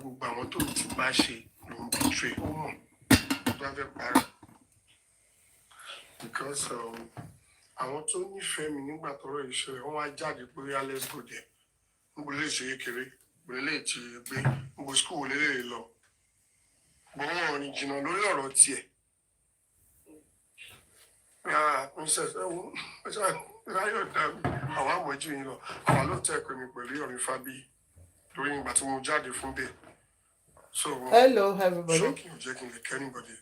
gbogbo àwọn tó ti bá ṣe ló ń betray ó mọ̀ tó bá fẹ́ parọ́ because àwọn tó nífẹ̀ẹ́ mi nígbà tọ́rọ̀ ìṣẹ̀lẹ̀ wọ́n wá jáde pé let's go there níbo lè ṣe kékeré níbo lè ti gbé níbo school lè lọ gbọ́n wọn rìn jìnnà lórí ọ̀rọ̀ tiẹ̀ princess ẹ̀wọ̀n ráyọ̀ dá mi àwọn àmọ̀jú yìí lọ àwọn ló tẹ̀ pé mi pẹ̀lú ọ̀rìn fábí torí ìgbà tí mo jáde fún bẹ́ẹ̀ so hello everybody shocking ò jẹ́ kí n lè kẹ́ anybody.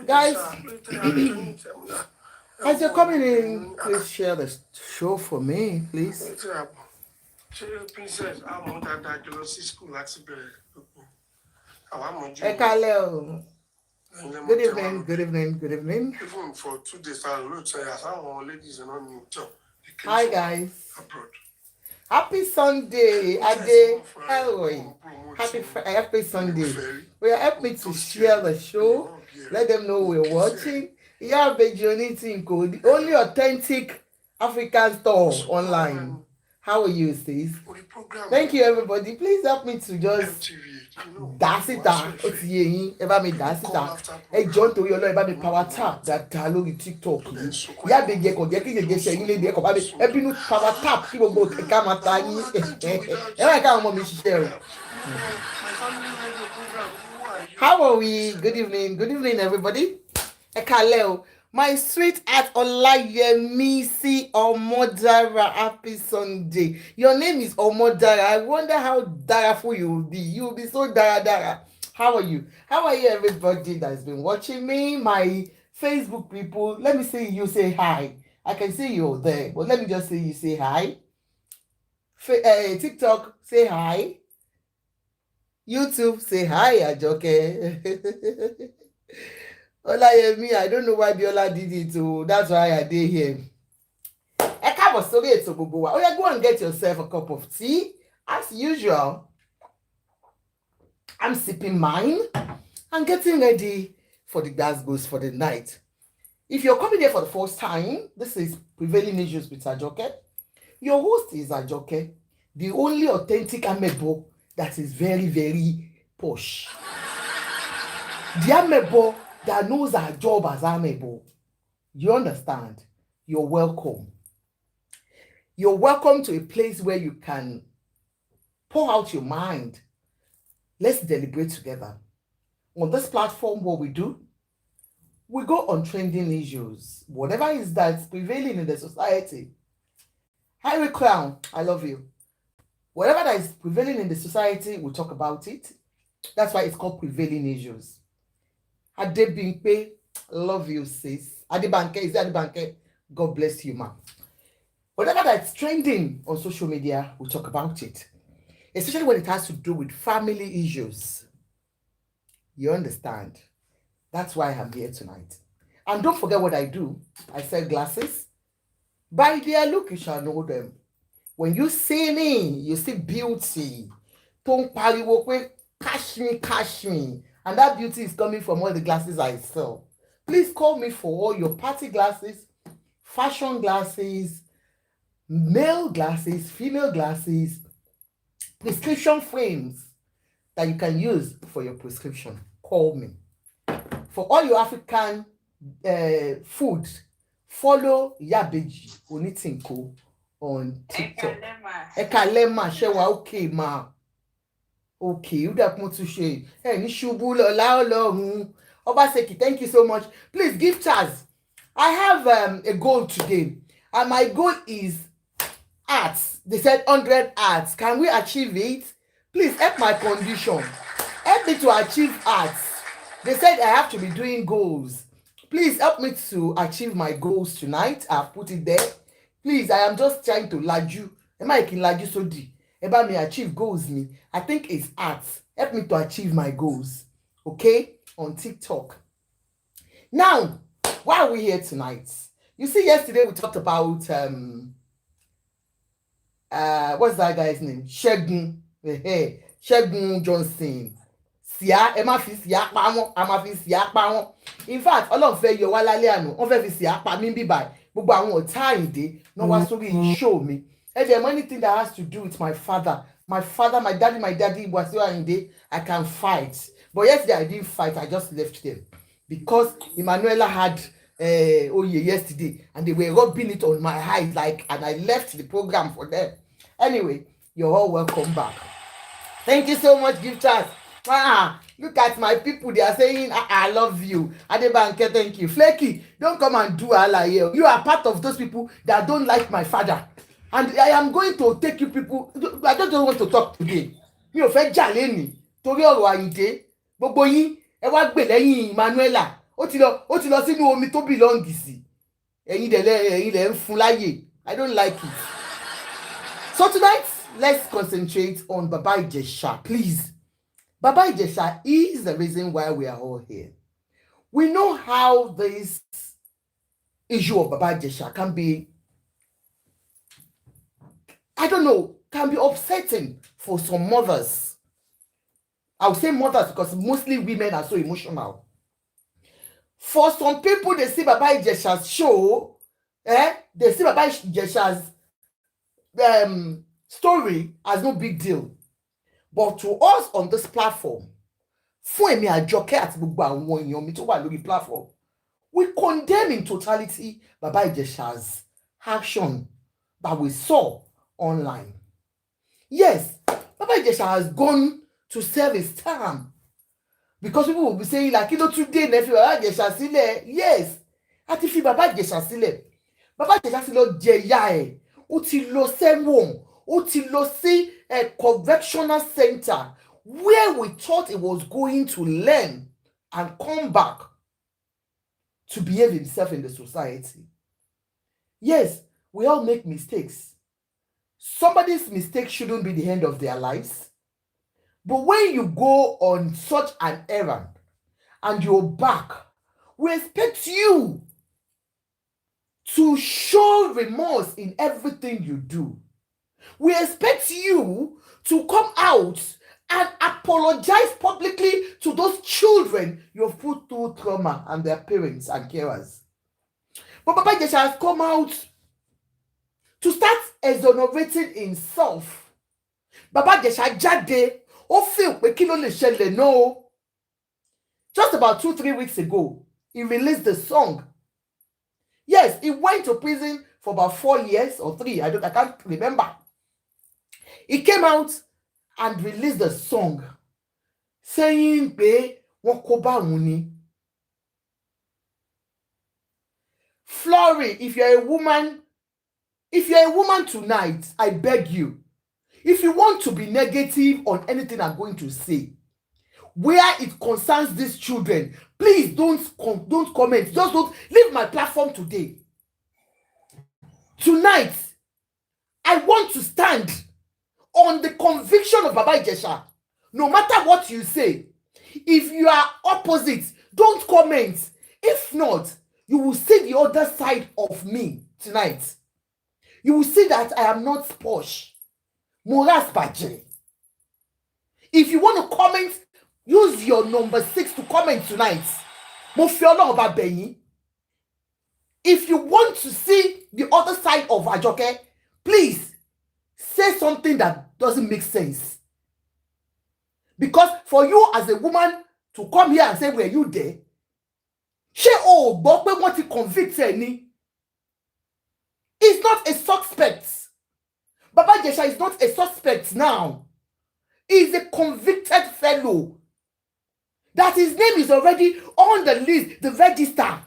Guys, as you're coming in, please share the show for me, please. Princess, I'm that you see school Good evening, good evening, good evening. Even for 2 days, I wrote say some ladies and on job. Hi guys. Abroad. Happy Sunday, Ade. Happy Sunday. Well, help me to share the show. Let them know we're watching. Iyabo, the only authentic African store online. How are you, sis? Thank you, everybody. Please help me to just that's it. It's ye. Ever me that's it. Hey, John, to you, ever me power tap that dialogue TikTok. Yeah, big get power tap. People go come tiny. And I can't want me share. How are we? Good evening, everybody. Ekaleo. My sweetheart Olayemisi Omodara, happy Sunday. Your name is Omodara. I wonder how daraful you will be. You will be so dara. How are you? How are you, everybody that's been watching me? My Facebook people, let me see you say hi. I can see you're there, but let me just say you say hi. TikTok, say hi. YouTube, say hi, Ajoke. Olayemi, I don't know why Biola did it, so that's why I did here. Oh yeah, go and get yourself a cup of tea. As usual, I'm sipping mine and getting ready for the Glasgows for the night. If you're coming here for the first time, this is Prevailing Issues with Ajoke. Your host is Ajoke, the only authentic amebo that is very, very posh. The amebo that knows our job as amebo. You understand? You're welcome. You're welcome to a place where you can pour out your mind. Let's deliberate together. On this platform, what we do, we go on trending issues. Whatever is that's prevailing in the society. Harry Crown, I love you. Whatever that is prevailing in the society, we'll talk about it. That's why it's called Prevailing Issues. Adebimpe, love you, sis. Adebanke, is that Adebanke? God bless you, ma. Whatever that's trending on social media, we'll talk about it. Especially when it has to do with family issues. You understand? That's why I'm here tonight. And don't forget what I do. I sell glasses. By their look, you shall know them. When you see me, you see beauty. Don't pariwo, cash me. And that beauty is coming from all the glasses I sell. Please call me for all your party glasses, fashion glasses, male glasses, female glasses, prescription frames that you can use for your prescription. Call me. For all your African food, follow Yabeji Onitinko on TikTok. Ekalema, shewa okay ma. Okay, you that want to share. Hey, Nishubu Lola Olorun. Obaseki, thank you so much. Please give Chaz. I have a goal today, and my goal is arts. They said 100 arts. Can we achieve it? Please help my condition. Help me to achieve arts. They said I have to be doing goals. Please help me to achieve my goals tonight. I've put it there. Please, I am just trying to laju. Am I making laju so deep? About me achieve goals me. I think it's arts. Help me to achieve my goals. Okay? On TikTok. Now, why are we here tonight? You see, yesterday we talked about what's that guy's name? Shegun. Shegun Johnson. Sia, Emma fi sia pa won, ama fi sia pa won. In fact, Ọlọ́run fẹ́ yọ wá lálẹ́ àná. Wọ́n fẹ́ fi sia pa mí bí báyìí. Gbogbo àwọn ọ̀tá Àyìndé no wá sórí show mi. And then anything that has to do with my father, My father, my daddy was in day. I can fight. But yesterday I didn't fight. I just left them because Emanuela had yesterday, and they were rubbing it on my eyes and I left the program for them. Anyway, you're all welcome back. Thank you so much, gifters. Look at my people. They are saying, I love you. Adebanke, thank you. Flaky, don't come and do Allah here. You are part of those people that don't like my father. And I am going to take you people. I don't want to talk today. Mi ò fẹ́ jà lẹ́nìí torí ọ̀rọ̀ Àyìndé. Gbogbo yín ẹ wá gbè lẹ́yìn Emmanuela. Ó ti lọ sínú omi tó bìlọ́ǹgì sí. Ẹ̀yin lẹ̀ ń fún láyè. I don't like it. So tonight, let's concentrate on Baba Ijesha, please. Baba Ijesha is the reason why we are all here. We know how this issue of Baba Ijesha can be, can be upsetting for some mothers. I would say mothers because mostly women are so emotional. For some people, they see Baba Ijesha's show, they see Baba Ijesha's story as no big deal. But to us on this platform, fún èmi Àjọkẹ́ àti gbogbo àwọn èèyàn mi tó wà lórí platform, we condemn in totality Baba Ijesha's action that we saw online. Yes, Baba Ijesha has gone to serve his term. Because people will be saying, today, nephew, Baba Ijesha sílẹ̀. Yes, àti fi Baba Ijesha sílẹ̀. Baba Ijesha ti lọ jẹ̀yà ẹ̀, ó ti lọ sẹ́wọ̀n, ó ti lọ sí a correctional center where we thought he was going to learn and come back to behave himself in the society. Yes, we all make mistakes. Somebody's mistake shouldn't be the end of their lives. But when you go on such an errand and you're back, we expect you to show remorse in everything you do. We expect you to come out and apologize publicly to those children you've put through trauma and their parents and carers. But Baba Ijesha has come out to start exonerating himself. Baba Ijesha jáde, ó feel pé kí ló lè ṣẹlẹ̀ no. Just about 2-3 weeks ago, he released the song. Yes, he went to prison for about 4 years or 3. I can't remember. He came out and released a song saying, "Be wakoba muni." Flory, if you're a woman tonight, I beg you, if you want to be negative on anything I'm going to say, where it concerns these children, please don't comment. Just don't leave my platform today. Tonight, I want to stand on the conviction of Baba Ijesha. No matter what you say, if you are opposite, don't comment. If not, you will see the other side of me tonight. You will see that I am not posh. Moras Baje. If you want to comment, use your number 6 to comment tonight. Mo fi Ọlọ́run bá bẹ̀ yín. If you want to see the other side of Àjọkẹ́, please say something that doesn't make sense. Because for you as a woman to come here and say, were you there? Ṣé o gbọ́ pé wọ́n ti convict ẹ ni? He's not a suspect. Baba Ijesha is not a suspect now. He's a convicted fellow. That his name is already on the list, the register.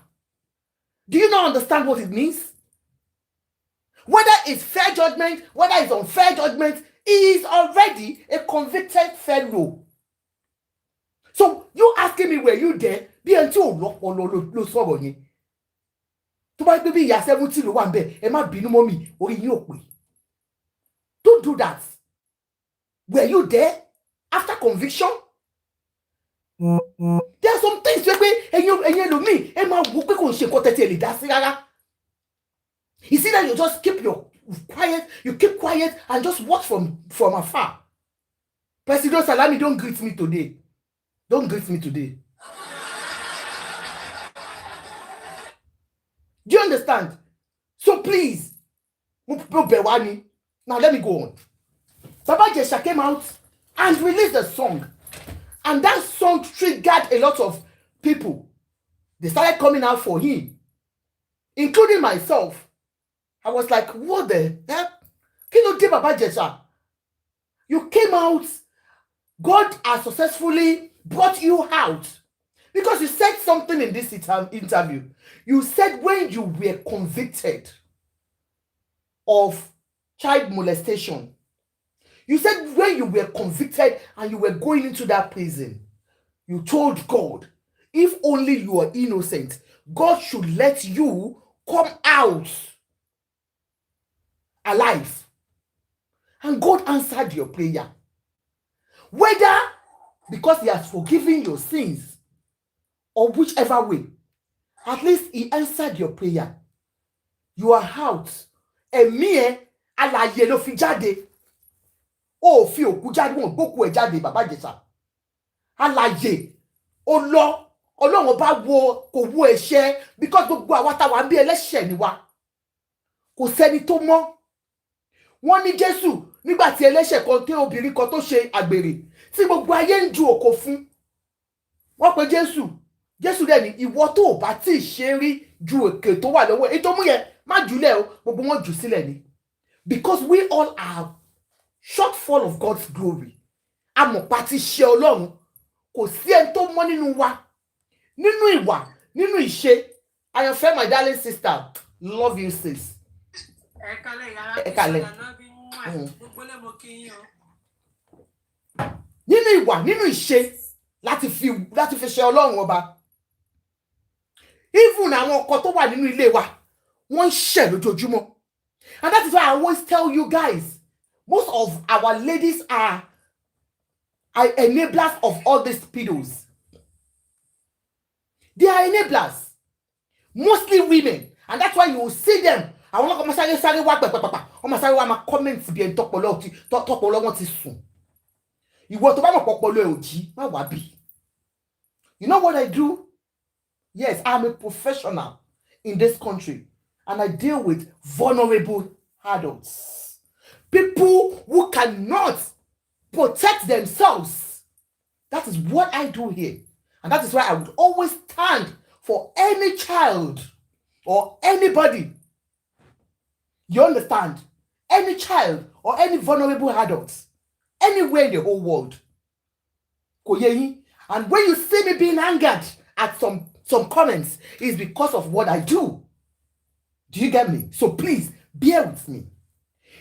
Do you not understand what it means? Whether it's fair judgment, whether it's unfair judgment, he is already a convicted fellow. So you asking me, were you there? Bí ẹni tí ò lọ́pọlọ ló sọ̀rọ̀ yẹn. Tó bá gbé bí ìyá 70 ló wà ńbẹ̀, ẹ má bínú mọ́ mi, orí yín ò pé. Don't do that. Were you there after conviction? There are some things where ẹ̀yin ẹlòmíì ẹ máa wò pé kò ń ṣe nǹkan tẹ́tí ẹ lè dá sí rárá. You see that you just keep quiet and just watch from afar. President Salami, don't greet me today. Don't greet me today. Do you understand? So please, now let me go on. Baba Ijesha came out and released a song. And that song triggered a lot of people. They started coming out for him, including myself. I was like, what the hell? Kí ló dé Baba Ijesha? You came out. God has successfully brought you out. Because you said something in this interview. You said when you were convicted of child molestation, you said when you were convicted and you were going into that prison, you told God, if only you are innocent, God should let you come out alive. And God answered your prayer. Whether because he has forgiven your sins or whichever way, at least he answered your prayer. You are out. Ẹ̀mí alààyè ló fi jáde. Ó fi òkú jáde, wọ́n gbókú ẹ̀ jáde Baba Ijesha. Alààyè ó lọ. Ọlọ́run bá wo kò wo ẹ̀ṣẹ̀ because gbogbo àwa tá wà bí ẹlẹ́ṣẹ̀ ni wá. Kò sẹ́ni tó mọ́. Wọ́n ní Jésù nígbà tí ẹlẹ́ṣẹ̀ kan tí obìnrin kan tó ṣe àgbèrè tí gbogbo ayé ń ju òkò fún. Wọ́n pe Jésù. Jésù dẹ̀ ní ìwọ tó bá tí ṣe rí ju èké tó wà lọ́wọ́ ètò mú yẹn má jùlẹ̀ o gbogbo wọn jù sílẹ̀ ni. Because we all are shortfall of God's glory. Amọ̀pá ti ṣe Ọlọ́run. Kò sí ẹni tó mọ́ nínú wa. Nínú ìwà, nínú ìṣe. Àyànfẹ́ my darling sister, love you sis. Ẹ̀kálẹ̀. Nínú ìwà, nínú ìṣe láti fi ṣe Ọlọ́run ọba. Even àwọn ọkọ tó wà nínú ilé wa, wọ́n ń ṣẹ̀ lójoojúmọ́. And that is why I always tell you guys, most of our ladies are enablers of all these pedos. They are enablers. Mostly women. And that's why you will see them. I want to say wa papa. Ọmọ sáré wa ma comment bí en topolo wọn ti sùn. Ìwọ tó bá mọ̀ popolo ẹ ò jí, má wá bí. You know what I do? Yes, I'm a professional in this country. And I deal with vulnerable adults. People who cannot protect themselves. That is what I do here. And that is why I would always stand for any child or anybody. You understand? Any child or any vulnerable adult. Anywhere in the whole world. And when you see me being angered at some comments, it's because of what I do. Do you get me? So please, bear with me.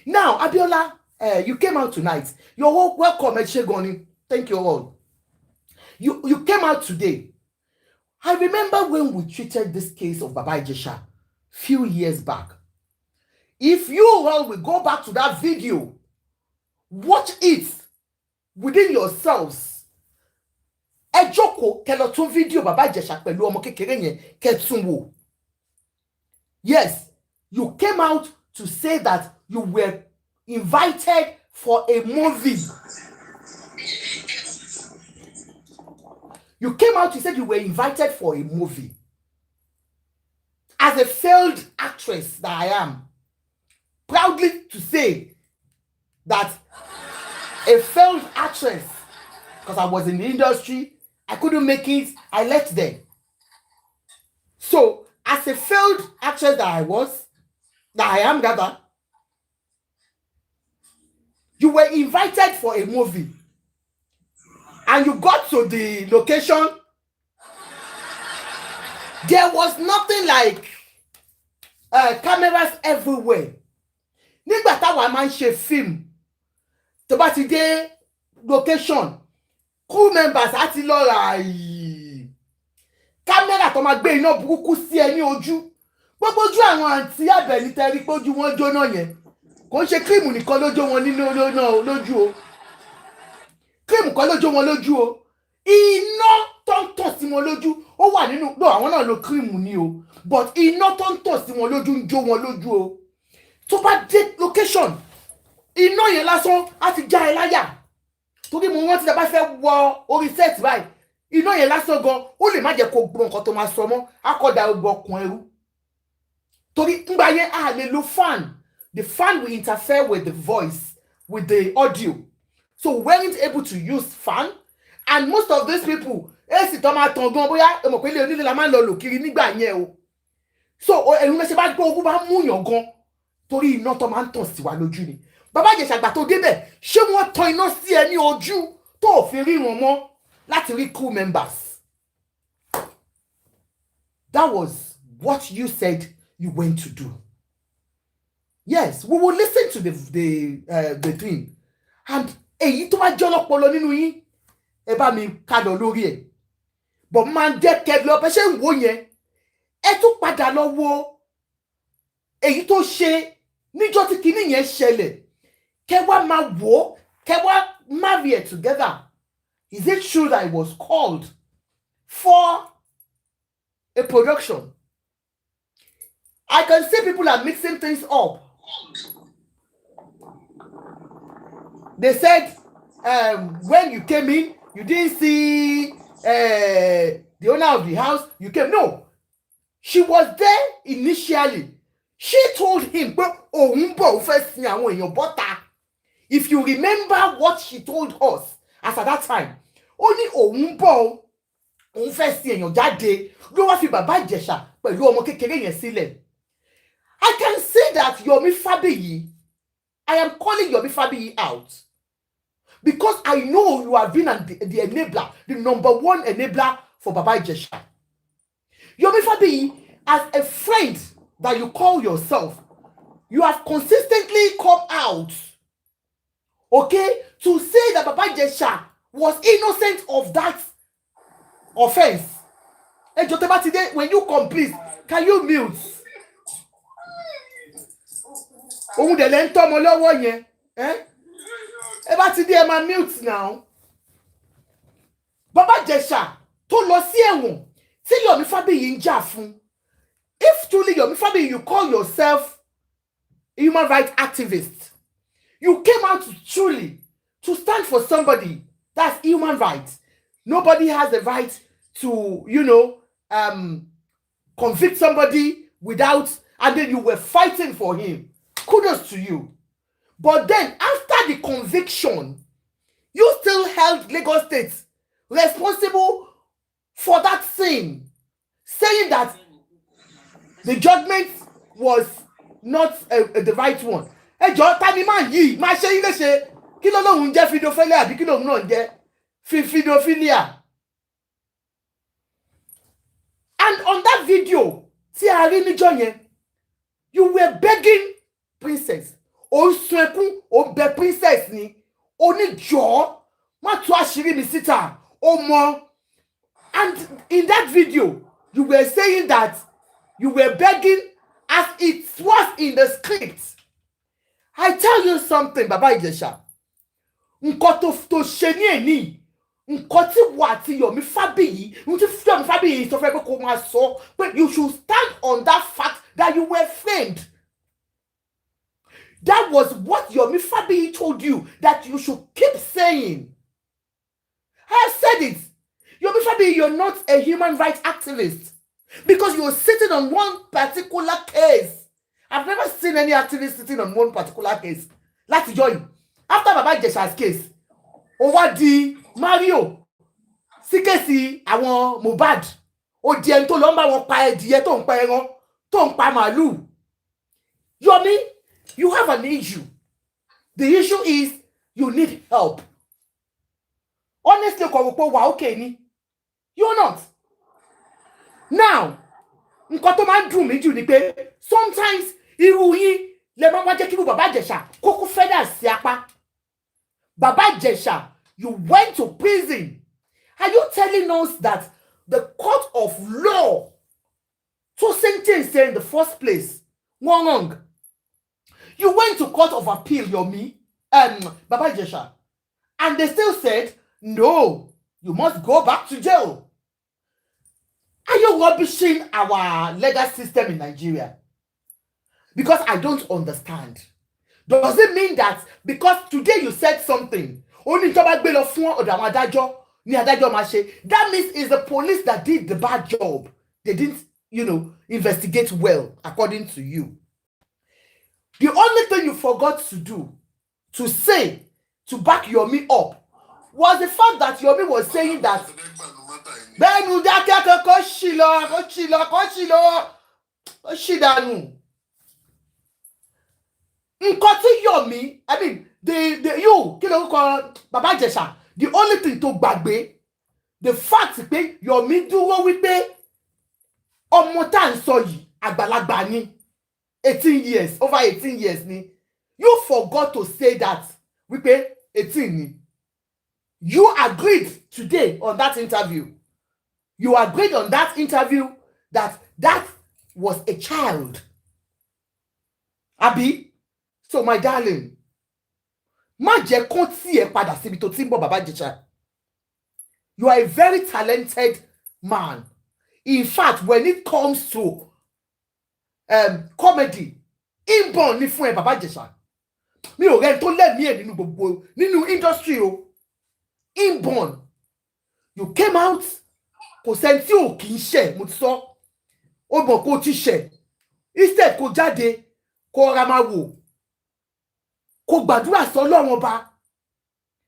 Now, Abiola, you came out tonight. You're all welcome, Eshegoni. Thank you all. You came out today. I remember when we treated this case of Baba Ijesha few years back. If you all will go back to that video, watch it within yourselves. Ẹ jókòó kẹ́ lọ tún video Baba Ijesha pẹ̀lú ọmọ kékeré yẹn kẹ́ tún wò. Yes, you came out to say that you were invited for a movie. You came out, you said you were invited for a movie. As a failed actress that I am, proudly to say that a failed actress, because I was in the industry, I couldn't make it, I left there. So, as a failed actress that I am rather, you were invited for a movie. And you got to the location. There was nothing like cameras everywhere. Nígbà táwa máa ń ṣe film, tó bá ti dé location, crew members á ti lọ ra camera tó máa gbé iná burúkú sí ẹ ní ojú. Gbogbo ojú àwọn àǹtí Àbẹ̀ní tẹ́rí pé ojú wọn jóná yẹn. Kò ń ṣe cream nìkan ló jó wọn nínú lójú o. Cream kan ló jó wọn lójú o. Iná tó ń tàn sí wọn lójú ó wà nínú no àwọn náà lo cream ni o, but iná tó ń tàn sí wọn lójú ń jó wọn lójú o. Tó bá dé location, iná yẹn lásán á ti já ẹ láyà. Torí mo rántí tá bá fẹ́ wọ orí set báyìí, iná yẹn lásán gan ó lè má jẹ́ kó gbọ́ nǹkan tó máa sọ mọ́, á kọ́ da gbogbo ọkàn ẹrú. Torí ńgbà yẹn á lè lo fan. The fan will interfere with the voice with the audio. So we weren't able to use fan. And most of these people, so ẹ̀rù mẹ́sẹ̀ bá gbọ́ ogun bá mú yàn gan torí iná tó máa ń tàn sí wa lójú ni. Bàbá Ìjẹ̀ṣà àgbà tó débẹ̀ ṣé wọ́n tan iná sí ẹ ní ojú tó fi ríran mọ́ láti rí crew members. That was what you said you went to do. Yes, we will listen to the thing. And èyí tó bá jẹ́ ọlọ́pọlọ nínú yín ẹ bá mi kádọ lórí ẹ̀. But máa ń jẹ́ kẹ́ lọ bẹ́ ṣe ń wò yẹn ẹ tún padà lọ wo èyí tó ṣe níjọ́ tí kinní yẹn ṣẹlẹ̀ kẹ́ wá máa wò kẹ́ wá marry it together. Is it true that it was called for a production? I can see people are mixing things up. They said when you came in, you didn't see the owner of the house. You came. No, she was there initially. She told him, if you remember what she told us as at that time, only Oumbo I can say that Yomi Fabiyi, I am calling Yomi Fabiyi out because I know you have been the enabler, the number one enabler for Baba Ijesha. Yomi Fabiyi, as a friend that you call yourself, you have consistently come out, okay, to say that Baba Ijesha was innocent of that offense. And Joteba today, when you come, please, can you mute? Ohun de le nto mo lowo yen, eh? E ba ti dey ma mute now. Baba Ijesha tó lọ sí ẹ̀wọ̀n tí Yomi Fabiyi ń jà fún. If truly Yomi Fabiyi, you call yourself a human rights activist, you came out truly to stand for somebody that's human rights. Nobody has the right to, convict somebody without, and then you were fighting for him. Kudos to you. But then after the conviction, you still held Lagos State responsible for that sin, saying that the judgment was not the right one. Tani man yi ma ṣe ile ṣe kí ló lóhun jẹ́ fidophilia àbí kí lóhun náà jẹ́ fidophilia. And on that video tí a rí níjọ́ yẹn, you were begging princess, o sun ẹkún, o bẹ princess ni, o ní jọ̀ọ́ má tú àṣírí mi síta, o mọ̀. And in that video, you were saying that you were begging as it was in the script. I tell you something, Baba Ijesha. Nǹkan tó ṣe ní èní, nǹkan tí wà tí Yomi Fabiyi, Yomi Fabiyi sọ fẹ́ pé kó máa sọ, but you should stand on that fact that you were framed. That was what Yomi Fabiyi told you that you should keep saying. I have said it. Yomi Fabiyi, you're not a human rights activist because you're sitting on one particular case. I've never seen any activist sitting on one particular case. Let's join. After Baba Ijesha's case, over the Mario, síkèsì àwọn Mohbad, ó di ẹni tó lọ ń bá wọn pa ẹdìyẹ tó ń pa ẹran, tó ń pa màálù. Yomi, you have an issue. The issue is you need help. Honestly, okay ni. You're not. Now, nǹkan tó máa ń dùn mí jù ni pé sometimes irú yín lè máa wá jẹ́ kí Baba Ijesha kókó fẹ́dà sí apá. Baba Ijesha, you went to prison. Are you telling us that the court of law to sentence in the first place wọ́n wrong? You went to court of appeal, Yomi, Baba Ijesha, and they still said, no, you must go back to jail. Are you rubbishing our legal system in Nigeria? Because I don't understand. Does it mean that because today you said something, only that means it's the police that did the bad job? They didn't, investigate well, according to you. The only thing you forgot to do, to say, to back Yomi up, was the fact that Yomi was saying that Benu Dake Koshilo. Yomi, I mean, Baba Ijesha, the only thing to gbagbe, the fact pé Yomi dúró wípé ọmọ tá ń sọ yìí àgbàlagbà ni 18 years, over 18 years ni. You forgot to say that wípé 18 ni. You agreed today on that interview. You agreed on that interview that that was a child. Abi? So my darling, má jẹ́ kó tí ẹ padà síbi tó ti ń bọ̀ Baba Ijesha. You are a very talented man. In fact, when it comes to comedy, inborn ni fún ẹ Baba Ijesha. Mi ò rẹ́ni tó lẹ́mìí ẹ̀ nínú gbogbo nínú industry o. Inborn. You came out, kò sẹ́ni tí ò kì í ṣẹ̀, mo ti sọ. Ó mọ̀ kó ti ṣẹ̀. Instead kó jáde, kó ra máa wò. Kó gbàdúrà sọ́lọ́run ọba.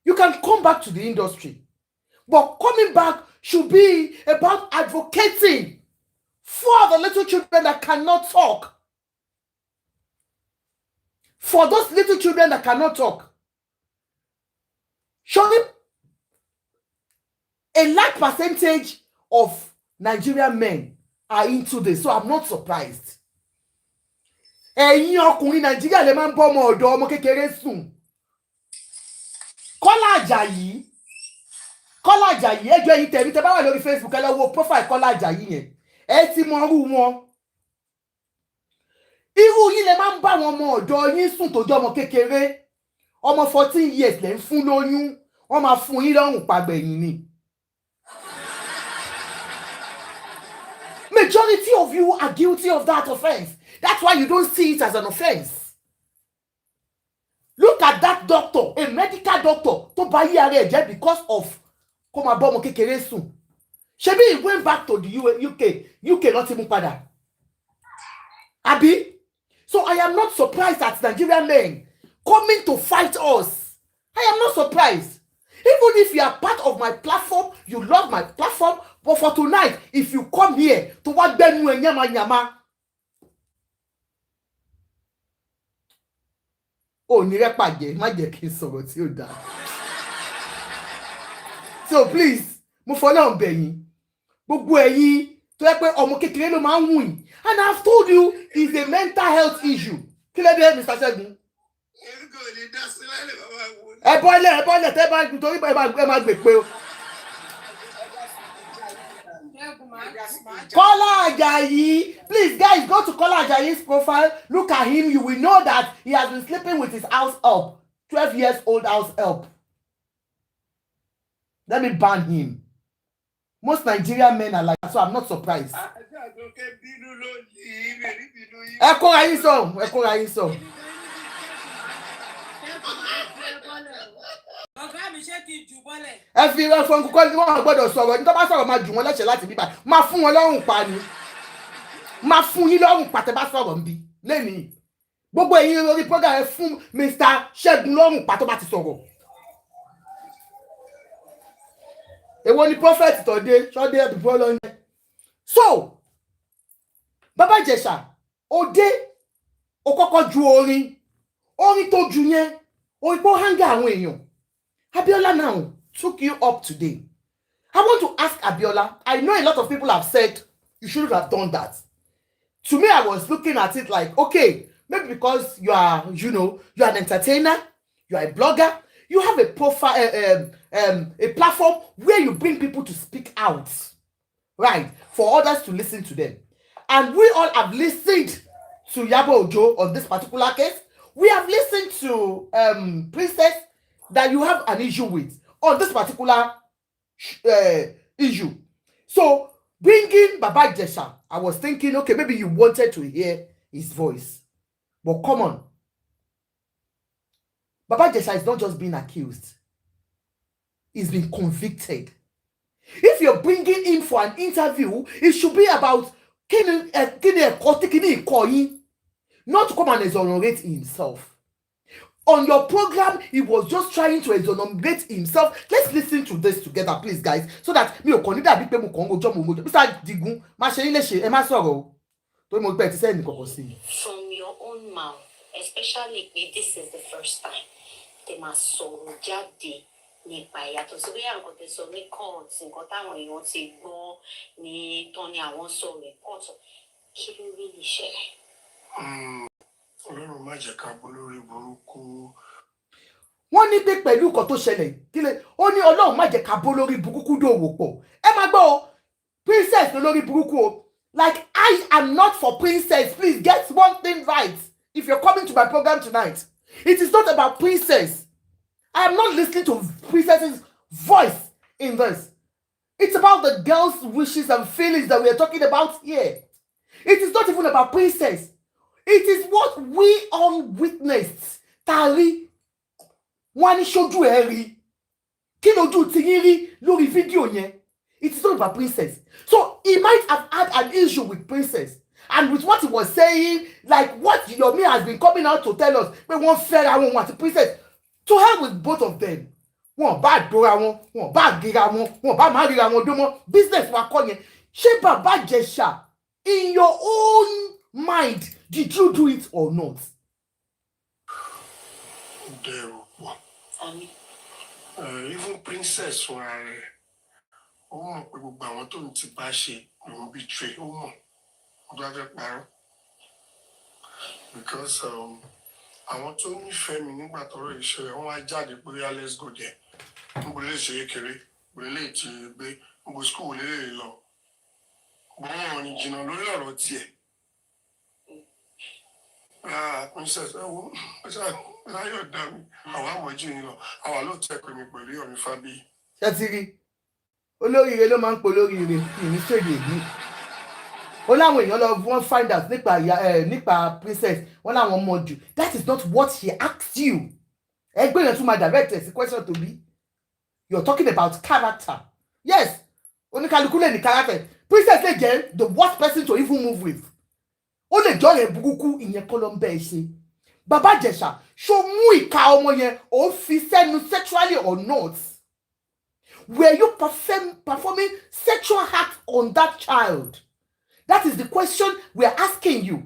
You can come back to the industry. But coming back should be about advocating for the little children that cannot talk. For those little children that cannot talk. Surely, a large percentage of Nigerian men are into this, so I'm not surprised. Ẹ̀yin ọkùnrin Nàìjíríà lè máa ń bọ́ ọmọ ọ̀dọ̀ ọmọ kékeré sùn. Kọ́lá Àjàyí ẹjọ́ ẹ̀yin tẹ̀mí tẹ́ bá wà lórí Facebook ẹ lọ wo profile Kọ́lá Àjàyí yẹn. Ẹ ti mọ irú wọn. Irú yín lè máa ń bá àwọn ọmọ ọ̀dọ̀ yín sùn tó jẹ́ ọmọ kékeré. Ọmọ 14 years lè ń fún lóyún. Wọ́n máa fún yín lọ́rùn pàgbẹ̀yìn ni. Majority of you are guilty of that offense. That's why you don't see it as an offense. Look at that doctor, a medical doctor, to buy here because of come abomo kékeré sùn. Shebi he went back to the UK not even padà. Abi? So I am not surprised at Nigerian men coming to fight us. I am not surprised. Even if you are part of my platform, you love my platform, but for tonight, if you come here to what benu and yama. Oh, Nirepage, má jẹ́ kí n sọ̀rọ̀ tí ó dáa. So please, mo fọlọ́run bẹ̀ yín. Gbogbo ẹ̀yin tó yẹ pé ọmọ kékeré ló máa ń wù yín. And I've told you, it's a mental health issue. Kí ló dé, Mr. Ṣẹ́gun? Ẹ bọ́lẹ̀ tẹ́ bá nítorí ẹ máa gbè pé o. Kọ́lá Àjàyí, please guys, go to Kọ́lá Àjàyí's profile. Look at him. You will know that he has been sleeping with his house help, 12 years old house help. Let me ban him. Most Nigerian men are like that, so I'm not surprised. Ẹ kóra yín sọ. Ẹ fi ìwé fún kúkọ́ ní wọ́n gbọ́dọ̀ sọ̀rọ̀ ní tó bá sọ̀rọ̀ máa jù wọ́n lẹ́sẹ̀ láti bíbá máa fún wọn lọ́rùn pa ni máa fún yín lọ́rùn pa tẹ́ bá sọ̀rọ̀ ń bí lẹ́nìí gbogbo ẹ̀yin orí program ẹ fún Mr. Ṣẹ́gun lọ́rùn pa tó bá ti sọ̀rọ̀. Èwo ni prophet tọ́dé ṣọ́dé ẹ̀dùnfọ́ lọ́nà. So Baba Ijesha òde ó kọ́kọ́ ju orin tó ju yẹn orin tó hanga àwọn èèyàn. Abiola now took you up today. I want to ask Abiola. I know a lot of people have said you shouldn't have done that. To me, I was looking at it like, okay, maybe because you are, you're an entertainer, you are a blogger, you have a profile, a platform where you bring people to speak out, right, for others to listen to them. And we all have listened to Iyabo Ojo on this particular case. We have listened to Princess that you have an issue with on this particular issue. So bringing Baba Ijesha, I was thinking, okay, maybe you wanted to hear his voice. But come on. Baba Ijesha is not just being accused. He's been convicted. If you're bringing him for an interview, it should be about not to come and exonerate himself. On your program, he was just trying to exonerate himself. Let's listen to this together, please, guys, so that me ò kàn ní dàbí pé mo kàn ń rojọ́ mo rojọ́. Mr. Digun, má ṣe yín léṣe, ẹ má sọ̀rọ̀ o. Torí mo gbẹ́ ti sẹ́yìn kọ̀ọ̀kan sí i. From your own mouth, especially if this is the first time, they must sọ̀rọ̀ jáde nípa ìyàtọ̀ sí bóyá nǹkan tẹ́ sọ ní court, nǹkan táwọn èèyàn ti gbọ́ ní tán ni àwọn sọ report. Kí ló rí lè ṣẹlẹ̀? Ọlọ́run má jẹ́ ká bọ́ lórí burúkú. Wọ́n ní pé pẹ̀lú nǹkan tó ṣẹlẹ̀ kílẹ̀ ó ní Ọlọ́run má jẹ́ ká bọ́ lórí burúkú dòwò pọ̀. Ẹ máa gbọ́ o, princess ló lórí burúkú o. Like, I am not for princess. Please get one thing right. If you're coming to my program tonight, it is not about princess. I am not listening to princess's voice in this. It's about the girl's wishes and feelings that we are talking about here. It is not even about princess. It is what we all witnessed. Tari, wani ṣojú ẹ rí. Kí lójú ti yín rí lórí fídíò yẹn? It is not about princess. So he might have had an issue with princess. And with what he was saying, like what Yomi has been coming out to tell us, we want fair and want princess. To hell with both of them. Wọ́n bá dora wọn, wọ́n bá gíra wọn, wọ́n bá má ríra wọn dó mọ́. Business wa kọ́ yẹn. Ṣé Bàbá Ijesha, in your own mind, did you do it or not? Even princess were ó mọ̀ pé gbogbo àwọn tó ń ti bá ṣe lòun betray ó mọ̀ ó bá fẹ́ parọ́ because àwọn tó nífẹ̀ẹ́ mi nígbà tọ́rọ̀ ìṣẹ̀lẹ̀ wọ́n wá jáde pé yá let's go there níbo lè ṣe é kéré níbo lè ti gbé níbo school lè lọ gbọ́n wọn ni jìnnà lórí ọ̀rọ̀ tiẹ̀ princess ẹ wo láyọ̀ dá mi àwọn àmọ̀jú yìí lọ àwọn ló tẹ̀ pé mi pẹ̀lú Yomi Fabiyi. Ṣé ti rí olóríire ló máa ń polóríire ìní ṣèdè yìí ó láwọn èèyàn lọ wọ́n find out nípa princess wọ́n láwọn mọ̀ jù. That is not what she asked you. Ẹgbẹ́ yẹn tún máa direct ẹ̀ sí question to be. You're talking about character. Yes, oníkálukú lè ní character. Princess lè jẹ́ the worst person to even move with. Ó lè jọ rẹ̀ burúkú ìyẹn kọ́ ló ń bẹ́ẹ̀ ṣe. Bàbá Ijesha ṣó mú ìka ọmọ yẹn ó fi sẹ́nu sexually or not? Were you performing sexual acts on that child? That is the question we are asking you.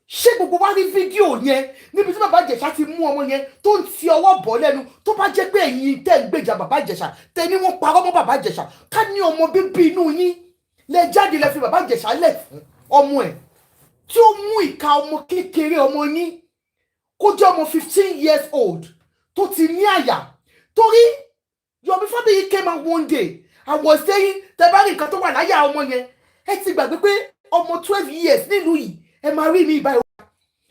Ṣé gbogbo wa rí fídíò yẹn níbi tí Bàbá Ijesha ti mú ọmọ yẹn tó ń ti ọwọ́ bọ̀ lẹ́nu tó bá jẹ́ pé ẹ̀yin tẹ́ ń gbèjà Bàbá Ijesha tẹ́ ní wọ́n parọ́ mọ́ Bàbá Ijesha ká ní ọmọ bíbí inú yín lẹ jáde lẹ fi Bàbá Ijesha lẹ̀ fún ọmọ ẹ̀ tí ó mú ìka ọmọ kékeré ọmọ yín kó jẹ́ ọmọ 15 years old tó ti ní àyà torí Yomi Fabiyi came out one day and was saying tẹ́ bá rí nǹkan tó wà láyà ọmọ yẹn ẹ ti gbàgbé pé ọmọ 12 years nílùú yìí ẹ máa rí mi ìbáyọ̀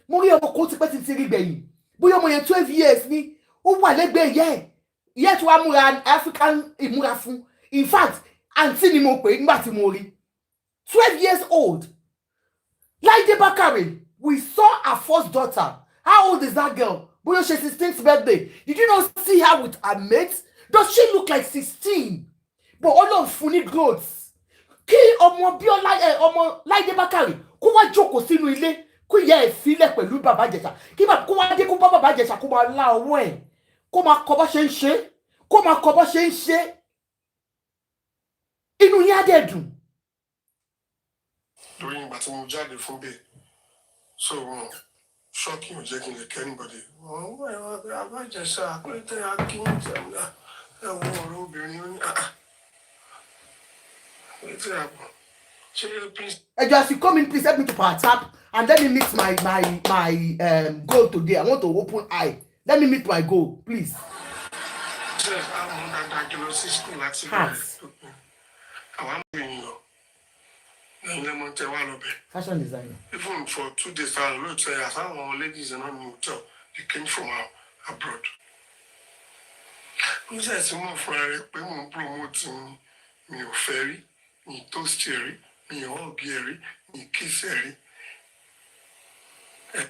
mo rí ọmọ kan tipẹ́ ti rí gbẹ̀yìn bóyá ọmọ yẹn 12 years ni ó wà lẹ́gbẹ̀ẹ́ ìyá ẹ̀ tí wàá múra African ìmúra fún. In fact àǹtí ni mo pè é nígbà tí mo rí 12 years old. Láìdé Bákàrè, we saw our first daughter. How old is that girl? Bóyá ṣe 16th birthday. Did you not see her with her mates? Does she look like 16? But Ọlọ́run fún ní growth. Kí ọmọ Bíọ́lá ọmọ Láìdé Bákàrè kó wá jókòó sínú ilé kó yẹ ẹ̀ sílẹ̀ pẹ̀lú Bàbá Ijesha. Kí kó wá dé kó bá Bàbá Ijesha kó máa lá ọwọ́ ẹ̀ kó máa kọ́ bó ṣe ń ṣe kó máa kọ́ bó ṣe ń ṣe. Inú yín á dẹ̀ dùn. Lórí ìgbà tí mo jáde fún bẹ́ẹ̀ so ṣọ́ọ̀kì ò jẹ́ kí n lè kẹ́ anybody. Bàbá Ijesha pé tẹ́ akínyìn tẹ̀ ẹ̀wọ̀n ọ̀rọ̀ obìnrin ó ní as you come in, please help me to power tap and let me meet my goal today. I want to open eye. Let me meet my goal, please. Fashion designer. Even for 2 days, I looked say as our ladies and I'm hotel. They came from abroad. Who says more for a promoting me ferry, me toastery, me all geary, me kissery.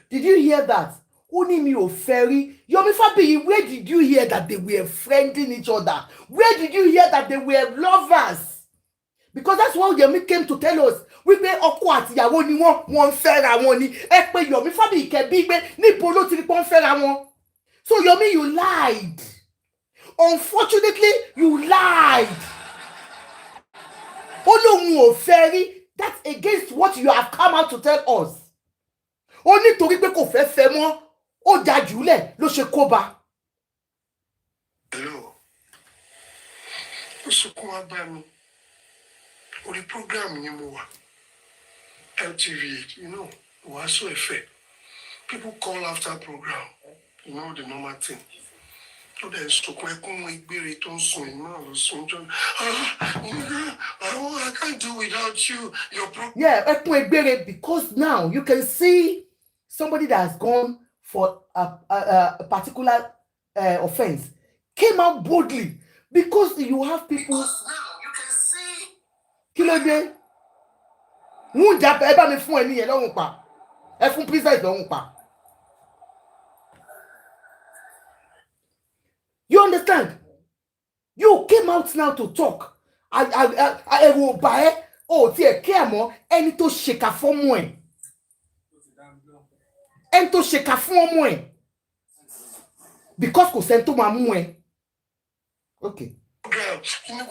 Did you hear that? Only me or ferry. Yomi Fabiyi, where did you hear that they were friending each other? Where did you hear that they were lovers? because that's what Yomi came to tell us. Wípé ọkọ àti ìyàwó ni wọ́n fẹ́ra wọn ni. Ẹ pé Yomi Fábíyì bí pé níbo ló ti rí pé wọ́n fẹ́ra wọn. So Yomi, you lied. Unfortunately, you lied. Ó lóun ò fẹ́ rí. That's against what you have come out to tell us. Ó nítorí pé kò fẹ́ fẹ́ mọ́, ó já jùlẹ̀ ló ṣe kó bá. Hello. Ó sunkún wá bá mi. Orí program ni mo wà. LTV, you know, Wàásù Ẹ̀fẹ̀. People call after program. You know the normal thing. So then sunkún ẹkún ìgbére tó ń sun ìmọ̀ ló sun jọ. I can't do without you. Yeah, ẹkún ìgbére, because now you can see somebody that has gone for a particular offense came out boldly, because you have people. Because now you can see. Kí ló dé? Wọ́n jà ẹ bá mi fún ẹni yẹn lọ́rùn pa. Ẹ fún princess lọ́rùn pa. You understand? You came out now to talk. Ẹ̀rù ọba ẹ ò tiẹ̀ kí ẹ̀ mọ́ ẹni tó ṣèkà fọ́mọ ẹ̀. Ẹni tó ṣèkà fún ọmọ ẹ̀. Because kò sẹ́ni tó máa mú ẹ. Okay. Girl, you know,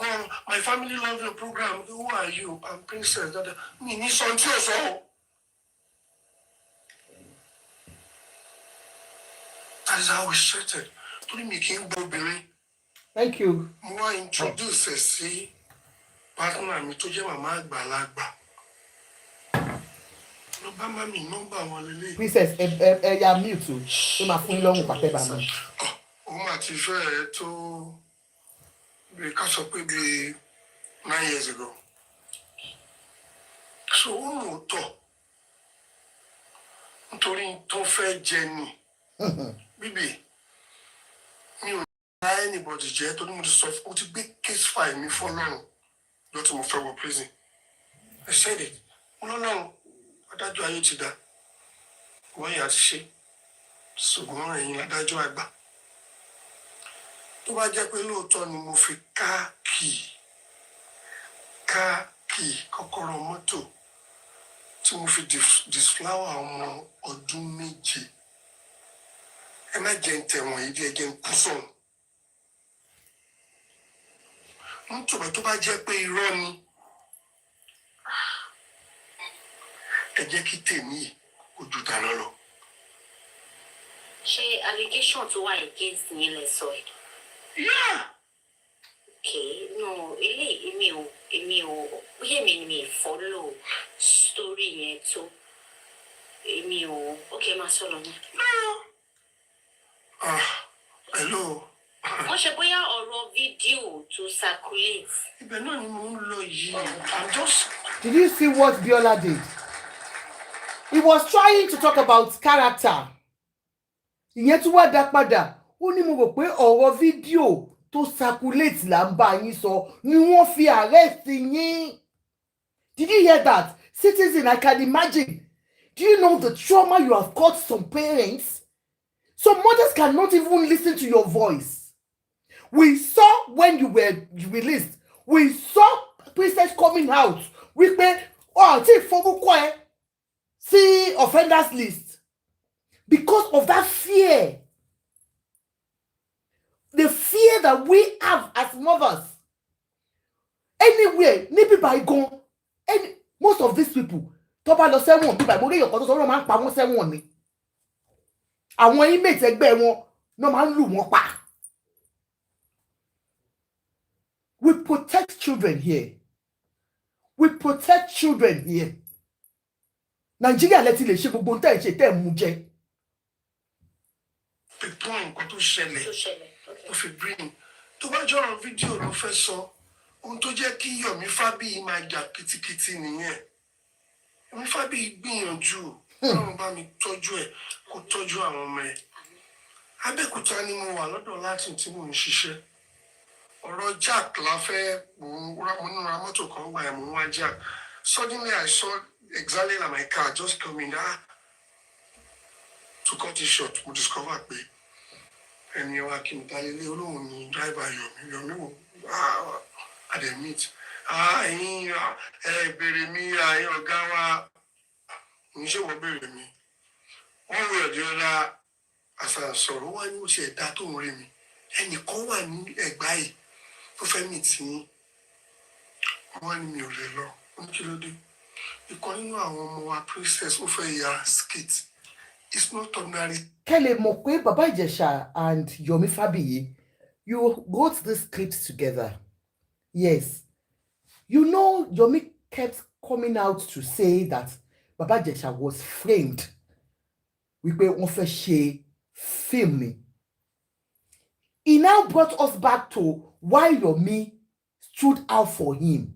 my family love your program. Who are you? I'm Princess. Me need something so. That is how we started. Torí mi kì í gbọ́ obìnrin. Thank you. Mo wá introduce ẹ sí partner mi tó jẹ́ màmá àgbàlagbà. Lọ bá mami nọ́mbà wọn lélẹ̀. Princess, ya mute o. Ó máa fún yín lọ́rùn pàtẹ́ bá mi. Ó mà ti fẹ́ tó bí ká sọ pé bí 9 years ago. So ó mú tọ̀ nítorí tó fẹ́ jẹ ni. Bíbí mi ò bá anybody jẹ́ torí mo ti sọ fún, mo ti gbé case file mi fọ́lọ́run lọ tí mo fẹ́ wọ prison. I said it. Mo lọ́lọ́run adájọ́ ayé ti dá. Wọ́n yà ti ṣe. Ṣùgbọ́n ẹ̀yin ládájọ́ àgbà. Tó bá jẹ́ pé lóòótọ́ ni mo fi káàkì kọ́kọ́rọ́ mọ́tò tí mo fi disflower ọmọ ọdún méje. Ẹ má jẹ́ ń tẹ̀wọ̀n yìí díẹ̀ jẹ́ ń kú sọ̀rọ̀. Nítorí tó bá jẹ́ pé irọ́ ni, ẹ jẹ́ kí tèmi kó ju dáná lọ. Ṣé allegation tó wà against yín lẹ sọ ẹ? Yeah. Okay, no, èmi ò, bóyá èmi ni mi follow story yẹn tó. Èmi ò, okay, máa sọ lọ ní. Hello. Wọ́n ṣe bóyá ọ̀rọ̀ fídíò tó circulate. Ibẹ̀ náà ni mo ń lọ yìí. I'm just. Did you see what Biola did? He was trying to talk about character. Ìyẹn tún wá dá padà. Ó ní mo rò pé ọ̀rọ̀ fídíò tó circulate là ń bá yín sọ ni wọ́n fi arrest yín. Did you hear that? Citizen, I can imagine. Do you know the trauma you have caused some parents? Some mothers cannot even listen to your voice. We saw when you were released. We saw Princess coming out. We pay tí ìforúkọ ẹ sí offenders list because of that fear. The fear that we have as mothers. Anywhere, níbi báyìí gan, most of these people, tó bá lọ sẹ́wọ̀n bí báyìí, mo rí èèyàn kan tó sọ wọ́n máa ń pa wọ́n sẹ́wọ̀n ni. Àwọn inmates ẹgbẹ́ wọn náà máa ń lù wọ́n pa. We protect children here. We protect children here. Nigeria lẹ ti lè ṣe gbogbo nǹkan ṣe tẹ́ mú jẹ. Pípọ́n nǹkan tó ṣẹlẹ̀ tó fi bring. Tó bá jọ̀rọ̀ fídíò ló fẹ́ sọ, ohun tó jẹ́ kí Yomi Fábíyì máa jà kìtìkìtì nìyẹn. Yomi Fábíyì gbìyànjú Ọlọ́run bá mi tọ́jú ẹ̀ kó tọ́jú àwọn ọmọ ẹ̀. Abẹ́òkúta ni mo wà lọ́dọ̀ láti tí mò ń ṣiṣẹ́. Ọ̀rọ̀ Jack la fẹ́ mo ní ra mọ́tò kan gbà ẹ̀ mo wá Jack. Suddenly I saw exactly like my car just coming. To cut it short, mo discover pé ẹni wa kí n dalẹ̀ lé olóhùn ní driver Yomi wò at the meet. ẹ̀yin béèrè mi ẹ̀yin ọ̀gá wa ń ṣe wọ́n béèrè mi wọ́n wí ọ̀dí ọ̀la àṣà sọ̀rọ̀ wá ní oṣù ẹ̀dá tó ń rí mi ẹnìkan wà ní ẹ̀gbá yìí tó fẹ́ mi tì í wọ́n ní mi ò lè lọ ó ní kí ló dé ìkan nínú àwọn ọmọ wa princess ó fẹ́ ya skit it's not ordinary. Kẹ́lẹ̀ mọ̀ pé Baba Ijesha and Yomi Fabiyi, you wrote this script together. Yes. You know, Yomi kept coming out to say that Baba Ijesha was framed. Wípé wọ́n fẹ́ ṣe film. He now brought us back to why Yomi stood out for him.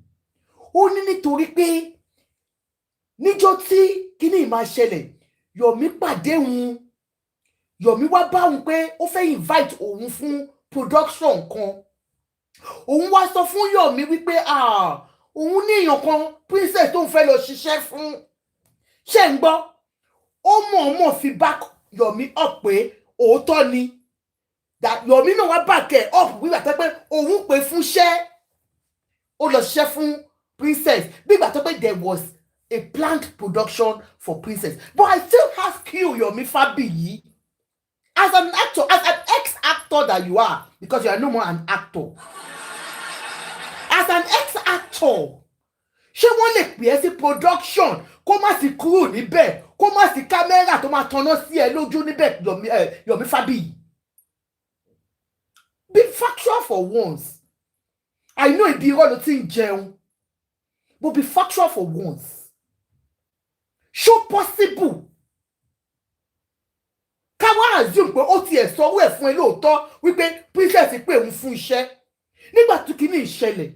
Ó ní nítorí pé níjọ́ tí kíní máa ṣẹlẹ̀, Yomi pàdé òun. Yomi wá bá òun pé ó fẹ́ invite òun fún production kan. Òun wá sọ fún Yomi wípé òun ní èèyàn kan princess tó ń fẹ́ lọ ṣiṣẹ́ fún. Ṣé ń gbọ́? Ó mọ̀ọ́mọ̀ fi back Yomi up pé òótọ́ ni. That Yomi náà wá back ẹ̀ up wíwà tẹ́ pé òun pè fún iṣẹ́. Ó lọ ṣiṣẹ́ fún princess. Bí ìgbà tó pé there was a planned production for princess. But I still ask you, Yomi Fabiyi, as an actor, as an ex-actor that you are, because you are no more an actor. As an ex-actor, ṣé wọ́n lè pè é sí production kó má sí kúrò níbẹ̀ kó má sí kámẹ́rà tó máa tanná sí ẹ lójú níbẹ̀ Yomi Fabiyi? Be factual for once. I know ìdí irọ́ ló ti ń jẹun, but be factual for once. Ṣó possible? Ká wá assume pé ó tiẹ̀ sọ owó ẹ̀ fún ẹ lóòótọ́ wípé princess pè òun fún iṣẹ́. Nígbà tó kìíní ìṣẹ̀lẹ̀,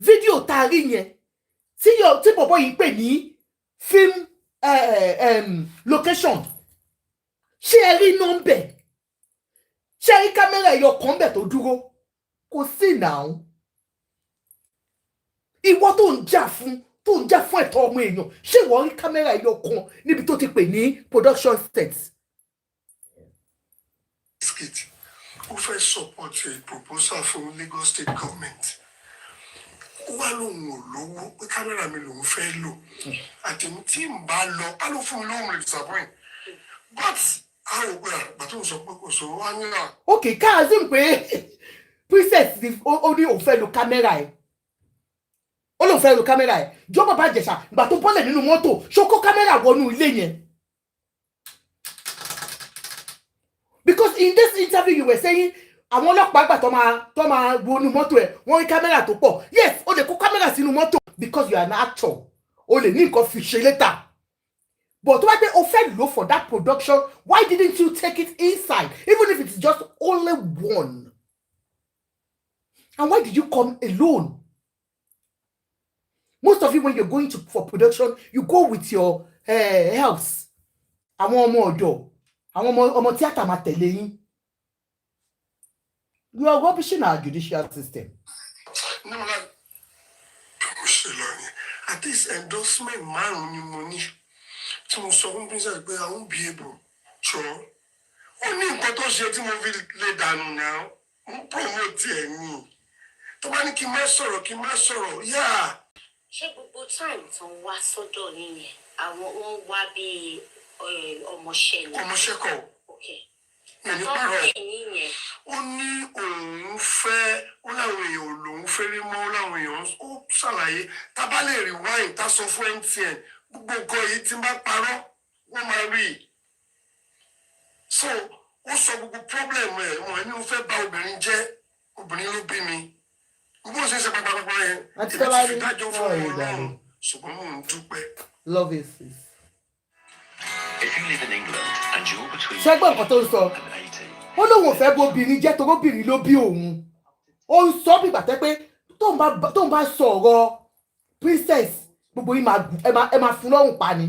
fídíò tá a rí yẹn tí bọ̀bọ̀ yìí pè ní film location. Ṣé ẹ rí nọ́mbẹ̀? Ṣé ẹ rí kámẹ́rà ẹyọ kan bẹ̀ tó dúró? Kò sí náà. Ìwọ tó ń jà fún ẹ̀tọ́ ọmọ èèyàn, ṣé ìwọ rí kámẹ́rà ẹyọ kan níbi tó ti pè ní production set? Skit ó fẹ́ support a proposal fún Lagos State Government. Ó wá lóun ò lówó pé kámẹ́rà mi lòun fẹ́ lò. Àtẹ̀mí tí ń bá lọ, á ló fún mi lóhùn rẹ̀ disappoint. But a ò gbé àgbà tó ń sọ pé kò sówó wá nílà. Okay, ká assume pé princess ó ní òun fẹ́ lo kámẹ́rà ẹ̀. Ó lóun fẹ́ lo kámẹ́rà ẹ̀. Jọ́ Baba Ijesha, ìgbà tó bọ́lẹ̀ nínú mọ́tò, ṣó kó kámẹ́rà wọnú ilé yẹn? Because in this interview you were saying àwọn ọlọ́pàá àgbà tó máa wọnú mọ́tò ẹ̀ wọ́n rí kámẹ́rà tó pọ̀. Yes, o lè kó kámẹ́rà sínú mọ́tò because you are an actor. O lè ní nǹkan fi ṣe later. But tó bá pé o fẹ́ lò for that production, why didn't you take it inside? Even if it's just only one. And why did you come alone? Most of you, when you're going for production, you go with your helps. Àwọn ọmọ ọ̀dọ̀, àwọn ọmọ tíátà máa tẹ̀lé yín. You are rubbishing our judicial system. No, like, at this endorsement márùn-ún ni mo ní tí mo sọ fún princess pé I won't be able to. Ó ní nǹkan tó ṣe tí mo fi lè dànù náà. Mo promote ẹ̀ ní. Tó bá ní kí n má sọ̀rọ̀, yáà. Ṣé gbogbo time tó ń wá sọ́dọ̀ yín yẹn àwọn wọ́n wá bí ọmọṣẹ́ ni? Ọmọṣẹ́ kọ̀. Okay. Ó ní òun fẹ́, ó láwọn èèyàn lòun fẹ́ rí mọ́, ó láwọn èèyàn ó ṣàlàyé tá bá lè rewind tá sọ fún MTN gbogbo nǹkan yìí tí n bá parọ́ wọ́n máa rí i. So ó sọ gbogbo problem ẹ̀ mọ̀ ẹni ó fẹ́ bá obìnrin jẹ́, obìnrin ló bí mi. Gbogbo ṣe ṣe pàpàpàpà yẹn èmi ti fi dájọ́ fún Ọlọ́run ṣùgbọ́n mò ń dúpẹ́. Love is this. If you live in England and you're between Ṣẹ́gbọ́n nǹkan tó ń sọ. Ó lóun ò fẹ́ bóbìnrin jẹ́ torí obìnrin ló bí òun. Ó ń sọ bí gbàtẹ́ pé tóun bá sọ̀rọ̀ princess gbogbo yìí ẹ máa fún lọ́rùn pa ni.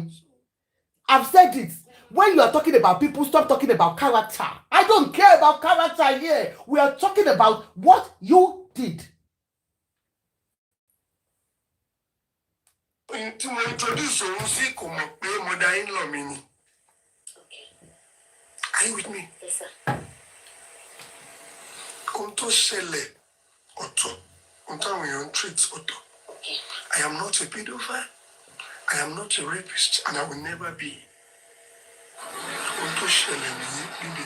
I've said it. When you are talking about people, stop talking about character. I don't care about character here. We are talking about what you did. Tí mo introduce òun sí kò mọ̀ pé mother-in-law mi ni. Are you with me? Yes, sir. Ohun tó ṣẹlẹ̀ ọ̀tọ̀, ohun táwọn èèyàn ń treat ọ̀tọ̀. Okay. I am not a pedophile. I am not a rapist, and I will never be. Ohun tó ṣẹlẹ̀ nìyí níbi.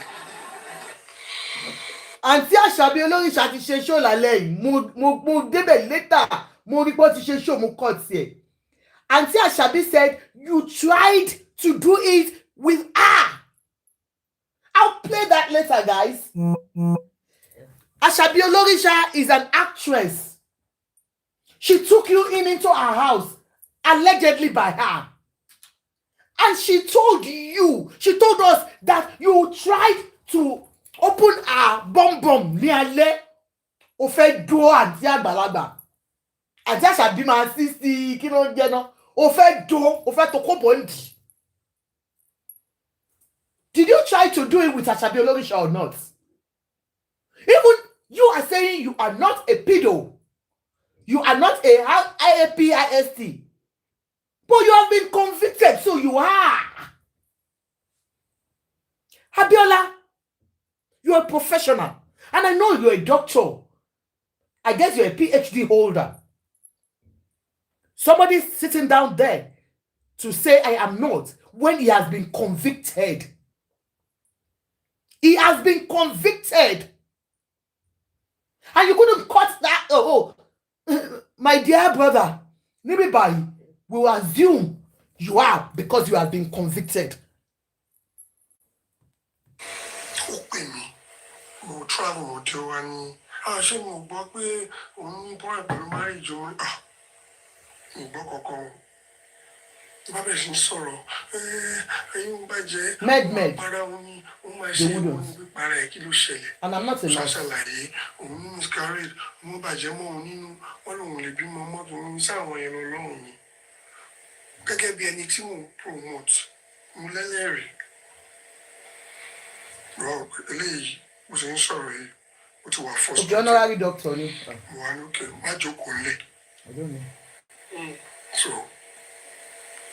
Àǹtí Àṣàbí Olóríṣà ti ṣe show lálẹ́ yìí. Mo débẹ̀ later. Mo rí pé ó ti ṣe show, mo cut ẹ̀. Àǹtí Àṣàbí said, you tried to do it with her. I'll play that later, guys. Àṣàbí Olóríṣà is an actress. She took you into her house, allegedly by her. And she told us that you tried to open her bum ní alẹ́. Ó fẹ́ dó àǹtí àgbàlagbà. Àǹtí Àṣàbí máa sí kí ló ń jẹ́ náà. Ó fẹ́ tó kó bọ́ǹdì. Did you try to do it with Àṣàbí Olóríṣà or not? Even you are saying you are not a pedo. You are not a IAPIST. But you have been convicted, so you are. Abiola, you're a professional. And I know you're a doctor. I guess you're a PhD holder. Somebody's sitting down there to say I am not when he has been convicted. He has been convicted. And you couldn't cut that. My dear brother, everybody will assume you are because you have been convicted. Ó pè mí, mo travel mo dé wá ní. Ṣé mo gbọ́ pé òun ní bọ́ọ̀rẹ̀ pẹ̀lú marriage òun? Mo gbọ́ kankan. Bá bẹ̀rẹ̀ sí ní sọ̀rọ̀, ẹ̀yin ń bàjẹ́. Med. Para òun ni òun máa ṣe òun ní pípara ẹ̀ kí ló ṣẹlẹ̀. And I'm not a nurse. Ṣàṣàlàyé òun ní miscarriage, òun bàjẹ́ mọ́ òun nínú, wọ́n lòun lè bímọ mọ́tò òun sáwọn ẹ̀rọ ọlọ́run ni. Gẹ́gẹ́ bí ẹni tí mò ń promote, mo lẹ́lẹ́rìí. Bro, eléyìí, mo ṣe ń sọ̀rọ̀ yìí, ó ti wà first. Okay, honorary doctor ni. Mo wá ní òkè, má jókòó lẹ̀. I don't know. So,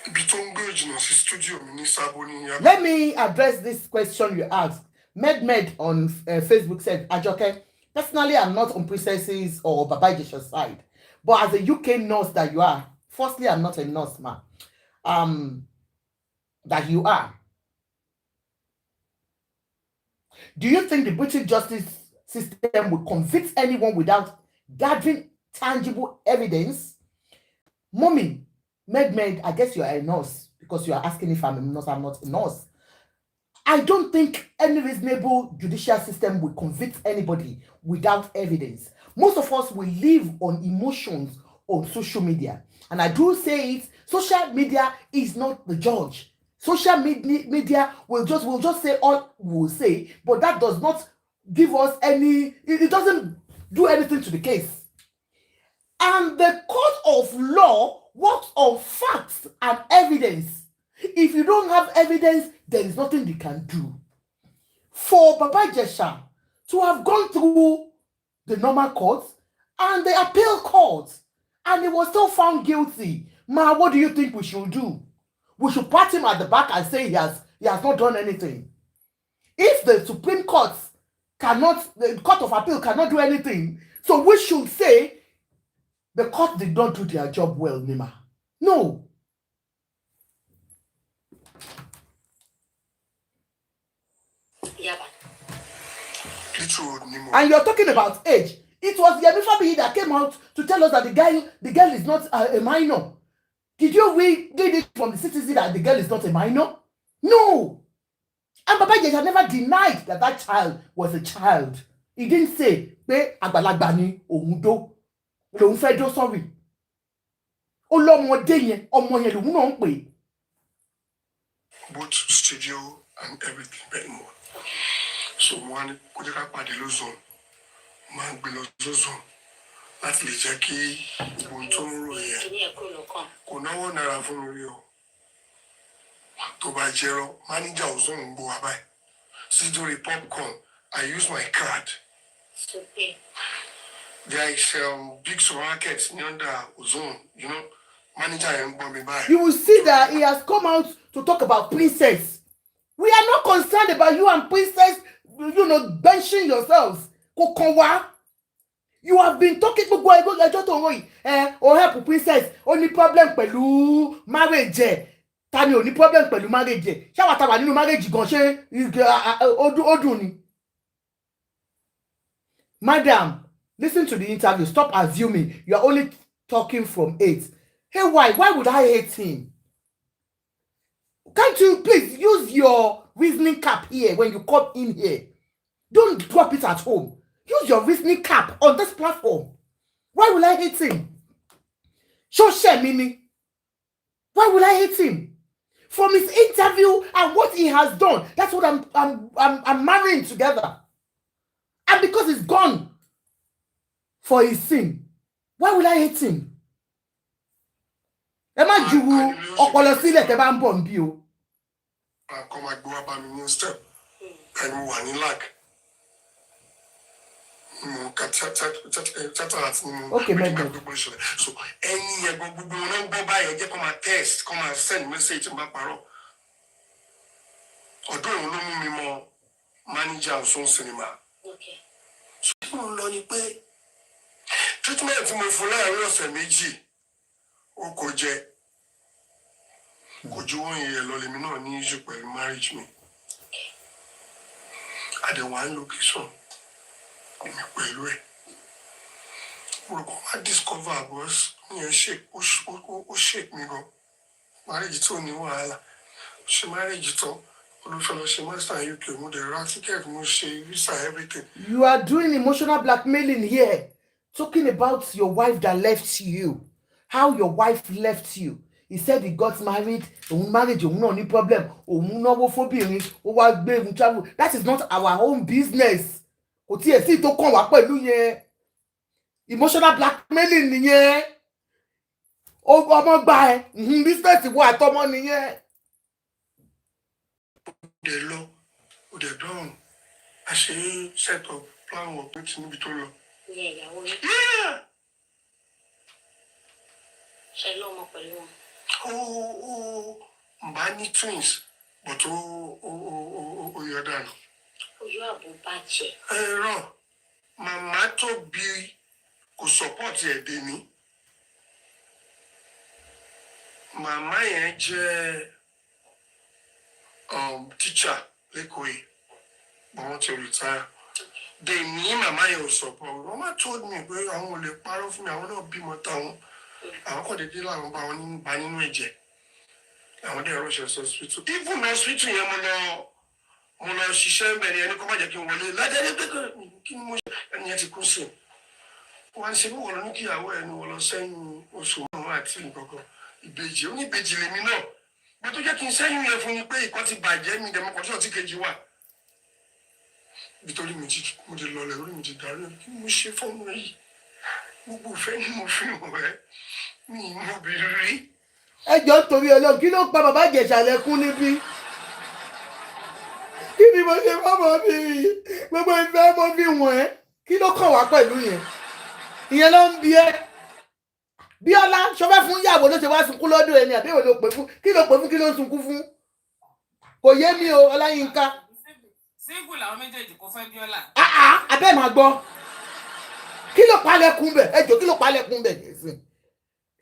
ibi tó ń gbé òjìnà sí studio mi ní Sábó ní Iyabo. Let me address this question you asked. Med on Facebook said, Ajoke, personally, I'm not on Princess's or Baba Ijesha's side. But as a UK nurse that you are, firstly, I'm not a nurse, ma. That you are. Do you think the British justice system will convict anyone without gathering tangible evidence? Mommy, Med, I guess you are a nurse because you are asking if I'm a nurse. I'm not a nurse. I don't think any reasonable judicial system will convict anybody without evidence. Most of us will live on emotions on social media. And I do say it, social media is not the judge. Social media will just say all we will say, but that does not give us any, it doesn't do anything to the case. And the court of law works on facts and evidence. If you don't have evidence, there is nothing they can do. For Baba Ijesha to have gone through the normal courts and the appeal court, and he was still found guilty, ma, what do you think we should do? We should pat him at the back and say he has not done anything. If the Supreme Court the Court of Appeal cannot do anything, so we should say the court did not do their job well, Nima. No. And you're talking about age. It was Yemi Fabiyi that came out to tell us that the girl is not a minor. Did you read it from the citizen that the girl is not a minor? No. And Baba Ijesha never denied that child was a child. He didn't say, pé àgbàlagbà ni òun dó. Lòun fẹ́ dó, sorry. Ó lọ́mọdé yẹn, ọmọ yẹn lòun náà ń pè. Both studio and everything, very more. So one kò jẹ́ ká pàdé lózone, máa ń gbé lọ lózone láti lè jẹ́ kí ohun tó ń rò yẹn kò náwó náírà fún mi rí o. Tó bá jẹ́rọ, manager ozone ń gbó wa báyìí. Sídórí popcorn, I use my card. Super. There is big supermarkets near the ozone, you know. Manager and Bobby by. You will see that he has come out to talk about Princess. We are not concerned about you and Princess, benching yourselves. Kokowa. You have been talking gbogbo ẹjọ́ tó ń ròyìn o help princess ó ní problem pẹ̀lú marriage ẹ̀ ta ni ò ní problem pẹ̀lú marriage ẹ̀ ṣáwá ta wà nínú marriage gan ṣé ó dùn ni. Madam, listen to the interview. Stop assuming you are only talking from hate. Hey, why would I hate him? Can't you please use your reasoning cap here when you come in here? Don't drop it at home. Use your reasoning cap on this platform. Why will I hate him? Show shame, Mimi. Why will I hate him? From his interview and what he has done, that's what I'm marrying together. And because he's gone for his sin, why will I hate him? Ẹ má ju ọpọlọ sílẹ̀ tẹ́ bá ń bọ̀ nbí o. Come and go about me step and one in lag. Okay, maybe. So any go buy and come and test, come and send message to my parent. Or don't know me more manager of some cinema. Okay. So lonely pay. Treatment for my full hours and meji. O koje. Could you want a lolly me no need you for marriage me? At the one location. Well, I discover was shake shake me go. Marriage to new while. She married you to fellow she must you can move the rat ticket, she visa everything. You are doing emotional blackmailing here. Talking about your wife that left you. How your wife left you. He said he got married. Marriage, no problem. Travel. That is not our own business. Emotional blackmailing nìyẹn. Ọmọ gba ẹ. Business ìwọ àtọmọ nìyẹn. The law, the done. I say set up plan work meeting with all. Yeah. Shalom, Apollo. Mbani twins, but you're done. Iyabo bàjẹ́. Wrong. Mama to be could support your demi. Mama teacher Lekoi, but want to retire. They need Mama your support. Mama told me, well, I want to part of me, I want to be more town. I want to deal with banning wages. I want to rush hospital. Even hospital, mo lọ ṣiṣẹ́ bẹ̀rẹ̀ ẹni kó má jẹ́ kí n wọlé ládẹ́rẹ́ pé kí ni mo ṣe ẹni ẹ ti kú sí wọ́n ṣe bí wọ́n lọ ní kíyàwó ẹni wọ́n lọ sẹ́yìn oṣù márùn-ún àti nǹkankan ìbejì oníbejì lèmi náà bó tó jẹ́ kí n sẹ́yìn yẹn fún mi pé ìkan ti bàjẹ́ mi dẹ̀mọ́kàn tí kejì wà nítorí mo ti lọlẹ̀ orí mi ti dàrú kí ni mo ṣe fọ́ọ̀mù yìí gbogbo ìfẹ́ ni mo fi hàn ẹ́ mi ì mọ̀ bí rí. Ẹ jọ̀ọ́ torí Ọlọ́run kí ló pa bàbá Ìjẹ̀ṣà lẹ́kún níbí? Kí ni mo ṣe fọ́mọ bí gbogbo ìfẹ́ mo fi wọ̀n ẹ́? Kí ló kàn wá pẹ̀lú yẹn? Ìyẹn ló ń bí ẹ́. Bíọ́lá ṣọfẹ́ fún Iyabo ló ṣe wá sunkún lọ́dọ̀ ẹni àbí èwo ló pè fún? Kí ló pè fún kí ló ń sunkún fún? Kò yé mi o, Ọláyínká. Síngù làwọn méjèèjì kò fẹ́ Bíọ́lá. Abẹ́ máa gbọ́. Kí ló pa lẹ́kún bẹ̀? Ẹ jọ̀ọ́ kí ló pa lẹ́kún bẹ̀ gẹ̀ẹ́sì?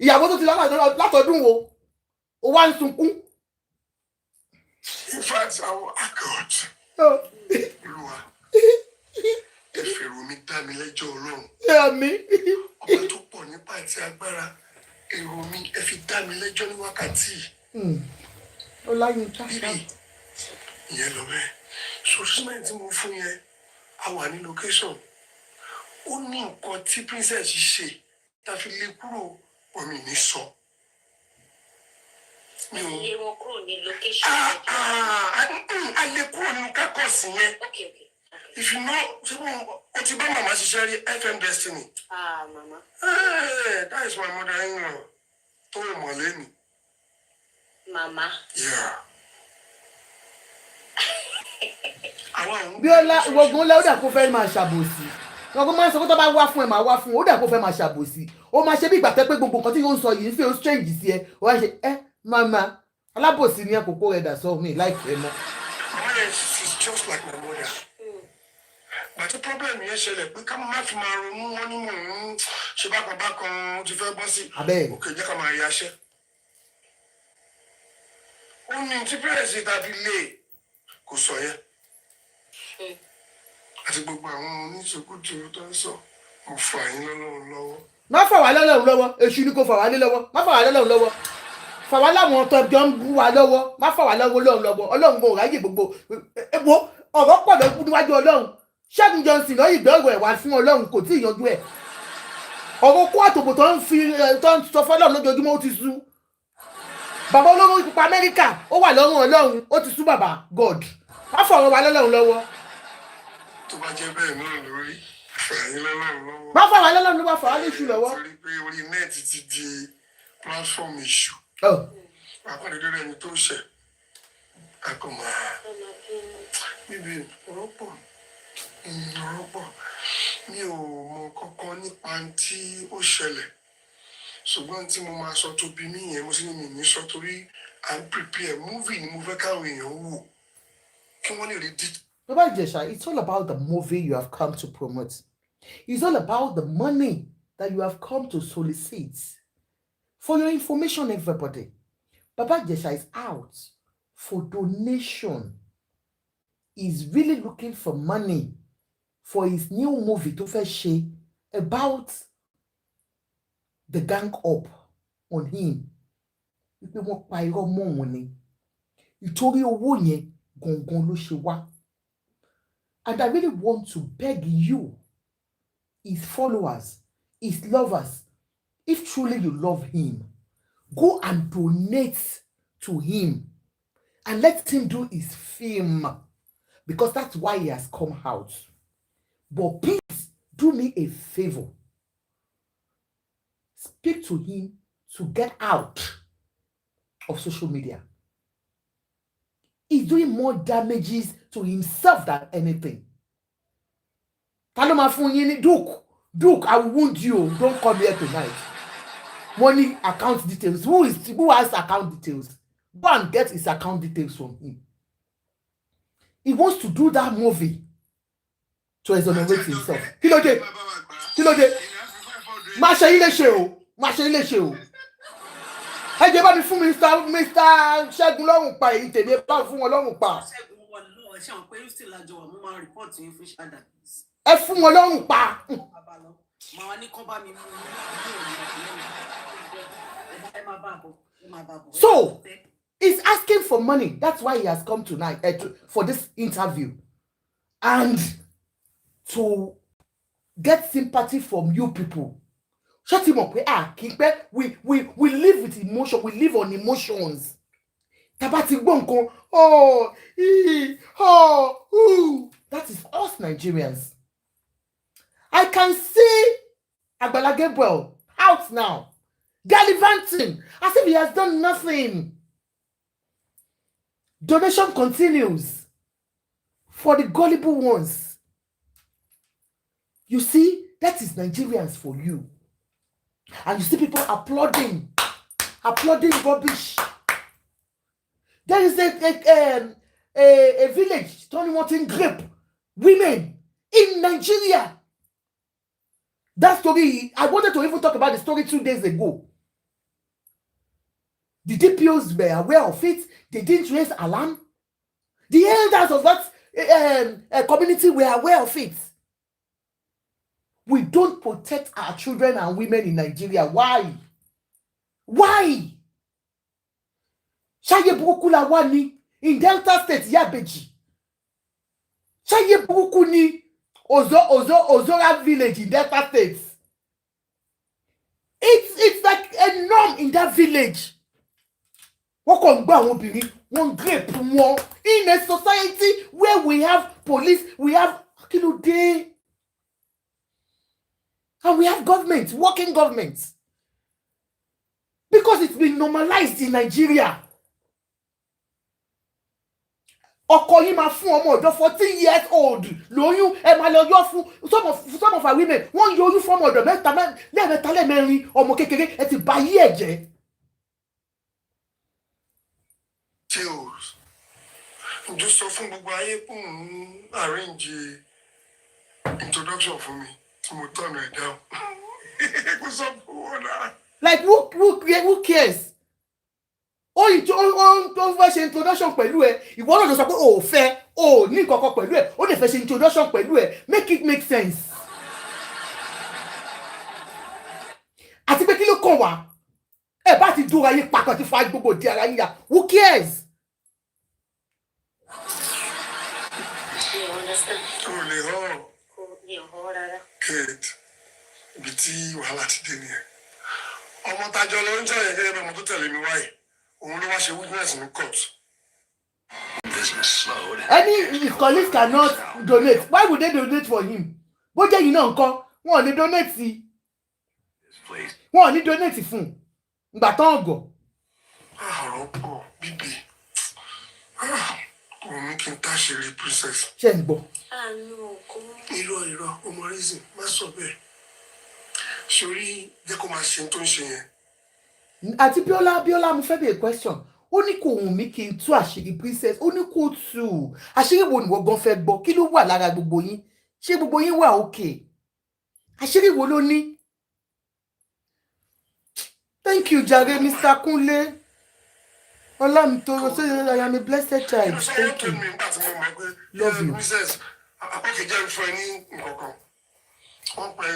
Ìyàwó tó ti látọdún wo? Ó wá ń sunkún. In fact, our God. Olúwa, ẹ fèrò mi dá mi lẹ́jọ́ Ọlọ́run. Àmín. Ọba tó pọ̀ nípa àti agbára, èrò mi ẹ fi dá mi lẹ́jọ́ ní wákàtí. Ọláyínká. Bíbí, ìyẹn lọ bẹ́ẹ̀. Sọ́símẹ́ǹtì tí mo fún yẹn, a wà ní location. Ó ní nǹkan tí princess ṣe, tá fi lè kúrò, omi ní sọ. Ilé wọn kúrò ní location. A lè kúrò nínú kákọ̀sì yẹn. Okay. If you know, o ti bá màmá ṣiṣẹ́ rí FM Destiny. Mama. That is my mother-in-law. Tó o mọ̀ lẹ́nu. Mama. Yeah. Bíọ́lá gbogbo ńlá ó dà kó fẹ́ máa ṣàbòsí. Gbogbo máa ń sọ pé tó bá wá fún ẹ máa wá fún ó dà kó fẹ́ máa ṣàbòsí. Ó máa ṣe bí ìgbà tẹ́ pé gbogbo nǹkan tí yóò ń sọ yìí ń fẹ́ ó strange sí ẹ. Ó wá ṣe mama alábòsí ni àkókò rẹ̀ dà sọ mi láìpẹ́ mọ́. She's just like my mother. But the problem yẹn ṣẹlẹ̀ pé ká má fi máa ronú wọn ní mò ń ṣe bákan ti fẹ́ bọ́ sí. Òkè jẹ́ ká máa yaṣẹ́. Ó ní tí pírẹ̀sì tàbí lè kò sọ yẹn. Àti gbogbo àwọn oníṣekútu tó ń sọ, mo fà yín lọ́lọ́run lọ́wọ́. Má fà wá lọ́lọ́run lọ́wọ́, èṣù ni kò fà wá lé lọ́wọ́, má fà wá lọ́lọ́run lọ́wọ́. Fà wá láwọn tó jọ ń bú wa lọ́wọ́, má fà wá lọ́wọ́. Ọlọ́run kò ráyè gbogbo. Wo ọ̀rọ̀ pọ̀ lọ́kùn níwájú Ọlọ́run. Ṣẹ́gun Johnson lọ ìgbọ́rọ̀ ẹ̀ wá fún Ọlọ́run kò tí ì yanjú ẹ̀. Ọ̀rọ̀ kó àtòbò tó ń sọ fọ́lọ́run lójoojúmọ́ ó ti sú. Bàbá olówó pupa Amẹ́ríkà ó wà lọ́rùn Ọlọ́run ó ti sú bàbá God. Má fà ọ̀rọ̀ wa lọ́lọ́run lọ́wọ́. Tó bá jẹ́ bẹ́ẹ̀ náà lórí, fà yín lọ́lọ́run lọ́wọ́. Má fà wá lọ́lọ́run lọ́wọ́, fà wá léṣu lọ́wọ́. Torí pé orí nẹ́ẹ̀tì ti di platform issue. Àpàdé rẹ̀ ni tó ṣẹ̀. Àkọ́mọ́ bíbí ọ̀rọ̀ pọ̀. Mi ò mọ kankan nípa tí ó ṣẹlẹ̀. Ṣùgbọ́n tí mo máa sọ tó bí mí yẹn, mo sì ní mi ní sọ torí I'm prepare movie ni mo fẹ́ káwọn èèyàn wò. Kí wọ́n lè rí dí. Baba Ijesha, it's all about the movie you have come to promote. It's all about the money that you have come to solicit. For your information, everybody, Baba Ijesha is out for donation. He's really looking for money for his new movie to fẹ́ about the gang up on him. Wípé wọ́n pa irọ́ mọ́ òun ni. Ìtorí owó yẹn gangan ló ṣe wá. And I really want to beg you, his followers, his lovers, if truly you love him, go and donate to him and let him do his film, because that's why he has come out. But please do me a favor. Speak to him to get out of social media. He's doing more damages to himself than anything. Duke, I will wound you. Don't come here tonight. Money account details. Who has account details? Go and get his account details from him. He wants to do that movie to exonerate himself. Kí ló dé? Má ṣe ilé ṣe o. Ẹ jẹ́ bá mi fún Mr. Ṣẹ́gun lọ́rùn pa èyí tèmi bá fún wọn lọ́rùn pa. Ẹ fún wọn lọ́rùn pa. So, he's asking for money. That's why he has come tonight for this interview. And to get sympathy from you people. Shut him up. We live with emotion. We live on emotions. Tabati bonko. That is us Nigerians. I can see Agbala Gabriel out now, gallivanting as if he has done nothing. Donation continues for the gullible ones. You see, that is Nigerians for you. And you see people applauding rubbish. There is a village, Tony Martin grape, women in Nigeria. That story, I wanted to even talk about the story 2 days ago. The DPOs were aware of it. They didn't raise alarm. The elders of that community were aware of it. We don't protect our children and women in Nigeria. Why? Why? Shaye buruku la wani in Delta State Yabeji. Shaye buruku ni Ozora village in Delta State. It's like a norm in that village. One grape more in a society where we have police, we have day. And we have governments, working governments. Because it's been normalized in Nigeria. Ọkọ yín máa fún ọmọ ọ̀dọ̀ 14 years old lóyún ẹ máa lọ yọ fún some of our women wọ́n yọyún fún ọmọ ọ̀dọ̀ mẹ́ta lẹ́mẹ̀rin ọmọ kékeré ẹ ti bà yí ẹ̀ jẹ́. Tales. Just so fún gbogbo ayé kún arrange introduction for me tí mo tọ̀nà ẹ̀ down kò sọ fún wọn náà. Like who cares? Ó fẹ́ ṣe introduction pẹ̀lú ẹ, ìwọ náà ló sọ pé o ò fẹ́, o ò ní nǹkan kan pẹ̀lú ẹ, ó lè fẹ́ ṣe introduction pẹ̀lú ẹ, make it make sense. Àti pé kí ló kàn wá? Ẹ bá ti dúró ayé papọ̀ tí fa gbogbo di ara yíya, who cares? You understand? o lè hàn Mi ò hàn rárá. kate ibi tí wàhálà ti dé nìyẹn. ọmọ tájọ ló ń jẹ́ yẹn gẹ́gẹ́ bí ọmọ tó tẹ̀lé mi wáyé òun ló wá ṣe witness ní court. Business slowed. Any his colleagues cannot donate. Why would they donate for him? Bó jẹ́ yìí náà nǹkan, wọn ò ní donate sí. This place. Wọn ò ní donate fún. Ìgbà tán ọ̀gọ̀. ọ̀rọ̀ pọ̀ bíbí òun kí n táṣìírí princess. Ṣé ń gbọ́? Àánú kò. irọ́ ọmọ reason má sọ bẹ́ẹ̀ sórí jẹ́ kó máa ṣe tó ń ṣe yẹn. Àti Bíọ́lá mo fẹ́ bèèrè question. Ó ní kò wùn mí kí n tú àṣírí princess. Ó ní kò tú. Àṣírí wo ni wọ́n gan fẹ́ gbọ́? Kí ló wà lára gbogbo yín? Ṣé gbogbo yín wà okay? Àṣírí wo ló ní? Thank you, jare, Mr. Kunle. Ọlámitoro, so I am a blessed child. Thank you. Love you. Princess, okay, jẹ́ fún ẹ ní nǹkankan. Wọ́n pe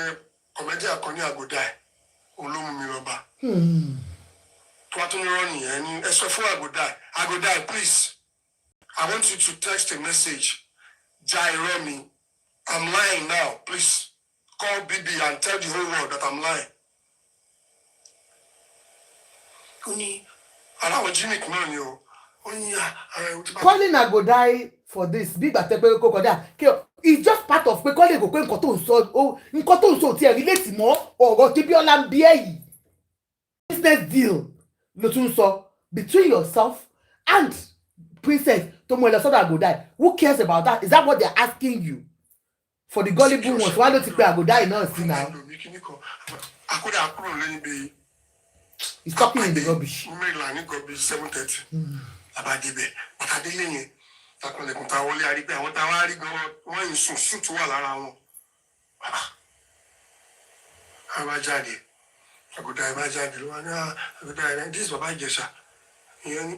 kọ̀mẹ́díà kan ní àgọ́dá ẹ̀, òun ló mú mi lọ bá. Tó wá tó ní rán nìyẹn ní ẹ sọ fún àgọ́dá ẹ̀, please. I want you to text a message. Jai Remy, I'm lying now, please. Call BB and tell the whole world that I'm lying. Ó ní aláwọ̀ gimmick náà ni o. Ó ní Calling Agodai for this big ìgbà tẹ́ pé kó kọjá. It's just part of pé calling kò pé nǹkan tó ń sọ tí ẹ relate mọ́ ọ̀rọ̀ tí Bíọ́lá ń bí ẹ̀ yìí. Business deal ló tún sọ between yourself and princess tó mú ẹ lọ sọ́dọ̀ Agodai. Who cares about that? Is that what they're asking you? For the gullible ones, why don't you pay Agodai náà sí now? Akúrẹ́ àkúrò lẹ́yìn bíi. He's talking in the rubbish. Mẹ́rìnlá ní gọ́bí 7:30. Àbádébẹ̀ pàtàdélé yẹn takùnlẹ̀kùn ta wọlé arígbé àwọn táwọn arígbé wọ́n yìí sùn sùn tó wà lára wọn. Àbá jáde Àgùdà ìbá jáde ló wá ní Àgùdà ìrẹ́ this bàbá Ijesha ìyẹn ní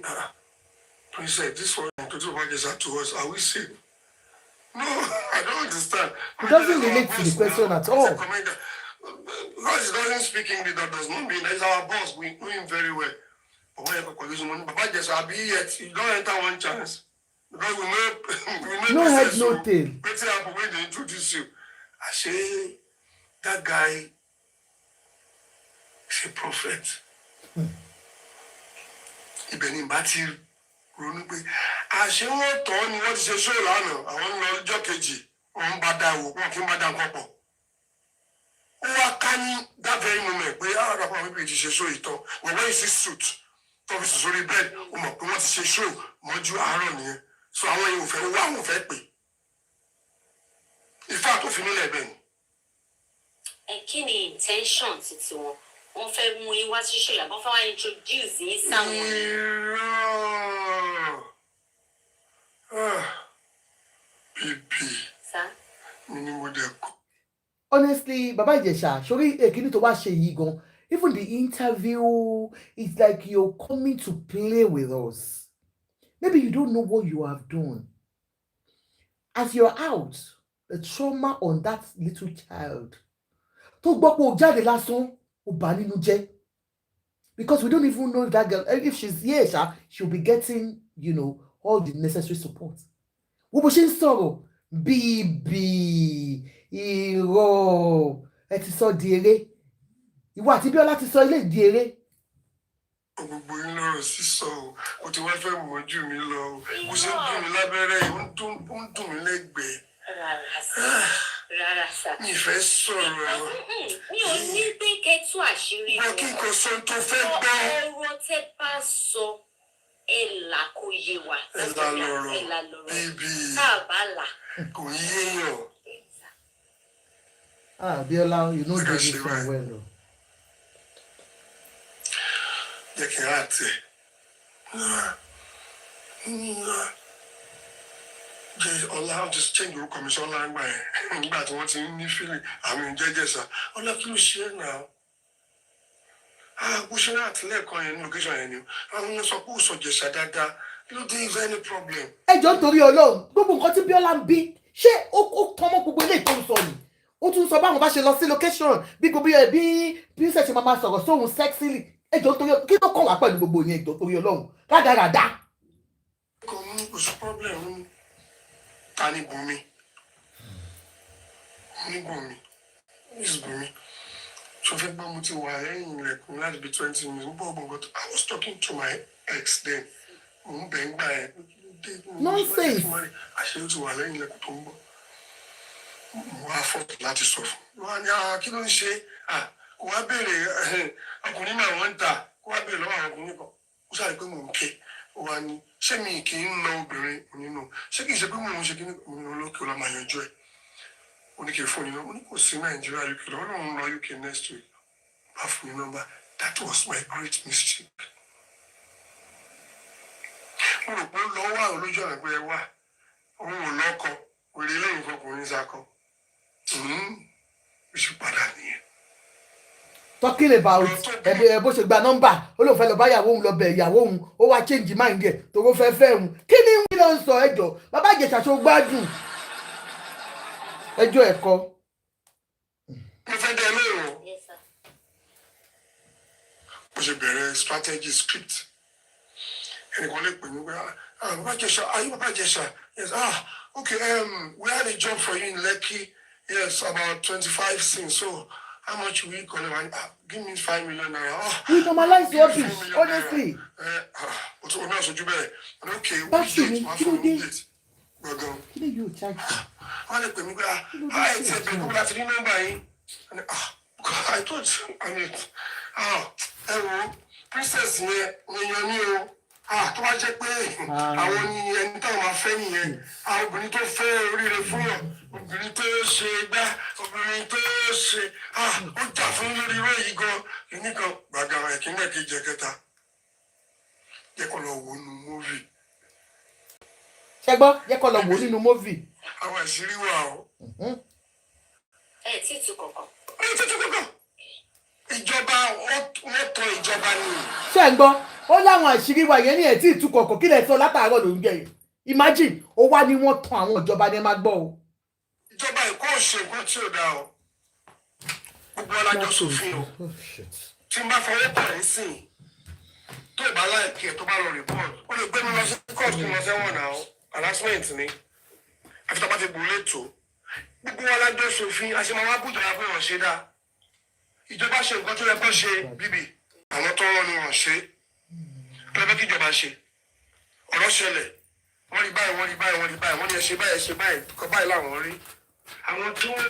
princess this one tó tó bàbá Ijesha to us are we safe? No, I don't understand. It doesn't relate to the question at all. Because he doesn't speak English, that does not mean that he's our boss. We know him very well. But when you have a collision, Baba just I'll be yet. You don't enter one chance. Because we know No head, no tail. Better happen when they introduce you. I say that guy is a prophet. Ibẹ̀ ni bá ti ronú pé àṣé wọ́n tọ́ ni wọ́n ti ṣe ṣó lánàá àwọn ń lọ ọjọ́ kejì wọ́n ń bá dá wò wọ́n kì í bá dá nǹkan pọ̀. Wá ká ní that very moment pé àràpọ̀ àwọn ìbí ti ṣe ṣó ìtàn when you see suit tó fi sùn sórí bed ó mọ̀ pé wọ́n ti ṣe ṣó mọ́jú àárọ̀ nìyẹn so àwọn èèyàn ò fẹ́ wá àwọn ò fẹ́ pè ifá tó fi nílẹ̀ bẹ́ẹ̀ ni. Kí ni intention títí wọn? Wọ́n fẹ́ mú yín wá sí ṣòyà, wọ́n fẹ́ wá introduce yín sáwọn. Bíbí ni mo dẹ̀ kọ́. Honestly, Baba Ijesha, sorry, èkíní tó wá ṣe yìí gan. Even the interview, it's like you're coming to play with us. Maybe you don't know what you have done. As you're out, the trauma on that little child. Tó gbọ́ pé ó jáde lásán, ó bà nínú jẹ́. Because we don't even know that girl. If she's here, she'll be getting, all the necessary support. Wo bó ṣe ń sọ̀rọ̀, bíbí. Irọ́ ẹ ti sọ di eré ìwọ àti Bíọ́lá ti sọ ilé di eré. Gbogbo yín lọ́rọ̀ sísọ o ti wá fẹ́ mọ́jú mi lọ o bó ṣe ń dùn mí lábẹ́rẹ́ ó ń dùn mí lẹ́gbẹ̀ẹ́. Rárá sá. Mi fẹ́ sọ̀rọ̀. Mi ò ní pé kẹ́tù àṣírí wọn. Kí n kò sọ tó fẹ́ gbọ́. Ọ̀rọ̀ tẹ́ bá sọ ẹ là kó yé wa. Ẹ là lọ́rọ̀ bíbí káàbálà. Kò yéèyàn. Bíọ́lá, you know this one well. Jẹ́ kí n rà tẹ̀. Ọlá just change orúkọ mi sọ́lá ńgbà yẹn nígbà tí wọ́n ti ní feeling àmì Ìjẹ́jẹ̀ṣà. Ọlá kí ló ṣe é náà? Bó ṣe náà àtìlẹ́ẹ̀kan yẹn ní location yẹn ni àwọn èèyàn sọ pé ó sọ Ìjẹ̀ṣà dáadáa. Kí ló dé, is there any problem? ẹ jọ̀ọ́ nítorí Ọlọ́run gbogbo nǹkan tí Bíọ́lá ń bí ṣé ó tán mọ́ gbogbo eléyìí tó ń sọ yìí ó tún sọ báwọn bá ṣe lọ sí location bí gbogbo bí ṣe máa sọ̀rọ̀ sóhun sexily ẹ jọ̀ọ́ nítorí kí ló kàn wá pẹ̀lú gbogbo yẹn ẹ jọ̀ọ́ nítorí Ọlọ́run rádaràdá. Kò ní kò sí problem. Ta ni Bùnmi? Ní Bùnmi? Miss Bùnmi? So fẹ́ gbọ́ mo ti wà lẹ́yìn ilẹ̀kùn láti bí 20 minutes. I was talking to my ex then. Mo ń bẹ̀ ń gbà ẹ̀. Nonsense. Àṣé ó ti wà lẹ́yìn ilẹ̀kùn tó ń bọ̀. Mo wá fọ́ọ̀tù láti sọ fún. Wọ́n á ní kí ló ń ṣe? Kò wá béèrè ọkùnrin náà wọ́n ń tà. Kò wá béèrè lọ́wọ́ àwọn ọkùnrin kan. Ó sáré pé mò ń ké. Ó wá ní ṣé mi kì í na obìnrin nínú? Ṣé kì í ṣe pé mò ń ṣe kí ní olókè ọlá máa yanjú ẹ̀? Ó ní kí n fún ní nọ́mbà. Ó ní kò sí Nàìjíríà UK lọ́wọ́ náà ń lọ UK next week. Bá fún ní nọ́mbà. That was my great mistake. Mo rò pé ó lọ wá olójú ọ̀nà pé ẹ wà. Òun ò lọ́kọ. Òrè lẹ́yìn fọkùnrin sakọ. Ó sì padà nìyẹn. Talking about bó ṣe gba nọ́mbà ó lóun fẹ́ lọ bá ìyàwó òun lọ bẹ̀ ìyàwó òun ó wá change mind ẹ̀ tó fẹ́ fẹ́ òun kí ni wí ló ń sọ ẹjọ́ bàbá Ìjẹ̀ṣà tó gbádùn ẹjọ́ ẹ̀kọ́. Mo fẹ́ dẹ lóòrùn. Mo ṣe bẹ̀rẹ̀ strategy script. Ẹnìkan lè pè mí pé Bàbá Ìjẹ̀ṣà, are you Bàbá Ìjẹ̀ṣà? Yes, okay, we had a job for you in Lekki. Yes, about 25 scenes. So how much will you collect? Give me 5 million naira. We normalize rubbish, honestly. Okay, which date? My phone date. Kí ni yóò charge? Wọ́n lè pè mí pé ẹ ti ẹgbẹ́ kó láti ní nọ́mbà yín. I thought, ẹ wo, princess yẹn èèyàn ní o. Tó bá jẹ́ pé àwọn ni ẹni táwọn máa fẹ́ nìyẹn. Obìnrin tó fẹ́ oríire fún yàn. Obìnrin tó ṣe gbá, obìnrin tó ṣe ó jà fún lórí irọ́ yìí gan kìíní kan gbàgà ẹ̀kínlẹ̀ kejì ẹ̀kẹta jẹ́ kó lọ wò nínú móvì. Ṣẹ́gbọ́n jẹ́ kó lọ wò nínú móvì. Àwọn àṣírí wà o. Ẹ tí tú kankan. Ìjọba wọ́n tọ ìjọba ni. Ṣé ẹ gbọ́ ó láwọn àṣírí wa yẹn ní ẹ̀ tí ì tú kọ̀ọ̀kan kí lẹ̀ sọ látàárọ̀ ló ń jẹ yìí. Imagine ó wá ní wọ́n tan àwọn ìjọba ní ẹ máa gbọ́ o. Ìjọba Èkó ò ṣe nǹkan tí ò dáa o. Gbogbo ọlájọ sòfin o. Tí n bá fọwọ́ pọ̀ ẹ́ sìn tó bá láìpẹ́ tó bá lọ report ó lè gbé mi lọ sí court kí n lọ sẹ́wọ̀n náà harassment ni. Àfi tó bá ti gbòó létò. Gbogbo ọlájọ sòfin àṣemáwá bùjọ ya pé wọ́n ṣe dáa. Ìjọba ṣe nǹkan tó yẹ kó ṣe bíbí. Àwọn tó rán ni wọ́n ṣe. Pẹ́pẹ́ kí ìjọba ṣe. Ọ̀rọ̀ ṣẹlẹ̀. Wọ́n rí báyìí wọ́n ní ẹ ṣe báyìí kọ́ báyìí láwọn rí. Àwọn tí wọ́n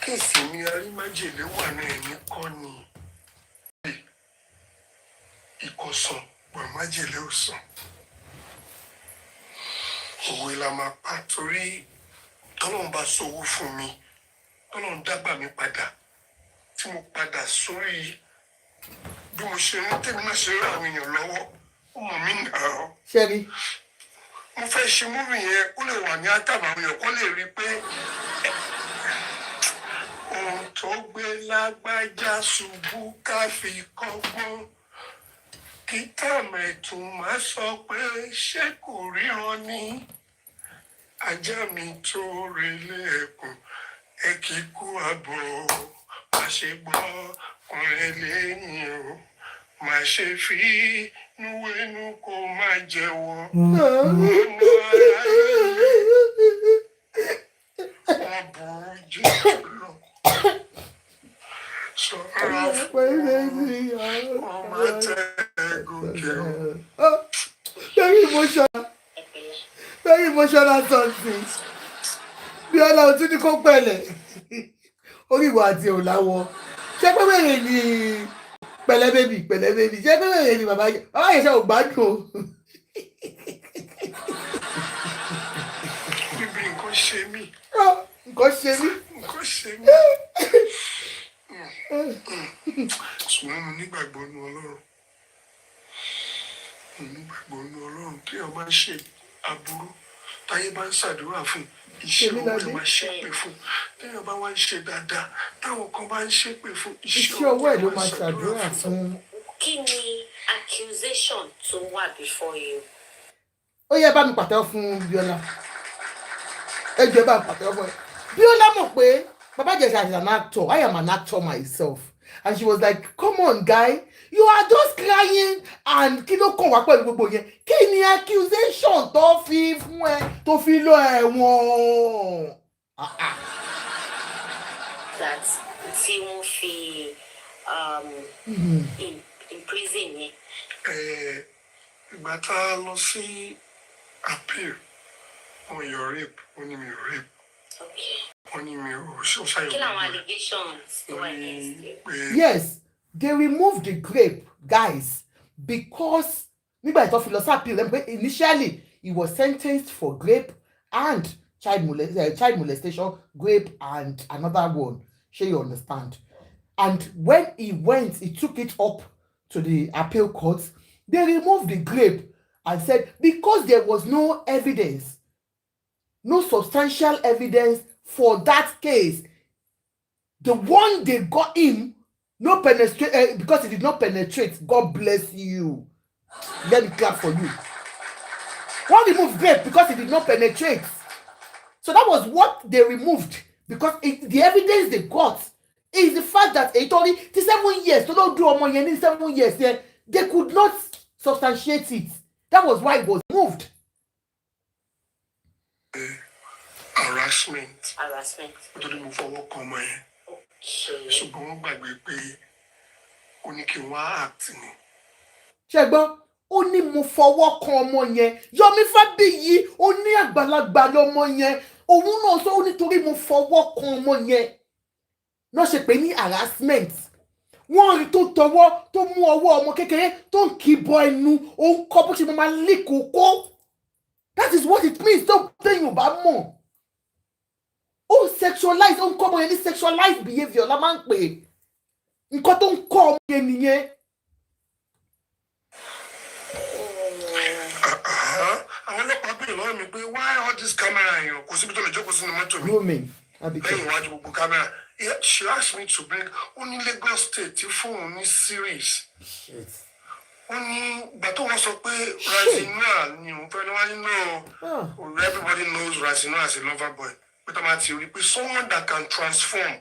kéèsì mi arímájèlé wà náà ní kọ́ ni ìkọ̀sán pọ̀ májèlé ò sàn. Òwe la máa pa torí tọ́lọ́run bá sọwọ́ fún mi tọ́lọ́run dágbà mi padà tí mo padà sórí bí mo ṣe ń tèmi náà ṣe rí àwọn èèyàn lọ́wọ́ ó mọ̀ mí nà ọ́. Ṣẹ́rí. Mo fẹ́ ṣe múmi yẹn ó lè wà ní àtàwọn èèyàn kó lè rí i pé ohun tó gbé lágbájá ṣubú ká fi kọ́gbọ́n kí tàmẹ̀tún máa sọ pé ṣé kò ríran ní ajá mi tó relé ẹkùn ẹ kì í kú àbọ̀ má ṣe gbọ́ ọ̀rẹ́ lẹ́yìn o má ṣe fi núwénú kó má jẹ́wọ́ ọmọ aráyé wọn burú jù lọ. Sọ̀rọ̀ fún ọmọ tẹ́gùnkẹ́. Very emotional something. Bí Ọlọ́run tún ní kó pẹ̀lẹ́. Orí ìwà àti òláwọ̀. Ṣé pé wèrè ni pẹ̀lẹ́ bébì? Ṣé pé wèrè ni bàbá yẹn ṣe ò gbádùn o? Bíbí nǹkan ṣe mí. Nǹkan ṣe mí. Ṣùgbọ́n mo nígbàgbọ́ nínú Ọlọ́run. Mo nígbàgbọ́ nínú Ọlọ́run tí ọmọ ń ṣe aburú táyé bá ń ṣàdúrà fún iṣẹ́ owó ẹ̀ máa ṣépè fún téèyàn bá wá ń ṣe dáadáa táwọn kan bá ń ṣépè fún iṣẹ́ owó ẹ̀ ló máa ṣàdúrà fún. kí ni accusation tó wà before you. ó yẹ bá mi pàtẹ́wọ́ fún Bíọ́lá ẹ jẹ́ bá mi pàtẹ́wọ́ fún ẹ. Bíọ́lá mọ̀ pé Baba Ijesha is an actor. I am an actor myself. And she was like, come on, guy. You are just crying and kí ló kàn wá pẹ̀lú gbogbo yẹn. Kí ni accusation tó fi fún ẹ tó fi lọ ẹ̀wọ̀n? That tí wọ́n fi in prison yẹn. Ìgbà tá a lọ sí appeal on your rape, on your rape. Okay. On your social. Kí làwọn allegations tó wà against you? Yes, they removed the grape, guys, because nígbà tó fi lọ sí appeal, initially he was sentenced for grape and child molestation, grape and another one. Sure, you understand? And when he went, he took it up to the appeal courts. They removed the grape and said because there was no evidence, no substantial evidence for that case, the one they got him no penetrate because he did not penetrate. God bless you. Let me clap for you. One removed grape because he did not penetrate. So that was what they removed because the evidence they got is the fact that it only 7 years. So don't do a money 7 years. They could not substantiate it. That was why it was moved. Harassment. Harassment. Move forward, come on. Okay. So go back with only can act. Ṣẹ́gbọ́n ó ní mo fọwọ́ kan ọmọ yẹn Yomi Fabiyi ó ní àgbàlagbà lọmọ yẹn òun náà sọ ó nítorí mo fọwọ́ kan ọmọ yẹn náà ṣe pé ní harassment wọ́n rí tó tọwọ́ tó mú ọwọ́ ọmọ kékeré tó ń kì bọ ẹnu ó ń kọ́ bó ṣe máa lé kókó. That is what it means tó tẹ̀yìn ò bá mọ̀. Ó sexualize ó ń kọ́ ọmọ yẹn ní sexualized behaviour la máa ń pè é nǹkan tó ń kọ́ ọmọ yẹn nìyẹn. Àwọn ọlọ́pàá bèrè lọ́wọ́ mi pé why all this camera yẹn kò síbi tó lè jókòó sínú mọ́tò mi. Lẹ́yìn iwájú gbogbo camera. She asked me to bring only Lagos State phone ní series. Ó ní ìgbà tó wọ́n sọ pé Razinua ni òun fẹ́ níwájú náà everybody knows Razinua as a lover boy. But I'm at you, someone that can transform.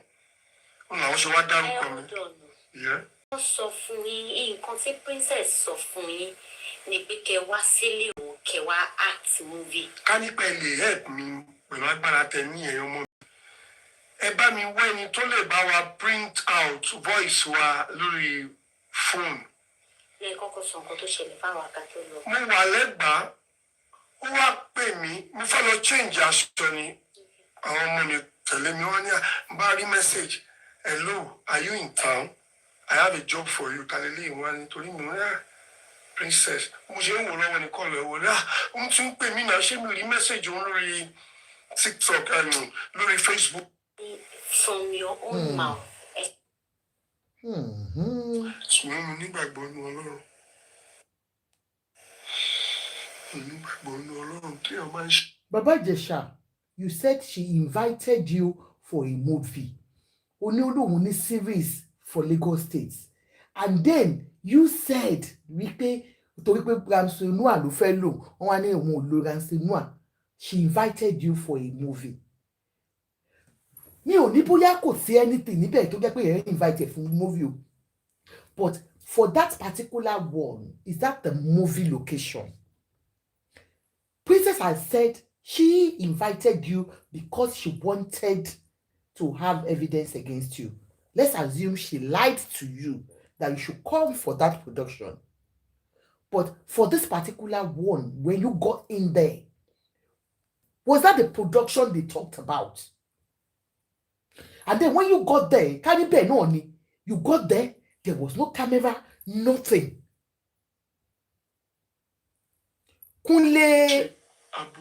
Oh, now she was down coming. Yeah. Sọ fún yín nǹkan tí princess sọ fún yín ni pé kẹ́ wá sílé òun kẹ́ wá act movie. Can you lè help me pẹ̀lú agbára tẹ ní ẹ̀yọ́ mọ́ mi? Ẹ bá mi wá ẹni tó lè bá wa print out voice wa lórí phone. Lẹ́yìn kọ́kọ́ sọ nǹkan tó ṣẹlẹ̀ fáwọn akátó lọ. Mo wà lẹ́gbàá, ó wá pè mí, mo fẹ́ lọ change aṣọ ni. Àwọn ọmọ mi tẹ̀lé mi wọ́n ní bá rí message. Hello, are you in town? I have a job for you. Talele ìwọ́n nítorí mi wọ́n princess. Mo ṣe ń wò lọ́wọ́ ní kọ́ọ̀lù ẹ̀wọ̀ rẹ̀. Òun tún ń pè mí náà ṣé mi rí message òun lórí TikTok lórí Facebook. From your own mouth. Ṣùgbọ́n mo nígbàgbọ́ nínú Ọlọ́run. Mo nígbàgbọ́ nínú Ọlọ́run tí wọ́n máa ń ṣe. Baba Ijesha, you said she invited you for a movie. Oníolóhùn series for Lagos State. And then you said wípé torí pé Ransonua ló fẹ́ lò wọ́n wá ní òun ò lo Ransonua. She invited you for a movie. Mi ò ní bóyá kò sí anything níbẹ̀ tó jẹ́ pé ẹ̀ invited fún movie o. But for that particular one, is that the movie location? Princess has said she invited you because she wanted to have evidence against you. Let's assume she lied to you that you should come for that production. But for this particular one, when you got in there, was that the production they talked about? And then when you got there, you got there was no camera, nothing. Kunle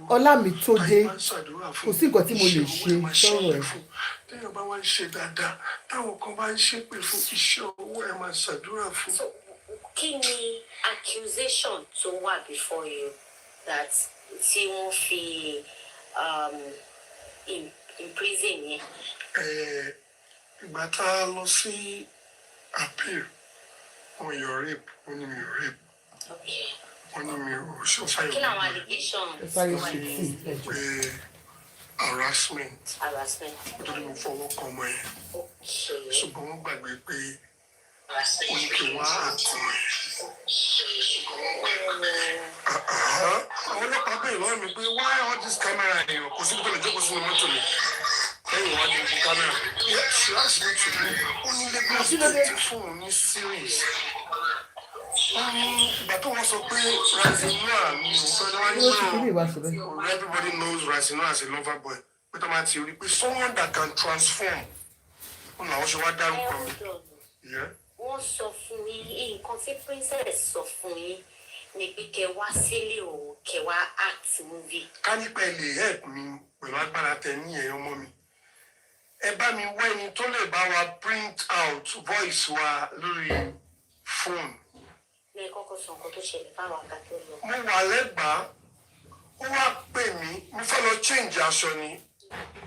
Ọlámitódé kò sí nǹkan tí mo lè ṣe sọ̀rọ̀ ẹ̀. Téèyàn bá wá ń ṣe dáadáa táwọn kan bá ń ṣépè fún iṣẹ́ owó ẹ̀ máa ṣàdúrà fún. Kí ni accusation tó wà before you? that tí wọ́n fi in prison yẹn. Ìgbà tá a lọ sí appeal, wọ́n yọ rape, wọ́n ní mi ò rape. Okay. Wọ́n ní mi ò ṣọ́ṣàyọ̀. Kí làwọn allegations? Pé harassment. Harassment. Nítorí mo fọwọ́ kan ọmọ yẹn. Okay. Ṣùgbọ́n wọ́n gbàgbé pé ó ní kí wọ́n á àtì ẹ̀. Àwọn ọlọ́pàá bẹ̀rẹ̀ lọ́wọ́ mi pé why all this camera yẹn kò sí gbọ́dọ̀ jókòó sínú mọ́tò mi. Lẹ́yìn wá ní ibi camera. Yeah, she asked me to do. Ó ní Lagos State fún òun ní series. Ìgbà tó wọ́n sọ pé Razinoa ni òun fẹ́ lọ́wọ́ ní everybody knows Razinoa as a lover boy. Pé tó máa ti rí pé someone that can transform. Ó làwọn ṣe wá dárúkọ mi. Wọ́n sọ fún yín nǹkan tí princess sọ fún yín ni pé kẹ́ wá sílé o kẹ́ wá act movie. Ká nípa ẹ lè help mi pẹ̀lú agbára tẹ ní ẹ̀yọ́ mọ́ mi. Ẹ bá mi wá ẹni tó lè bá wa print out voice wa lórí phone. Ní kọ́kọ́ sọ nǹkan tó ṣẹlẹ̀ fáwọn akátó lọ. Mo wà lẹ́gbàá, ó wá pè mí, mo fẹ́ lọ change aṣọ ni.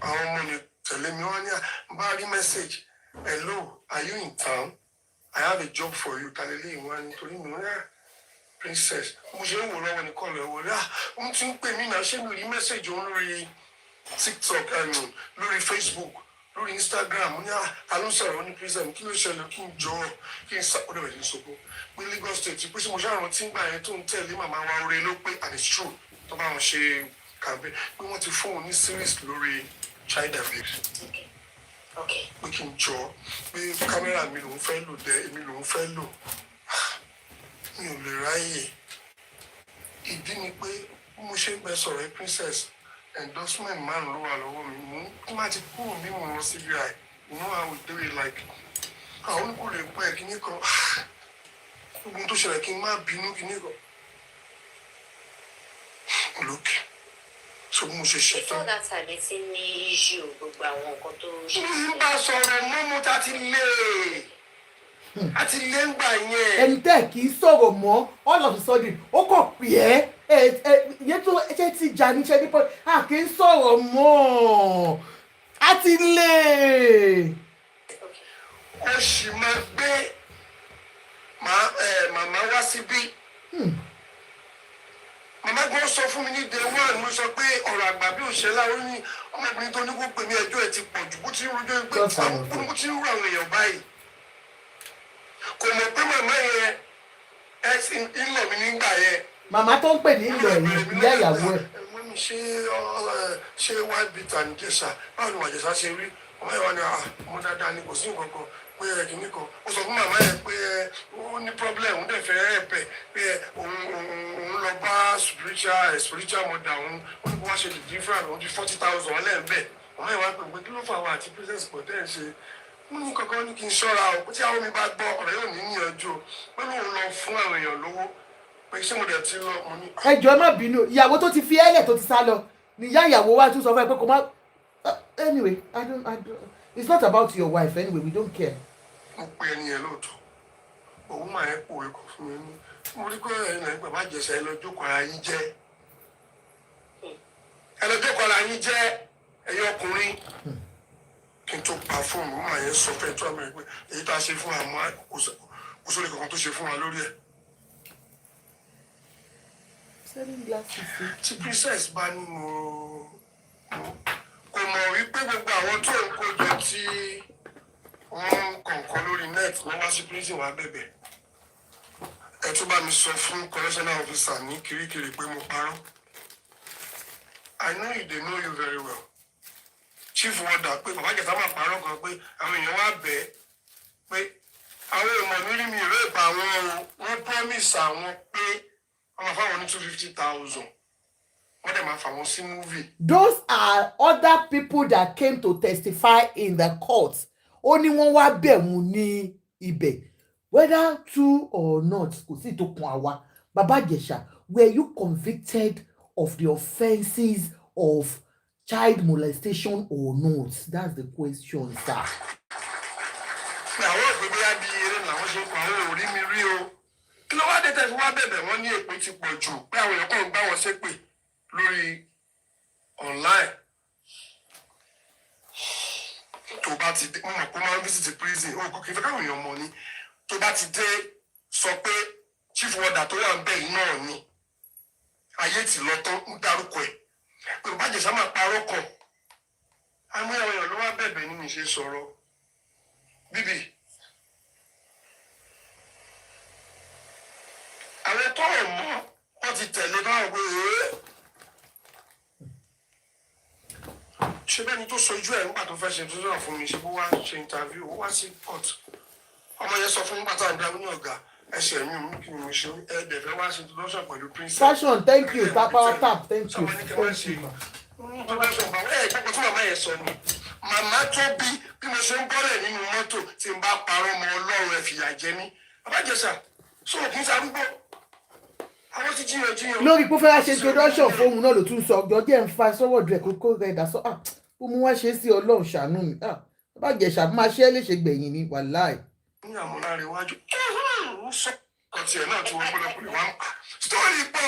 Àwọn ọmọ mi tẹ̀lé mi wá ní bá rí message. Hello, are you in town? I have a job for you. Talele ìwọ nítorí mi wá princess. Mo ṣe ń wò lọ́wọ́ ní kọ́lọ̀ ẹ̀wọ̀ rẹ̀. Wọ́n ti ń pè mí náà ṣé mi rí message òun lórí TikTok, lórí Facebook, lórí Instagram. Mo ní àlọ́ sọ̀rọ̀ ní princess kí ló ṣẹlẹ̀ kí n jọ kí n sá ó dẹ̀bẹ̀ ní sọ́kó. Pé Lagos State pé ṣé mo ṣàrùn tí ń gbà yẹn tó ń tẹ̀lé màmá wa oore ló pé and it's true tó bá wọn ṣe campaign pé wọ́n ti fún òun ní series lórí child abuse. Okay. Pé kí n jọ pé kámẹ́rà mi lòún fẹ́ lò dẹ́ èmi lòún fẹ́ lò mi ò lè ráyè ìdí ni pé mo ṣe ń bẹ sọ̀rọ̀ princess endorsement márùn ló wà lọ́wọ́ mi mú kí má ti kúrò bí mo lọ síbi àì you know how we do it like àwọn oníkó lè pẹ́ kíní kan gbogbo tó ṣẹlẹ̀ kí n má bínú kíní kan lókè so mo ṣe ṣetán. Before that time ẹ ti ní issue gbogbo àwọn nǹkan tó ṣe. n bá sọ̀rọ̀ mọ́mú tá ti lé àti lé ń gbà yẹn. ẹni tẹ́ kì í sọ̀rọ̀ mọ́ all of a sudden ó kàn pè é yẹn tó ṣe ti jà níṣẹ́ nípa a kì í sọ̀rọ̀ mọ́ a ti lé. ó sì máa gbé màmá wá síbí. Màmá gbọ́n sọ fún mi ní day one mo sọ pé ọ̀rọ̀ àgbà bí òṣèlú àwọn ní ọmọbìnrin tó ní kó pè mí ẹjọ́ ẹ̀ ti pọ̀ jù bó ti ń rojọ́ pé àwọn bó ti ń rú àwọn èèyàn báyìí. Kò mọ̀ pé màmá yẹn ń lọ mí nígbà yẹn. Màmá tó ń pè ní ìlọ ẹ̀yìn ìyá ìyàwó ẹ̀. Wọ́n ní ṣé white bitter ní Ìjẹ̀ṣà báwo ni Ìjẹ̀ṣà ṣe rí ọmọ yẹn wá ní ọmọ dáadáa ni kò sí nǹkan kan pé kìíní kan ó sọ fún màmá yẹn pé ó ní problem ó dẹ̀ fẹ́ ẹ̀pẹ̀ pé òun lọ bá spiritual mother òun ó ní kó wá ṣe the different òun di 40,000 lẹ́ẹ̀bẹ̀ ọmọ yẹn wá pè pé kí ló fà wá àti princess pọ̀ tẹ́ ẹ̀ ṣe mo ní kankan ní kí n ṣọ́ra o tí àwọn mi bá gbọ́ ọ̀rọ̀ yóò ní níyànjú o pé lóun lọ fún àwọn èèyàn lówó pé ṣé mo dẹ̀ ti lọ mo ní. ẹ jọ̀ọ́ má bínú ìyàwó tó ti fi ẹlẹ tó ti sá lọ níyà ìyàwó wa tún sọ fún ẹ pé kò má anyway I don't it's not about your wife anyway we don't care. Mo pe ẹni yẹn lóòótọ́ òun máa ń pòwe kò fún mi ní mo rí pé ẹ̀yin náà bàbá Ìjẹ̀ṣà ẹ lọ jókòó ara yín jẹ́ ẹ̀yin ọkùnrin kí n tó pa fóònù máa yẹn sọ fẹ́ tó àmì pé èyí tá a ṣe fún àmọ́ kò sóri kankan tó ṣe fún wa lórí ẹ̀. Tí princess bá ní mo kò mọ̀ wípé gbogbo àwọn tó ń kó jọ tí wọ́n kọ̀ọ̀kan lórí net wọ́n wá sí prison wá bẹ̀bẹ̀ ẹ tún bá mi sọ fún correctional officer ní Kirikiri pé mo parọ́. I know you dey know you very well. Chief warder pé bàbá Ìjẹ̀ṣà máa parọ́ kan pé àwọn èèyàn wá bẹ̀ pé àwọn èèmọ̀ mi rí mi ìró ìbá wọn o wọ́n promise àwọn pé wọ́n máa fáwọn ní 250,000 wọ́n dẹ̀ máa fà wọ́n sí movie. Those are other people that came to testify in the court. Ó ní wọ́n wá bẹ̀ wọ́n ní ibẹ̀ whether true or not kò sí tó kun àwa. Baba Ijesha, were you convicted of the offences of child molestation or not? That's the question, sir. Àwọn òpèbí á di eré làwọn ṣe kọ àwọn orí mi rí o. Kí ló wá dé tẹ́ fi wá bẹ̀bẹ̀ wọ́n ní èpè ti pọ̀ jù pé àwọn èèyàn kàn ń gbá wọn ṣépè lórí online. Tó bá ti dé mo mọ̀ pé máa ń visit prison ó kò kí n fẹ́ káwọn èèyàn mọ̀ ni tó bá ti dé sọ pé chief warder tó wà ń bẹ̀ yìí náà ni ayé ti lọ tán ń dárúkọ ẹ̀ pé bá Ìjẹ̀ṣà máa parọ́ kàn àwọn èèyàn ló wá bẹ̀bẹ̀ ní mi ṣe sọ̀rọ̀ bíbí àwọn tó rọ̀ mọ́ wọ́n ti tẹ̀lé báwọn pé ṣé bẹ́ẹ̀ ni tó sojú ẹ̀ nígbà tó fẹ́ ṣe tó sọ̀rọ̀ fún mi ṣe bó wá ṣe interview ó wá sí court ọmọ yẹn sọ fún nígbà tá à ń dá ní ọ̀gá ẹsẹ̀ mi ò ní kí n ṣe ẹ̀ẹ́dẹ̀fẹ́ wá ṣe introduction pẹ̀lú princess. Fashion, thank you. Power tap, thank you. Introduction bá wẹ́ẹ̀ ìgbàgbọ́ tí màmá yẹn sọ ni màmá tó bí mo ṣe ń bọ́lẹ̀ nínú mọ́tò tí n bá parọ́ mọ́ Ọlọ́run ẹ̀ fìyà jẹ mí. Bàbá Ìjẹ̀ṣà sọ òkú sarúgbó àwọn ti jiyàn. Lórí pé fẹ́ ṣe introduction fóun náà ló tún sọ ọjọ́ díẹ̀ ń fa sọ́wọ́ rẹ̀ kókó rẹ̀ dà sọ́ ó mú wá ṣe sí Ọlọ́run ṣàánú mi. Bàbá Ìjẹ̀ṣà máa ṣe é léṣe gbẹ̀yìn ni wàláì. Ní àmúláre iwájú sọ ọtí ẹ̀ náà tí wọ́n gbọ́dọ̀ pè wá ń pa. Sítórì pọ̀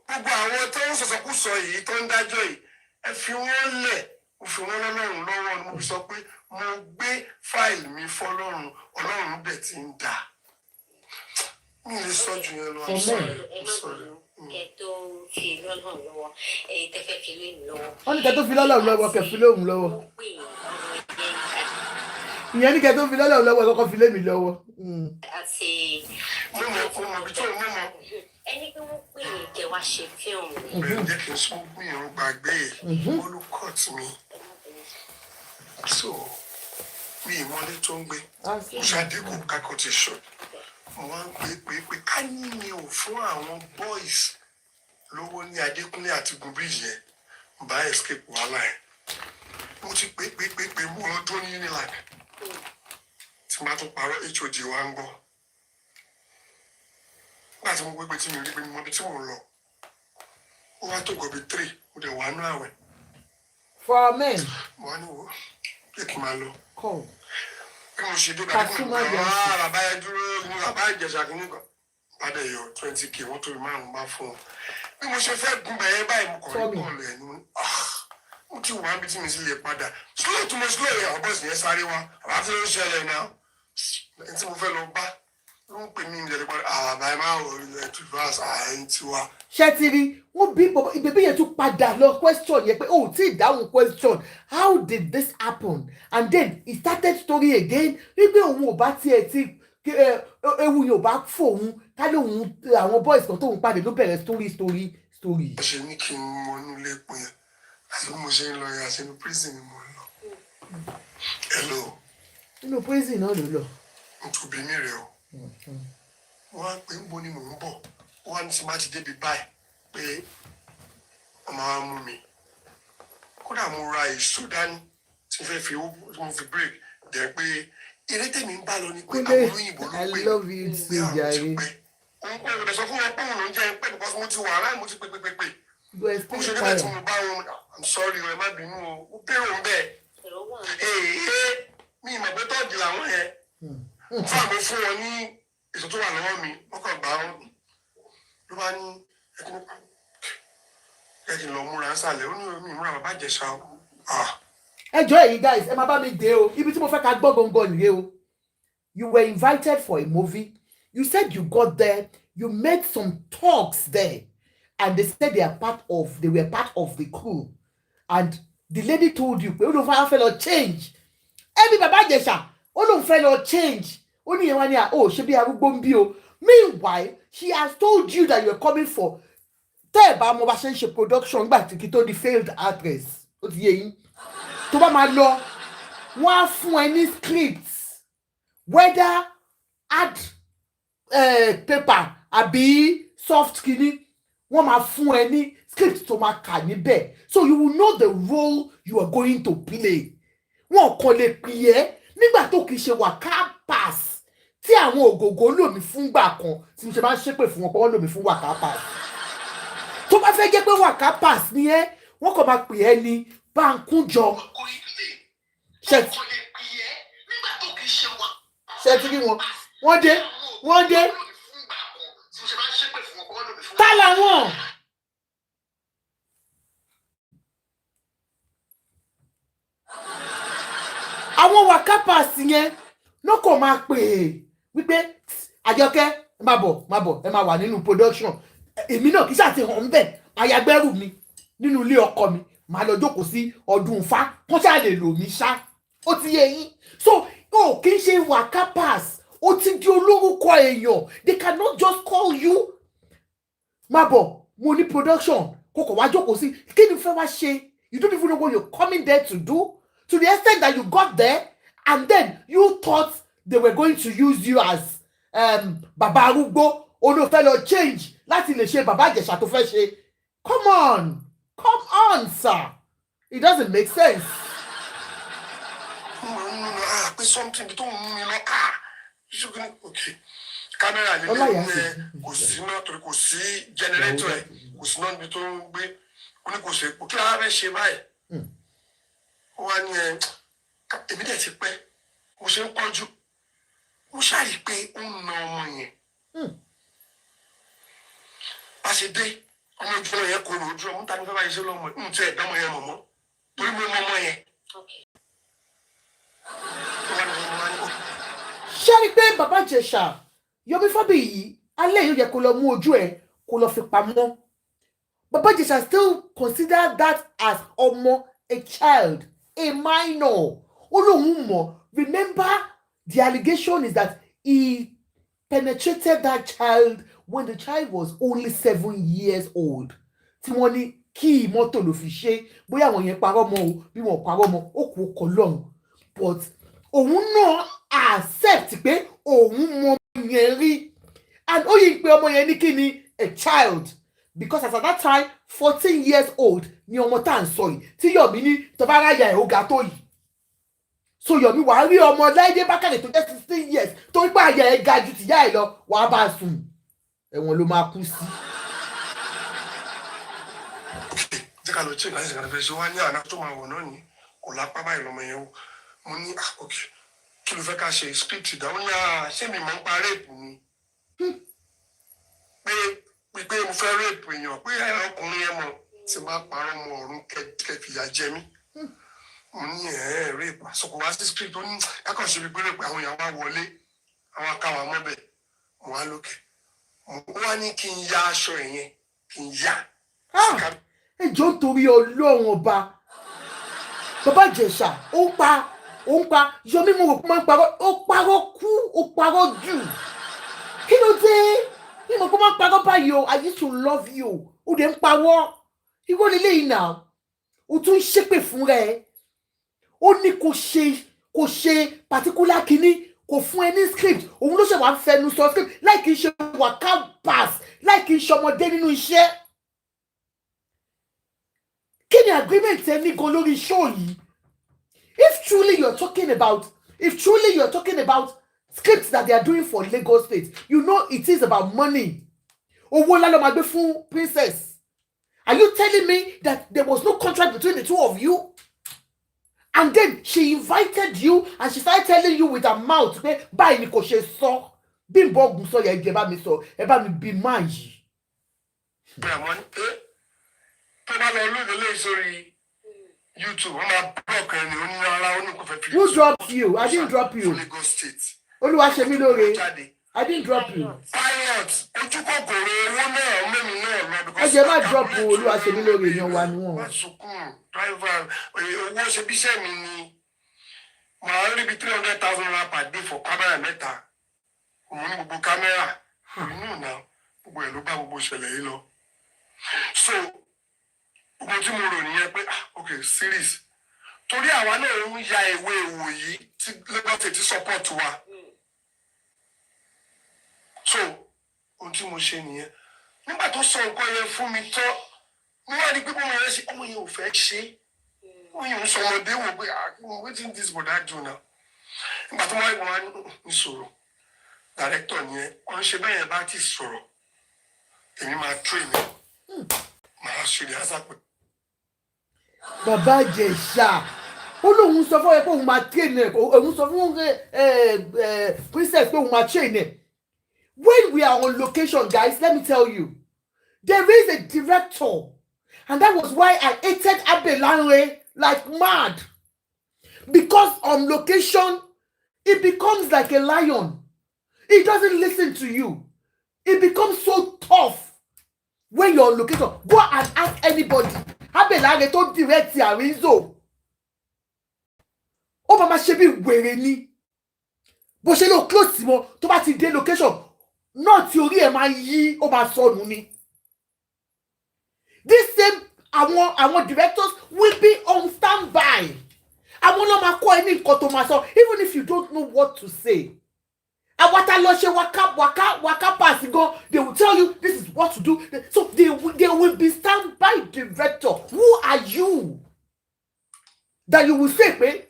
gbogbo àwọn tó ń sọ̀sọ̀kúsọ yìí tó ń dájọ́ yìí ẹ fi wọ́n lẹ̀ mo fi wọ́n lọ́lọ́run lọ́wọ́ ni mo fi sọ pé mo gbé fáìlì mi fọ́lọ́run Ọlọ́run bẹ̀ ti ń dà. Mi lè sọ jù yẹn lọ. Kẹtó fi lọ́lọ́run lọ́wọ́ tẹ́fẹ́ fi lé mi lọ́wọ́. Wọ́n ní kẹtó fi lọ́lọ́run lọ́wọ́ kẹ fi lóhùn lọ́wọ́. Ìyẹn ní kẹtó fi lọ́lọ́run lọ́wọ́ kọ́kọ́ fi lé mi lọ́wọ́. Àti mo mọ̀ bí tó mo mọ̀. Ẹni pé wọ́n pè é kẹ wá ṣe fíìmù. Bẹ́ẹ̀ jẹ́ kí n sún mi ìrún gbàgbé olùkọ́t mi. So mi ìmọ̀lé tó ń gbé mo ṣàdínkù kákọ́ ti ṣọ. Mo wá ń pè ká ní mi ò fún àwọn boys lówó ní Adékúnlé àti Gúnbíyì yẹn bá escape wàhálà ẹ̀. Mo ti pè mo ọdún ní nílànà tí máa tún parọ́ HOD wa ń gbọ́. Nígbà tí mo gbégbé tí mi rí pé mo bí tí mò ń lọ ó wá tó gọ̀bí 3 mo dẹ̀ wà nú àwẹ̀. For men. Mo wá ní wo kí n máa lọ. Bí mo ṣe dé bàbá bàbá yẹn dúró ní bàbá Ìjẹ̀ṣà kìíní kan padà yọ 20k wọ́n tó rí márùn-ún bá fún wọn. Bí mo ṣe fẹ́ gun bẹ̀yẹ báyìí mo kàn rí bọ́ọ̀lù ẹ̀ ní mo ti wà níbi tí mi sì lè padà. Slow tí mo slow yẹn àwọn bọ́ọ̀sì yẹn sáré wá àbá tí ló ń ṣẹlẹ̀ náà. Ẹni tí mo fẹ́ lọ bá ló ń pè mí ìjẹ̀lẹ̀ padà àbá ẹ̀ máa wọ̀ ẹ̀ tó bá àárín tiwa. Ṣé ti rí wọ́n bí ìbèbí yẹn tún padà lọ question yẹn pé tí ìdáhùn question how did this happen and then he started story again wípé òun ò bá tiẹ̀ ti ewu yóò bá fòun ká lóun àwọn boys kan tóun pàdé ló bẹ̀rẹ̀ story. Mo ṣe ní kí n wọnú ilé pin yẹn àti bí mo ṣe ń lọ yẹn àti inú prison ni mo ń lọ. Hello. Inú prison náà ló lọ. N tún bí mi rẹ o. Wọ́n á pè ń bo ni mò ń bọ̀. Wọ́n á ní tí má ti débi báyìí pé ọmọ wa mú mi. Kódà mo ra èso dání tí mo fi break dẹ̀ pé eré tèmi ń bá lọ ni pé àwọn olóyìnbó ló pè I love you too jare. Òun pé òun sọ fún wọn pé òun ló ń jẹ́ pé because mo ti wà láì mo ti pé. Go Mo explain ṣe níbẹ̀ tí fire. mo bá wọn I'm sorry ẹ má bínú o. Ó bẹ̀rù ń bẹ̀. Mi ìmọ̀ pé tọ́ọ̀dì làwọn yẹn. Fún àmọ́ fún wọn ní èso tó wà lọ́wọ́ mi wọ́n kàn gbà wọn ló bá ní ẹkùn lọ múra ń sàlẹ̀ ó ní omi ìmúra bàbá Ìjẹ̀ṣà o. Ẹjọ́ ẹ̀yin guys ẹ máa bá mi dé o ibi tí mo fẹ́ ká gbọ́ gbọ̀ngàn nìyẹn o. You were invited for a movie. You said you got there. You made some talks there. And they said they were part of the crew. And the lady told you pé ó lóun fẹ́ lọ change. Ẹbí bàbá Ìjẹ̀ṣà ó lóun fẹ́ lọ change. Ó ní ìyẹn wá ní ṣe bí arúgbó ń bí o. Meanwhile, she has told you that you are coming for tẹ́ ẹ̀ bá mo bá ṣe ń ṣe production gbà tí kí tó di failed actress. Ó ti yé yín. Tó bá máa lọ, wọ́n á fún ẹ ní script. Whether hard paper àbí soft kini, wọ́n máa fún ẹ ní script tó máa kà níbẹ̀. So you will know the role you are going to play. Wọ́n kàn lè pè é nígbà tó kìí ṣe waka pass tí àwọn ògògó lò mí fúngbà kan tí mo ṣe máa ń ṣépè fún wọn pé wọ́n lò mí fún waka pass. Tó bá fẹ́ jẹ́ pé waka pass ni ẹ́ wọ́n kàn máa pè é ní Bánkúnjọ. Ṣé ti rí wọn? Wọ́n dé. ta làwọn. àwọn wakapas yẹn ló kàn máa pè é wípé Àjọkẹ́ ẹ máa bọ̀ ẹ máa wà nínú production èmi náà kì í ṣàtìhàn ń bẹ̀ ayagbẹ́rù mi nínú ilé ọkọ mi màá lọ jókòó sí ọdún Ifá kó ṣáà lè lò mí ṣá ó ti yé yín so ó kì í ṣe wakapas ó ti di olórúkọ èèyàn they cannot just call you máa bọ̀ mo ní production kókò wá jókòó sí kí ni fẹ́ wá ṣe you don't even know what you're coming there to do to the extent that you got there and then you thought they were going to use you as bàbá arúgbó olóòfẹ́ lọ change láti lè ṣe bàbá Ìjẹ̀ṣà tó fẹ́ ṣe come on sir it doesn't make sense. pé something tó ń mú mi lọ ṣùgbọ́n okay kámẹ́rà nílé ẹ̀ kò sí náà torí kò sí jẹnẹrétọ̀ ẹ̀ kò sí náà níbi tó ń gbé ó ní kò sí epo kí lára fẹ́ ṣe báyìí ó wá ní èmi dẹ̀ ti pẹ́ mo ṣe ń pọ́njú mo ṣàrí pé ó ń na ọmọ yẹn bá ṣe dé ọmọ ìjọ yẹn kò rò ojú ọmọ tani fẹ́ báyìí ṣe lọ́mọ ń tẹ ẹ̀dá ọmọ yẹn mọ̀mọ́ torí mo mọ ọmọ yẹn. ṣé rí i pé bàbá Ìjẹ̀ṣà Yomi Fabiyi alẹ́ yóò yẹ kó lọ mú ojú ẹ̀ kó lọ fi pamọ́ bàbá Ìjẹ̀ṣà still consider that as ọmọ a child a minor ó lóun mọ̀ remember the allegation is that he penetrated that child when the child was only 7 years old tí wọ́n ní kí mọ́tò ló fi ṣe bóyá àwọn yẹn parọ́ mọ́ o bí wọ́n parọ́ mọ́ ó kú ọkọ̀ lọ́hùn but òun náà accept pé òun mọ yẹn rí and ó yí pé ọmọ yẹn ní kí ni a child because as at that time 14 years old ni ọmọ tá à ń sọ yìí tí Yomi ní tọ́ba ráyà ẹ̀ ó ga tó yìí so Yomi wàá rí ọmọ Láìdé Bákàrè tó jẹ́ 16 years tó ń gbà àyà ẹ̀ ga ju tìyá ẹ̀ lọ wàá bá a sùn ẹ̀wọ̀n ló máa kú sí. jẹ́ ká lọ tí ìgbà ìsìnkà fẹ́ ṣe wá ní àná tó máa wọ̀ náà ní kò lápá báyìí lọ́mọ yẹn o mo ní okay kí ló fẹ́ ká ṣe script ìdáwọ́ ní ṣé mi máa ń pa rape ni pé mo fẹ́ rape èèyàn pé ọkùnrin yẹn mọ̀ tí máa parọ́ mọ ọ̀run kẹfìyà jẹ mí mo ní rape àsọkò wá sí script ó ní kákan ṣe pé rape àwọn èèyàn wá wọlé àwọn akáwà mọ́bẹ̀ mo wá lókè mo wá ní kí n ya aṣọ ẹ̀yẹn kí n ya. ẹjọ́ torí Ọlọ́run ọba bàbá Ìjẹ̀ṣà ó ń pa Yomi mo rò pé máa ń parọ́ ó parọ́ kú ó parọ́ jù kí ló dé ní mo kó máa ń parọ́ báyìí o I used to love you ó dẹ̀ ń parọ́ ìwọ lélẹ́yìn náà ó tún ń ṣépè fún rẹ̀ ó ní kò ṣe particular kínní kò fún ẹ ní script òun ló ṣe wà ń fẹnu sọ script láì kí n ṣe waka pass láì kí n ṣe ọmọdé nínú iṣẹ́ kí ni agreement ẹ ní gan lórí show yìí if truly you're talking about scripts that they are doing for Lagos State you know it is about money owó ńlá ló máa gbé fún princess are you telling me that there was no contract between the two of you and then she invited you and she started telling you with her mouth pé báyìí ni kò ṣe sọ Bímbọ́ Ògún sọ yẹn ẹ bá mi sọ ẹ bá mi bí máa yìí. àmọ́ tó bá lọ lóde lé sórí YouTube wọ́n máa block ẹni onírara oníkọ̀fẹ́ fi. Who dropped you? I didn't drop you. Lagos State. Olúwaṣemílóore. I didn't drop you. Pilot ojú kòkòrò owó náà mẹ́mi náà lọ. ẹ jẹ́ má drop Olúwaṣemílóore yan wa ni wọ́n. wọ́n sunkún driver owó ṣe bíṣẹ́ mi ni màá rí bí 300,000 naira per day for kámẹ́rà mẹ́ta òun ní gbogbo kámẹ́rà inú ìná gbogbo ẹ̀ ló bá gbogbo ìṣẹ̀lẹ̀ yìí lọ. So gbogbo tí mo rò nìyẹn pé okay series torí àwa náà ń ya ìwé ìwò yìí tí Lagos State support wa. So ohun tí mo ṣe nìyẹn nígbà tó sọ nǹkan yẹn fún mi tán mo wá rí pé ọmọ yẹn ṣe ọmọ yẹn ò fẹ́ ṣe ọmọ yẹn ń sọ ọmọdé wò pé wetin this brother do now nígbà tó wọ́n wá ní sọ̀rọ̀ director yẹn wọ́n ṣe bẹ́ẹ̀ yẹn bá ti sọ̀rọ̀ èmi máa train mi máa ṣe lè ásà pé. Bàbá Ìjẹ̀ṣà ó lóun sọ fún ẹ pé òun máa train ẹ òun sọ fún princess pé òun máa train ẹ when we are on location guys let me tell you There is a director. And that was why I hated Abelanwe like mad. Because on location, it becomes like a lion. It doesn't listen to you. It becomes so tough when you're on location. Go and ask anybody. Abelanwe tó direct Arizo. Ó máa ṣe bí wèrè ni. Bó ṣe lọ close sí wọn tó bá ti dé location. Náà tí orí ẹ̀ máa yí, ó máa sọnù ni. This same àwọn directors will be on standby. Àwọn náà máa kọ́ ẹ ní nǹkan tó máa sọ, even if you don't know what to say. Àwọn tá lọ ṣe waka pass go, they will tell you this is what to do. So they will be standby director. Who are you that you will say pé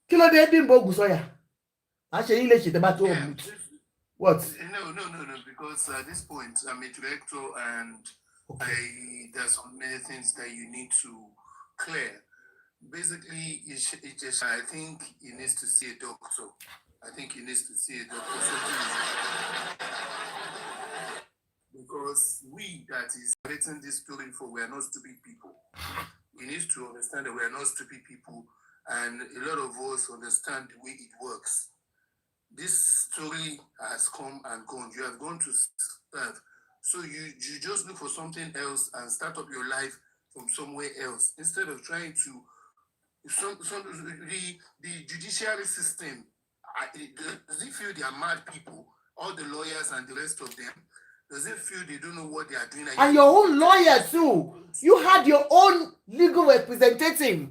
kí ló dé Bímbọ́ Ògúnsọ̀yà? À ṣe yín lè ṣe tẹ́ bá tó ọ̀mù. What? No, because at this point, I'm a director and there's so many things that you need to clear. Basically, I think he needs to see a doctor. Because we that is writing this story for, we are not stupid people. He needs to understand that we are not stupid people, and a lot of us understand the way it works. This story has come and gone. You have gone to start. So you just look for something else and start up your life from somewhere else instead of trying to. The judiciary system, does it feel they are mad people? All the lawyers and the rest of them, does it feel they don't know what they are doing? And your own lawyer too. You had your own legal representative.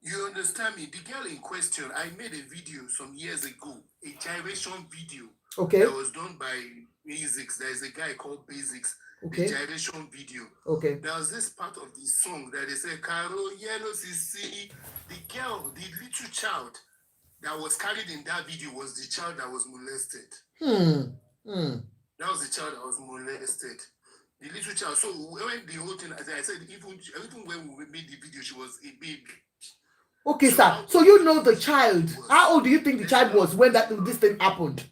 You understand me? The girl in question, I made a video some years ago, a gyration video. Okay. That was done by Basics. There's a guy called Basics. Okay. The gyration video. Okay. There was this part of the song that they say, Caro, yellow, CC. The girl, the little child that was carried in that video was the child that was molested. That was the child that was molested. The little child. So when the whole thing, as I said, even when we made the video, she was a baby. Okay, sir. So you know the child. How old do you think the child was when this thing happened?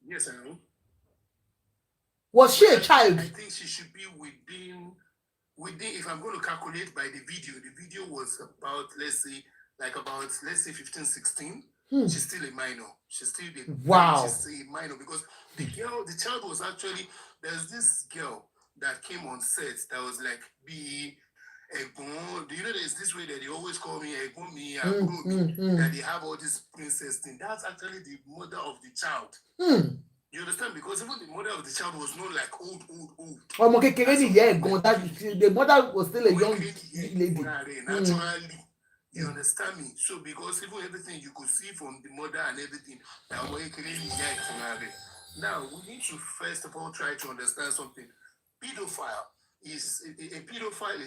Yes, I know. Was she a child? I think she should be within, if I'm going to calculate by the video was about, let's say 15, 16. She's still a minor. She's still she's a minor because the child was actually, there's this girl that came on set that was like, do you know there's this way that they always call me Egomi, that they have all this princess thing. That's actually the mother of the child. You understand? Because even the mother of the child was not like old. The mother was still a young lady. Naturally. You understand me? So because even everything you could see from the mother and everything, now we need to first of all try to understand something. Pedophile is a pedophile.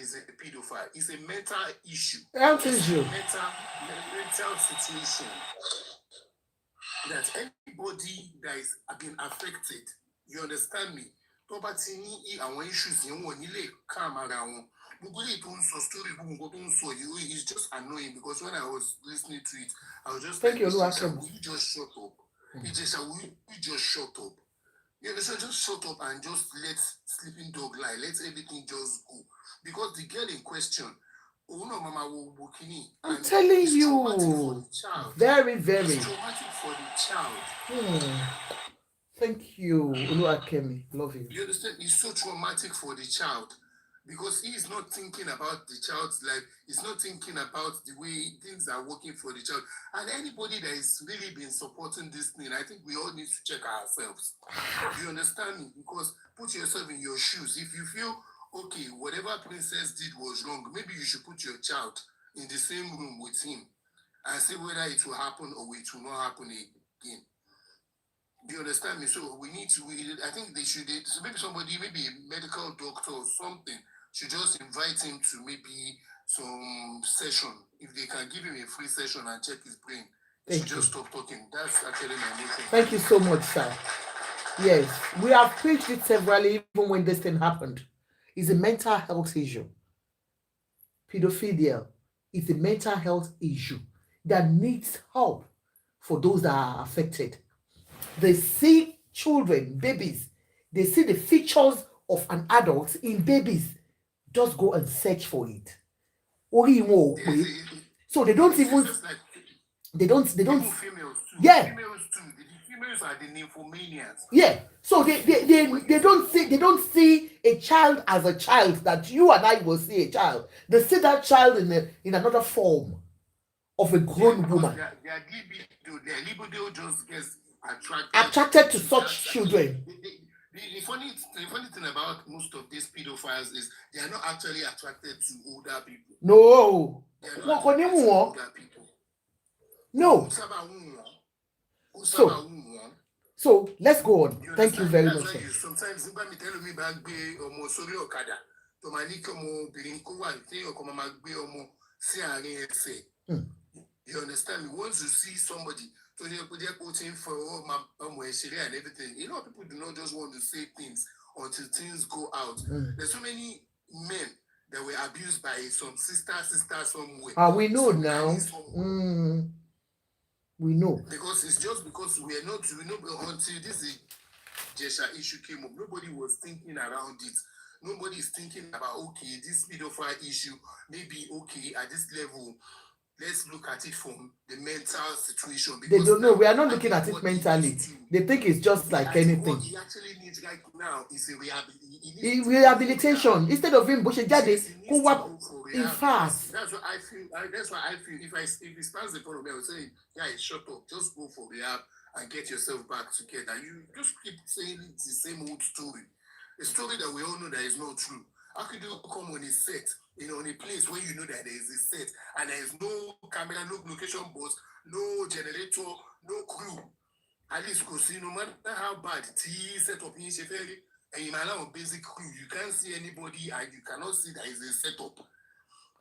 It's a mental issue. Health issue. Mental situation. That anybody that is been affected, you understand me? Issues it's just annoying because when I was listening to it, I was just thank you, Ijesha, will you just shut up? Ijesha, will you just shut up? You understand? Just shut up and just let sleeping dog lie. Let everything just go. Because the girl in question, I'm telling you, very, very. It's traumatic for the child. Thank you, Oluwakemi. Love you. You understand? It's so traumatic for the child because he is not thinking about the child's life. He's not thinking about the way things are working for the child. And anybody that has really been supporting this thing, I think we all need to check ourselves. You understand me? Because put yourself in your shoes. If you feel okay, whatever Princess did was wrong, maybe you should put your child in the same room with him and see whether it will happen or it will not happen again. Do you understand me? So I think they should, so maybe somebody, maybe a medical doctor or something, should just invite him to maybe some session. If they can give him a free session and check his brain, he should just stop talking. That's actually my mission. Thank you so much, sir. Yes, we have preached it severally even when this thing happened. It's a mental health issue. Pedophilia is a mental health issue that needs help for those that are affected. They see children, babies, they see the features of an adult in babies, just go and search for it. So they don't even, they don't, females too. yeah. Females are the nymphomaniacs. Yeah. So they don't see a child as a child that you and I will see a child. They see that child in another form of a grown woman. Their libido just gets attracted to such children. The funny thing about most of these pedophiles is they are not actually attracted to older people. No. They are not attracted to older people. No. So let's go on. Thank you very much. Sometimes me tell me back be sorry okada. To manike mo birin ko wa ti o ko ma gbe omo si àárín ẹsẹ̀. You understand me? Once you see somebody so they're putting for and everything, you know, people do not just want to say things until things go out. There's so many men that were abused by some sister somewhere. We know now. We know. Because it's just because we know until this Ijesha issue came up, nobody was thinking around it. Nobody is thinking about, okay, this pedophile issue may be okay at this level. Let's look at it from the mental situation. They don't know. We are not looking at it mentally. They think it's just like anything. What he actually needs right now is a rehabilitation. Instead of him pushing daddy, go up in fast. That's what I feel. If he stands in front of me, I would say, yeah, shut up. Just go for rehab and get yourself back together. You just keep saying it's the same old story. A story that we all know that is not true. How could you come on a set, on a place where you know that there is a set and there is no camera, no location boss, no generator, no crew? At least, because no matter how bad the setup is, and you allow a basic crew, you can't see anybody and you cannot see there is a setup.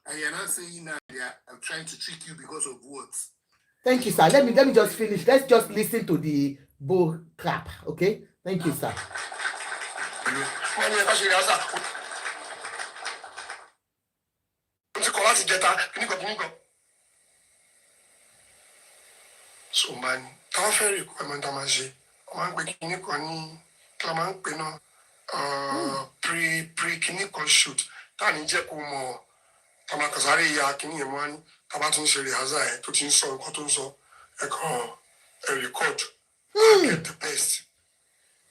And you're not saying that they are trying to trick you because of words. Thank you, sir. Let me just finish. Let's just listen to the bull clap, okay? Thank you, sir. So man, how fair requirement am I say? I'm pre clinical shoot. Tani je ko mo tama kasare ya kini e mo ani taba tun se rehearsal e to tin so nkan to so e kan record get the best.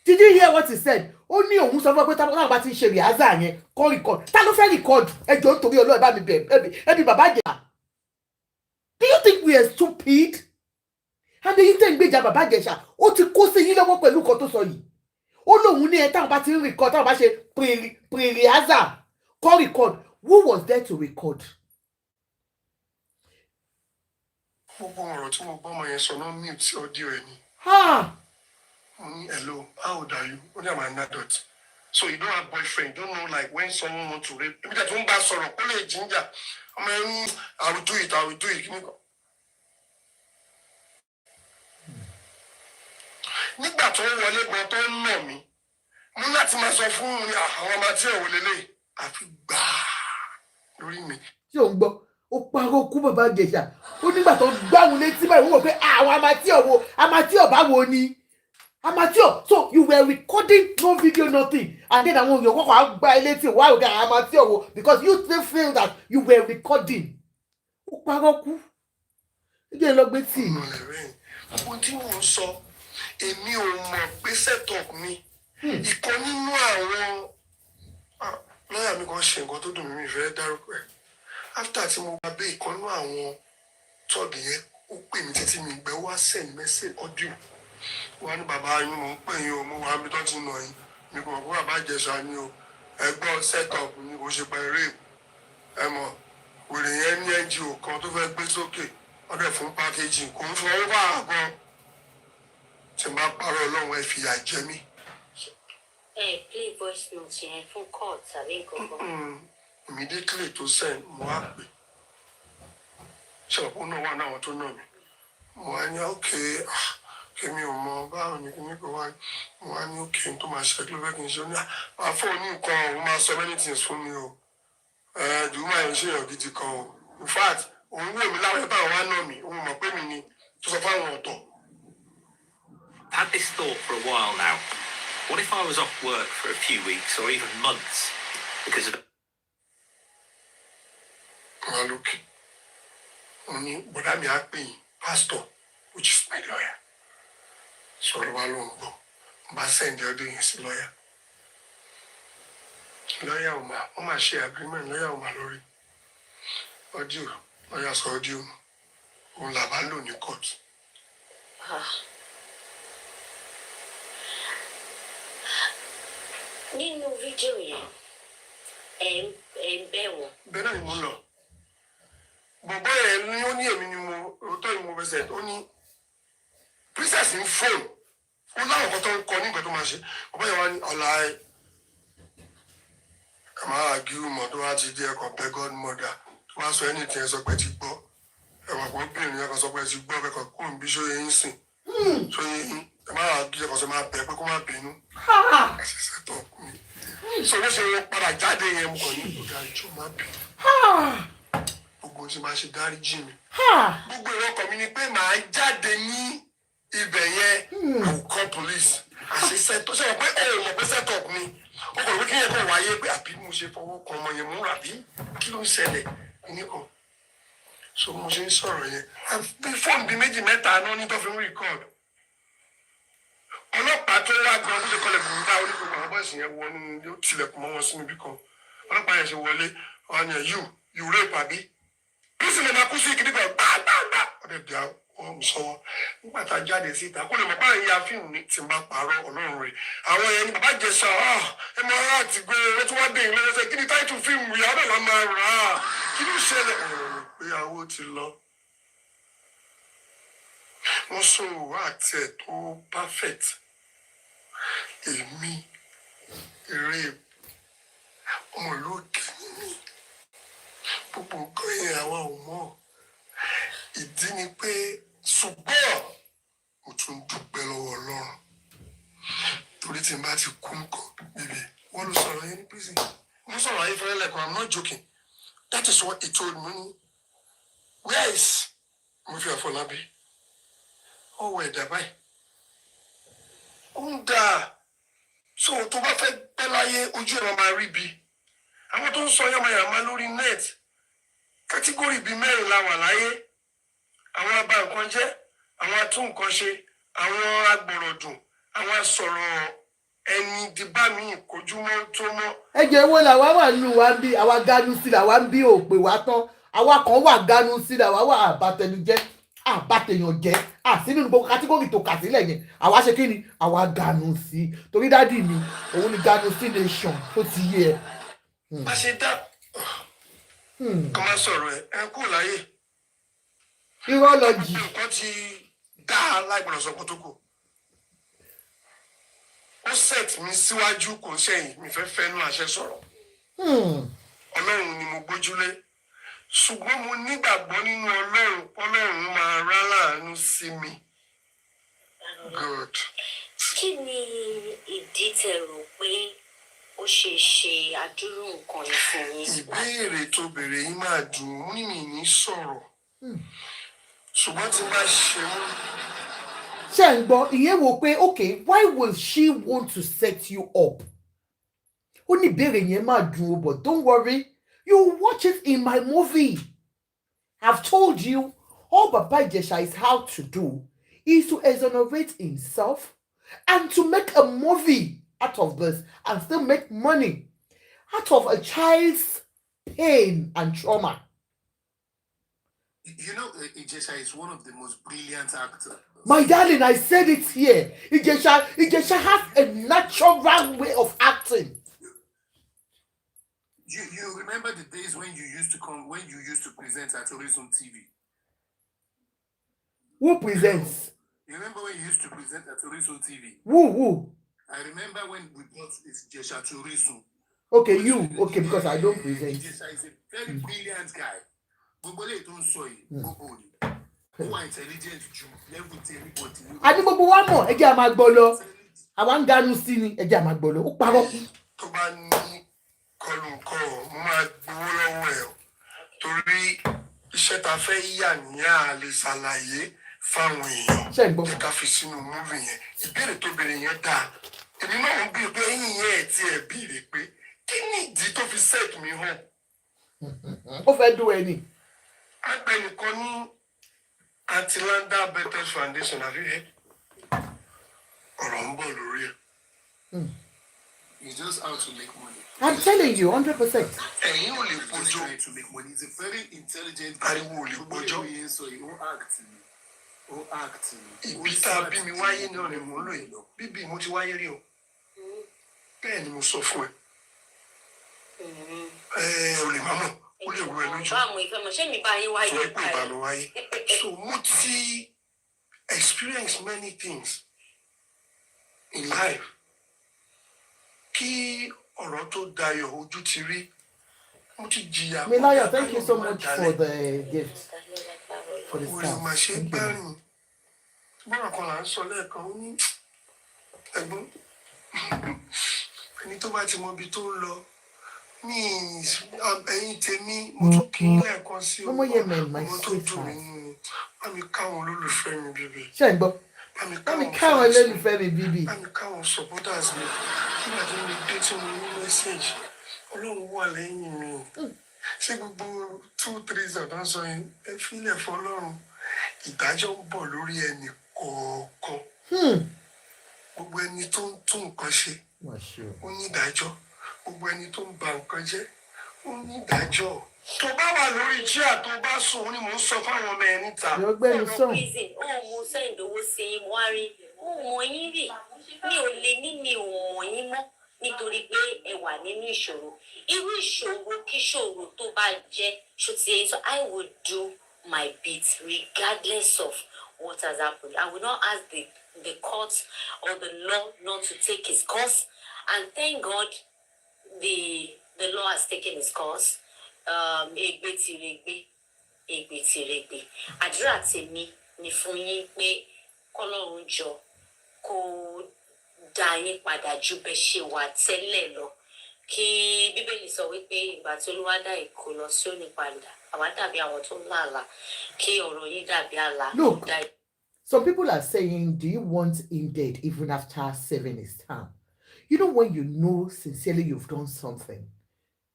Did you hear what he said? Only òun sọ fún pé táwọn bá ti ń ṣe rehearsal yẹn kó record. Ta ló fẹ́ record? Ẹ jọ̀ọ́ nítorí Ọlọ́run bá mi bẹ̀ ẹbí bàbá Ìjẹ̀ṣà. Do you think we are stupid? And the intent gbèjà bàbá Ìjẹ̀ṣà ó ti kó sí yín lọ́wọ́ pẹ̀lú nǹkan tó sọ yìí. Ó lóun ní ẹ táwọn bá ti ń record táwọn bá ṣe pre-rehearsal kó record. Who was there to record? Gbogbo ọ̀rọ̀ tí mo gbọ́ ọmọ yẹn sọ náà mute audio ẹ̀ ni. Hello, how old are you? Only I'm an adult. So you don't have boyfriend. You don't know like when someone wants to rape. Maybe that one bad sorrow. Only ginger. I will do it. Nígbà tó wọlé gan tó ń nà mí, mo láti máa sọ fún àwọn ọmọ tí ò lélẹ̀ àfi gbà lórí mi. Ṣé ò ń gbọ́? Ó parọ́ kú bàbá Ìjẹ̀ṣà. Ó nígbà tó gbáhùn létí báyìí wọ́n wò pé àwọn amateur báwo ni? Amateur. So you were recording, no video, nothing. And then àwọn èèyàn kọ́kọ́ á gbá ilé tí wà ó dá amateur wo because you still feel that you were recording. Ó parọ́ kú. Ẹ lọ gbé tí. Ohun tí mò ń sọ, èmi ò mọ̀ pé setup mi. Ìkan nínú àwọn lọ́yà mi kan ṣe nǹkan tó dùn mí fẹ́ dárúkọ ẹ̀. After tí mo gba bẹ́ ìkan nínú àwọn tọ́ọ̀gì yẹn, ó pè mí títí mi gbẹ́ wá send message audio. Wọ́n ní bàbá yín mò ń pè yín o, mo wà mí tó ti nà yín. Mi kò mọ̀ pé bàbá Ìjẹ̀ṣà ni o. Ẹgbọ́n setup ni kò ṣe pẹ̀lú rape. Ẹ mọ̀, wèrè yẹn ní NGO kan tó fẹ́ gbé sókè. Wọ́n dẹ̀ fún packaging. Kò ń fọwọ́ bá àgọ́. Tí n bá parọ́ Ọlọ́run ẹ fìyà jẹ mí. Play voice note yẹn fún court àbí nǹkan. Immediately to send mo wá pè. Ṣé ọ̀pọ̀ náà wà náà tó nà mí? Mo wá ní okay. Èmi ò mọ báwo ni kíní kò wá mo wá ní òkè tó máa ṣe kí ló fẹ́ kí n ṣe ní àfọ ní nǹkan òun máa sọ many things fún mi o jùlọ máa ń ṣèyàn gidi kan o in fact òun wò mí láwọn ẹgbẹ́ àwọn àna mi òun mọ̀ pé mi ni tó sọ fáwọn ọ̀tọ̀. Had this thought for a while now. What if I was off work for a few weeks or even months because of... Well, look, only but I'm happy, pastor, which is my lawyer. So I send the other his lawyer. Lawyer Oma share agreement, lawyer Oma lori. Audio, lawyer's audio. On la balo in court. Nínú fídíò yẹn, ẹ̀ ń bẹ̀ wọ́n. Bẹ́ẹ̀ náà ni mo lọ. Bọ̀bọ́ ẹ̀ ní ó ní èmi ni mo òótọ́ ni mo fẹsẹ̀ ó ní princess ń fóònù. Ó láwọn kan tó ń kọ ní nǹkan tó máa ṣe. Bọ̀bọ́ yẹn wá ní ọ̀la ẹ̀. Ẹ máa gíru mọ̀ tó wá ti di ẹ̀kọ́ bẹ́ godmother. Tó bá sọ ẹni tí ẹ sọ pé ti gbọ́. Ẹ̀wọ̀n kan bìnrin yẹn kan sọ pé ti gbọ́ pé kan kó ń bí ṣóyè yín sìn. Ṣóyè yín. Ẹ máa gí ẹ̀kọ́ sọ máa bẹ̀ pé kó má bínú. Ẹ sì ṣètò ọkùnrin. So bó ṣe padà jáde yẹn mo kàn ní ọ̀gá ìjọ má bínú. Gbogbo tí máa ṣe dáríjì mi. Gbogbo ìrọ́kọ̀ mi ni pé màá jáde ní ibẹ̀ yẹn. I will call police. Àṣìṣe tó ṣe wọ́n pé ẹ̀ mọ̀ pé set up ni. Ó kàn wí kí yẹn kàn wáyé pé àbí mo ṣe fọwọ́ kan ọmọ yẹn mú rà bí kí ló ń ṣẹlẹ̀ nìkan. So mo ṣe ń sọ̀rọ̀ yẹn. Bí fóònù bíi méjì mẹ́ta náà ní tó fi ń record. Ọlọ́pàá tó wá gan ló ṣe kọlẹ̀ fún bá onígbogbo àwọn bọ́ọ̀sì yẹn wọ nínú ilé ó tilẹ̀kùn mọ́ wọn sínú ibi kan. Ọlọ́pàá yẹn ṣe wọlé wọn ni you rape àbí. Bí sì lè máa kú sí kíní kan gbàgbàgbà. Ọ̀dẹ̀ bí wọ́n sọ́wọ́. Nígbà tá a jáde síta kó lè mọ̀ báyìí ya fíìmù ní tí n bá parọ́ ọlọ́run rẹ̀. Àwọn yẹn ni bàbá Ìjẹ̀ṣà ẹ máa rà àti gbé ẹ tó wá dé ìlú ẹsẹ̀ kí ni táìtù fíìmù ìyá náà máa rà á. Kí ló ṣẹlẹ̀? Ìgbéyàwó ti lọ. Wọ́n sọ̀rọ̀ àti ẹ̀ tó perfect. Èmi eré ọmọ ìlú òkè mi gbogbo nǹkan yẹn àwa ò mọ̀ ìdí ni pé ṣùgbọ́n mo tún dúpẹ́ lọ́wọ́ Ọlọ́run torí tí n bá ti kú nǹkan bíbí wọ́n ló sọ̀rọ̀ yẹn ní prison mo sọ̀rọ̀ ayé fẹ́rẹ́ lẹ́kọ̀ọ́ I'm not joking that is what he told me where is Murphy Afolabi ọwọ́ ẹ̀dá báyìí ó ń dáa so tó bá fẹ́ pẹ́ láyé ojú ẹ̀rọ máa rí bi àwọn tó ń sọ yamayama lórí net kátígórì bíi mẹ́rin la wà láyé àwọn abá nǹkan jẹ́ àwọn atún nǹkan ṣe àwọn agbọ̀rọ̀dùn àwọn asọ̀rọ̀ ẹni dìbà míì kojúmọ́ tó mọ́. ẹ jẹ́ wo làwa wà nínú wa ń bí àwa ganu sí làwa ń bí òpè wá tán àwa kan wà ganu sí làwa wà àbátẹnujẹ́ àbátẹyàn jẹ́ àsínú gbogbo kátígórì tó kà sílẹ̀ yẹn àwa ṣe kí ni àwa ganu sí torí dádì mi òun ni ganu sí nation tó ti yé ẹ. bá ṣe dá kọ́ máa sọ̀rọ̀ ẹ kú láyé. irọ́ lọ jì. nǹkan ti dá láìpẹ́ lọ́sọ̀kọ́ tó kù. ó set mi síwájú kò sẹ́yìn mi fẹ́ fẹ́nu àṣẹ sọ̀rọ̀. Ọlọ́run ni mo gbójúlé ṣùgbọ́n mo nígbàgbọ́ nínú Ọlọ́run máa rá láàánú sí mi. God. Kí ni ìdí tẹ́ rò pé ó ṣe ṣe àdúrú nǹkan yìí fún yín? Ìbéèrè tó béèrè yìí máa dùn ún ní mi ní sọ̀rọ̀ ṣùgbọ́n tí bá ṣe mú. ṣé ń gbọ́ ìyẹn wò pé okay why will she want to set you up? ó ní ìbéèrè yẹn máa dùn ó but don't worry you watch it in my movie. I've told you all Baba Ijesha is how to do is to exonerate himself and to make a movie out of this and still make money out of a child's pain and trauma. You know, Ijesha is one of the most brilliant actors. My darling, I said it here. Ijesha has a natural way of acting. You remember the days when you used to present at Horizon TV? Who presents? You remember when you used to present at Horizon TV? Who? I remember when we brought Ijesha to Horizon. Okay, you. Okay, because I don't present. Ijesha is a very brilliant guy. Gbogbo tó ń sọ yìí, gbogbo ni. Ó wà intelligent ju level tí everybody. Àní gbogbo wa mọ̀, ẹ jẹ́ a máa gbọ́ lọ. Àwa ń ganu sí ni, ẹ jẹ́ a máa gbọ́ lọ. Ó parọ́. Tó bá ní kọlù nǹkan mo máa gbowó lọ́wọ́ ẹ̀ torí iṣẹ́ ta fẹ́ yà nìyà lè ṣàlàyé fáwọn èèyàn. Ṣé ń gbọ́? Jẹ́ ká fi sínú múvì yẹn. Ìbéèrè tó béèrè yẹn dáa. èmi náà ń bí pé ẹ̀yìn yẹn ẹ̀ tí ẹ̀ bí rè pé kí ni ìdí tó fi set mi hàn. Ó fẹ́ dún ẹni. Agbẹnìkan ní Atlanta Better Foundation àbí ẹ ọ̀rọ̀ ń bọ̀ lórí ẹ̀. He's just out to make money. I'm telling you, 100%. Ẹ̀yin ò lè He's just bójú trying to make money. He's a very intelligent guy. ariwo ò lè bójú. So he won't act. He won't act. Ibi tá a bí mi wáyé náà ni mò ń lò yìí. Bíbí mo ti wáyé rí o. Bẹ́ẹ̀ ni mo sọ fún ẹ. O lè má mọ̀, ó lè rú ẹ lójú. Báwo ìfẹ́ mọ̀ ṣé mi bá yín wáyé? Sọ pé ìbá mi wáyé. So mo ti experience many things in life. Kí ọ̀rọ̀ tó dayọ̀ ojú ti rí. Mo ti jìyà. Naira, thank you so much for the gift. For the Orí máa stars. ṣe Thank you. gbẹ́rìn. Bọ́lá kan là ń sọ lẹ́ẹ̀kan, ó ní ẹ̀gbọ́n. Ẹni tó bá ti mọ ibi tó ń lọ. Ní ẹ̀yìn tèmi, mo tún kí lẹ́ẹ̀kan sí Ọmọ Yemen, my ọmọ tó sweet dùn heart. nínú. Bá mi káwọn olólùfẹ́ mi bíbí. Ṣé ń gbọ́? Bá mi Let me káwọn count fans mi. olólùfẹ́ mi bíbí. Bá mi káwọn supporters mi. Nígbà tí mo dé tí mo ní message, Ọlọ́run wà lẹ́yìn mi. Ṣé gbogbo 2-3 ọ̀dọ́ sọ yẹn, ẹ fílẹ̀ fọlọ́run. Ìdájọ́ ń bọ̀ lórí ẹnì kọ̀ọ̀kan. Gbogbo ẹni tó ń tún nǹkan ṣe, Wọ́n ṣe o. ó ní ìdájọ́. Gbogbo ẹni tó ń ba nǹkan jẹ́, ó ní ìdájọ́. Tó bá wà lórí chair tó bá sùn, ó ní mò ń sọ fáwọn ọmọ ẹ níta. Yóò gbé mi sàn. Prison, mo send owó sí i, mo wá rí, mo mọ̀ yín rí. Mi ò lè ní mi ò mọ̀ yín mọ́ nítorí pé ẹ wà nínú ìṣòro. Irú ìṣòro kí ìṣòro tó bá jẹ́ ṣòtì, so I will do my bit regardless of what has happened. I will not ask the court or the law not to take its course. And thank God the law has taken its course. Egbe ti regbe, egbe ti regbe. Àdúrà tèmi ni fún yín pé k'Ọlọ́run jọ kó dá yín padà ju bẹ́ ṣe wà tẹ́lẹ̀ lọ. Kí Bíbélì sọ wípé ìgbà tí Olúwa dá ìkó lọ sí òní padà, àwa dàbí àwọn tó ń làlà. Kí ọ̀rọ̀ yín dàbí àlá. Look, some people are saying, do you want him dead even after serving his time? You know, when you know sincerely you've done something,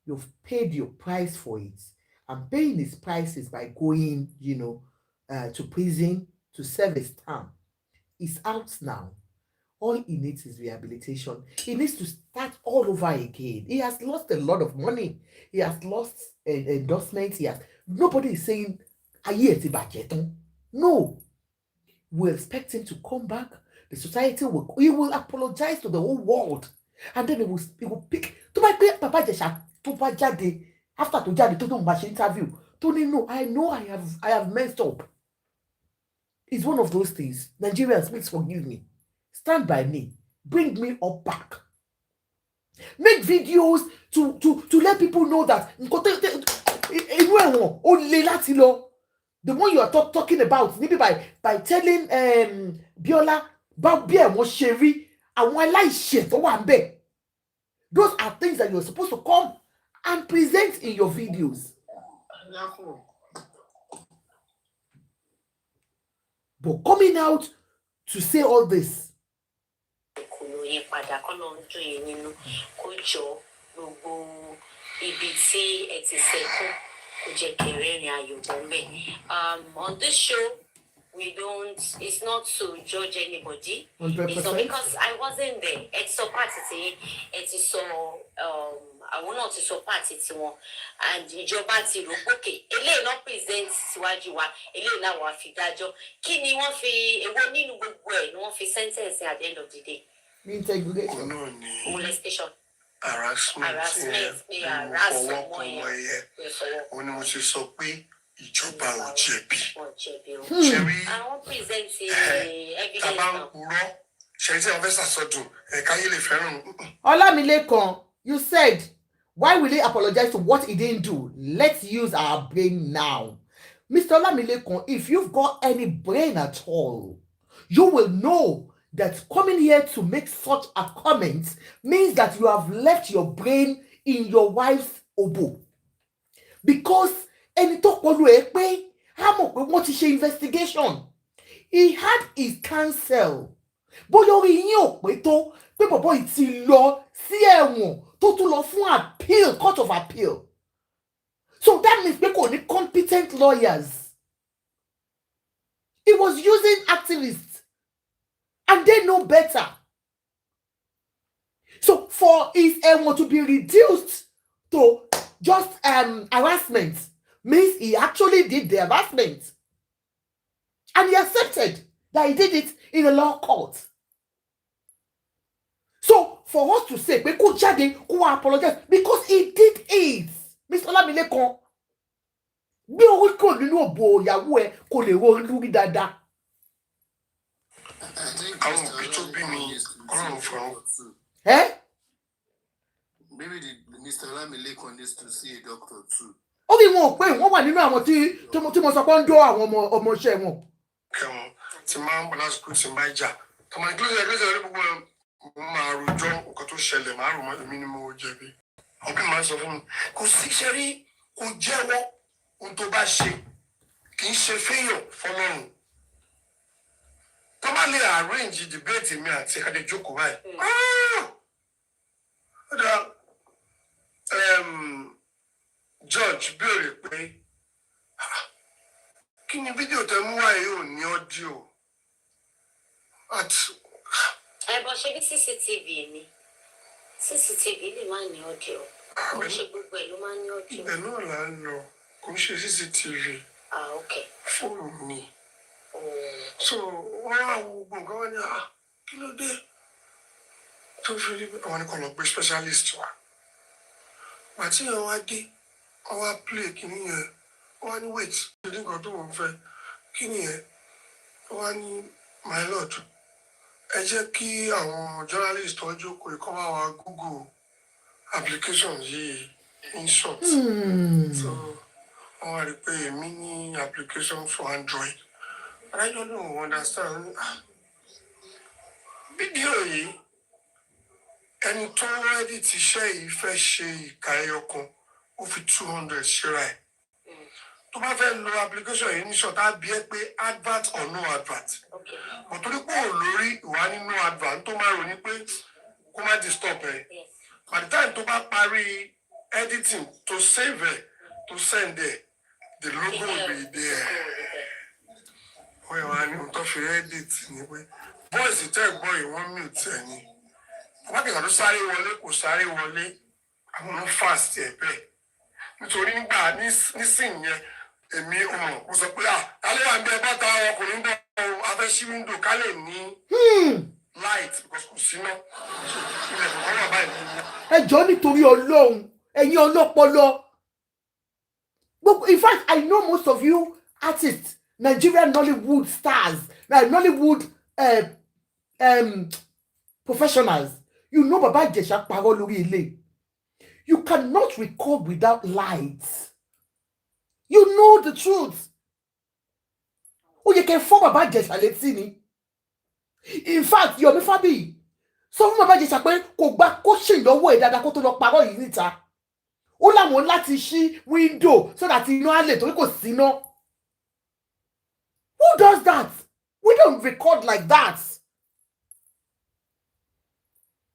you've paid your price for it, and paying his prices by going, to prison to serve his time. He's out now. All he needs is rehabilitation. He needs to start all over again. He has lost a lot of money. He has lost endorsements. Nobody is saying, "Aye, eti bàjẹ́ tán." No. We expect him to come back. The society he will apologize to the whole world. And then he will pick. To my Papa Ijesha, to bá jáde, after to jáde, to do my interview. Tony, no, I know I have messed up. It's one of those things. Nigerians, please forgive me. Stand by me. Bring me up back. Make videos to let people know that the one you are talking about, maybe by telling Biola about bí ẹ̀wọ̀n ṣe rí àwọn aláìṣẹ̀ tó wà ńbẹ̀. Those are things that you're supposed to come and present in your videos. But coming out to say all this. On this show, it's not to judge anybody. 100%. It's not because I wasn't there. It's so party, it's so I want not to so party and ìjọba ti rò okay eléyìí náà present síwájú wa eléyìí náà wà fi dájọ́ kí ni wọ́n fi èwo nínú gbogbo ẹ̀ ni wọ́n fi sentence at the end of the day. Molestation. Harassment. Ó ní mo ti sọ pé ìjọba ò jẹ̀bi. Àwọn present evidence now. Ṣé tí a fẹ́ ṣàsọdùn káyé lè fẹ́ràn. Olamilekan, you said, why will he apologize to what he didn't do? Let's use our brain now. Mr. Olamilekan, if you've got any brain at all, you will know that coming here to make such a comment means that you have left your brain in your wife's obo. Because ẹni tó pọ̀lú ẹ pé á mọ̀ pé wọ́n ti ṣe investigation. He had his counsel. bóyá orí yín ò pé tó pé bọ̀bọ̀ yìí ti lọ sí ẹ̀wọ̀n tó tún lọ fún appeal, court of appeal. So that means pé kò ní competent lawyers. He was using activists and they know better. So for his ẹ̀wọ̀n to be reduced to just harassment means he actually did the harassment. And he accepted that he did it in a law court. So for us to say, pé kó jáde, kó apologize, because he did it. Mr. Olamilekan, bí orí kò nínú òbò ìyàwó ẹ kò lè wo lórí dáadáa. Àwọn òbí tó bí mi Ọlọ́run fún wọn. Maybe Mr. Olamilekan needs to see a doctor too. Ó bí wọn ò pé wọ́n wà nínú àwọn tí mo sọ pé ń dó àwọn ọmọọṣẹ́ wọn. Kẹwọn tí máa ń bọ̀ lásìkò tí máa jà. Tọ́mọ ìgbésẹ̀ rí gbogbo mo máa rojọ́ nǹkan tó ṣẹlẹ̀ máa rò mọ́ èmi ni mo jẹ̀bi. Ọ̀bí máa ń sọ fún mi, kò sí iṣẹ́ rí, kò jẹ́wọ́ ohun tó bá ṣe, kì í ṣe fẹ́yàn fọlọ́run. Tó bá lè arrange debate mi àti ẹ̀ka jókòó báyìí. Ó dá George béèrè pé kí ni fídíò tẹ mú wáyé ò ní ọ́díò? Bó ṣe bí CCTV ni. CCTV lè má ní ọ́díò. Kò ṣe gbogbo ẹ̀ ló máa ń ní ọ́díò. Ibẹ̀ náà là ń lọ, kò ń ṣe CCTV. Okay. Fóònù mi. So wọ́n á wo gbogbo nǹkan wọ́n ní kí ló dé? Tó fi rí àwọn nìkan lọ pé specialist wa. Àti ìyẹn wá dé, wọ́n wá play kìíní yẹn, wọ́n wá ní wait, ṣe ní nǹkan tó wọ́n fẹ́. Kìíní yẹn, wọ́n wá ní my lord, ẹ jẹ́ kí àwọn journalist tó jókòó ikọ́ wá wa Google application yìí in short. So wọ́n wá rí pé èmi ní application for Android. And I don't know, understand. Fídíò yìí, ẹni tó rẹ́dí ti ṣe yìí fẹ́ ṣe ìka ẹyọ kan, ó fi 200 ṣíra ẹ̀. Tó bá fẹ́ lo application yìí ní short, á bí ẹ pé advert or no advert. But torí pé ò lórí ìwà nínú advert tó máa rò ní pé kó má disturb ẹ. By the time tó bá parí editing, to save ẹ, to send ẹ, the logo will be there. Wọ́n yẹ wá ní ohun tó fi edit ni pé voice tẹ́ gbọ́ yìí wọ́n mute ẹ̀ ni. Wákìtà tó sáré wọlé kò sáré wọlé, àwọn ọmọ fast ẹ̀ bẹ́ẹ̀. Nítorí nígbà nísìnyí yẹn, èmi ọmọ mo sọ pé alẹ́ wà ń bẹ bàtà ọkùnrin bọ̀ afẹ́ sí window ká lè ní light because kò síná. Ilẹ̀ kò wà báyìí. Ẹ jọ̀ọ́ nítorí Ọlọ́run, ẹ̀yin ọlọ́pọlọ. In fact, I know most of you artists, Nigerian Nollywood stars, Nollywood professionals. You know Baba Ijesha parọ́ lórí ilé. You cannot record without lights. You know the truth. Oh, you can form Baba Ijesha létí ni. In fact, Yomi Fabi, sọ fún Baba Ijesha pé kò gbà kó ṣe ìlọ́wọ́ ẹ̀ dáadáa kó tó lọ parọ́ yìí níta. Ó láwọn láti ṣí window so that iná á lè torí kò síná. Who does that? We don't record like that.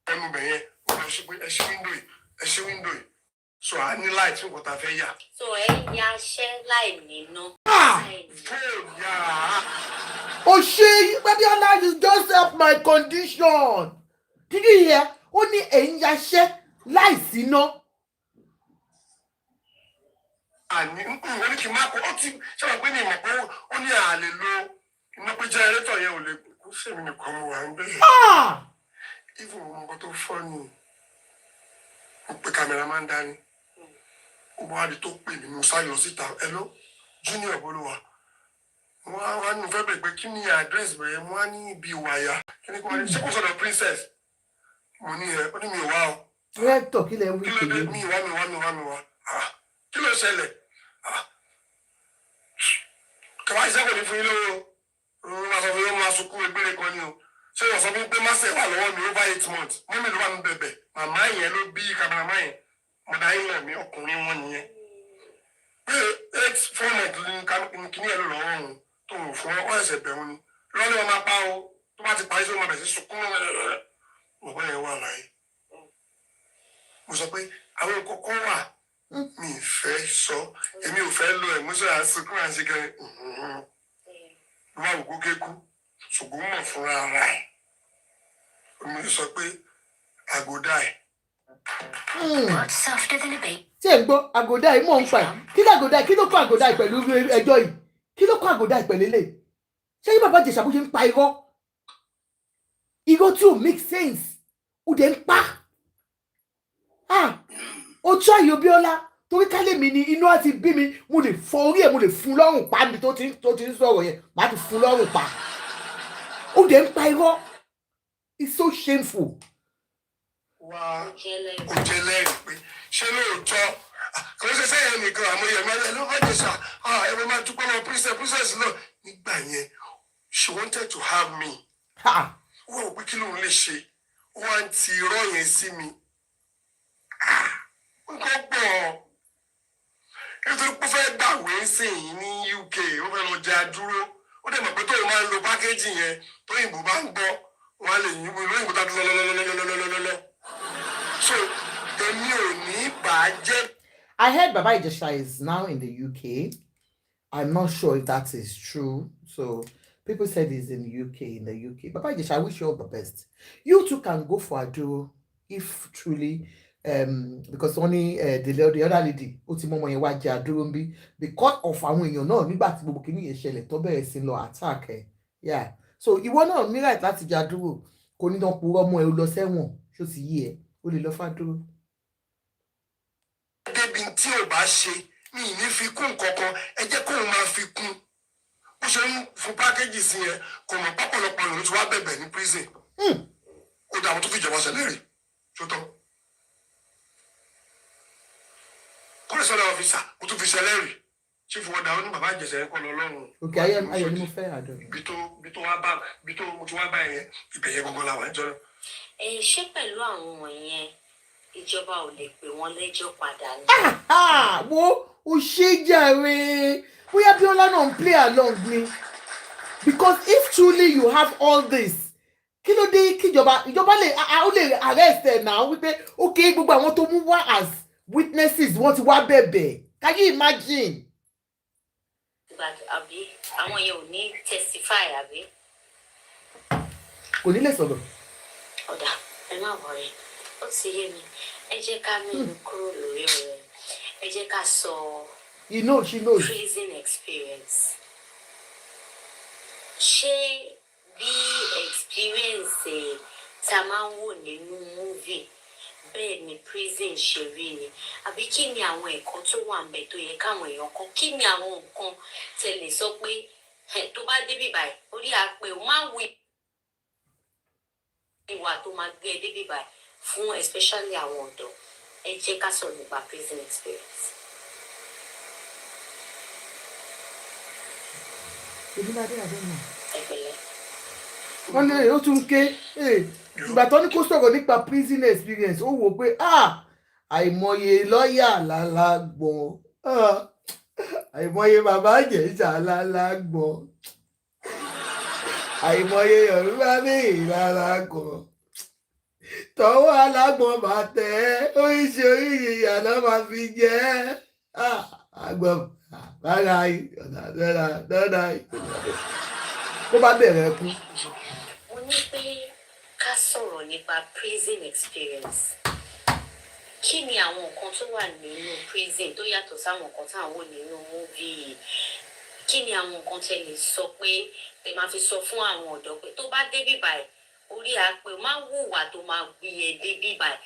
Ẹnu bẹ̀yẹn, wọ́n ṣe pé ẹ ṣí window yìí. So I ní light fún kọ́ta fẹ́ yà. So ẹ ya ṣẹ́ láì níná. Fóònù yà. Oh shey, baby Allah, you just help my condition. Did you hear? Ó ní ẹ̀yin yaṣẹ́ láìsí iná. Àní wọ́n ní kí n má kó ó ti ṣe wà pé ní ìmọ̀ pé ó ní àlè lo iná pé jẹ́rẹ́tọ̀ yẹn ò lè kó sèmi nìkan mo wà ń bẹ̀rẹ̀. Even nǹkan tó fọ́ ni mo pe cameraman dání. Ó wá di tó pè mí mo sáré lọ síta. Hello, Junior Bolúwa. Wọ́n á ní fẹ́ bẹ̀rẹ̀ pé kí ni address bẹ̀rẹ̀ mo á ní ibi ìwàyà. Kí ni kò wá ní ṣé kò sọ̀rọ̀ princess? Mo ní ẹ, ó ní mi ò wá o. Rector kí lẹ wí Kí ló dé? pé. Mi wá. Kí ló ṣẹlẹ̀? Kẹ̀wá iṣẹ́ kò ní fún yín lówó. Wọ́n máa sọ fún yín, wọ́n máa sunkún egbére kan ni o. Ṣé wọ́n sọ fún pé máṣẹ̀ wà lọ́wọ́ mi over 8 months? Mọ́mí ló wà ń bẹ̀bẹ̀. Màmá yẹn ló bí cameraman yẹn. Mọ̀dá yín lẹ̀ mí ọkùnrin wọn nìyẹn. Pé 8 months ní kíní ẹ̀ ló lọ́wọ́ òun tó wò fún ọ ẹ̀sẹ̀ bẹ̀rù ni. Lọ́lẹ́ wọn máa pa o. tó bá ti parí sọ ma bẹ̀rẹ̀ sí sunkún mo bá yẹn wà láyé mo sọ pé àwọn nǹkan kan wà mi ì fẹ́ sọ èmi ò fẹ́ lo emotion àsunkún àṣekẹ́ ló wà wò kó kéku ṣùgbọ́n mọ̀ fúnra ara ẹ̀ mo sọ pé àgọ́dá ẹ̀. What's softer than a baby? tí ẹ ń gbọ́ àgọ́dá yìí mọ̀ ń pa ẹ̀ kí ló àgọ́dá yìí kí ló kọ́ àgọ́dá yìí pẹ̀lú ẹjọ́ yìí kí ló kọ́ àgọ́dá yìí pẹ̀lú eléyìí ṣé yí bàbá Ìjẹ̀ṣà bó ṣe ń pa irọ́ tí ò make sense ó dẹ̀ ń pa ó tọ́ yìí Obíọ́lá torí kálẹ̀ mi ni inú àti bí mi mo lè fọ orí ẹ̀ mo lè fún lọ́rùn pa mi tó ti ń sọ̀rọ̀ yẹn má ti fún lọ́rùn pa ó dẹ̀ ń pa irọ́ it's so shameful. Wá ó jẹ́ lẹ́rìí pé ṣé lóòótọ́ kò ṣe sẹ́yìn nìkan àmọ́ yẹn máa ló bá Ìjẹ̀ṣà ẹ̀rọ máa dúpọ́ lọ princess náà nígbà yẹn she wanted to have me. Wọ́n ò pé kí lóun lè ṣe wọ́n á ti irọ́ yẹn sí mi. Nǹkan pọ̀ nítorí pé ó fẹ́ gbàwé sìn ní UK ó fẹ́ lọ jẹ́ àdúró ó dẹ̀ mọ̀ pé tóun máa ń lo pákéjì yẹn tóyìnbó bá ń gbọ́ wọn á lè yín lóyìnbó tá a dún lọ́lọ́lọ́lọ́lọ́lọ́lọ́lọ́. So èmi ò ní bàjẹ́. I heard Baba Ijesha is now in the UK. I'm not sure if that is true. So people said he's in the UK. Baba Ijesha, I wish you all the best. You too can go for Aduro if truly, because only the other lady, Otimomo Yewa Aduro mbi, because of àwọn èèyàn náà nígbà tí gbogbo kìíní yẹn ṣẹlẹ̀ tó bẹ̀rẹ̀ sí lọ attack ẹ̀. Yeah. So ìwọ náà ní right láti jẹ Aduro kò ní dán purọ́ mọ́ ẹ lọ sẹ́wọ̀n ṣó sì yí ẹ ó lè lọ fàdúró. Débi tí ò bá ṣe mi ní fi kún kankan ẹ jẹ́ kóun máa fi kún bó ṣe ń fún pákéjì sí yẹn kò mọ̀ pápọ̀lọpọ̀ lòun ti wá bẹ̀bẹ̀ ní prison. Ó dà àwọn tó fi jọba ṣẹlẹ̀ rí ṣótọ́. Police officer ó tún fi ṣẹlẹ̀ rí chief wọ́n dà ó ní bàbá Ìjẹ̀ṣà yẹn kọ́ lọ lọ́rùn. Okay, ayọ̀ ni mo fẹ́ àdó. bí tó mo ti wá bá yẹn ibẹ̀ yẹn gbọ́ngàn làwọn ẹjọ́ náà. Ṣé pẹ̀lú àwọn wọ̀nyẹn ìjọba ò lè pè wọ́n lẹ́jọ́ padà ní. Wo o ṣe jàre bóyá Bíọ́lá náà ń play along ni because if truly you have all this kí ló dé kí ìjọba lè ó lè arrest ẹ̀ náà wípé okay gbogbo àwọn tó mú wá as witnesses wọ́n ti wá bẹ̀bẹ̀ can you imagine. Àbí àwọn yẹn ò ní testify àbí. Kò ní lè sọ̀rọ̀. Ọ̀dà ẹ má wọrí ó ti yé mi ẹ jẹ́ ká mẹ́nu kúrò lórí ọ̀rẹ́ ẹ jẹ́ ká sọ she knows. prison experience. Ṣé bí experience tá a máa ń wò nínú movie bẹ́ẹ̀ ni prison ṣe rí ni àbí kí ni àwọn ẹ̀kọ́ tó wà ń bẹ̀ tó yẹ káwọn èèyàn kan kí ni àwọn nǹkan tẹ́ lè sọ pé tó bá débí báyìí orí àpè ó máa wí ìwà tó máa gbé ẹ débí báyìí fún especially àwọn ọ̀dọ́ ẹ jẹ́ ká sọ̀rọ̀ nípa prison experience. Ẹgbẹ̀lẹ́. Wọ́n lè ó tún ké ìgbà tó ní kó sọ̀rọ̀ nípa prison experience ó wò pé àìmọye lọ́ọ̀yà lálágbọ̀n àìmọye bàbá Ìjẹ̀ṣà lálágbọ̀n àìmọye Yorùbá ní ìlálágbọ̀n tọwọ́ alágbọ̀n bá tẹ̀ oríṣi ìyànà máa fi jẹ́ àgbọ̀n rárá tó bá bẹ̀rẹ̀ kú. Mo ní pé ká sọ̀rọ̀ nípa prison experience. Kí ni àwọn nǹkan tó wà nínú prison tó yàtọ̀ sáwọn nǹkan táwọn wò nínú movie? Kí ni àwọn nǹkan tẹ́ lè sọ pé tẹ́ máa fi sọ fún àwọn ọ̀dọ́ pé tó bá débí báyìí orí àpè máa wùwà tó máa gbé ẹ débí báyìí?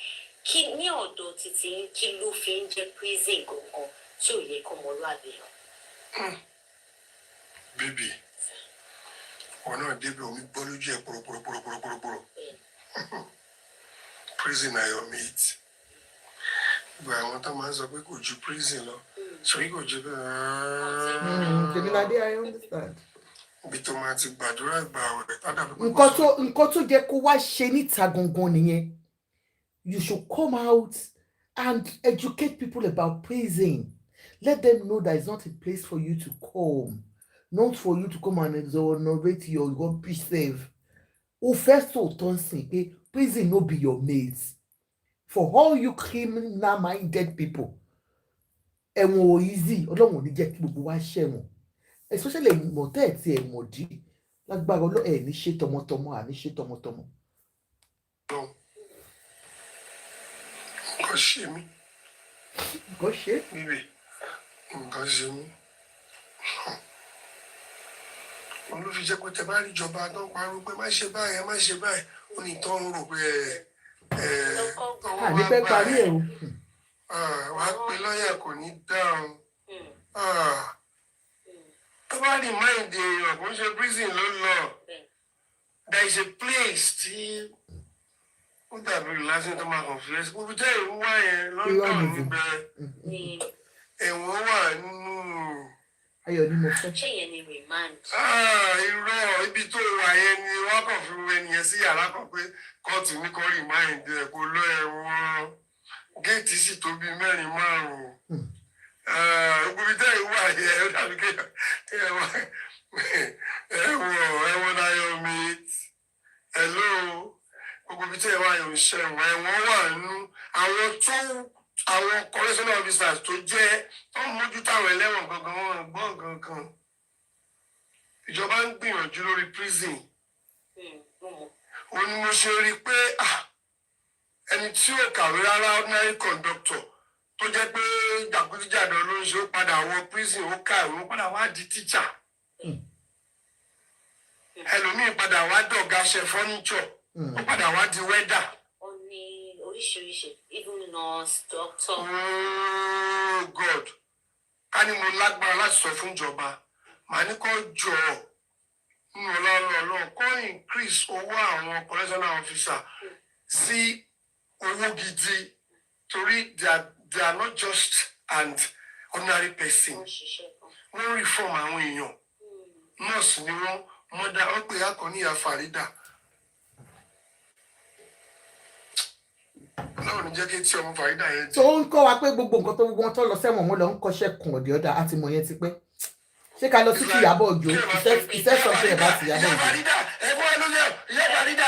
Kí ní ọ̀dọ̀ títí kí ló fi ń jẹ́ prison gangan tí ò yẹ kọ́mọlúàbí lọ? Bébì wọn náà débi omi gbọ́ lójú ẹ̀ pòròpòròpòròpòròpòrò prison na your mate gbogbo àwọn tó máa ń sọ pé kò ju prison lọ sọrí kò ju Tèmiládé I understand. ibi tó máa ti gbàdúrà gbà ọ̀rẹ́ tádà pé nǹkan tó jẹ́ kó wá ṣe níta gangan nìyẹn. You should come out and educate people about prison. Let them know that it's not a place for you to come. Not for you to come and exonerate your rubbish self. ó fẹ́ sòótọ́ ń sìn pé prison no be your mate for all you criminal minded people ẹ̀wọ̀n ò easy ọlọ́run ò ní jẹ́ kí gbogbo wa ṣẹ̀wọ̀n especially mọ̀tẹ́ ẹ̀ tí ẹ̀ mọ̀ dí lágbára ẹ̀ ní ṣe tọmọtọmọ àní ṣe tọmọtọmọ. nǹkan ṣe mí. nǹkan ṣe. bíbí nǹkan ṣe mí. òun ló fi jẹ́ pé tẹ bá rí ìjọba tó ń pariwo pé má ṣe báyìí má ṣe báyìí ó ní tó ń rò pé àní fẹ́ parí ẹ̀ o. wàá pe lọ́ọ̀yà kò ní dáhùn. tó bá rí máìndì èèyàn kò ń ṣe prison ló lọ. there is a place tí ó dàbí lásán tó máa kàn fi ẹsẹ̀ gbogbo jẹ́ ìlú wá yẹn London níbẹ̀ ẹ̀wọ̀n wà nínú. ayọ̀ ni mo fẹ́. ṣé yẹn ni remand. irọ́ ibi tó wà yẹn ni wọ́n kàn fi ẹnìyẹn sí yàrá kan pé kóòtù ní kọ́ remind ẹ̀ kó lọ ẹ̀wọ̀n géètì sì tó bíi 4-5. gbogbo jẹ́ ìlú wà yẹn ó dàbí ẹ̀wọ̀n ayọ̀ mi hello gbogbo ibi tí ẹ̀wọ̀n ayọ̀ ń ṣẹ̀wọ̀n ẹ̀wọ̀n wà nínú àwọn correctional officers tó jẹ́ tó ń mójútó àwọn ẹlẹ́wọ̀n gangan wọn gbọ́n gangan ìjọba ń gbìyànjú lórí prison ó ní mo ṣe rí i pé ẹni tí ò kàwé rárá ordinary conductor tó jẹ́ pé jàgídíjàdọ̀ ló ń ṣe ó padà wọ prison ó kàwé ó padà wá di teacher ẹlòmíì padà wá dọ̀gáṣẹ́ furniture ó padà wá di welder. oríṣiríṣi even nurse doctor. Oh God ká ní mo lágbára láti sọ fún ìjọba màá ní kó jọ nínú ọlọ́run kó increase owó àwọn correctional officer sí owó gidi torí they are not just an ordinary person wọ́n reform àwọn èèyàn nurse ni wọ́n mọ́dá wọ́n pè é akọni ìyá Farida. Ọlọ́run ní jẹ́ kí tí ọmọ Farida yẹn jẹ́. tó ń kọ́ wa pé gbogbo nǹkan tó gbogbo wọn tó lọ sẹ́wọ̀n wọn lọ ń kọ́ṣẹ́ kùn ọ̀dẹ̀ ọ̀dà àti mọ̀ yẹn ti pẹ́ ṣé ká lọ sí ti Ìyábọ̀ Òjó iṣẹ́ sọ́kẹ́ ẹ̀ bá ti Ìyábọ̀ Òjó. Ìyá Farida ẹ̀fọ́ ẹ̀ ló yẹ Ìyá Farida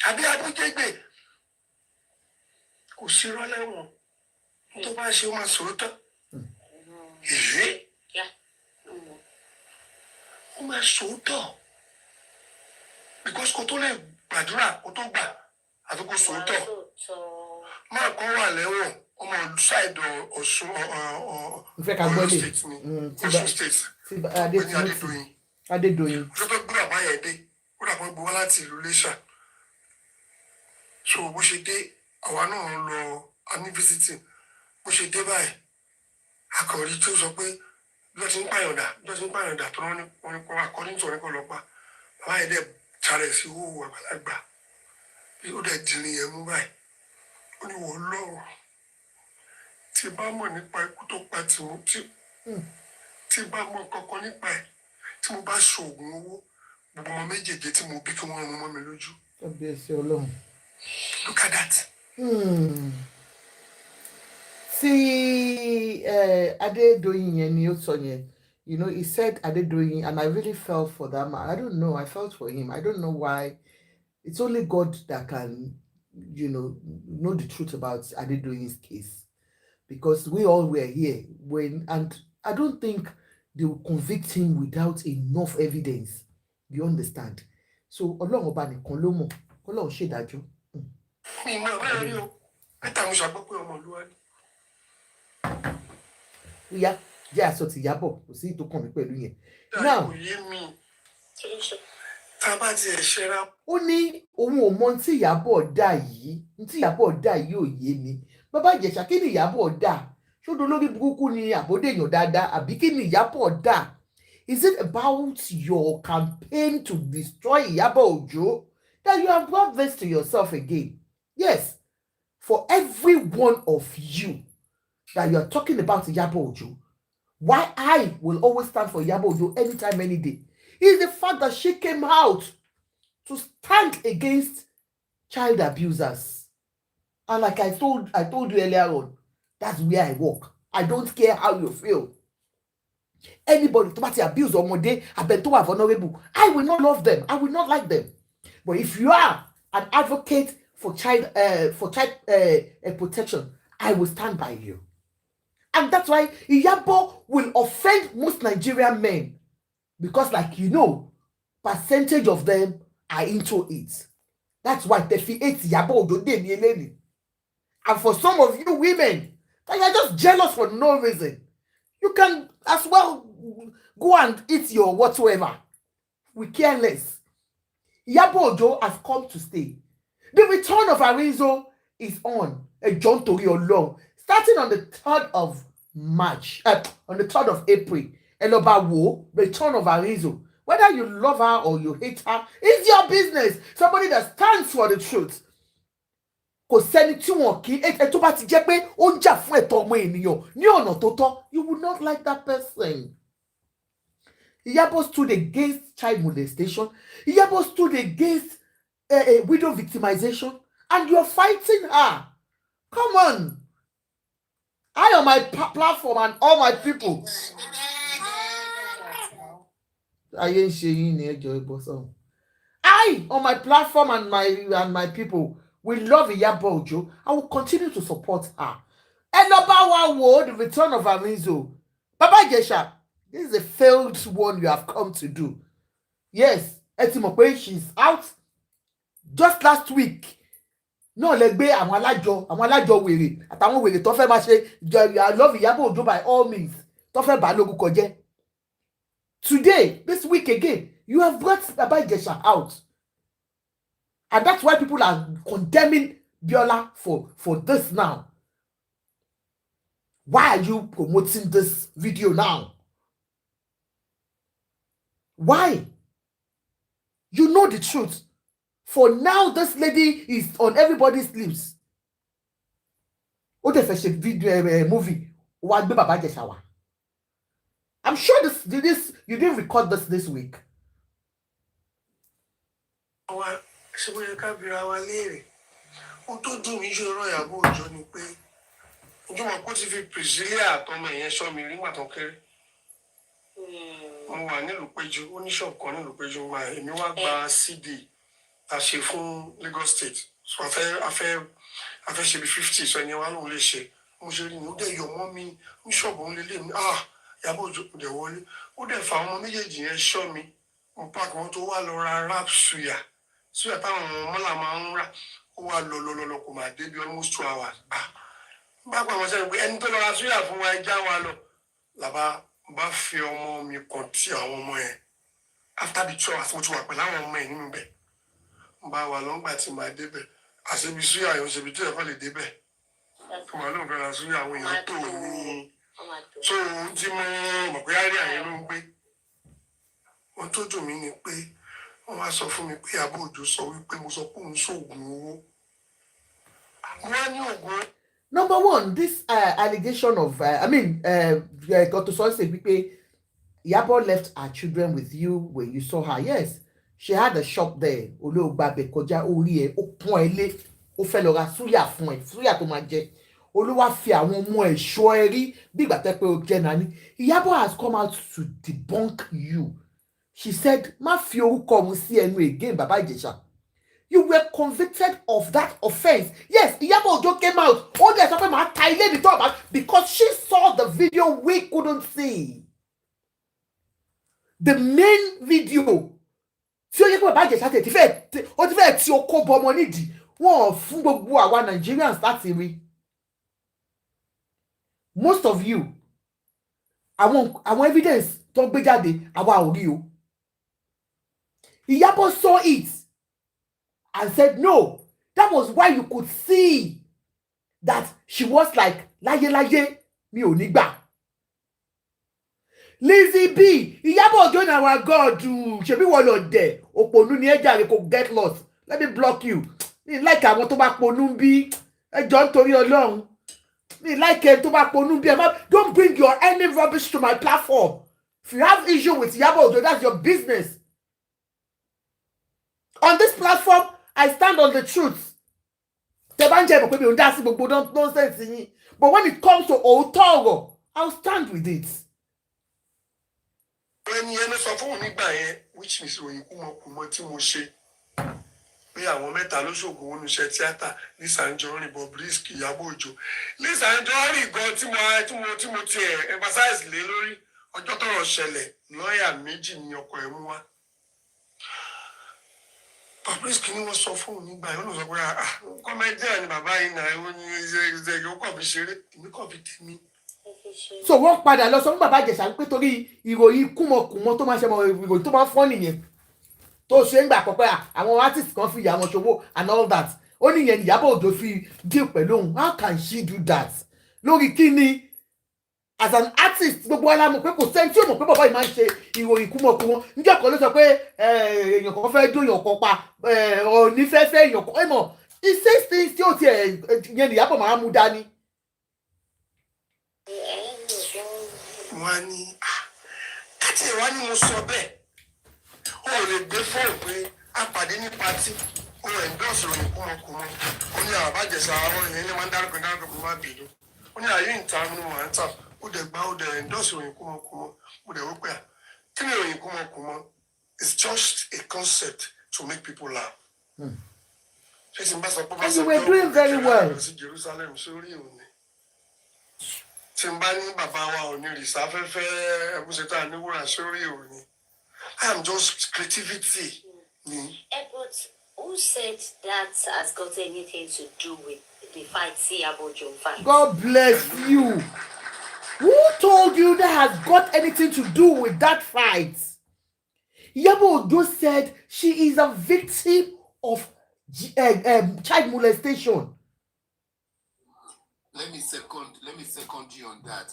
àbí abújẹgbẹ kò sí rọlẹ́wọ̀n tó bá ṣe ó máa sòótọ́ èyí ó máa sòótọ́ because kò tó lè gbàdúrà kó tó gbà àfi kó sòótọ́ máa kọ́ wà lẹ́wọ̀n ọmọ ṣáìdì Ọ̀ṣun Ọ̀yọ́ state ni Ọ̀ṣun state Adédoyin tó tó gbúdọ̀ báyẹn dé ó dàbọ̀ gbowó láti ìlú Iléṣà so bó ṣe dé àwa náà ń lọ àní visiting bó ṣe dé báyìí akọ̀rí tó sọ pé lọ́ọ́ ti ń pààyàn dà tó wọ́n ní kó akọ́ni tó ní kó lọ pa bàbá yẹn dẹ̀ sáré sí owó àgbàlagbà bí ó dẹ̀ dìrín yẹn mú báyìí ó ní wọ́n lọ́wọ́ tí bá mọ̀ nípa ikú tó pa Timothy tí bá mọ̀ kankan nípa ẹ̀ tí mo bá ṣoògùn owó gbogbo ọmọ méjèèjì tí mo bí kí wọ́n rún mọ́ mi lójú. kábíyèsí Ọlọ́run. Look at that. See, Adedoyin yẹn ni ó sọ yẹn. You know, he said Adedoyin, and I really felt for that man. I don't know. I felt for him. I don't know why. It's only God that can, know the truth about Adedoyin's case, because we all were here and I don't think they will convict him without enough evidence. You understand? So, Ọlọ́run ọba nìkan ló mọ̀. Ọlọ́run ṣèdájọ́. Ìyá jẹ́ aṣọ ti Ìyábọ̀ kò sí ìtókàn mi pẹ̀lú yẹn. Now, ó ní òun ò mọ tí Ìyábọ̀ dà yìí ò yé mi. Bàbá Ìjẹ̀ṣà kí ni Ìyábọ̀ dà? Ṣódò lórí burúkú ni àbódèèyàn dáadáa àbí kí ni Ìyábọ̀ dà? Is it about your campaign to destroy Iyabo Ojo that you have brought this to yourself again? Yes, for every one of you that you are talking about Iyabo Ojo, why I will always stand for Iyabo Ojo anytime, any day, is the fact that she came out to stand against child abusers. And like I told you earlier on, that's where I work. I don't care how you feel. Anybody to abuse ọmọdé, abẹ tó wà vulnerable, I will not love them. I will not like them. But if you are an advocate for child protection, I will stand by you. And that's why Iyabo will offend most Nigerian men, because, like you know, percentage of them are into it. That's why they feel Iyabo. And for some of you women that are just jealous for no reason, you can as well go and eat your whatsoever. We care less. Iyabo Ojo has come to stay. The return of Arizo is on. A John Tori Olong, starting on the 3rd of March, on the 3rd of April. Eloba Wo, return of Arizo. Whether you love her or you hate her, it's your business. Somebody that stands for the truth. Kò sẹ́ni tí wọ́n kì í tó bá ti jẹ́ pé ó ń jà fún ẹ̀tọ́ ọmọ ènìyàn ní ọ̀nà tó tọ́, you would not like that person. Iyabo stood against child molestation. Iyabo stood against widow victimization, and you're fighting her. Come on. I on my platform and all my people. I on my platform and my people, we love Iyabo Ojo. I will continue to support her. Eloba Wo, the return of Arizo. Baba Ijesha, this is a failed one you have come to do. Yes, Etimope, she's out. Just last week. No, lẹ gbé àwọn alájọ wèrè àtàwọn wèrè tó fẹ́ máa ṣe I love Iyabo Ojo by all means tó fẹ́ bá lórúkọ jẹ́. Today, this week again, you have brought Baba Ijesha out. And that's why people are condemning Biola for this now. Why are you promoting this video now? Why? You know the truth. For now, this lady is on everybody's lips. What if I should video movie? What Baba Ijesha wa? I'm sure this you didn't record this week. Ṣé bóyá ká bira wa léèrè? Ohun tó dùn mí jù ọ̀rọ̀ Iyabo Ojo ni pé ìjọba kó ti fi Priscilla àtọmọ yẹn ṣọ́ mi nígbà tó kéré. Mo wà nílùú Péjú, ó ní ṣọ́ọ̀bù kan nílùú Péjú, èmi wá gba CD a ṣe fún Lagos State. So a fẹ́ ṣe bí 50, so ẹni wa lóun lè ṣe. Mo ṣe rí ni ó dẹ̀ yọ mọ́ mi ní ṣọ́ọ̀bù òun lélẹ̀ mi. Iyabo Ojo kò dẹ̀ wọlé. Ó dẹ̀ fa àwọn ọmọ méjèèjì yẹn ṣọ́ mi. Mo pàkó wọn tó wá lọ ra rap suya. Suya táwọn mọ́là máa ń rà. Ó wá lọ kò máa dé bí almost 2 hours. Bá pa àwọn sẹ́yìn pé ẹni tó lọ ra suya fún wa ẹja wa lọ. Làbá bá fi ọmọ mi kàn tí àwọn ọmọ yẹn. After the 2 hours mo ti wà pẹ̀lú àwọn ọmọ yẹn nínú bẹ̀. Bá wa lọ́ngbà tí màá débẹ̀. Àṣebi suya yẹn ṣebi tí ẹ̀kọ́ lè débẹ̀. Kò máa lóun fẹ́ ra suya àwọn èèyàn tó ní. So ohun tí mo mọ̀ pé àárín àyẹn ló ń gbé. Ohun tó dùn mí ni pé wọ́n wá sọ fún mi pé Iyabo Ojo sọ wípé mo sọ pé òun ṣoògùn owó. Wọ́n ní ògùn. Number one, this allegation of got to say wípé Iyabo left her children with you when you saw her. Yes, she had a shop there. Olóògbàbẹ̀ kọjá orí ẹ̀, ó pọ́n ẹ lé, ó fẹ́ lọ ra súyà fún ẹ, súyà tó máa jẹ. Olúwa fi àwọn ọmọ ẹ̀ ṣọ́ ẹ rí bí ìgbà tẹ́ pé ó jẹ́ nání. Iyabo has come out to debunk you. She said, má fi orúkọ òun sí ẹnu again, Baba Ijesha. You were convicted of that offense. Yes, Iyabo Ojo came out. All the stuff about Thailand talk because she saw the video we couldn't see. The main video. Tí ó yẹ kí Baba Ijesha ti fẹ́ tí ó kó bọ́ ọmọ nídìí. Wọ́n fún gbogbo àwa Nigerians láti rí. Most of you, àwọn evidence tó gbé jáde, àwa ò rí o. Iyabo saw it and said, no, that was why you could see that she was like, láyé, mi ò ní gbà. Lizzie B, Iyabo Ojo na our God, ṣebí wọ́n lọ dẹ̀, òpònú ni ẹ jàre kò get lost. Let me block you. Mi like àwọn tó bá ponú bí, ẹ jọ̀ọ́ nítorí Ọlọ́run. Mi like ẹ tó bá ponú bí, don't bring your any rubbish to my platform. If you have issue with Iyabo Ojo, that's your business. On this platform, I stand on the truth. But when it comes to Otoro, I'll stand with it. ẹni ẹni sọ fún òun nígbà yẹn which means òyìn kúmọkùmọ tí mo ṣe pé àwọn mẹ́ta ló ṣògùn òun iṣẹ́ tíátà Lisa Anjorin Bobrisky Iyabo Ojo Lisa Anjorin gan tí mo ti emphasize lé lórí ọjọ́ tọ́rọ̀ ṣẹlẹ̀ lọ́ọ̀yà méjì ní ọkọ ẹ̀ mú wá Bobrisky ni wọ́n sọ fún òun nígbà yẹn ó lọ sọ pé kọ́mẹ́díà ni bàbá yìí náà ó ní ó kàn fi ṣeré èmi kàn fi tèmi. So wọ́n padà lọ sọ fún bàbá Ìjẹ̀ṣà pé torí ìròyìn kúmọkùmọ tó máa ṣe mọ ìròyìn tó máa fọ́ nìyẹn tó ṣe ń gbà pọ̀pẹ́ àwọn artist kan fi ìyá wọn ṣòwò and all that ó níyẹn Ìyábọ̀ Òjó fi deal pẹ̀lú òun how can she do that lórí kí ni as an artist gbogbo wa la mọ̀ pé kò sẹ́ni tí ò mọ̀ pé bàbá yìí máa ń ṣe ìròyìn kúmọkùmọ níjọ́ kan ló sọ pé èèyàn kan fẹ́ dún èèyàn kan pa onífẹ́fẹ́ èèyàn kan ẹ̀ mọ̀ he says things tí ó ti yẹn Ìyábọ̀ máa mú dání. wọ́n á ní àti ìwà ni mo sọ bẹ́ẹ̀ ó lè gbé fóònù pé a pàdé ní patí ó endorse òyìn kúmọkùmọ ó ní àwọn àbájẹsà àwọn èèyàn ní máa ń dárúkọ kó má bínú ó ní àyè ìta ni mo máa ń tà ó dẹ̀ gbá ó dẹ̀ endorse òyìn kúmọkùmọ ó dẹ̀ wípé kí ni òyìn kúmọkùmọ it's just a concept to make people laugh. ṣé tí n bá sọ pé bá sọ pé doing very well. lọ sí Jerusalem sórí òní tí n bá ní bàbá wa ò ní rìsà afẹ́fẹ́ ẹ̀bùsẹ̀tà níwúrà sórí òní I am just creativity ni. But who said that has got anything to do with the fight Iyabo Ojo fight? God bless you. Who told you that has got anything to do with that fight? Iyabo Ojo said she is a victim of child molestation. Let me second you on that.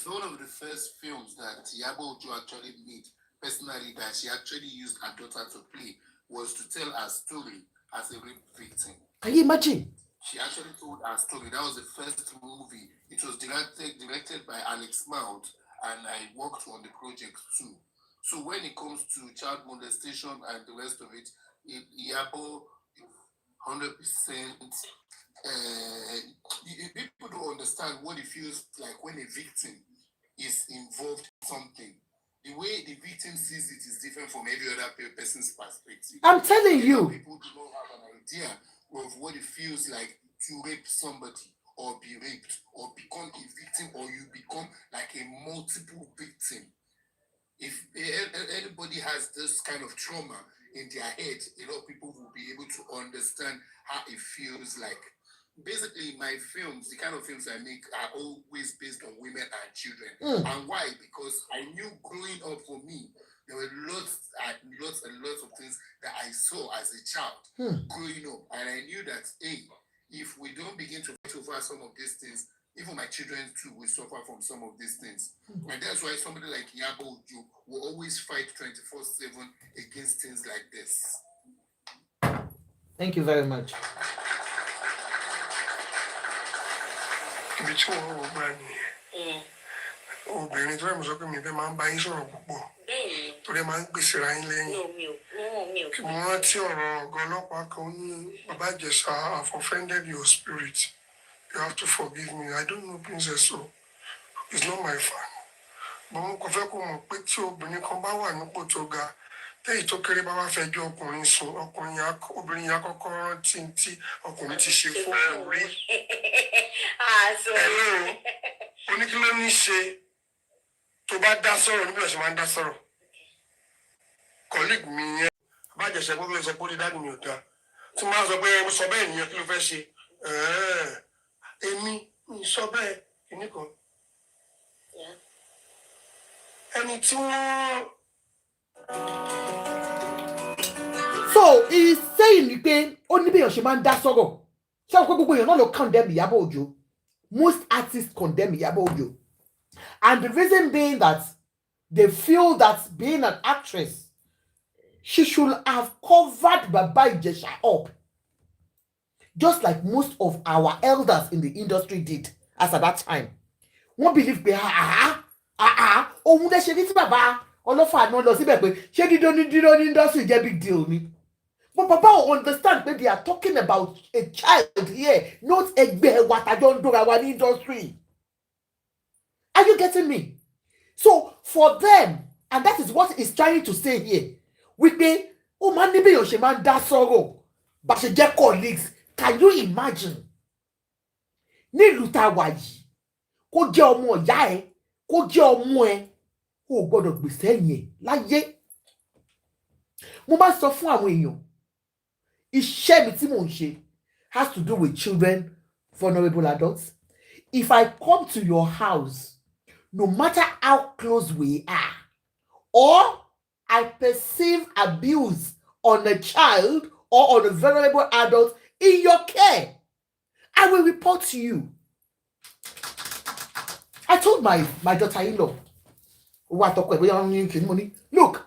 One of the first films that Iyabo Ojo actually made personally that she actually used her daughter to play was to tell her story as a rape victim. Can you imagine? She actually told her story. That was the first movie. It was directed by Alex Mount, and I worked on the project too. So when it comes to child molestation and the rest of it, Iyabo 100%. People don't understand what it feels like when a victim is involved in something. The way the victim sees it is different from every other person's perspective. I'm telling you. People do not have an idea of what it feels like to rape somebody or be raped or become a victim or you become like a multiple victim. If anybody has this kind of trauma in their head, a lot of people will be able to understand how it feels like. Basically, my films, the kind of films I make are always based on women and children. And why? Because I knew growing up for me, there were lots of things that I saw as a child growing up. And I knew that, hey, if we don't begin to fight over some of these things, even my children too will suffer from some of these things. And that's why somebody like Iyabo Ojo will always fight 24/7 against things like this. Thank you very much. ibi tí wọ́n wò gbà nìyẹn obìnrin tó rẹ̀ mọ̀ sọ pé mi fẹ́ máa ń bá yín sọ̀rọ̀ púpọ̀ torí ẹ máa ń gbèsè ra yín lẹ́yìn kí mo rántí ọ̀rọ̀ ọ̀gá ọlọ́pàá kan ní bàbá Ìjẹ̀ṣà I've offended your spirit you have to forgive me I don't know princess so it's not my fault but mo kàn fẹ́ kó mọ̀ pé tí obìnrin kan bá wà nípò tó ga téyì tó kéré bá wá fẹjọ́ ọkùnrin sùn obìnrin yẹn kọ́kọ́ rántí tí ọkùnrin ti ṣe fún òun rí ẹ̀rọ oníkíló ní ṣe tó bá dá sọ̀rọ̀ níbi ọ̀sẹ̀ máa ń dá sọ̀rọ̀ colleague mi yẹn abájẹsẹ̀ gbogbo ẹ̀sẹ̀ pé ó lè dá mi ò dáa tí máa sọ pé mo sọ bẹ́ẹ̀ nìyẹn kí ló fẹ́ ṣe èmi mi sọ bẹ́ẹ̀ kìíní kan ẹni tí wọ́n. So he's saying pé ó ní bí èèyàn ṣe máa ń dá sọ̀rọ̀ ṣé àwọn gbogbo èèyàn náà ló condemn Iyabo Ojo. Most artists condemn Iyabo Ojo, and the reason being that they feel that being an actress, she should have covered Baba Ijesha up, just like most of our elders in the industry did as at that time. Wọ́n believe pé ohun dẹ̀ ṣe ní tí bàbá ọlọ́fà náà lọ síbẹ̀ pé ṣé dídó ní industry jẹ́ big deal ni. But Baba will understand that they are talking about a child here, not ẹgbẹ́ wa tàjọ ń dóra wa ní industry. Are you getting me? So for them, And that is what he's trying to say here. Wípé ó máa ní béèyàn ṣe máa ń dá sọ̀rọ̀ bá ṣe jẹ́ colleagues. Can you imagine? Nílùú tá a wà yìí, kó jẹ́ ọmọ ìyá ẹ, kó jẹ́ ọmọ ẹ, ó gbọ́dọ̀ gbèsè ẹ̀yìn ẹ̀ láyé. Mo máa sọ fún àwọn èèyàn, iṣẹ́ mi tí mò ń ṣe has to do with children, vulnerable adults. If I come to your house, no matter how close we are, or I perceive abuse on a child or on a vulnerable adult in your care, I will report to you. I told my daughter-in-law, look,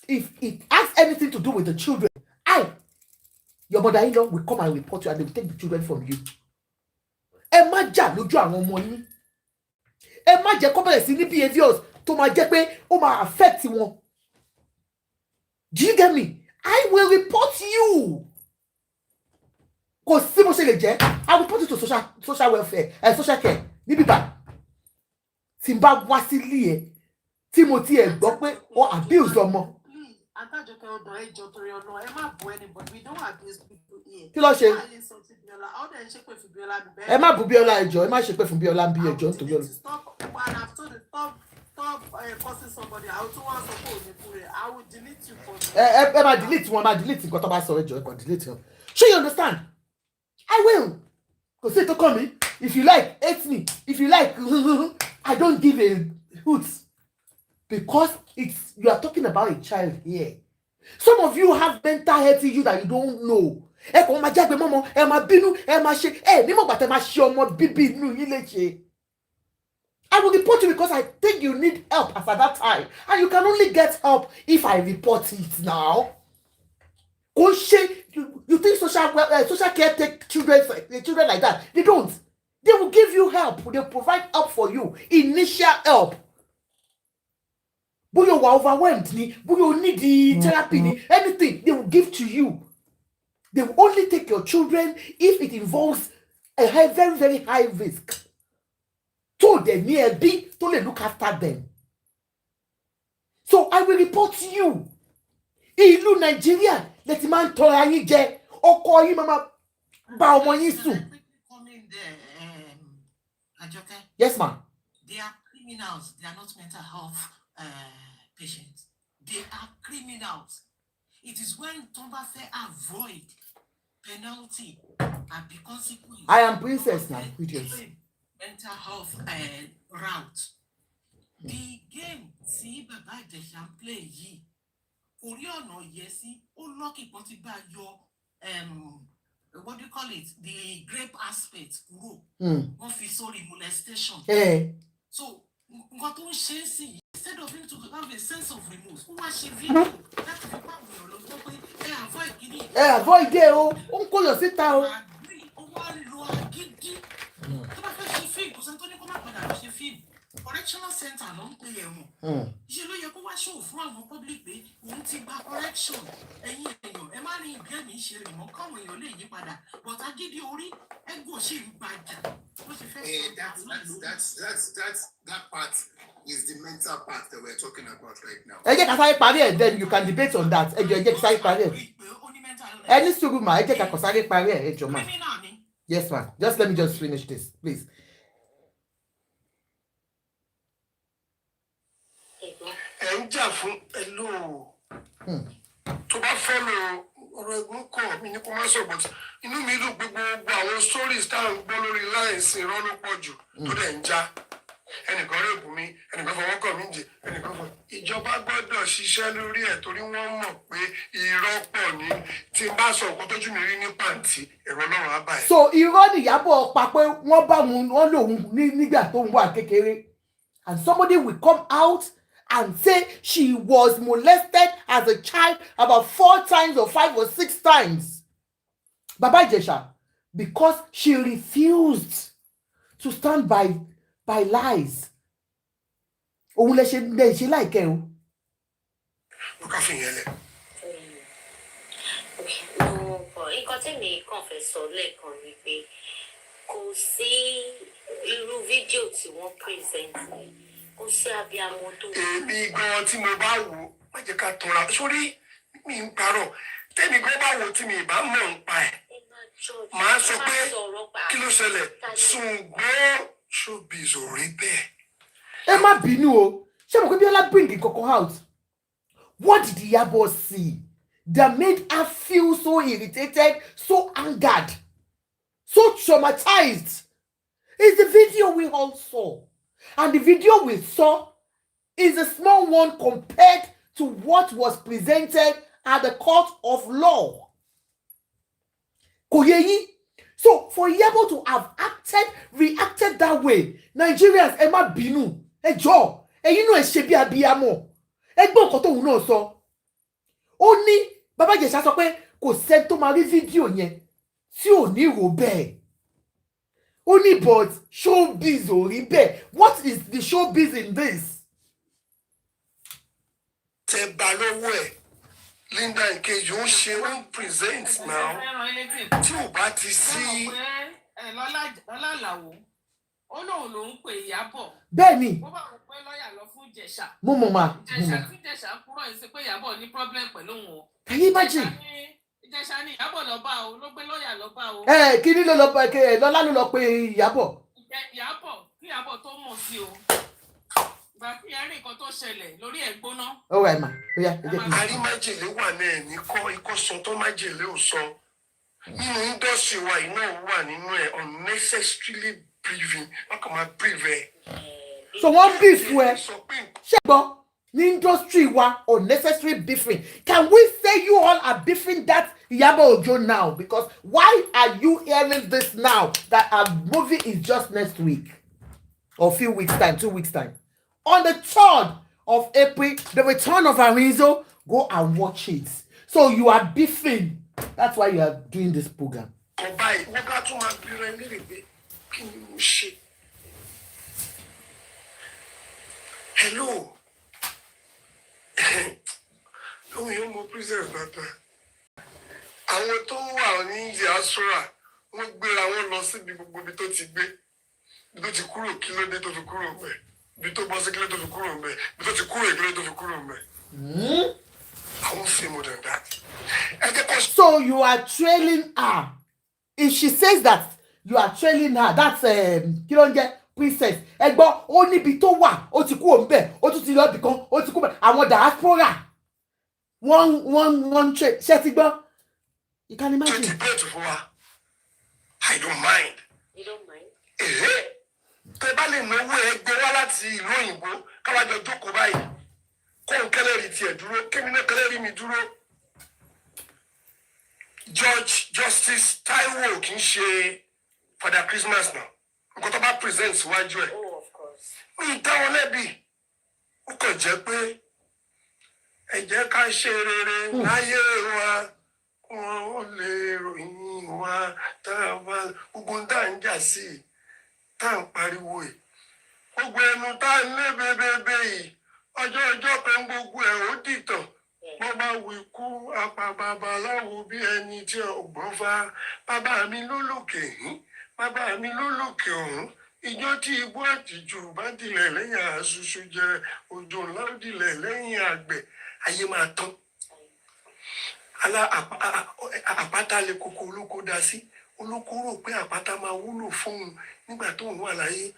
if it has anything to do with the children, your mother-in-law will come and report you and they will take the children from you. Ẹ má jà lójú àwọn ọmọ yín. Ẹ má jẹ́ kó bẹ̀rẹ̀ sí ní behaviours tó máa jẹ́ pé ó máa affect wọn. Do you get me? I will report you. Kò sí bó ṣe lè jẹ́, I will report you to social welfare and social care. Níbí bá tí n bá wá sílé ẹ tí mo ti ẹ̀ gbọ́ pé ó abuse ọmọ. Adájọ́kẹ́ ọ̀dọ̀ ẹjọ́ torí ọ̀nà ẹ má bú anybody, we don't abuse people here. Kí ló ṣe? Ọ̀dọ̀ ẹ̀ ń ṣépè fún Bíọ́lá bíbẹ́. Ẹ má bú Bíọ́lá ẹjọ́, ẹ má ṣépè fún Bíọ́lá bí ẹjọ́ nítorí ọ̀rọ̀. Stop, and I've told you, stop cursing somebody. I will tún wá sọ pé òní fún rẹ̀. I will delete you for me. Ẹ má delete wọn, má delete nǹkan tó bá sọ ẹjọ́, ẹ kàn delete wọn. Ṣé you understand? I will. Kò sí ètò kàn mí. If you like, hate me. If you like, I don't give a hoot. Because you are talking about a child here. Some of you have mental health issues that you don't know. Ẹ kò máa jágbe mọ́mọ́, ẹ máa bínú, ẹ máa ṣe, nímọ̀ gbà tẹ́ máa ṣe ọmọ bíbí inú yín léṣe. I will report you because I think you need help as at that time. And you can only get help if I report it now. Kò ṣe, you think social care take children like that? They don't. They will give you help. They will provide help for you. Initial help. Bóyá you are overwhelmed, bóyá you need the therapy, anything, they will give to you. They will only take your children if it involves a very, very high risk. So they need to look after them. So I will report to you. Ìlú Nigeria, let the man tọ́ra yín jẹ, ọkọ yín máa bá ọmọ yín sùn. Yes, ma'am. They are criminals. They are not mental health patients. They are criminals. It is when Tomba say avoid penalty and be consequence. I am princess now. Mental health route. The game see Baba Ijesha play yi. Oriono yesi o lucky possible your what do you call it? The grape aspect kuro. Wọ́n fi sórí molestation. So nǹkan tó ń ṣe é sí instead of him to have a sense of remorse, ó wá ṣe video láti fi pàwọn èèyàn lọ gbọ́ pé avoid kìíní. Avoid ẹ o, ó ń kó lọ síta o. Ó wá lo agídí. Tó bá fẹ́ ṣe fíìmù, kò sẹ́ni tó ní kó má padà lọ ṣe fíìmù. Correctional center ló ń pè ẹ̀wọ̀n. Ṣé ló yẹ kó wá ṣòwò fún àwọn public pé òun ti gba correction? Ẹ̀yin èèyàn, ẹ má rí ìgbé mi ṣe rè mọ́ káwọn èèyàn lè yí padà. But agídí orí ẹgbẹ́ ṣì ń gbajà. That part is the mental part that we're talking about right now. Ẹ jẹ́ ká sáré parí ẹ̀, then you can debate on that. Ẹ jẹ́ ká sáré parí ẹ̀. Ẹ ní sùúrù mà, ẹ jẹ́ ká sáré parí ẹ̀, ẹ jọ̀ọ́ mà. Yes, ma'am. Just let me just finish this, please. Ẹ ń jà fún ẹlò. Tó bá fẹ́ lo ọ̀rọ̀ ẹ̀gbọ́n kọ̀ mí ní kó má sọ, but inú mi dùn pé gbogbo àwọn stories tá à ń gbọ́ lórí láìsí ìrọ́nù pọ̀ jù tó dẹ̀ ń já. Ẹnìkan rèébù mi, ẹnìkan fọwọ́ kàn mí jẹ, ẹnìkan fọ. Ìjọba gbọ́dọ̀ ṣiṣẹ́ lórí ẹ̀ torí wọ́n mọ̀ pé irọ́ pọ̀ ní tí n bá sọ nǹkan tójú mi rí ní pàǹtí ẹ̀rọ náà á báyìí. So irọ́ ni Ìyábọ̀ pa pé wọ́n bá wọn lòun nígbà tó ń wà kékeré. And somebody will come out and say she was molested as a child about 4 times or 5 or 6 times. Baba Ijesha, because she refused to stand by lies. Òun lè ṣe láìkẹ́ o. Mo ká fi yẹn lẹ̀. Nǹkan tí mi kàn fẹ́ sọ lẹ́ẹ̀kan ni pé kò sí irú fídíò tí wọ́n present kò sí abiyamọ tó. Èmi gan tí mo bá wò má jẹ́ ká tanra sórí mi ń parọ́ tẹ́mi gan bá wò tí mi bá mọ̀ ń pa ẹ̀ màá sọ pé kí ló ṣẹlẹ̀ ṣùgbọ́n showbiz ò rí bẹ́ẹ̀. Ẹ má bínú o. Ṣé mo pé Bíọ́lá bring the cocoa out? What did Iyabo see that made her feel so irritated, so angered, so traumatized? It's the video we all saw. And the video we saw is a small one compared to what was presented at the court of law. Kò yé yín? So for Iyabo to have reacted that way, Nigerians, ẹ má bínú, ẹ jọ̀ọ́, ẹ̀yin náà ẹ ṣe bí abiyamọ. Ẹ gbọ́ nǹkan tóun náà sọ. Ó ní Bàbá Ìjẹ̀ṣà sọ pé kò sẹ́ni tó máa rí fídíò yẹn tí ò ní rò bẹ́ẹ̀. Ó ní but showbiz ò rí bẹ́ẹ̀. What is the showbiz in this? Tẹ bá lọ́wọ́ ẹ̀ Linda Nkeji ó ṣe ó ń present now tí ò bá ti sí. Lọ́lá Àlàó ó lóun ló ń pè Ìyábọ̀. Bẹ́ẹ̀ni. Ó bá wọn pé lọ́ọ̀yà lọ fún Ìjẹ̀ṣà. Mo mọ̀ mà. Ìjẹ̀ṣà tí Ìjẹ̀ṣà kúrò yìí sí pé Ìyábọ̀ ní problem pẹ̀lú òun. Can you imagine? Ìjẹ̀ṣà ni Ìyábọ̀ lọ bá o ló gbé lọ́ọ̀yà lọ bá o. Kí ni ló lọ bá Lọ́lá ló lọ pé Ìyábọ̀. Ìyábọ̀ kí Ìyábọ̀ tó mọ̀ sí o. Ìgbà tí ẹ rí nǹkan tó ṣẹlẹ̀ lórí ẹ̀ gbóná. Ó wà mà. Ó yá ẹ jẹ́ kí n. Àrí májèlé wà náà ní ikọ́ sọ tó májèlé ò sọ. Nínú indọ́sì wa iná wà nínú ẹ̀ unnecessarily breathing. Wọ́n kàn máa breathe ẹ̀. So wọ́n beef ẹ. Ṣé gbọ́ ní industry wa unnecessary beefing? Can we say you all are beefing that Iyabo Ojo now? Because why are you hearing this now that our movie is just next week? Or few weeks time, 2 weeks time. On the 3rd of April, the return of Arizo, go and watch it. So you are beefing. That's why you are doing this program. Ọba yìí wọ́n bá tún máa bíra ẹni rè pé kí ni mo ṣe? Hello. Àwọn èèyàn mọ princess dáadáa. Àwọn tó wà ní diaspora wọ́n gbéra wọn lọ síbi gbogbo ibi tó ti gbé. Ibi tó ti kúrò kí ló dé tó fi kúrò ńbẹ̀. Ibi tó bọ́ sí kí ló tó fi kúrò ńbẹ̀. Ibi tó ti kúrò kí ló tó fi kúrò ńbẹ̀. I won't say more than that. So you are trailing her. If she says that you are trailing her, that's kí ló ń jẹ́ princess. Ẹ gbọ́ ó níbi tó wà ó ti kúrò ńbẹ̀ ó tún ti lọ ibì kan ó ti kúrò àwọn diaspora one trade ṣé ti gbọ́. You can imagine. I don't mind. You don't mind? Tẹ bá lè náwó ẹ gbé wá láti ìlú òyìnbó káwájọ jókòó báyìí kó n kẹlẹ́rìí tiẹ̀ dúró kémi náà kẹlẹ́rìí mi dúró. Justice Taiwo kì í ṣe Father Christmas náà nǹkan tó bá present síwájú ẹ̀. Oh, of course. Mi dá wọn lẹ́bi ó kàn jẹ́ pé ẹ jẹ́ ká ṣe rere láyé wa wọn ò lè ròyìn wa tá a bá gbogbo tá à ń jà sí i tá à ń pariwo ẹ̀ gbogbo ẹnu tá à ń lé bébébé yìí ọjọ́ kan gbogbo ẹ̀ ó dìtàn wọ́n bá wí kú apá babaláwo bí ẹni tí ọgbọ́n fa bàbá mi ló lòkè yín bàbá mi ló lòkè ọ̀hún ìjọ tí igbó àtìjú bá dilẹ̀ lẹ́yìn àṣùṣù jẹ òjò ńlá ó dilẹ̀ lẹ́yìn àgbẹ̀ ayé máa tán àpáta lè kókó olóko dá sí olóko rò pé àpáta máa wúlò fóun nígbà tó ń wà láyé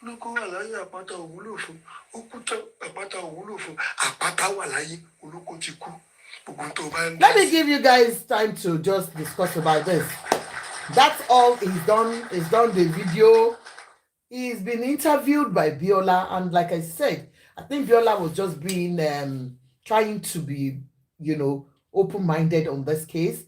olóko wà láyé àpáta ò wúlò fún ó kú tán àpáta ò wúlò fún àpáta wà láyé olóko ti kú gbogbo tó bá ń. Let me give you guys time to just discuss about this. That's all he's done. He's done the video. He's been interviewed by Biola, and like I said, I think Biola was just being trying to be, open-minded on this case.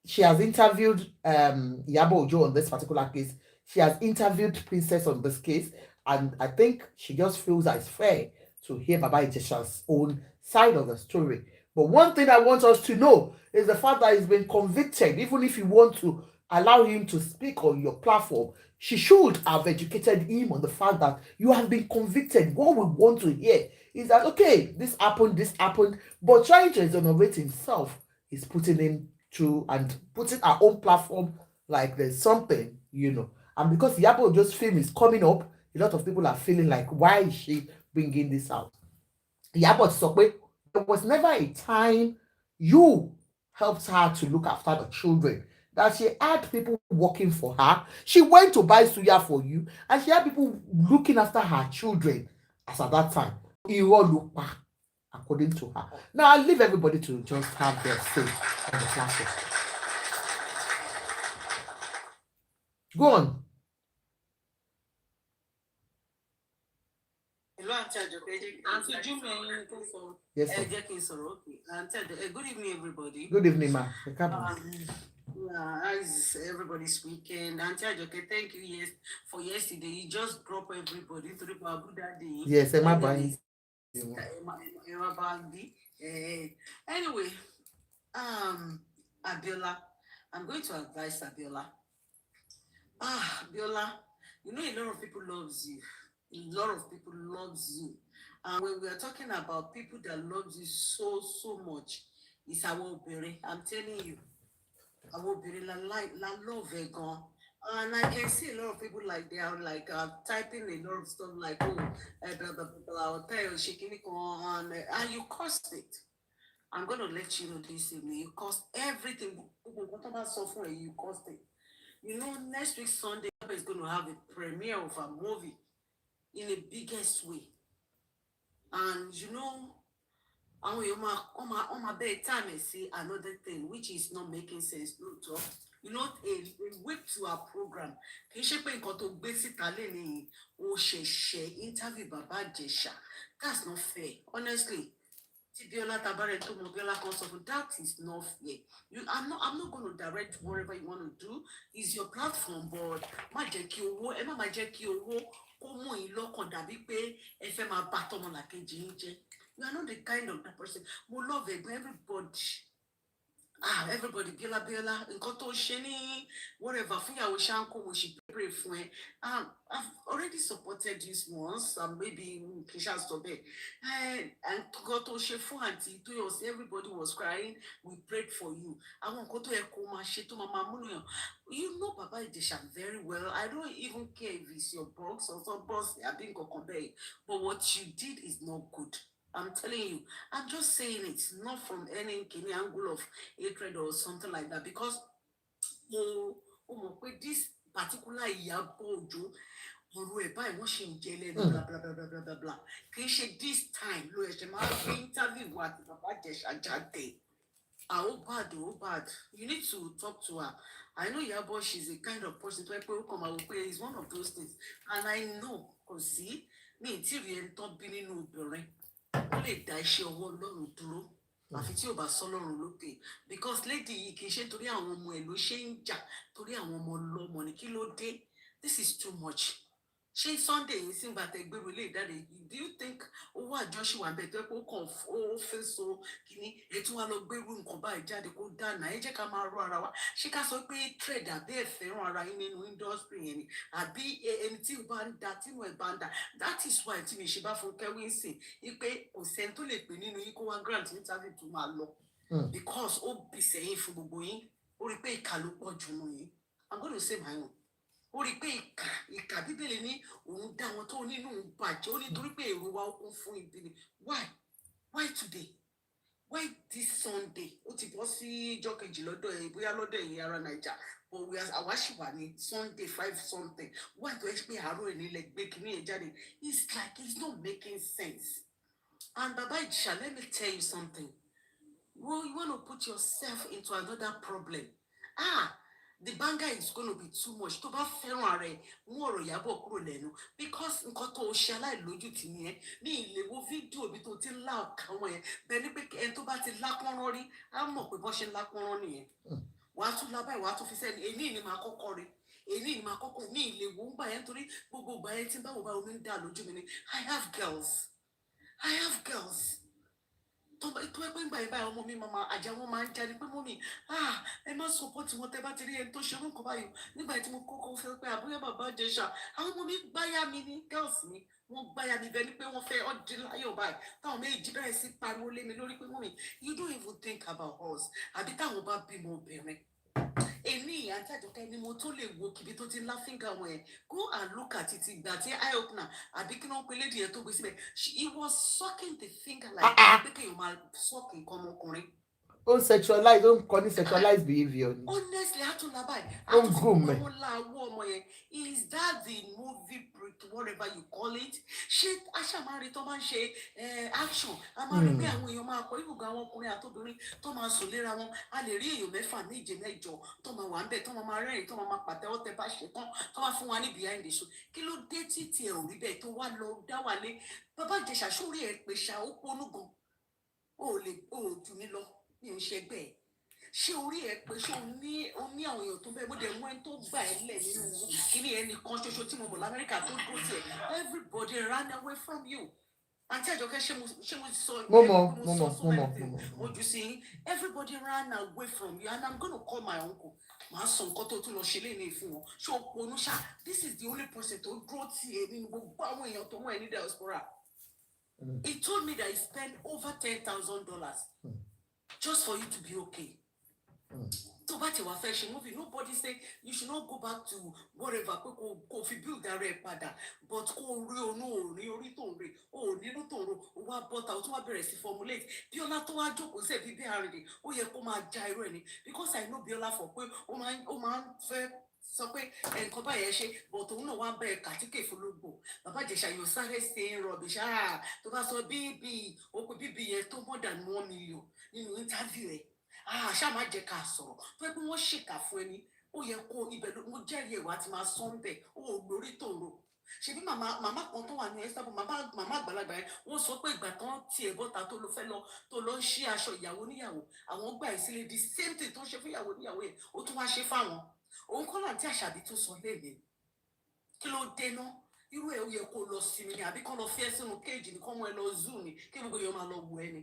She has interviewed Iyabo Ojo on this particular case. She has interviewed Princess on this case, and I think she just feels that it's fair to hear Baba Ijesha's own side of the story. But one thing I want us to know is the fact that he's been convicted. Even if you want to allow him to speak on your platform, she should have educated him on the fact that you have been convicted. What we want to hear is that, okay, this happened, but trying to exonerate himself is putting him through and putting our own platform like there's something, And because Iyabo Ojo's film is coming up, a lot of people are feeling like, why is she bringing this out? Iyabo sọ pé there was never a time you helped her to look after the children, that she had people working for her. She went to buy suya for you, and she had people looking after her children as at that time. Irọ́ ló pa, according to her. Now I'll leave everybody to just have their say on the platform. Go on. Hello, Auntie Ajoke. Auntie Jumi, Yes, sir. Good evening, everybody. Good evening, ma. How is everybody's weekend? Auntie Ajoke, thank you for yesterday. You just drop everybody to the Babu Daddy. Yes, Emma buying. Anyway, Abiola, I'm going to advise Abiola. Abiola, you know a lot of people loves you. A lot of people loves you. And when we are talking about people that loves you so much, it's our obere. I'm telling you, our obere la love it gone. And I can see a lot of people like they are like typing a lot of stuff like blah blah blah, I'll tell you shaking it on and you cost it. I'm gonna let you know this evening. You cost everything. Whatever software you cost it. You know, next week Sunday is going to have a premiere of a movie in the biggest way. And you know, on my bedtime I see another thing which is not making sense. No, you know, a week to our program. Can you pay to basic interview Baba Ijesha? That's not fair, honestly. That is not fair. I'm not going to direct whatever you want to do. It's your platform, but you are not the kind of that person. We love everybody. Everybody, Biola, nǹkan tó ṣe ní whatever fún ìyàwó Ṣáńkó mo ṣì pray fún ẹ. I've already supported you once, maybe Kisha stop it. And nǹkan tó ṣe fún àǹtí tó yọ sí everybody was crying, we prayed for you. Àwọn nǹkan tó yẹ kó máa ṣe tó máa múlò yàn. You know Baba Ijesha very well. I don't even care if it's your box or some boss, àbí nǹkan kan bẹ́ẹ̀. But what you did is not good. I'm telling you, I'm just saying it's not from any angle of hatred or something like that, because this particular Iyabo Ojo, blah blah blah blah blah blah. This time, interview what Baba Ijesha jáde. Oh bad. You need to talk to her. I know Iyabo, she's a kind of person where people come out with is one of those things. And I know, because see, me, till you end up being in Ubere. Lè dá iṣẹ́ ọwọ́ Ọlọ́run dúró àfi tí ò bá sọ́lọ́run lókè, because lady yìí kì í ṣe torí àwọn ọmọ ẹ̀ ló ṣe ń jà, torí àwọn ọmọ ọlọ́mọ ní kí ló dé. This is too much. Ṣé Sunday yìí sì ń gbà tẹ gbèrú ilé ìdáde, do you think owó àjọṣe wà bẹ́ẹ̀ tó pé ó kàn ó fẹ́ so kìíní ètò wa lọ gbèrú nǹkan báyìí jáde kó dáná? Ẹ jẹ́ ká máa rọ ara wa. Ṣé ká sọ pé trade àbí ẹ fẹ́ràn ara yín nínú industry yẹn ni, àbí ẹni tí ó bá ń da tí mo ẹ̀ bá ń da? That is why tí mi ṣe bá fún kẹ́wìn sìn wípé kò sẹ́ni tó lè pè nínú yín kó wá grant interview tó máa lọ, because ó bì sẹ́yìn fún gbogbo yín. Ó rí pé ìkà ló pọ̀ jù nù yín. I'm going to say my own. Ó rí pé ìkà Bíbélì ní òun dá wọn tó nínú bàjẹ́, ó ní torí pé èrò wa ó kún fún ibi ni. Why today? Why this Sunday? Ó ti bọ́ sí ìjọ́ kejì lọ́dọ̀ ẹ̀, bóyá lọ́dọ̀ ẹ̀yin ará Naija, but àwa ṣì wà ní Sunday 5 something. Why do I pé àárọ̀ ẹ̀ nílẹ̀ gbé kínní ẹ̀ jáde? It's like it's not making sense. And Baba Ijesha, let me tell you something. Well, you want to put yourself into another problem. The banger is going to be too much. Tó bá fẹ́ràn ara ẹ̀, mú ọ̀rọ̀ Iyabo kúrò lẹ́nu, because nǹkan tó ṣe aláìlójútì ni ẹ́. Ní ìléwó fídíò bí tó ti ń lá ọ̀kà wọn yẹn, bẹ́ẹ̀ ni pé ẹni tó bá ti lápọ́nrán rí, á mọ̀ pé bọ́ ṣe ń lápọ́nrán nìyẹn. Wàá tún lábá ìwà tó fi sẹ́ni, èyí ni màá kọ́kọ́ rí. Èyí ni màá kọ́kọ́ ní ìléwó ń gbà yẹn torí gbogbo ìgbà yẹn tí báwo bá omi ń dà lójú mi ni. I have girls. Tó ẹgbẹ́ ìgbà yẹn báyìí ọmọ mi màmá àjà wọn máa ń jáde pé mọ́mì ẹ má support wọn tẹ́ bá ti rí ẹni tó ṣe orúkọ báyìí. Nígbà tí mo kọ́kọ́ fẹ́ pé àbúyá Baba Ijesha, àwọn ọmọ mi gbáyà mi ní girls mi, wọ́n gbáyà mi bẹ́ẹ̀ ni pé wọ́n fẹ́ ọdí láyọ̀ báyìí. Táwọn méjì bẹ̀rẹ̀ sí pariwo lé mi lórí pé mọ́mì, you don't even think about us. Àbí táwọn bá bímọ obìnrin. Èmi àti àjọkẹ́ ni mo tó lè wo kíbi tó ti ń lá fíńgà wọn ẹ̀. Go and look at it ìgbà tí eye opener àbí kí wọ́n pe lady yẹn tó gbé síbẹ̀. He was sucking the finger like pé kéèyàn máa suck nǹkan ọmọkùnrin. Ó sexualize, ó ń kọ́ ní sexualized behaviour ni. Honestly, I don't know about it. Ó ń groom ẹ̀. Is that the movie whatever you call it? Ṣé aṣàmárí tó máa ń ṣe action? A máa rí pé àwọn èèyàn máa kọ ibùgbé àwọn ọkùnrin àtobìnrin tó máa sùn léra wọn. A lè rí èèyàn mẹ́fà méje mẹ́jọ tó máa wà ń bẹ̀ tó máa rẹ́rìn tó máa pàtẹ́wọ́ tẹ́ bá ṣe tán tó máa fún wa ní behind the show. Kí ló dé tí tiẹ̀ ò rí bẹ́ẹ̀ tó wá lọ dá wà lé? Bàbá Ìjẹ̀ṣà sórí ẹ̀ pé ṣá ó ponú gan. O ò jù mí lọ ní ìṣẹ́gbẹ́ ẹ̀. Ṣé orí ẹ pé ṣé o ní àwọn èèyàn tó bẹ́ẹ̀ mo dẹ̀ mú ẹni tó gbà ẹ́ lẹ̀ nínú kíní ẹnì kan ṣoṣo tí mo mọ̀ lamẹ́ríkà tó dúró tiẹ̀ everybody ran away from you. Àǹtí Àjọkẹ́ ṣé mo sọ Mo mọ̀. Ojú sí everybody ran away from you and I'm gonna call my uncle. Màá sọ nǹkan tó tún lọ ṣe léyìn fún wọn. Ṣé o ponú ṣá? This is the only person tó dúró tiẹ̀ nínú gbogbo àwọn èèyàn tó mú ẹ ní diaspora. He told me that he spent over $10,000 just for you to be okay. So bá ti wá fẹ́ ṣe movie, nobody say you should not go back to whatever pé kò fi build ara ẹ̀ padà but kò rí orí tó ń rí nínú tó ń ro ó wá bọ́ta ó tún wá bẹ̀rẹ̀ sí formulate Bíọ́lá tó wá jókòó sí ẹ̀bí bí àrìndì ó yẹ kó máa ja irú ẹ̀ ni because I know Bíọ́lá for pé ó máa ń fẹ́ sọ pé nǹkan báyẹn ṣe but òun náà wá bẹ̀rẹ̀ kàtíkè fúlógbò Bàbá Ìjẹ̀ṣà yóò sáré ṣe rubbish tó bá sọ bíbí ó pé bíbí yẹn tó more than 1 million nínú interview ẹ̀ ṣá máa jẹ́ ká sọ̀rọ̀ tó yẹ pé wọ́n ṣèkà fún ẹni ó yẹ kó ibẹ̀ ló mo jẹ́rìí ẹ̀wà tí máa sọ́n bẹ̀ ó lórí tòrò ṣebí màmá kan tó wà ní ẹ́sítàbù màmá àgbàlagbà yẹn wọ́n sọ pé ìgbà tán tiẹ̀ bọ́ta tó lọ fẹ́ lọ tó lọ ń ṣí aṣọ ìyàwó níyàwó àwọn gbà ẹ̀ sílé the same thing tó ń ṣe fún ìyàwó níyàwó yẹn ó tún wá ṣe fáwọn òun kọ́ náà tí Àṣàbí tó sọ léèlé kí ló dé náà irú ẹ̀ ó yẹ kó lọ sinmi ni àbí kọ́ lọ fi ẹ́ sínú kéèjì ni kọ́ mọ́ ẹ lọ zoom ni kí gbogbo èèyàn máa lọ wù ẹ́ ni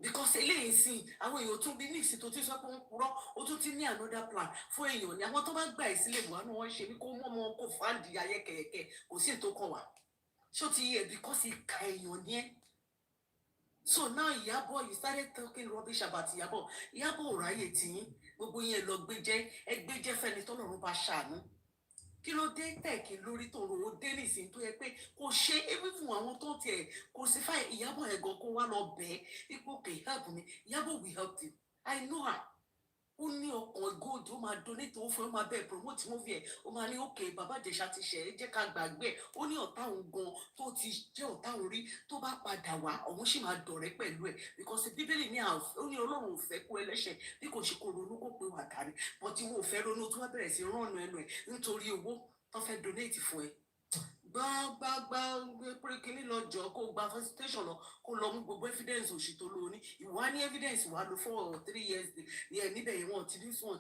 because eléyìí sìn àwọn èèyàn tún bí ní ìsìn tó ti sọ pé ń purọ́ ó tún ti ní another plan fún èèyàn ni àwọn tó bá gbà ìsílẹ̀ wà ní wọ́n ṣe bí kó mọ́ ọmọ kó fàáǹdì ayẹ́kẹ̀yẹ̀kẹ̀ kò sí ètò kan wà ṣó ti yẹ because ìka èèyàn ni ẹ́ so now Iyabo you started talking rubbish about Iyabo ò ráyè tìyín gbogbo yẹn lọ gbéjẹ́ fẹ́ni tọ́lọ́run bá ṣàánú kí ló dé tẹ̀kí lórí tó ro ó dé nìsín tó yẹ pé kò ṣe ébí fún àwọn tó tiẹ̀ kò sí fáì Iyabo ẹ̀gàn kó wá lọ bẹ́ẹ̀ ipò kè help me Iyabo will help you I know her ó ní ọkàn gold ó máa donate owó fún ẹ ó máa bẹ́ẹ̀ promote movie ẹ̀ ó máa ní òkè Bàbá Ìjẹ̀ṣà ti ṣẹ̀ ẹ́ jẹ́ ká gbàgbé ẹ̀ ó ní ọ̀tá òun gan tó ti jẹ́ ọ̀tá òun rí tó bá padà wá òun sì máa dọ̀rẹ́ pẹ̀lú ẹ̀ because bíbélì ní ó ní Ọlọ́run ò fẹ́ kó ẹlẹ́ṣẹ̀ bí kò ṣe kó ronú kó pé wà dárí but ìwọ ò fẹ́ ronú tó wá bẹ̀rẹ̀ sí rán ẹnu ẹ̀ nítorí owó tó fẹ́ donate fún ẹ gbá pé kínní lọ jọ kó gba station lọ kó lọ mú gbogbo evidence òṣì tó lò ní ìwà ní evidence wà ló 4 or 3 years yẹn níbẹ̀ yẹn wọ́n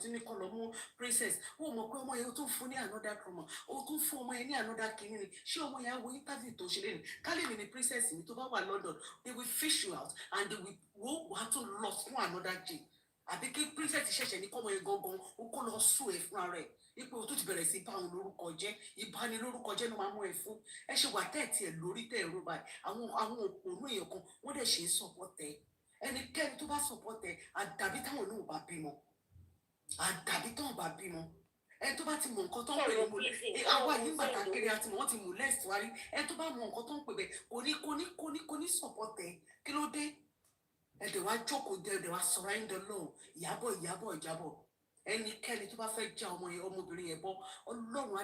ti ní kọ́ lọ mú princess ó mọ̀ pé ọmọ yẹn ó tún fún ní another trauma ó tún fún ọmọ yẹn ní another kínní ni ṣé ọmọ yẹn wo interview tó ṣe lẹ́nu kálí mi ni princess mi tó bá wà London they will fish you out and they will wàá tún lọ fún another jail àbí kí princess ṣẹ̀ṣẹ̀ ní kọ́mọ yẹn gangan ó kó lọ sùn ẹ̀ fúnra rẹ̀ ipò tó ti bẹ̀rẹ̀ sí bá òun lórúkọ jẹ́ ìbanilórúkọ jẹ́ ló máa mú ẹ fún ẹ ṣe wà tẹ́ẹ̀tì ẹ̀ lórí tẹ́ ẹ̀rọ báyìí àwọn òpònú èèyàn kan wọ́n dẹ̀ ṣe é sọ̀pọ̀tẹ̀ ẹnikẹ́ni tó bá sọ̀pọ̀tẹ̀ àdàbí táwọn náà bá bímọ ẹni tó bá ti mọ nǹkan tó ń pè ní mọ̀lẹ́ àwa yìí gbàtà kiri àti wọ́n ti mú lẹ́sì wárí ẹni tó bá mọ nǹkan tó ń pè bẹ́ẹ̀ kò ní sọ̀pọ̀tẹ̀ kí ló dé ẹ̀dẹ̀ wá jókòó dé ẹ̀dẹ̀ wá sọ̀rọ̀ ẹ̀ ń dán lóhùn Ìyábọ̀ ẹnikẹ́ni tó bá fẹ́ já ọmọbìnrin yẹn bọ́ Ọlọ́run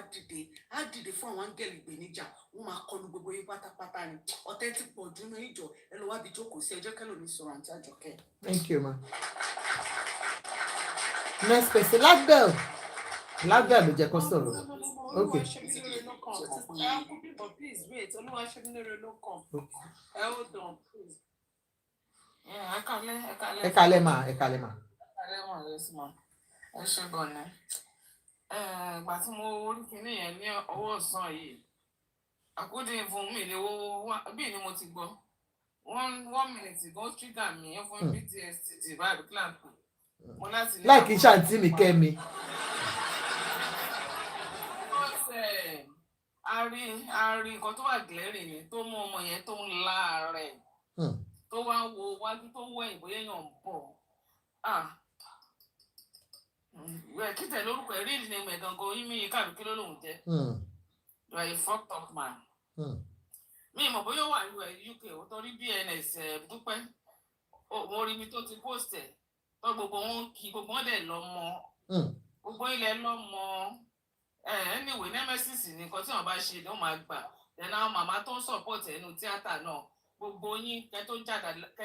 á dìde fún àwọn áńgẹ́lì ìgbéníjà wọ́n máa kọlu gbogbo yín pátápátá ni ọ̀tẹ̀ ti pọ̀ jù ní ìjọ ẹ lọ wá bí jókòó sí ẹjọ́ kẹlòmí sọ̀rọ̀ Àǹtí Àjọkẹ́. Thank you ma. Next person lágbẹ́ ló jẹ́ kó sọ̀rọ̀. Okay. Please wait Olúwaṣẹ́milére ló kàn hold on please. Ẹ kálẹ́ ma. Yes ma. Ẹ ṣe gan ni ìgbà tí mo rí kinní yẹn ní ọwọ́ ọ̀sán yìí àkójọ fún mi ní owó bí ni mo ti gbọ́ 1 minute gan trigger mi fún PTSD báyìí plan mo láti ní. láì kí n ṣàǹtí mi kẹ́ mi. a rí nǹkan tó wà glaring ni tó mú ọmọ yẹn tó ń la rẹ̀ tó wá wo wájú tó wẹ̀yìn bóyá èèyàn ń bọ̀ kí tẹ̀ lórúkọ ẹ̀ real name ẹ̀ gangan yín mi káàbí kí ló lòun jẹ́. You are a fucked up man. Mi mọ̀ bóyá ó wà ní UK ó torí BNS Dúpẹ́ mo rí mi tó ti post ẹ̀ tó gbogbo wọn kí gbogbo wọn dẹ̀ lọ mọ́ gbogbo ilẹ̀ lọ mọ́ anyway nemesis ni nǹkan tí wọ́n bá ṣe ló máa gbà then àwọn màmá tó ń support ẹnu tíátà náà gbogbo yín kẹ́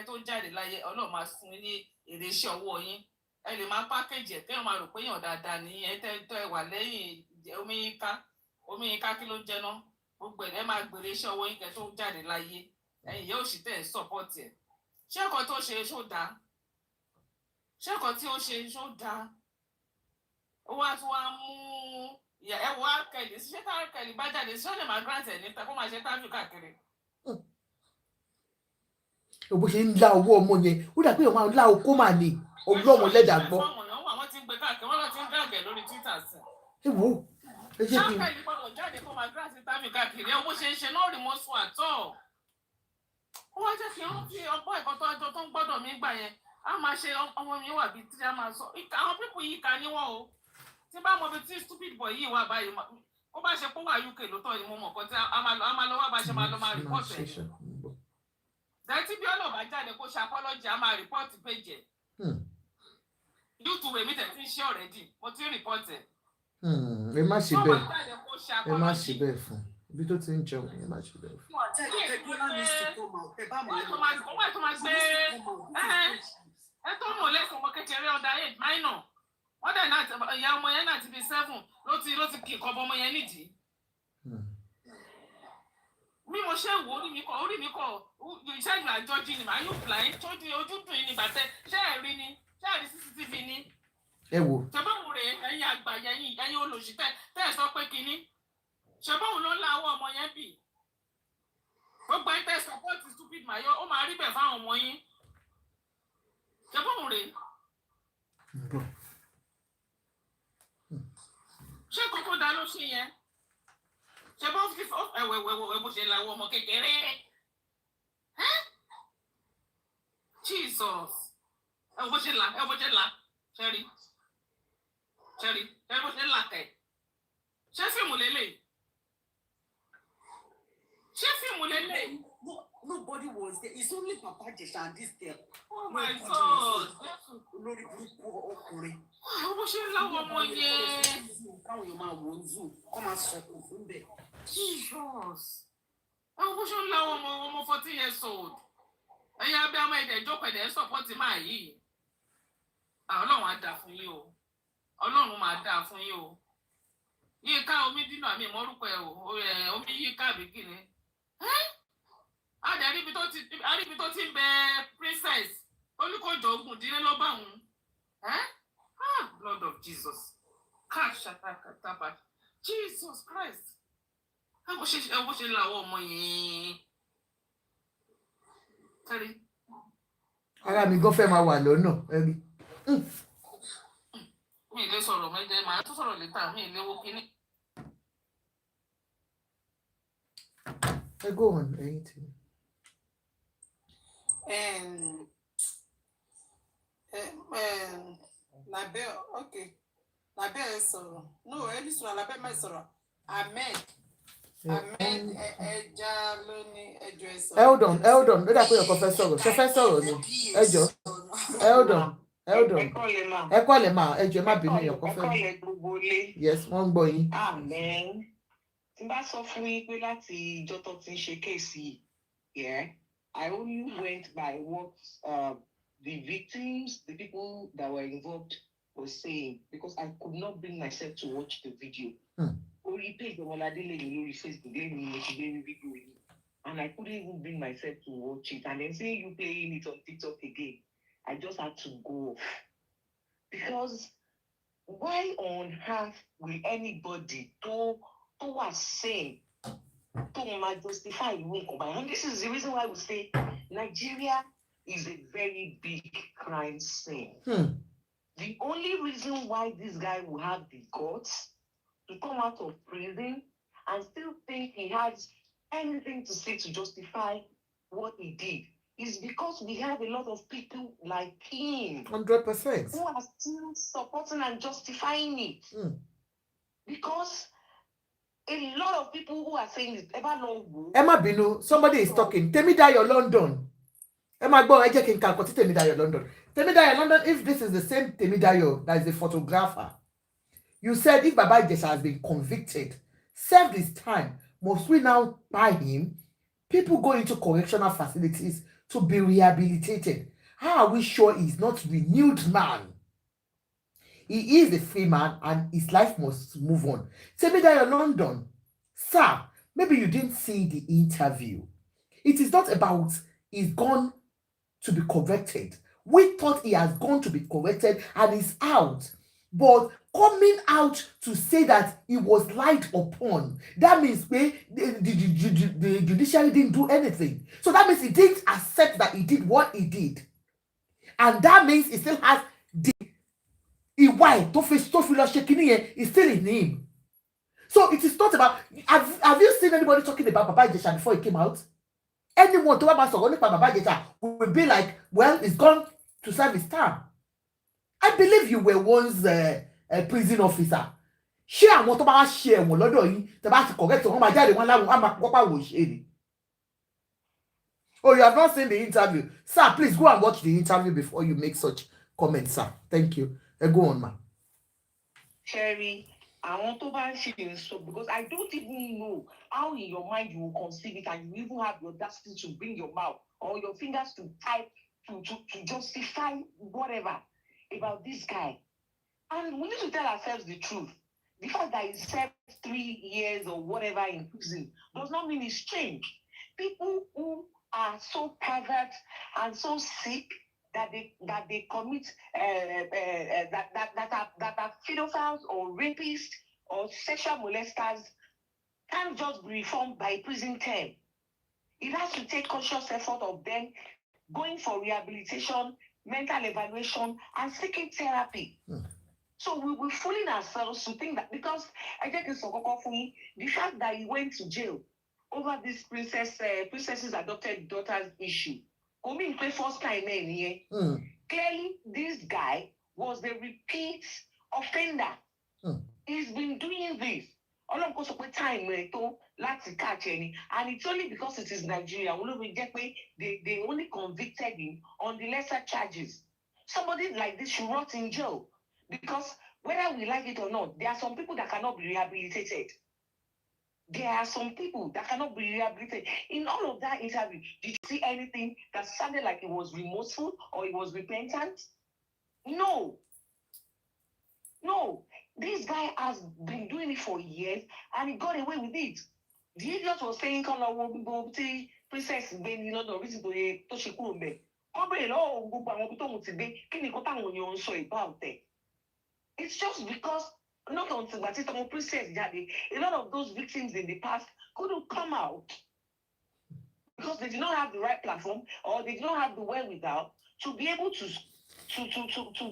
tó jáde láyé Ọlọ́run máa fún yín ní èrè iṣẹ́ ọwọ́ yín ẹ lè máa package ẹ̀ kéèyàn máa rò pé èèyàn dáadáa ní ẹ tẹ́ ẹ wà lẹ́yìn Omiyinka kí ló ń jẹ náà gbogbo ẹ̀ máa gbèrè iṣẹ́ ọwọ́ yín kẹ́ tó jáde láyé ẹ̀yin yóò sì tẹ̀ support ẹ̀ ṣé nǹkan tó ṣe ṣó dáa ṣé nǹkan tí ó ṣe ṣó dáa ó wá tún wá mú ẹ wá kẹlì ṣé ká kẹlì bá jáde ṣé ó lè máa grant ẹ̀ níta kó máa ṣe tábìlì káàkiri. bó ṣe ń lá owó ọmọ yẹn ó dà pé ọmọ lá okó mà ní ọlọ́mọ lẹ́dà gbọ́. àwọn tí ń gbé káàkiri wọn lọ ti ń gàgẹ̀ lórí Twitter sí. ẹ wo ẹ ṣe kí n. ṣáàkẹ́lì gbọ́dọ̀ jáde kó máa grant tábìlì káàkiri ẹ bó ṣe ń ṣe náà rí mọ́ sùn àtọ̀. ó wá jẹ́ kí wọ́n fi ọgbọ́n ẹ̀kọ́ tó ń gbọ́dọ̀ mí gbà yẹn á máa ṣe ọmọ mi wà bíi tí a máa sọ àwọn pípù yìí ka níwọ̀n o tí bá mọ bí tí stupid boy yìí wà báyìí ó bá ṣe pé wà UK lóòótọ́ ni mo mọ̀ kọ́ tí a máa lọ wá bá ṣe máa lọ máa rìpọ́ọ̀tì ẹ̀ dẹ́tí bí ọlọ́ọ̀bá jáde kó ṣe apọ́lọ́jì a máa rìpọ́ọ̀tì péjì ẹ̀ YouTube èmi tẹ̀ tí ń ṣe ọ̀rẹ́dì mo ti rìpọ́ọ̀tì ẹ̀. ẹ má ṣe bẹ́ẹ̀ ẹ má ṣe bẹ́ẹ̀ fún ibi tó ti ń jẹun ẹ má ṣe bẹ́ẹ̀ fún. ẹ tó mọ̀ lẹ́sùn ọmọ kékeré ọ̀dà 8 minor wọ́n dẹ̀ náà ìyá ọmọ yẹn náà ti di 7 ló ti kì í kọ́ ọmọ yẹn nídìí. bí mo ṣe wò orí mi kọ ìṣẹ́jú àjọjì ni màá yóò blind tó di ojú dùn ní bàtẹ ṣé ẹ rí ni ṣé ẹ rí CCTV ni. ẹ wo. ṣèbáwò rè ẹ̀yin àgbà ẹ̀yin olóṣì tẹ́ ẹ sọ pé kínní ṣèbáwò ló ń la àwọn ọmọ yẹn bì gbogbo ẹ̀ tẹ́ support stupid mayo ó máa rí bẹ̀ fáwọn ọmọ yín ṣèbáwò rè. ṣé kókó dá ló ṣe yẹn ṣe bó fi ẹwẹ bó ṣe làwọn ọmọ kékeré Jesus ẹwọ bó ṣe là ṣẹ́rí bó ṣe là kẹ̀ ṣé fíìmù lélẹ̀ Nobody was there. It's only Papa Ijesha and this girl. Oh my God. Lórí burúkú ọkùnrin. Bó ṣe láwọn ọmọ yẹn. Káwọn èèyàn máa wò ó zoom kọ́ máa sọ̀kò fún bẹ́ẹ̀. Jesus. Bó ṣe láwọn ọmọ 14 years old. Ẹ̀yin abẹ́ ọmọ ẹ̀dẹ̀ ìjókòó ẹ̀dẹ̀ sọ̀pọ̀tì máa yìí. Ọlọ́run á dà fún yín o. Ọlọ́run máa dà fún yín o. Yíká omi dínà àmì ìmọ̀rúkọ ẹ̀ o. Omi yíká àbíkí ni. Àríbi tó ti ń bẹ princess olùkọ́jọ ogun dín ló bá òun. Blood of Jesus. Káṣàtàkàtàbà. Jesus Christ. Bó ṣe làwọn ọmọ yẹn. Kẹ́rí. Ara mi gan fẹ́ máa wà lọ́nà ẹ̀rí. Mi ì lè sọ̀rọ̀ mẹ́jẹ, màá tún sọ̀rọ̀ létà, mi ì lè wo kíní. Go on, anything. Labẹ́ sọ̀rọ̀. No, ẹni sọ̀rọ̀ labẹ́ máa sọ̀rọ̀. Ahmed ẹja ló ní ẹjọ́ ẹ sọ̀rọ̀. Hold on. Ó dà pé ọkọ fẹ́ sọ̀rọ̀. Ṣé fẹ́ sọ̀rọ̀ ni? Ẹjọ́. Hold on. Ẹ kọ́lẹ̀ máa ẹjọ́ má bínú ọkọ fẹ́. Ẹ kọ́lẹ̀ gbogbo ilé. Yes, wọ́n ń gbọ́ yín. Amen. Tí bá sọ fún yín pé láti ìjọ tó ti ń ṣe kéèsì yìí, I only went by what the victims, the people that were involved were saying because I could not bring myself to watch the video. Orí page Ọmọládé lè ní lórí Facebook lè ní mo ti gbé ní video yìí and I couldn't even bring myself to watch it and then seeing you playing it on TikTok again, I just had to go off because why on earth will anybody tó wà sane tó máa justify ìwé nǹkan báyìí and this is the reason why we say Nigeria is a very big crime scene. The only reason why this guy will have the guts to come out of prison and still think he has anything to say to justify what he did is because we have a lot of people like him 100%. who are still supporting and justifying it. Because a lot of people who are saying it, ever know. Emma Binu, somebody is talking. Temidayo London. Emma Bo, I can calculate Temidayo London. Temidayo London, if this is the same Temidayo that is the photographer, you said if Baba Ijesha has been convicted, served his time, must we now buy him? People go into correctional facilities to be rehabilitated. How are we sure he's not renewed man? He is a free man and his life must move on. Temidayo London, sir, maybe you didn't see the interview. It is not about he's gone to be corrected. We thought he has gone to be corrected and is out. But coming out to say that he was lied upon, that means the judiciary didn't do anything. So that means he didn't accept that he did what he did. And that means he still has the why to feel shaking is still in him. So it is not about, have you seen anybody talking about Baba Ijesha before he came out? Anyone to about Baba Ijesha will be like, well, he's gone to serve his term. I believe you were once a prison officer. Share àwọn tó bá share wọn lọ́dọ̀ yín tẹ́ bá ti correct wọn máa jáde wọn láwọn á máa kọ́pá wò ṣe ni. Oh, you have not seen the interview. Sir, please go and watch the interview before you make such comments, sir. Thank you. Go on, ma. Cherry, I want to buy shit so because I don't even know how in your mind you will conceive it and you even have the audacity to bring your mouth or your fingers to type to justify whatever about this guy. And we need to tell ourselves the truth. The fact that he served 3 years or whatever in prison does not mean he's changed. People who are so pervert and so sick that they commit that are pedophiles or rapists or sexual molesters can't just be reformed by prison term. It has to take conscious effort of them going for rehabilitation, mental evaluation, and seeking therapy. So we're fooling ourselves to think that because I think it's the fact that he went to jail over this princess's adopted daughter's issue. Coming play first time here. Clearly, this guy was a repeat offender. He's been doing this. All of course, time to catch any, and it's only because it is Nigeria. They only convicted him on the lesser charges. Somebody like this should rot in jail because whether we like it or not, there are some people that cannot be rehabilitated. There are some people that cannot be rehabilitated. In all of that interview, did you see anything that sounded like it was remorseful or it was repentant? No. This guy has been doing it for years and he got away with it. The idiot was saying, princess, it's just because not until that princess daddy, a lot of those victims in the past couldn't come out because they did not have the right platform or they did not have the wherewithal to be able to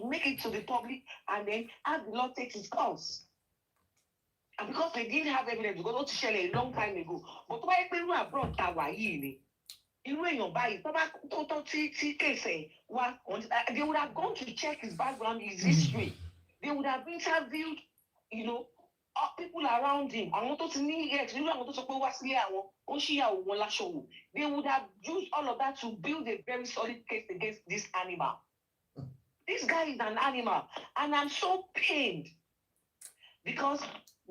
make it to the public and then have the law take its course. And because they didn't have evidence, they got to share a long time ago. But why people are brought that way? They would have gone to check his background, his history. They would have interviewed, people around him. They would have used all of that to build a very solid case against this animal. This guy is an animal, and I'm so pained because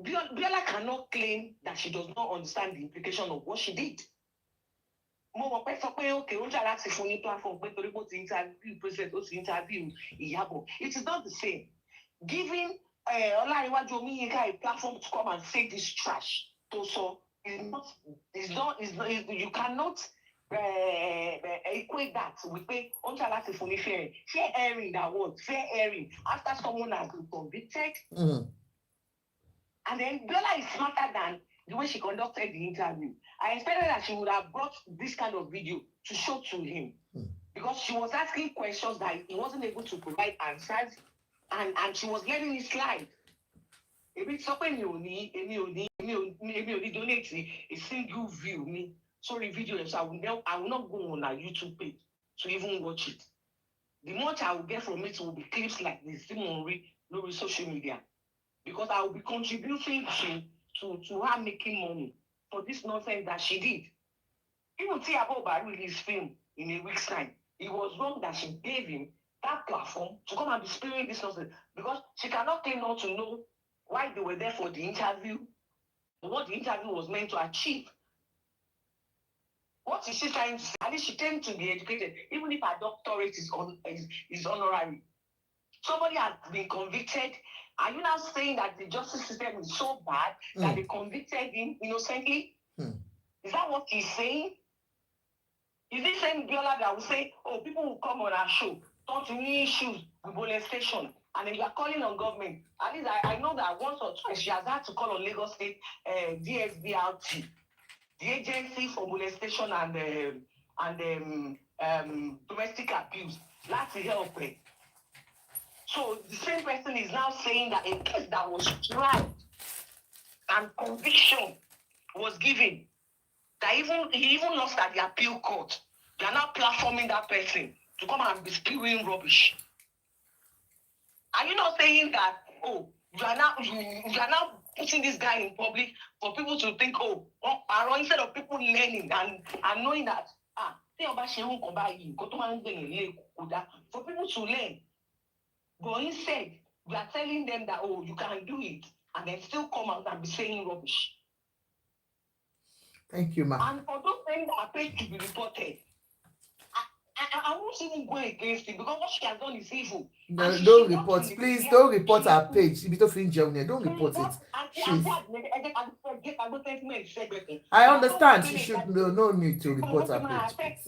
Biola cannot claim that she does not understand the implication of what she did. It is not the same. Giving a platform to come and say this trash you cannot equate that with fair airing that word, fair airing after someone has been convicted. And then Bella is smarter than the way she conducted the interview. I expected that she would have brought this kind of video to show to him because she was asking questions that he wasn't able to provide answers, and she was letting it slide. If it's something donate a single view me. Sorry, video, so I will not go on our YouTube page to even watch it. The much I will get from it will be clips like this, no social media, because I will be contributing to her making money for this nonsense that she did. Even Iyabo release film in a week's time. It was wrong that she gave him that platform to come and be spewing this nonsense, because she cannot claim not to know why they were there for the interview, what the interview was meant to achieve. What is she trying to say? At least she claimed to be educated, even if her doctorate is honorary. Somebody has been convicted. Are you now saying that the justice system is so bad that they convicted him innocently? Is that what he's saying? Is this same Biola that will say, oh, people will come on our show, talk to me issues with molestation, and then you are calling on government? At least I know that once or twice she has had to call on Lagos State DSBRT, the agency for molestation and domestic abuse. That's the help. So the same person is now saying that a case that was tried and conviction was given, that he even lost at the appeal court. They are now platforming that person to come and be spewing rubbish. Are you not saying that, oh, you are now putting this guy in public for people to think, oh, instead of people learning and knowing that, for people to learn. But instead, we are telling them that, oh, you can do it, and then still come out and be saying rubbish. Thank you, ma'am. And for those things that are paid to be reported, I won't even go against it, because what she has done is evil. No, don't report. Please don't report our page. Don't report it. I understand. She should no need to report her page.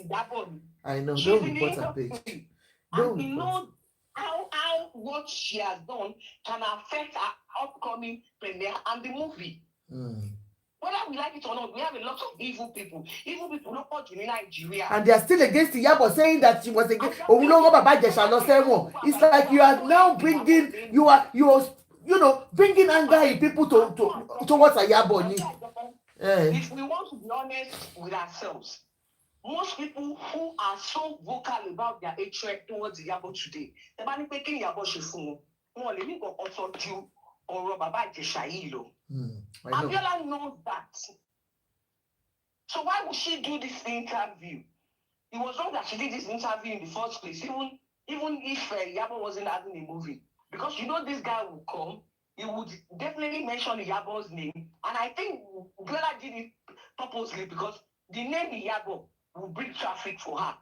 I know. Don't report her page. Don't report. How what she has done can affect our upcoming premiere and the movie. Whether we like it or not, we have a lot of evil people not in Nigeria. And they are still against Iyabo, saying that she was against Ijesha. It's like you are now bringing bringing anger in people towards Iyabo. If we want to be honest with ourselves, most people who are so vocal about their hatred towards Iyabo today, the man making Iyabo Shifun, wọ́n lè ní nǹkan sọ ju ọ̀rọ̀ bàbá Ijesha yìí lọ. Abiola knows that. So why would she do this interview? It was wrong that she did this interview in the first place, even if Iyabo wasn't having a movie. Because this guy will come, he would definitely mention Iyabo's name. And I think Abiola did it purposely, because the name Iyabo will bring traffic for her.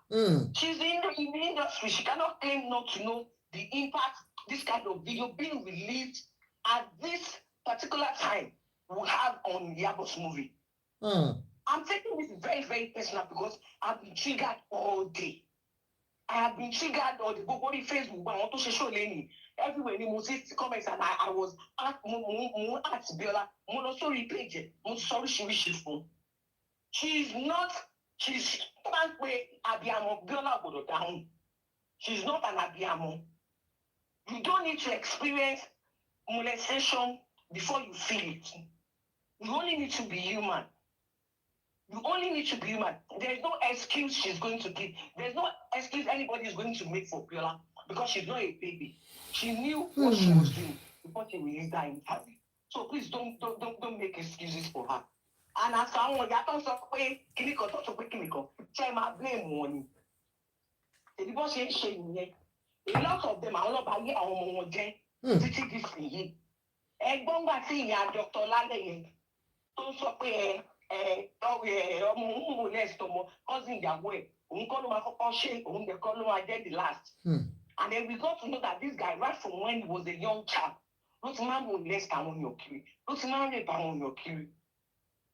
She's in the industry. She cannot claim not to know the impact this kind of video being released at this particular time will have on Iyabo's movie. I'm taking this very, very personal, because I've been triggered all day. I have been triggered on the body Facebook. I want to show Lenny everywhere. You see comments, and I was asked Biola, sorry, page, sorry, she's not. She's can't way Abiamo Biola Bodo down. She's not an Abiamo. You don't need to experience molestation before you feel it. You only need to be human. There's no excuse she's going to give. There's no excuse anybody is going to make for Biola, because she's not a baby. She knew what she was doing before she released that interview. So please don't make excuses for her. And as someone that also say chemical, say my blame one. The boss ain't shame me. A lot of them are all about your own day. Títí di sìn. Ẹ̀gbọ́n gbà tí ìyá Dr. Lálẹ́yẹ tó sọ pé ọmọ òun next ọmọ cousin ìyàwó ẹ̀ òun kọ́ ló máa kọ́kọ́ ṣe òun dẹ̀ kọ́ ló máa get the last. And then we got to know that this guy, right from when he was a young child, ló ti máa ń molest àwọn èèyàn kiri, ló ti máa ń rape àwọn èèyàn kiri.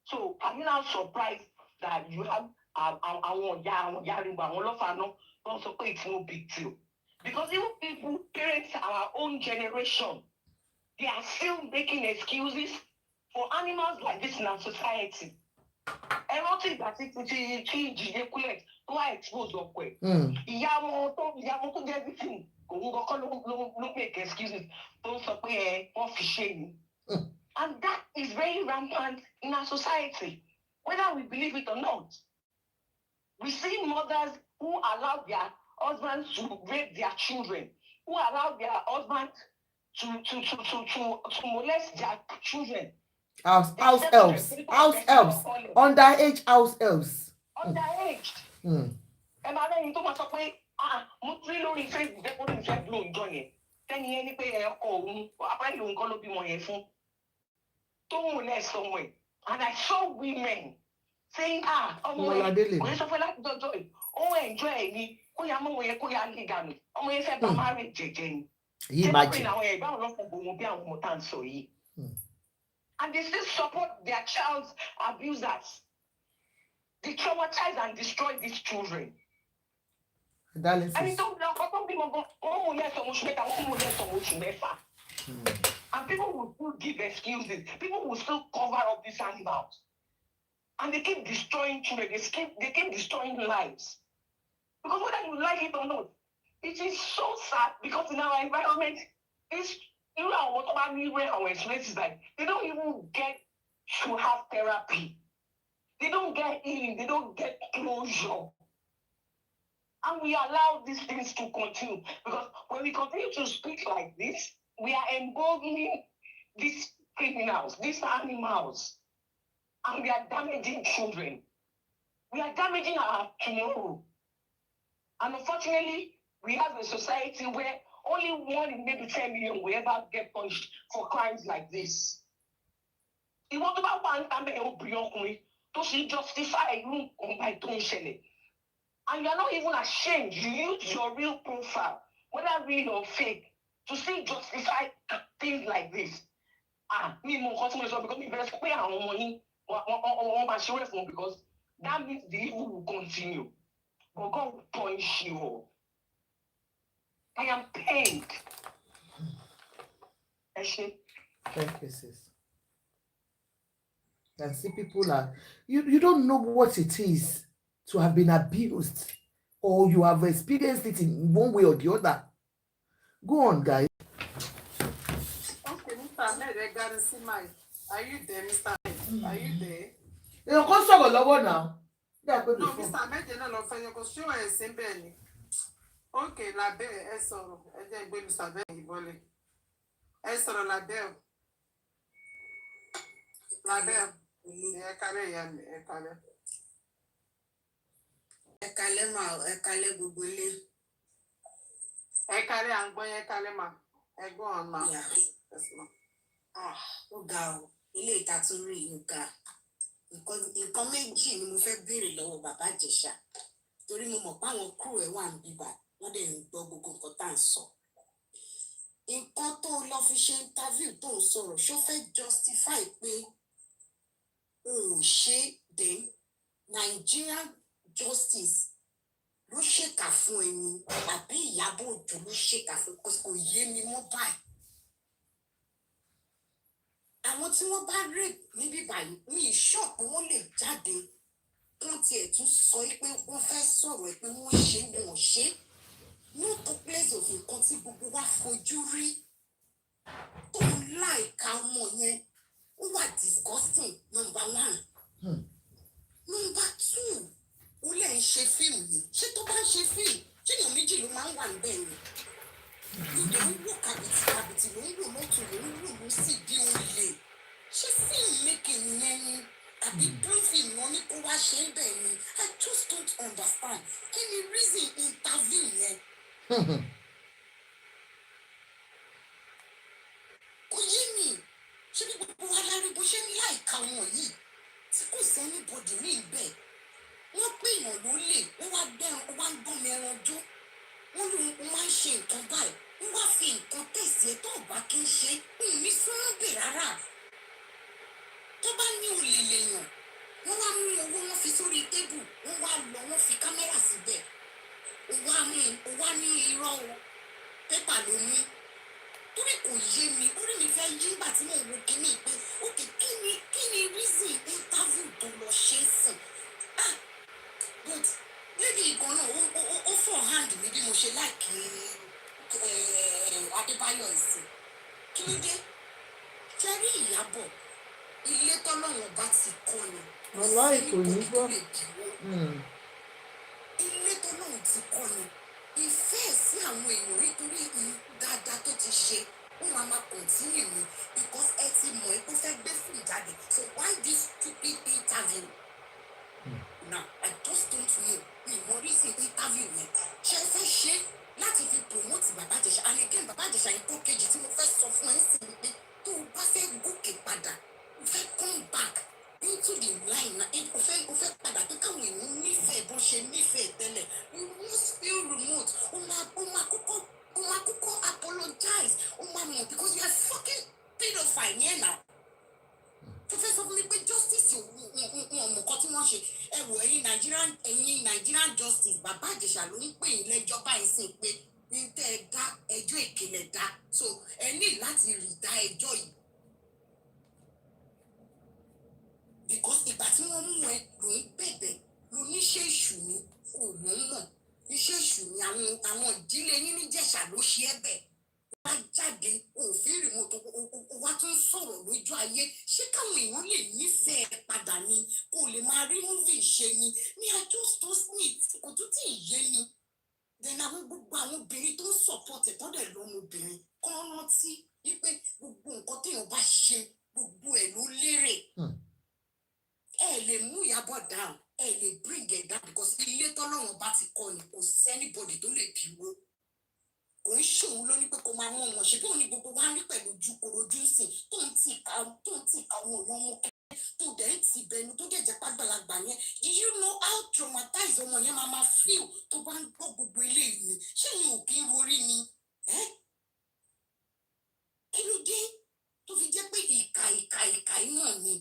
So are you now surprised that you have àwọn Yarimba, àwọn Lọ́fààná, don't sọ pé it's no big deal? Because even people, parents, our own generation, they are still making excuses for animals like this in our society. I don't think that it's Ìjìyẹ Kúlẹ̀ tó wá expose ọ̀pọ̀ ẹ̀. Ìyá wọn tó jẹ́ everything, òun kọ́kọ́ ló make excuses tó sọ pé wọ́n fi ṣe ni. And that is very rampant in our society, whether we believe it or not. We see mothers who allow their husbands to rape their children, who allow their husbands to molest their children. House elves, underage house elves. Underage. Ẹ máa lẹ́yìn tó máa sọ pé mo tí lórí Facebook jẹ́ kó lè fẹ́ blow ìjọ yẹn. Tẹ́ni yẹn ní pé ọkọ òun apáyé òun kọ́ ló bímọ yẹn fún. Tó ń molest ọmọ ẹ̀. And I saw women saying ọmọ ẹ̀ kò ní sọ fẹ́ láti dọ́jọ́ ẹ̀. Ó enjoy ẹ̀ ni kó ya mọ́ wọn yẹn kó ya lé dànù. Ọmọ yẹn fẹ́ bá marriage jẹjẹ ni. Yìí máa jẹ. Àwọn ẹ̀ báwọn lọ́kùnrin bò wọn bí àwọn ọmọ tá à ń sọ yìí. And they still support their child's abusers. They traumatize and destroy these children. And people will still give excuses. People will still cover up these animals. And they keep destroying children. They keep destroying lives. Because whether you like it or not, it is so sad because in our environment, it's you know what about me where our experiences like they don't even get to have therapy. They don't get healing, they don't get closure. And we allow these things to continue because when we continue to speak like this, we are emboldening these criminals, these animals, and we are damaging children. We are damaging our tomorrow. And unfortunately, we have a society where only 1 in maybe 10 million will ever get punished for crimes like this. You want about one time to justify you by doing. And you are not even ashamed. You use your real profile, whether real or fake, to still justify things like this. Me more customers because me better pay our money because that means the evil will continue. But God will punish you all. I am pained. Thank you, sis. And see, people are you don't know what it is to have been abused, or you have experienced it in one way or the other. Go on, guys. Okay, Mr. Ahmed, I gotta see my. Are you there, Mr. Ahmed? Are you there? You can't talk about now. No, Mr. Ahmed, you're not offering your show and simple. Okay, la belle, ẹ sọ̀rọ̀. Ẹ jẹ́ gbé Mr. Ahmed ìbọlẹ̀. Ẹ sọ̀rọ̀ la belle. La belle. Ẹ kálẹ̀ ìyá mi, ẹ kálẹ̀. Ẹ kálẹ̀ mà, ẹ kálẹ̀ gbogbo ilé. Ẹ kálẹ̀ à ń gbọ́ yẹn kálẹ̀ mà. Ẹ gbọ́ ọ̀n mà. Ó ga o, ilé ìtàtúrí yìí ga. Nǹkan méjì ni mo fẹ́ béèrè lọ́wọ́ bàbá Ìjẹ̀ṣà. Torí mo mọ̀ pé àwọn crew ẹ̀ wà ń bíbà, wọ́n dẹ̀ ń gbọ́ gbogbo nǹkan tá à ń sọ. Nǹkan tó lọ fi ṣe interview tó ń sọ̀rọ̀, ṣó fẹ́ justify pé o ò ṣe then Nigerian justice ló ṣèkà fún ẹni àbí Ìyábọ̀ Òjó ló ṣèkà fún kò yé mi mọ́ báyìí. Àwọn tí wọ́n bá rape níbí báyìí ní ìṣọ́ pé wọ́n lè jáde wọ́n tiẹ̀ tún sọ pé wọ́n fẹ́ sọ̀rọ̀ pé wọ́n ṣe wọ́n ṣe no to place of nǹkan tí gbogbo wa fojú rí tó ń láìka ọmọ yẹn ó wà disgusting number 1. Number 2 ó lè ń ṣe fíìmù yìí ṣé tó bá ń ṣe fíìmù ṣé èèyàn méjì ló máa ń wà níbẹ̀ ni ló ń wò kàbìtì ló ń wò lọ́tún ló ń wò ló sì bí olè ṣé fíìmù making yẹn ni àbí briefing wọn ní kó wá ṣe é bẹ́ẹ̀ ni I just don't understand kí ni reason interview yẹn. Kò yé mi ṣé bí gbogbo wa lárí bó ṣe ń láìka wọn yìí tí kò sí anybody ní ibẹ̀ wọ́n pè èèyàn ló lè wọ́n wá ń gbọ́n mi ẹran jó wọ́n ló máa ń ṣe nǹkan báyìí wọ́n wá fi nǹkan tẹ̀sí ẹ̀ tó ọ̀bá kí n ṣe ní fúnrọ́bì rárá tó bá ní olè lèèyàn wọ́n wá mú owó wọn fi sórí tébù wọ́n wá lọ wọ́n fi kámẹ́rà síbẹ̀ ó wá ní irọ́ o pépà ló mú torí kò yé mi orí mi fẹ́ yí nígbà tí mò ń wo kíní pé òkè kí ni reason interview tó lọ ṣe é sìn but lady ìkan náà ó fọ̀ hand mi bí mo ṣe láìkí Adébáyọ̀ ìsìn kí ló dé ṣe rí Ìyábọ̀ ilé tọ́lọ́wọ̀n bá ti kọ́ ni Wallahi kò ní gbọ́. ilé tó náà ti kọ́ ni ìfẹ́ sí àwọn èèyàn nítorí dáadáa tó ti ṣe ó máa continue ni because ẹ ti mọ̀ ẹ́ kó fẹ́ gbé fún ìjáde so why this stupid interview now I just don't know mi mọ reason interview yẹn ṣe fẹ́ ṣe láti fi promote bàbá Ìjẹ̀ṣà and again bàbá Ìjẹ̀ṣà yìí tó kejì tí mo fẹ́ sọ fún ẹ sí ni pé tó o bá fẹ́ gòkè padà o fẹ́ come back into the line na o fẹ́ padà pé káwọn èèyàn nífẹ̀ẹ́ bó ṣe nífẹ̀ẹ́ tẹ́lẹ̀ you must feel remote o máa kọ́kọ́ apologize o máa mọ̀ because you are fucking pedophile yẹn now tó fẹ́ sọ fún mi pé justice ọmọ kan tí wọ́n ṣe ẹ wò ẹ̀yin Nigerian justice bàbá Ìjẹ̀ṣà ló ń pè yín lẹ́jọ́ báyìí sí pé ní tẹ́ ẹ dá ẹjọ́ ìkìlẹ̀ dá so ẹ ní láti rí dá ẹjọ́ yìí because ìgbà tí wọ́n mú ẹ ló ń bẹ̀bẹ̀ ló níṣẹ́ èṣù ni kò mọ̀ iṣẹ́ èṣù ni àwọn ìdílé yín níjẹ̀ṣà ló ṣe é bẹ̀ wá jáde òfin rìmọ̀tò wá tún sọ̀rọ̀ lójú ayé ṣé káwọn èèyàn lè nífẹ̀ẹ́ padà ni kò lè máa rí múvì ṣe ni ní àjọ tó smith kò tún tí ì yé ni then àwọn gbogbo àwọn obìnrin tó ń support ẹ̀ tọ́dẹ̀ lọ́mọbìnrin kọ́ rántí wípé gbogbo nǹkan téèyàn bá ṣe gbogbo ẹ̀ ló lérè ẹ lè mú Ìyábọ̀ down ẹ lè bring it down because ilé tọ́lọ́run bá ti kọ́ ni kò sẹ́nibọ̀dì tó lè bí wó kò ń ṣòun ló ní pé kó máa mú ọmọ ṣe bí òun ní gbogbo wa rí pẹ̀lú ojú korojú sìn tó ń tì ká àwọn òun ọmọ kẹ́kẹ́ tó dẹ̀ ń ti bẹnu tó dẹ̀ jẹ́ pàgbàlagbà yẹn you know how traumatized ọmọ yẹn máa feel tó bá ń gbọ́ gbogbo eléyìí ni ṣé ìyẹn ò kí ń rorí ni kí ló dé tó fi jẹ́ pé ìkà náà ni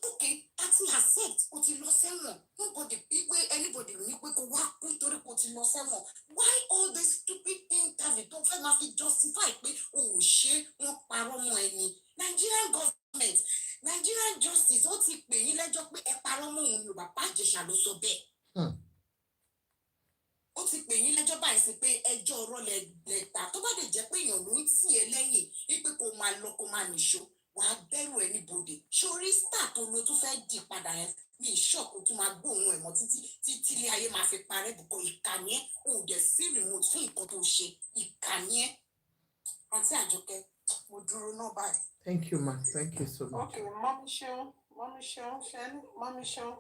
okay àti accept o ti lọ sẹ́wọ̀n nobody pé anybody ní pé kó wá kú torí kó ti lọ sẹ́wọ̀n why all this stupid interview tó fẹ́ máa fi justify pé o ò ṣe wọ́n parọ́ mọ́ ẹni Nigerian government Nigerian justice ó ti pè yín lẹ́jọ́ pé ẹ parọ́ mọ́ òun ni bàbá Ìjẹ̀ṣà ló sọ bẹ́ẹ̀ ó ti pè yín lẹ́jọ́ báyìí sí pé ẹjọ́ ọ̀rọ̀ lẹ́ta tó bá lè jẹ́ pé èèyàn ló ń tì ẹ́ lẹ́yìn wípé kó máa lọ kó máa nìṣó wà á bẹ̀rù ẹni bòde sórí star tó lo tó fẹ́ di padà yẹn ní ìṣọ́ọ̀kù tó máa gbóhùn ẹ̀mọ́ títí ilé ayé máa fi parẹ́ bùkọ́ ìkànnì ẹ̀ ò dẹ̀ sí remote fún nǹkan tó ṣe ìkànnì ẹ̀ àǹtí Àjọkẹ́ mo dúró náà báyìí. Thank you, ma. Thank you so much. Okay, Mommy Seun, Shani, Mommy Seun.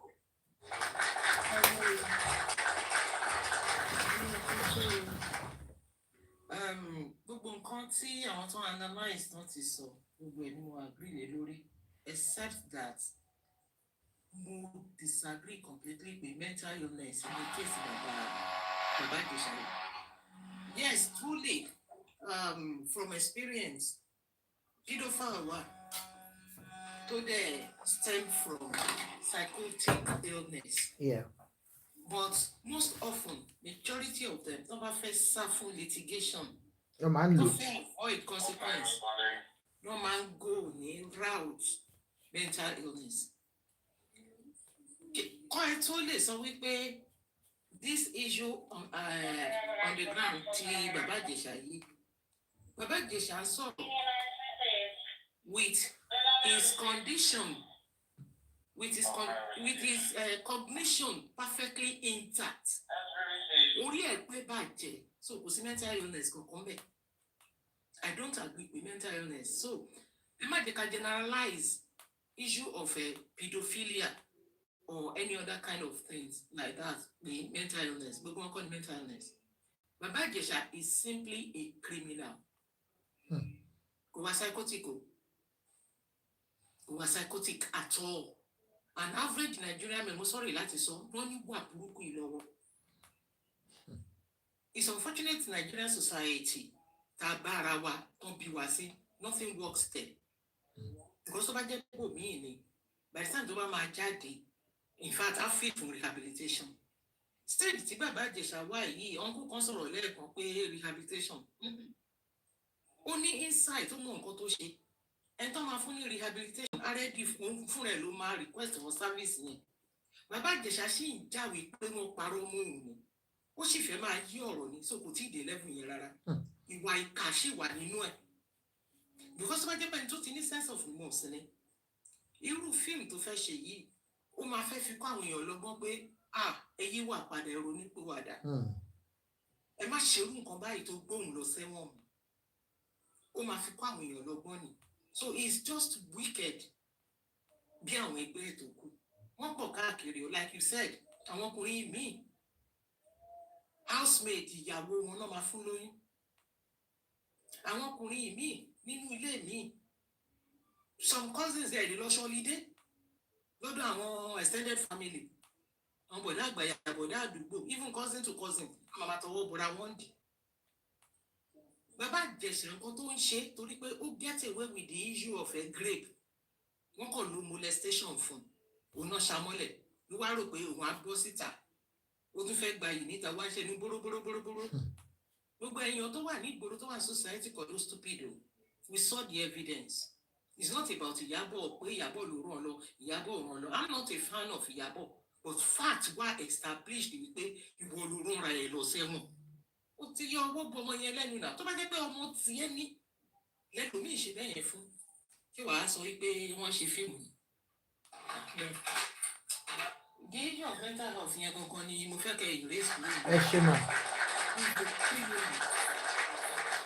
Gbogbo nǹkan tí àwọn tó analyse náà ti sọ gbogbo ẹ̀ ni mo agree lé lórí except that mo disagree completely with mental illness in the case bàbá Ìjẹ̀ṣà. Yes, truly from experience pedophile wa tó dẹ̀ stem from psychotic illness. Yeah. But most often, majority of them don't have a suffer litigation. No man Don't look. avoid consequence. No man go in route mental illness. Quite only so we pay this issue on the ground till Baba Ijesha saw with his condition. With his cognition perfectly intact. Orí ẹ̀ pé bàjẹ́, so kò sí mental illness kankan bẹ́ẹ̀. I don't agree with mental illness. So, ẹ má jẹ́ ká generalize issue of pedophilia or any other kind of things like that with mental illness. Gbogbo wọn kọ́ ni mental illness. Baba Ijesha is simply a criminal. Kò wá psychotic o. Kò wá psychotic at all. An average Nigerian man, sorry, láti sọ, wọ́n ní wà burúkú yìí lọ́wọ́. It's unfortunate Nigerian society tá a bá ara wa tó bí wa sí, nothing works there. Because tó bá jẹ́ pò míì ni, by the time tó bá máa jáde, in fact, I fit for rehabilitation. Stage tí Baba Ìjẹ̀ṣà wà yìí, uncle kan sọ̀rọ̀ lẹ́ẹ̀kan pé rehabilitation. Ó ní insight tó mọ nǹkan tó ṣe. Ẹni tó máa fún ní rehabilitation already fún rẹ̀ ló máa request for service yẹn. Baba Ìjẹ̀ṣà sì ń jáwé pé wọ́n parọ́ mọ́ òun ni. Ó sì fẹ́ máa yí ọ̀rọ̀ ní so kò tí ì dé level yẹn rárá. Ìwà ìkà sì wà nínú ẹ̀. Because wọ́n jẹ́ pé tó ti ní sense of remorse ni. Irú fíìmù tó fẹ́ ṣe yìí, ó máa fẹ́ fi kọ́ àwọn èèyàn lọ́gbọ́n pé èyí wà padà ẹ̀rọ onípòwàdà ẹ má ṣerú nǹkan báyìí tó gbóhùn lọ sẹ́wọ̀n ó máa fi kó àwọn èèyàn lọ́gbọ́n ni so it's just wicked bí àwọn ẹgbẹ́ ètò kù wọ́n pọ̀ káàkiri like you said àwọn ọkùnrin míì housemaid ìyàwó wọn náà máa fún lóyún àwọn ọkùnrin míì nínú ilé míì some cousins ẹ̀ lè lọ ṣọlidé lọ́dọ̀ àwọn extended family àwọn bọ̀dá àgbàyà bọ̀dá àdúgbò even cousin to cousin màmá tọwọ́ bọ̀dá wọn dì bàbá Ìjẹ̀ṣà nǹkan tó ń ṣe torí pé ó get away with the issue of a grape wọ́n kàn lo molestation fún òun náà ṣamọ́lẹ̀ ló wá rò pé òun á bọ́ síta ó tún fẹ́ gba yìí níta wá ṣe ní bóróbóróbóróbóró gbogbo èèyàn tó wà ní ìgboro tó wà society kò ló stupid o we saw the evidence it's not about Iyabo pé Iyabo ló ràn lọ Iyabo ràn lọ I'm not a fan of Iyabo but fact wá established wípé ìwọ ló rán ra ẹ lọ sẹ́wọ̀n ó ti yọ owó bu ọmọ yẹn lẹ́nu náà tó bá jẹ́ pé ọmọ tiẹ̀ ní lẹ́lòmíì ṣe bẹ́ẹ̀ yẹn fún kí wàá sọ wípé wọ́n ṣe fíìmù the issue of mental health yẹn gangan ni mo fẹ́ kẹ́ ìrèsì lórí. ẹ ṣe mà.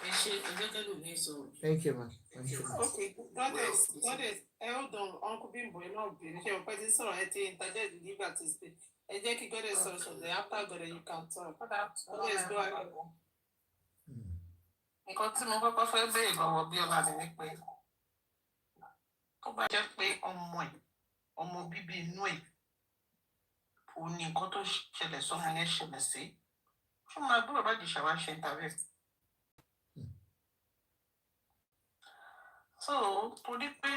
ẹ ṣe ọjọ́ kẹ́lò ní sọ̀rọ̀. Thank you, ma. Thank you. Okay, goddess, hold on, Uncle Bimbo, ẹ náà bèrè ṣe ọ̀pẹ tí sọ̀rọ̀ ẹ ti interject nígbà tí speak. Ẹ jẹ́ kí goddess sọ̀rọ̀ sọ̀rọ̀ after goddess you can talk. Goddess go ahead. Nǹkan tí mo kọ́kọ́ fẹ́ béèrè lọ́wọ́ Bíọ́lá ni wípé tó bá jẹ́ pé ọmọ bíbí inú ẹ̀ òun ni nǹkan tó ṣẹlẹ̀ sọ́mọ yẹn ṣẹlẹ̀ sí fún máa bí bàbá Ìjẹ̀ṣà wá ṣe interview. So torí pé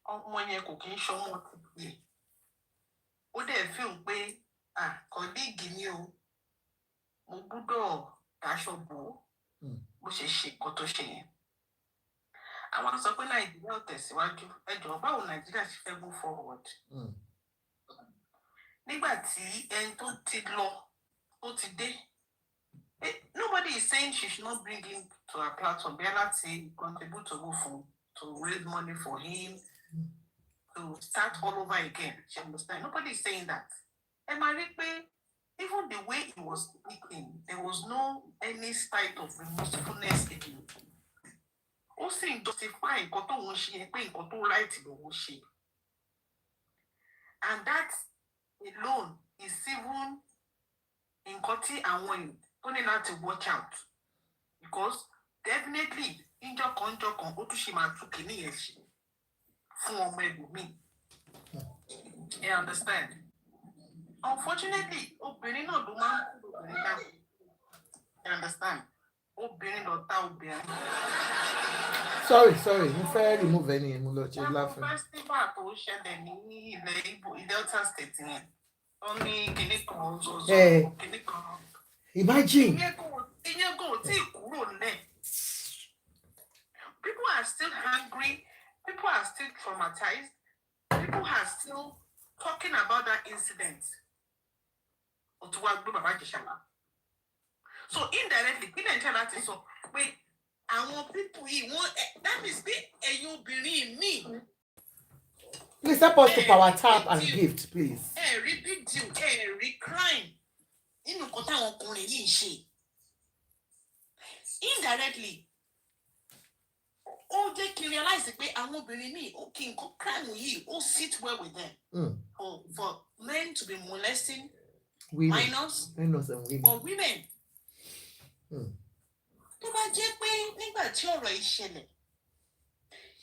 ọmọ yẹn kò kí ń ṣọmọ tìbí ó dẹ̀ fíìmù pé kọ́líìgì ni o mo gbúdọ̀ dáṣọ bò ó bó ṣe ṣe nǹkan tó ṣe yẹn. Àwọn sọ pé Nàìjíríà ò tẹ̀síwájú ẹ jọ̀ọ́ báwo Nàìjíríà ṣe fẹ́ move forward. Nígbà tí ẹni tó ti lọ ó ti dé nobody is saying she should not bring him to her platform bí láti contribute to go for to raise money for him to start all over again she understand nobody is saying that. Ẹ máa rí pé even the way he was speaking there was no any sight of remorsefulness in him. Ó sì ń justify nǹkan tó ń ṣe pé nǹkan tó right lòun ṣe and that alone is even nǹkan tí àwọn èèyàn tó ní láti watch out because definitely ìjọkan ó tún ṣe máa tún kìíní yẹn ṣe fún ọmọ ẹlòmíì. You understand? Unfortunately obìnrin náà ló máa ń kú obìnrin náà. You understand? Obìnrin lọ tá obìnrin. Sorry mo fẹ́ remove ẹni mo lọ ṣe láfẹ́. Wọ́n festival tó ṣẹlẹ̀ ní ilẹ̀ Ìgbò Delta State yẹn ó ní kinní kan ọ̀zọ̀ọ̀zọ̀ kinní kan. Imagine. Ìyẹn kò tí ì kúrò nílẹ̀. People are still angry. People are still traumatized. People are still talking about that incident. Òtún wá gbé bàbá Ìjẹ̀ṣà wá. So indirectly, kí Nàìjíríà láti sọ pé àwọn people yìí wọ́n that means pé ẹ̀yin obìnrin míì. Please help us to power tap and gift, please. Rí big deal, rí crime. Nínú nǹkan táwọn ọkùnrin yìí ń ṣe. Indirectly, ó jẹ́ kí n realize pé àwọn obìnrin míì ó kí nǹkan crime yìí ó sit well with them. For men to be molesting minors and women. Or women. Tó bá jẹ́ pé nígbà tí ọ̀rọ̀ yìí ṣẹlẹ̀,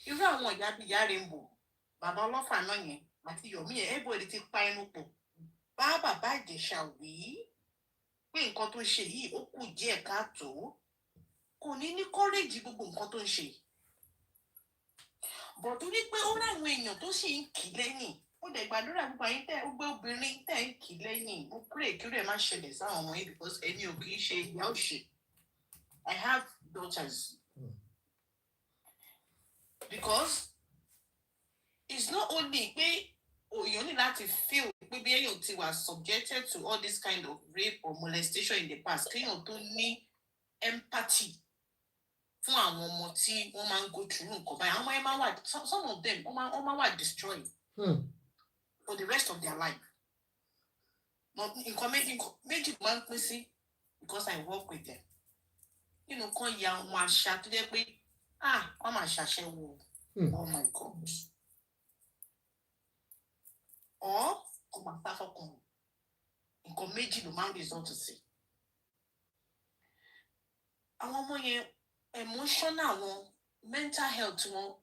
irú àwọn ìyá bíi ìyá Rainbow, bàbá ọlọ́fà náà yẹn àti Yomi yẹn everybody ti pa ẹnu pọ̀. Bá bàbá Ìjẹ̀ṣà wí pé nǹkan tó ń ṣe yìí ó kù díẹ̀ káàtó, kò ní courage gbogbo nǹkan tó ń ṣe. But torí pé ó ráwọn èèyàn tó sì ń kì lẹ́yìn, ó dẹ̀ gbàdúrà gbogbo ayé tẹ́ ó gbé obìnrin tẹ́ ń kì lẹ́yìn, ó pray kí ó dẹ̀ má ṣẹlẹ̀ sáwọn ọmọ yìí because ẹni ò kì í ṣe ìyá òṣè. I have daughters. Because it's not only pé you need to feel maybe you were subjected to all this kind of rape or molestation in the past. You need empathy fún àwọn ọmọ tí wọ́n máa ń go through nǹkan báyìí. Àwọn ọmọ yẹn máa wà some of them wọ́n máa wà destroyed for the rest of their life. nǹkan méjì máa ń pín sí because I work with them. Nínú kan ya ọmọ àṣà tó jẹ́ pé wọ́n máa ṣàṣẹwò. Oh my God. Or kò máa sá fọkàn. Nǹkan méjì ló máa ń result sí. Àwọn ọmọ yẹn emotional wọn, mental health wọn,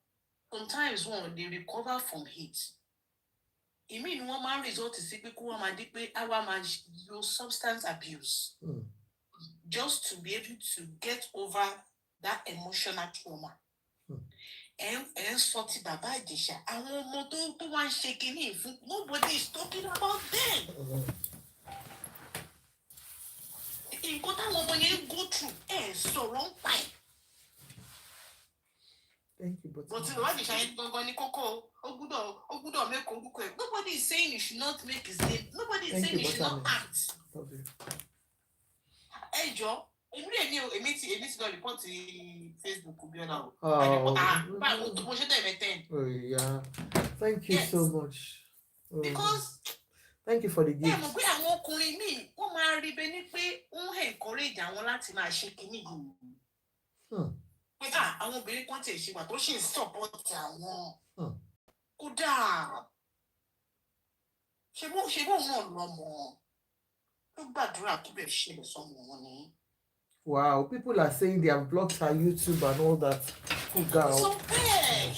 sometimes they recover from it. Ìmí ni wọ́n máa ń result sí pé kó wọ́n máa di pé àwa máa lo substance abuse. Just to be able to get over that emotional trauma. Ẹ ń sọ ti bàbá Ìjẹ̀ṣà, àwọn ọmọ tó wá ń ṣe kínní fún, nobody is talking about them. Nǹkan táwọn ọmọ yẹn go through, sọ̀rọ̀ ń pa ẹ̀. Thank you, but bàbá Ìjẹ̀ṣà yẹn gangan ní kókó, ó gbúdọ̀ make orúkọ ẹ̀. Nobody is saying you should not make his name. Nobody is saying you should not act. Ẹ jọ̀ọ́, èmi ti lọ report Facebook Bíọ́lá o. Mo ṣe tẹ̀ mẹ́tẹ́n. Oh yeah, thank you so much. Because thank you for the gift. Mọ̀ pé àwọn ọkùnrin míì wọ́n máa rí bẹ́ẹ̀ ni pé wọ́n encourage àwọn láti máa ṣe kínní yìí. Pé àwọn obìnrin kan tẹ̀ ṣe wà tó ṣe ń support àwọn. Kódà ṣe bóun náà lọ́mọ tó gbàdúrà tó bẹ̀ ṣẹlẹ̀ sọ́mọ wọn ni. Wow, people are saying they have blocked her YouTube and all that. Oh, girl. So bad.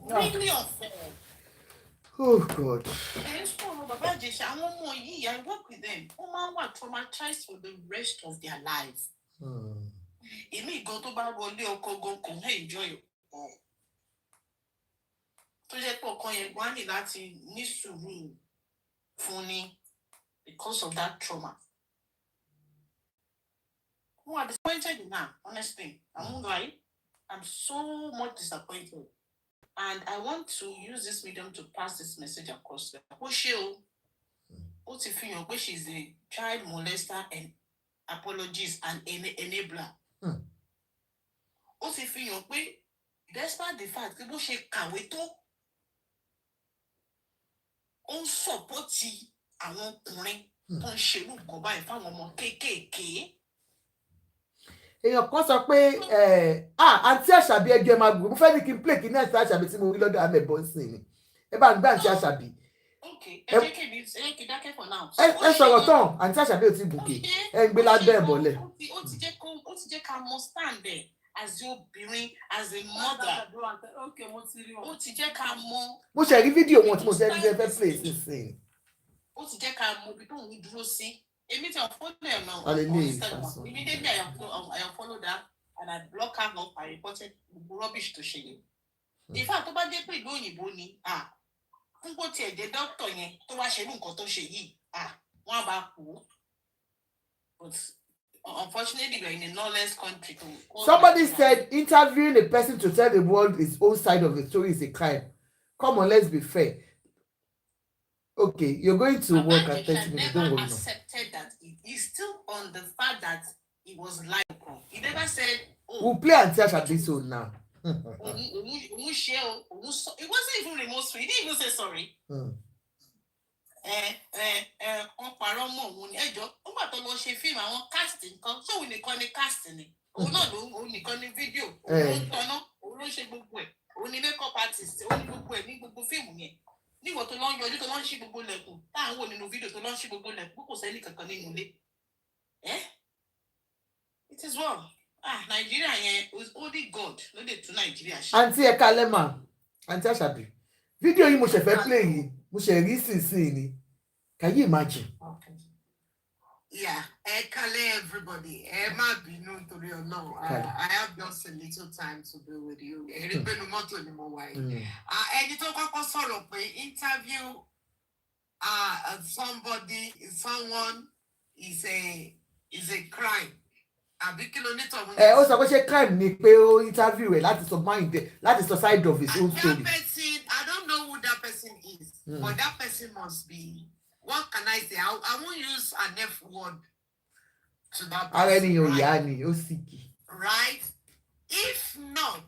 Really unfair. Oh, God. Bàbá Ìjẹ̀ṣà, àwọn ọmọ yìí, I work with them. Wọ́n máa ń wà traumatized for the rest of their life. Èmi gan tó bá wọlé ọkọ gan kò ń enjoy ọ̀. Tó jẹ́ pé ọkọ yẹn gan á ní láti ní sùúrù fún ni because of that trauma. Who are disappointed now, honestly. I won't lie. I'm so much disappointed. And I want to use this medium to pass this message across to her. She's a child molester and apologies and enabler. Despite the fact that she kàwé tó, ó ń support àwọn ọkùnrin tó ń ṣerú nǹkan báyìí fáwọn ọmọ kéékèèké. Èèyàn kan sọ pé àǹtí Àṣàbí ẹgbẹ́ máa gbò mo fẹ́ ní kí n play kí ní àǹtí Àṣàbí tí mo rí lọ́dọ̀ amẹ̀bọ̀ sí ni ẹ bá ń gbé àǹtí Àṣàbí. Ẹ sọ̀rọ̀ tán àǹtí Àṣàbí ò tí gòkè ẹ ń gbé lábẹ́ ẹ̀ bọ́lẹ̀. Ó ti jẹ́ ká mọ stand there as obìnrin as a mother. Ó ti jẹ́ ká mọ. Mo ṣe rí fídíò wọn tí mo ṣe rí fẹ́ play sísìn. Ó ti jẹ́ ká mọ ibi tó ń dúró sí. Èmi ti unfollow ẹ̀ náà on Instagram. Immediately I unfollowed that and I block her up. I reported rubbish to ṣe. In fact, tó bá dé pé ìlú òyìnbó ni, fún bó tiẹ̀ jẹ́ dókítà yẹn tó wá ṣerú nǹkan tó ṣe yìí, wọ́n á bá kú. But unfortunately, we're in a lawless country. Somebody said interviewing a person to tell the world his own side of the story is a crime. Come on, let's be fair. Okay, you're going to work at 30 minutes. Don't worry. Accepted that he's still on the fact that he was liable. He never said, we'll play Auntie Àṣàbí so now. It wasn't even remorseful. He didn't even say sorry. Parọ́ mọ́ òun ni ẹjọ́ ó gbà tó lọ ṣe fíìmù àwọn casting kan ṣé òun nìkan ni casting ni òun náà òun nìkan ni fídíò òun ló ń tọ́ná òun ló ń ṣe gbogbo ẹ̀ òun ni makeup artist òun ni gbogbo ẹ̀ ní gbogbo fíìmù yẹn níwọ̀ tó lọ ń yọjú tó lọ ń ṣí gbogbo lẹ̀kùn táwọn wò nínú fídíò tó lọ ń ṣí gbogbo lẹ̀kùn kò sẹ́ni kankan nínú ilé. It is well. Nàìjíríà yẹn only God ló lè tún Nàìjíríà ṣe. Àǹtí ẹ kálẹ́ mà Àǹtí Àṣàbí fídíò yìí mo ṣe fẹ́ play yìí mo ṣe rí sísìn ni. Can you imagine? Yeah, everybody. Má bínú nítorí Ọlọ́run. I have just a little time to be with you. Ẹni pé inú mọ́tò ni mo wà yìí. Ẹni tó kọ́kọ́ sọ̀rọ̀ pé interview someone is a crime. Àbí kí ló ní tọ̀hún? Ó sọ pé ṣé crime ni pé ó interview rẹ̀ láti sọ mind láti sọ side of his own story. That person, I don't know who that person is, but that person must be. What can I say? I won't use an F word to that person. Right? If not,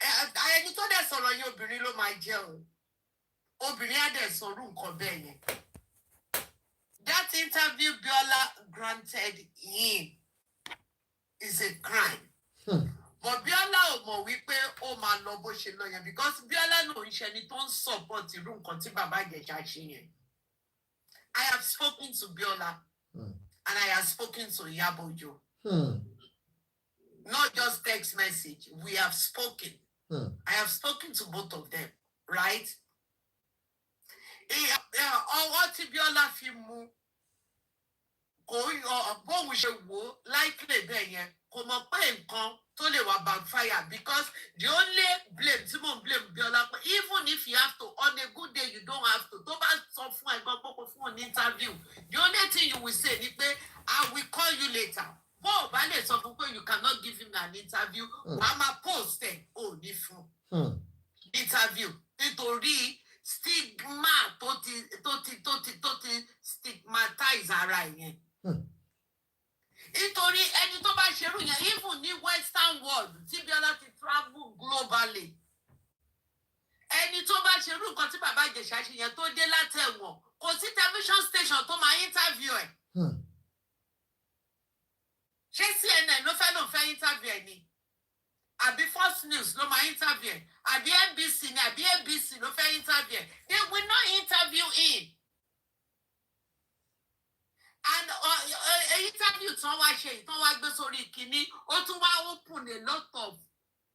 ẹni tó dẹ̀ sọ̀rọ̀ yín obìnrin ló máa jẹ́ o. obìnrin á dẹ̀ sọ̀rọ̀ nǹkan bẹ́ẹ̀ yẹn. That interview Biola granted him is a crime. But Biola ò mọ̀ wípé ó máa lọ bó ṣe lọ yẹn because Biola náà ń ṣe ẹni tó ń support irú nǹkan tí bàbá Ìjẹ̀ṣà ṣe yẹn. I have spoken to Biola and I have spoken to Iyabo. Not just text message. We have spoken. I have spoken to both of them, right? Ọwọ́ tí Biola fi mú bóun ṣe wò ó likely bẹ́ẹ̀ yẹn kò mọ̀ pé nǹkan tó lè wá backfire because the only blame tí mò ń blame Biola pé even if you have to on a good day you don't have to tó bá sọ fún ẹ̀gbọ́n pọ́pọ́ fún an interview the only thing you will say ni pé I will call you later bó o bá lè sọ fún pé you cannot give him an interview wàá máa post ẹ̀ ò ní fún interview nítorí stigma tó ti stigmatize ara yẹn. Nítorí ẹni tó bá ṣerú yẹn even ní western world tí Biola ti travel globally ẹni tó bá ṣerú nǹkan tí bàbá Ìjẹ̀ṣà ṣe yẹn tó dé láti ẹ̀wọ̀n kò sí television station tó máa interview ẹ̀. Ṣé CNN ló fẹ́ interview ẹ̀ ni àbí Fox News ló máa interview ẹ̀ àbí NBC ni àbí ABC ló fẹ́ interview ẹ̀ they will not interview him. And interview tí wọ́n wá ṣe ìtàn wá gbé sórí kínní ó tún wá open a lot of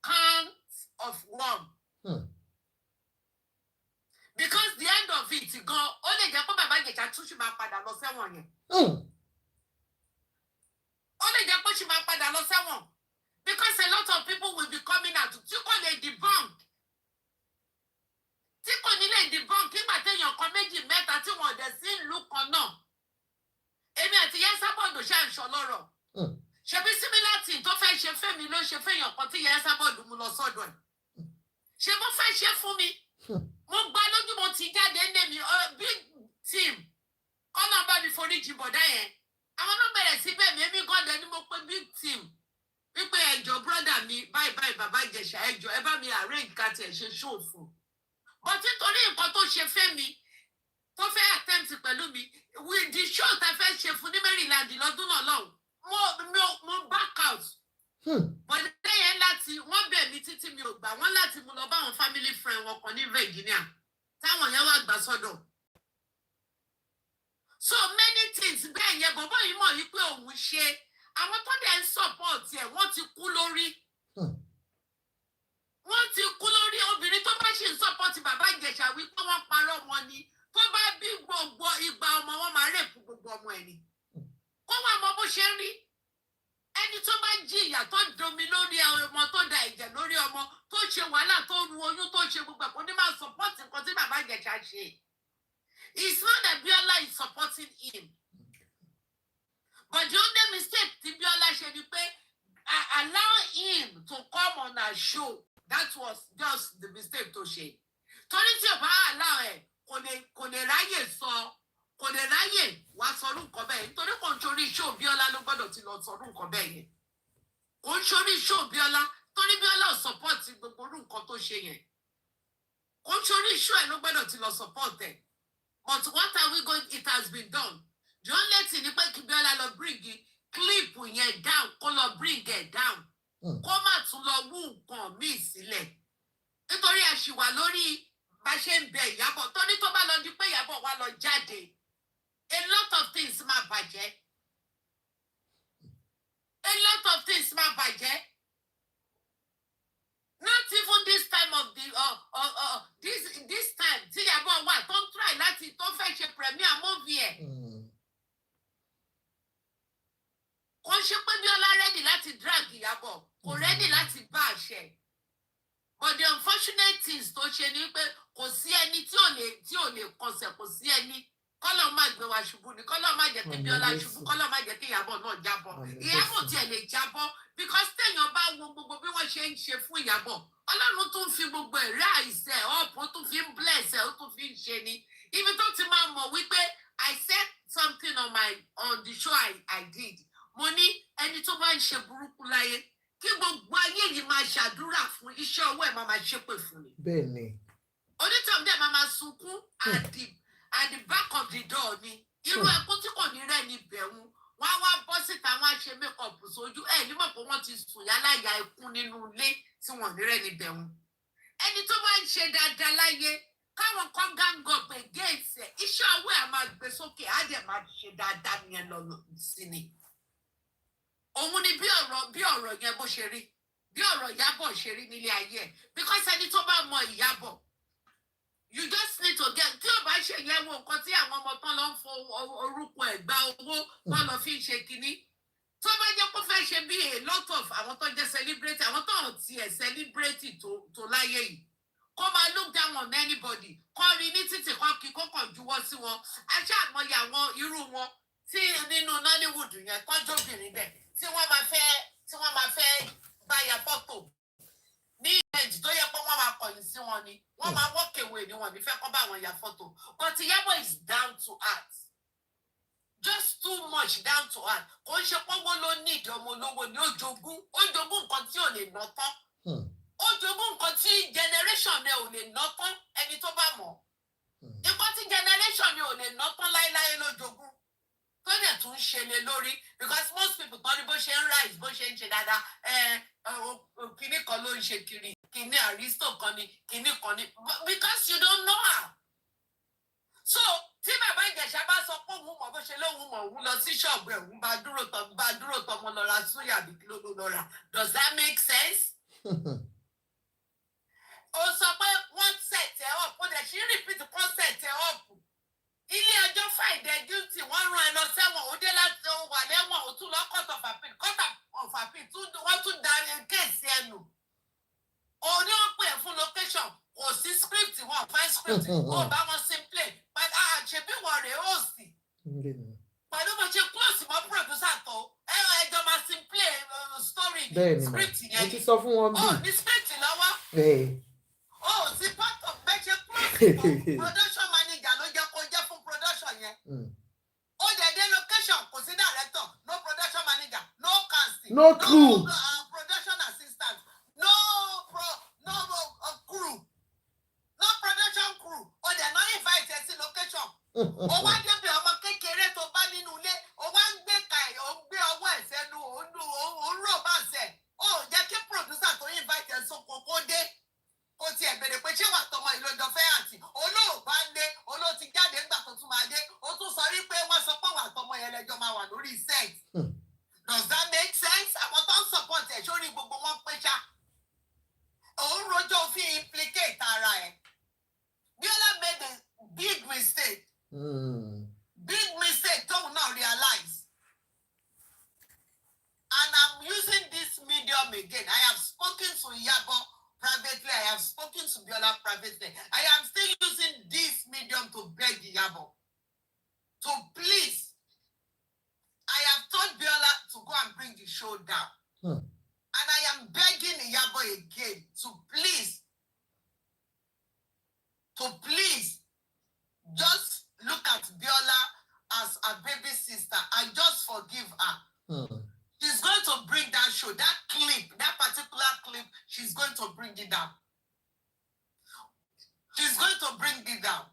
cans of worm. Because the end of it gan ó lè jẹ́ pé bàbá Ìjẹ̀ṣà tún ṣì máa padà lọ sẹ́wọ̀n yẹn. Ó lè jẹ́ pé ṣì máa padà lọ sẹ́wọ̀n because a lot of people will be coming out tí kò lè debunk. Tí kò ní lè debunk nígbà téèyàn kan méjì mẹ́ta tí wọ́n dẹ̀ sí ìlú kan náà. Èmi àti yẹn sábọ̀dù ṣe àǹṣọ lọ́rọ̀. Ṣebí similarity tó fẹ́ ṣe fẹ́mi ló ṣe fẹ́yàn kan tí yẹn sábọ̀dù mú lọ sọ́dọ̀ ẹ̀. Ṣé mo fẹ́ ṣe fún mi? Mo gbá lójú mo ti jáde ní mi big team. Kọ́nà bá mi foríjì bọ̀dá yẹn. Àwọn náà bẹ̀rẹ̀ sí bẹ́ẹ̀ mi èmi gọ́dọ̀ ni mo pe big team. Wípé ẹjọ́ brọ́dà mi báyìí bàbá Ìjẹ̀ṣà ẹjọ́ ẹ bá mi arrange ká tiẹ̀ ṣe show fún. But nítorí nǹkan tó ṣe fẹ́mi tó fẹ́ attempt pẹ̀lú mi with the show ta fẹ́ ṣe fún ní Maryland lọ́dún náà lọ́hùn mo back out. But lẹ́yìn láti wọ́n bẹ̀ mí títí mi ò gbà wọ́n láti mú lọ bá àwọn family friend wọn kan ní Virginia táwọn yẹn wá gbà sọ́dọ̀. So many things bẹ́ẹ̀ yẹn bọ̀bọ̀ yìí mọ̀ wípé òun ṣe àwọn tó dẹ̀ ń support ẹ̀ wọ́n ti kú lórí. Wọ́n ti kú lórí obìnrin tó bá ṣe ń support bàbá Ìjẹ̀ṣà wípé wọ́n parọ́ wọn ni. Tó bá bí gbogbo ìgbà ọmọ wọn máa rèpù gbogbo ọmọ ẹ̀ ni. Kó wá mọ bó ṣe rí. Ẹni tó bá jìyà tó domi lórí ọmọ tó da ẹ̀jẹ̀ lórí ọmọ tó ṣe wàhálà tó ru oyún tó ṣe gbogbo ẹ̀kọ́ ní máa support nǹkan tí bàbá Ìjẹ̀ṣà ṣe. It's not that Biola is supporting him. But the only mistake tí Biola ṣe ni pé allow him to come on our show. That was just the mistake tó ṣe. Torí tí o bá allow ẹ̀ kò lè ráyè sọ kò lè ráyè wá sọrú nǹkan bẹ́ẹ̀ nítorí kò ń sórí show Biola ló gbọ́dọ̀ ti lọ sọrú nǹkan bẹ́ẹ̀ yẹn kò ń sórí show Biola torí Biola ò support gbogbo orú nǹkan tó ṣe yẹn kò ń sórí show ẹ̀ ló gbọ́dọ̀ ti lọ support ẹ̀ but what are we going it has been done the only thing ni pé kí Biola lọ bring clip yẹn down kó lọ bring it down kó má tún lọ wú nǹkan míì sílẹ̀ nítorí a ṣì wà lórí bá ṣe ń bẹ Ìyábọ̀ tó ní tó bá lọ di pé Ìyábọ̀ wá lọ jáde a lot of things máa bàjẹ́ a lot of things máa bàjẹ́ not even this time of the this time tí Ìyábọ̀ wà tó ń try láti tó fẹ́ ṣe premier movie ẹ̀ kò ṣe pé Biola ready láti drag Ìyábọ̀ kò ready láti bá àṣẹ. But the unfortunate things tó ṣe ni pé kò sí ẹni tí ò lè kọsẹ̀ kò sí ẹni kọ́lọ́ má gbé wa ṣubú ni kọ́lọ́ má jẹ́ kí Biola ṣubú kọ́lọ́ má jẹ́ kí Ìyábọ̀ náà jábọ̀ Ìyábọ̀ tiẹ̀ lè jábọ̀ because téèyàn bá wo gbogbo bí wọ́n ṣe ń ṣe fún Ìyábọ̀ Ọlọ́run tún fi gbogbo ẹ̀rí àìsẹ̀ ọ̀pọ̀ tún fi ń bless ẹ̀ ó tún fi ń ṣe ni ibi tó ti máa mọ̀ wípé I said something on the show I did mo ní ẹni tó bá ń ṣe burúkú láyé kí gbogbo ayé yìí máa ṣàdúrà fún iṣẹ́ ọwọ́ ẹ̀ máa ṣépè fún mi. Bẹ́ẹ̀ni. onítàn dẹ̀ máa sunkún at the back of the door ni irú ẹkún tí kò ní rẹ̀ ní bẹ̀rù wọ́n á wá bọ́ síta wọ́n á ṣe mékọ̀pù sójú ẹ̀ nímọ̀ pé wọ́n ti sùn yálàyà ẹkún nínú ilé tí wọ́n ní rẹ̀ ní bẹ̀rù ẹni tó bá ń ṣe dáadáa láyé káwọn kan gang up against ẹ̀ iṣẹ́ ọwọ́ ẹ̀ máa gbé sókè á dẹ̀ máa ṣe dáadáa yẹn lọ sí ni òun ni bí ọ̀rọ̀ yẹn bó ṣe rí bí ọ̀rọ̀ Ìyábọ̀ ṣe rí nílé ayé ẹ̀ because ẹni tó bá mọ Ìyábọ̀ you just need to get tí o bá ṣe yẹn wo nǹkan tí àwọn ọmọ tán lọ ń fọ orúkọ ẹ̀ gba owó tán lọ fi ń ṣe kinní tó bá jẹ́ kó fẹ́ ṣe bí a lot of àwọn tó jẹ́ celebrate àwọn tó hàn tiẹ̀ celebrate tó láyé yìí kó máa look down on anybody kó rí ní títì kan kí kó kàn juwọ́ sí wọn aṣá àmọye àwọn irú wọn tí nínú Nollywood yẹn tọ́jú obìnrin bẹ̀ tí wọ́n máa fẹ́ báyà fọ́tò ní ìrẹ̀jì tó yẹ pé wọ́n máa kọ̀yìn sí wọn ni wọ́n máa walk away ni wọ́n ní fẹ́ kọ́ bá wọn ya fọ́tò but Iyabo is down to earth just too much down to earth kò ń ṣe pọ́nwó ló ní ìdí ọmọ olówó ni ó jogún nǹkan tí ò lè ná tán ó jogún nǹkan tí generation ẹ ò lè ná tán ẹni tó bá mọ̀ nǹkan tí generation ẹ ò lè ná tán láéláé ló jogún tó dẹ̀ tún ṣe lé lórí because most people tán ní bó ṣe ń rise bó ṣe ń ṣe dáadáa kinní kan ló ń ṣe kiri kinní aristo kan ni kinní kan ni because you don't know her. So tí bàbá Ìjẹ̀ṣà bá sọ pé òun mọ̀ bó ṣe lóun mọ̀ òun lọ sí ṣọ́ọ̀bù ẹ̀ òun bá dúró tọmọ lọ ra súyà bí kí ló lọ rà does that make sense? Ó sọ pé wọ́n set ẹ̀ up ó dẹ̀ ṣì ń repeat kó set ẹ̀ up ilé ẹjọ́ fàìdẹ́ duty wọ́n rán ẹ lọ sẹ́wọ̀n ó dé láti wà lẹ́wọ̀n ó tún lọ court of appeal wọ́n tún darí kéèsì ẹnu òní wọ́n pè é fún location kò sí script wọn fẹ́ script ó bá wọn simple ṣebí wọ́n rèé ó sì pẹ̀lú bó ṣe close mọ́ producer tó ẹjọ́ máa simple story script yẹn ni ó ní script lọ́wọ́ ó sì part of bẹ́ẹ̀ ṣe close production manager ló jẹ́ kó jẹ́ fún production yẹn ó dẹ̀ dé location kò sí director no production manager no casting no crew production assistant no crew no production crew ó dẹ̀ náà invite ẹ sí location ó wá débi ọmọ kékeré tó bá nínú ilé ó wá ń gbé ka ẹ̀ ó ń gbé ọwọ́ ẹ̀ sẹ́nu ó ń rò bá ṣẹ̀ ó jẹ́ kí producer tó invite ẹ sóko kó dé ó ti ẹ̀ bèrè pé ṣé wà tọmọ ìlójọ fẹ́ àti olóògbá dé olóòtí jáde ńgbà tó tún máa dé ó tún sọ wípé wọ́n sọ pé wà tọmọ yẹn lẹ́jọ́ máa wà lórí set does that make sense àwọn tó ń support ẹ̀ sórí gbogbo wọn pé ṣá òun rojọ́ òfin implicate ara ẹ̀ Biola made a big mistake tóun náà realize and I'm using this medium again I have spoken to Iyabo privately. I have spoken to Biola privately. I am still using this medium to beg Iyabo to please. I have told Biola to go and bring the show down. And I am begging Iyabo again to please just look at Biola as a baby sister and just forgive her. She's going to bring that show, that particular clip, she's going to bring it down. She's going to bring it down.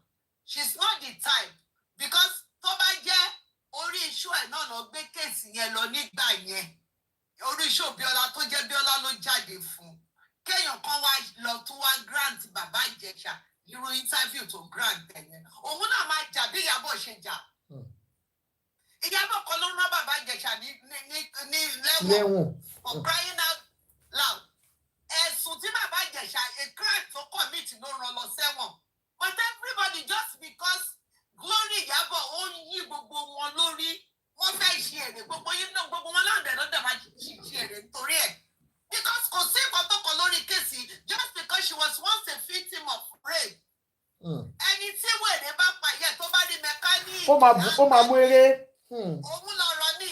She's not the type. Because tó bá jẹ́ orí iṣu ẹ̀ náà lọ gbé kéèsì yẹn lọ nígbà yẹn. Orí iṣu Biola tó jẹ́ Biola ló jáde fún. Kéèyàn kan wá lọ tún wá grant bàbá Ìjẹ̀ṣà irú interview tó grant ẹ̀ yẹn. Òun náà máa jà bí Iyabo ṣe jà. Iyabo kan ló rán bàbá Ìjẹ̀ṣà ní lẹ́wọ̀n for crying out loud. Ẹ̀sùn tí bàbá Ìjẹ̀ṣà a crime tó commit ló rán lọ sẹ́wọ̀n. But everybody just because glory Iyabo ó ń yí gbogbo wọn lórí wọ́n fẹ́ ṣe èrè gbogbo yín náà gbogbo wọn náà dẹ̀ máa ṣe èrè nítorí ẹ̀. Because kò sí nǹkan tó kọ lórí kéèsì just because she was once a victim of rape. Ẹni tí wèrè bá pa ìyá tó bá rí mẹkáníìkì. Ó máa mú eré. Òun lọ̀rọ̀ ni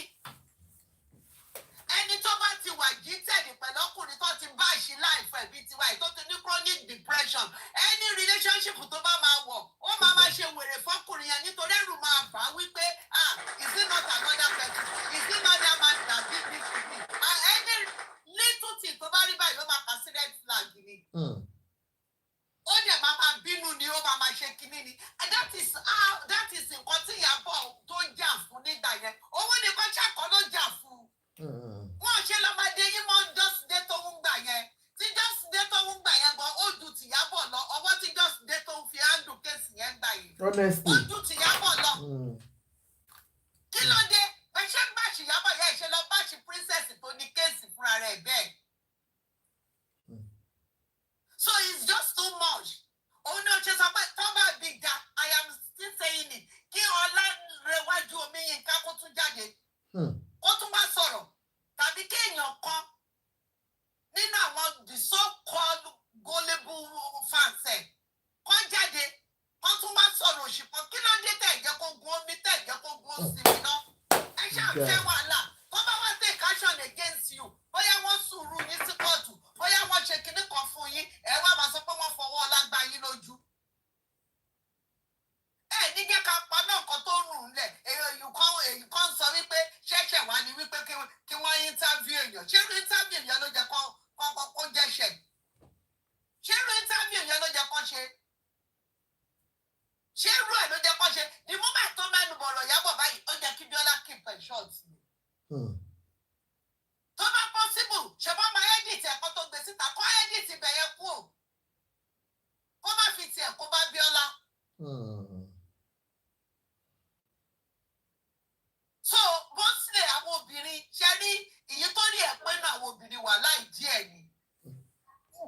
ẹni tó bá ti wà jíjẹ̀dì pẹ̀lú ọkùnrin tó ti bá àṣì láìfẹ́ bíi tiwa yìí tó ti ní chronic depression any relationship tó bá máa wọ̀ ó máa ṣe wèrè fọ́kùnrin yẹn nítorí ẹ̀rù máa bà á wípé is it not another person is it not that man that did this to me any little thing tó bá rí báyìí ló máa consider flag ni ó dẹ̀ máa bínú ṣe kinní ni. And that is nǹkan tí Iyabo tó ń jà fún nígbà yẹn. Owó ni kò ṣàkọ́ ló jà fún. Wọ́n ṣe lọ́mọdé yín mọ́ Jọ́sídé tó ń gbà yẹn. Tí Jọ́sídé tó ń gbà yẹn gan, ó ju ti Iyabo lọ. Ọwọ́ tí Jọ́sídé tó ń fi handle kéèsì yẹn gbà yẹn. Honestly. Ó ju ti Iyabo lọ. Kí ló dé? Ẹ ṣe ń báṣì Iyabo yẹn, ṣe lọ báṣì princess tó ní kéèsì fúnra rẹ̀ bẹ́ẹ̀. So it's just too much. Oh no, just about Thomas Big Da. I am still saying it. Kí ọlá rẹwájú omi yín ká kó tún jáde. Kó tún bá sọ̀rọ̀. Tàbí kí èèyàn kan nínú àwọn the so-called gullible fans ẹ̀ kó jáde. Kó tún bá sọ̀rọ̀ òṣìpọ̀. Kí ló dé tẹ̀ jẹ́ kó gun omi tẹ̀ jẹ́ kó gun òsìmí náà? Ẹ ṣàfẹ́ wàhálà. Tó bá wá take action against you. Bóyá wọ́n sùúrù yín sí kóòtù. Bóyá wọ́n ṣe kinní kan fún yín. Ẹ wá máa sọ pé wọ́n fọwọ́ ọlágbá yín lójú. Ní jẹ́ ká pa náà kan tó rùn lẹ̀. Èyí kan sọ wípé ṣẹ̀ṣẹ̀ wá ní wípé kí wọ́n interview èèyàn. Ṣé irú interview yẹn ló jẹ́ kó jẹ́ṣẹ̀? Ṣé irú interview yẹn ló jẹ́ kó ṣe? Ṣé irú ẹ̀ ló jẹ́ kó ṣe? The moment tó mẹ́nu bọ̀rọ̀ Iyabo báyìí, ó jẹ́ kí Bíọ́lá keep it short. Tó bá possible, ṣe bá máa edit ẹ̀kọ́ tó gbé síta, kó edit ibẹ̀ yẹn kú o. Kó má fi tiẹ̀ kó bá Bíọ́lá. So, mostly àwọn obìnrin ṣe rí ìyí tó rí ẹ̀ pé náà àwọn obìnrin wà láì díẹ̀ ni.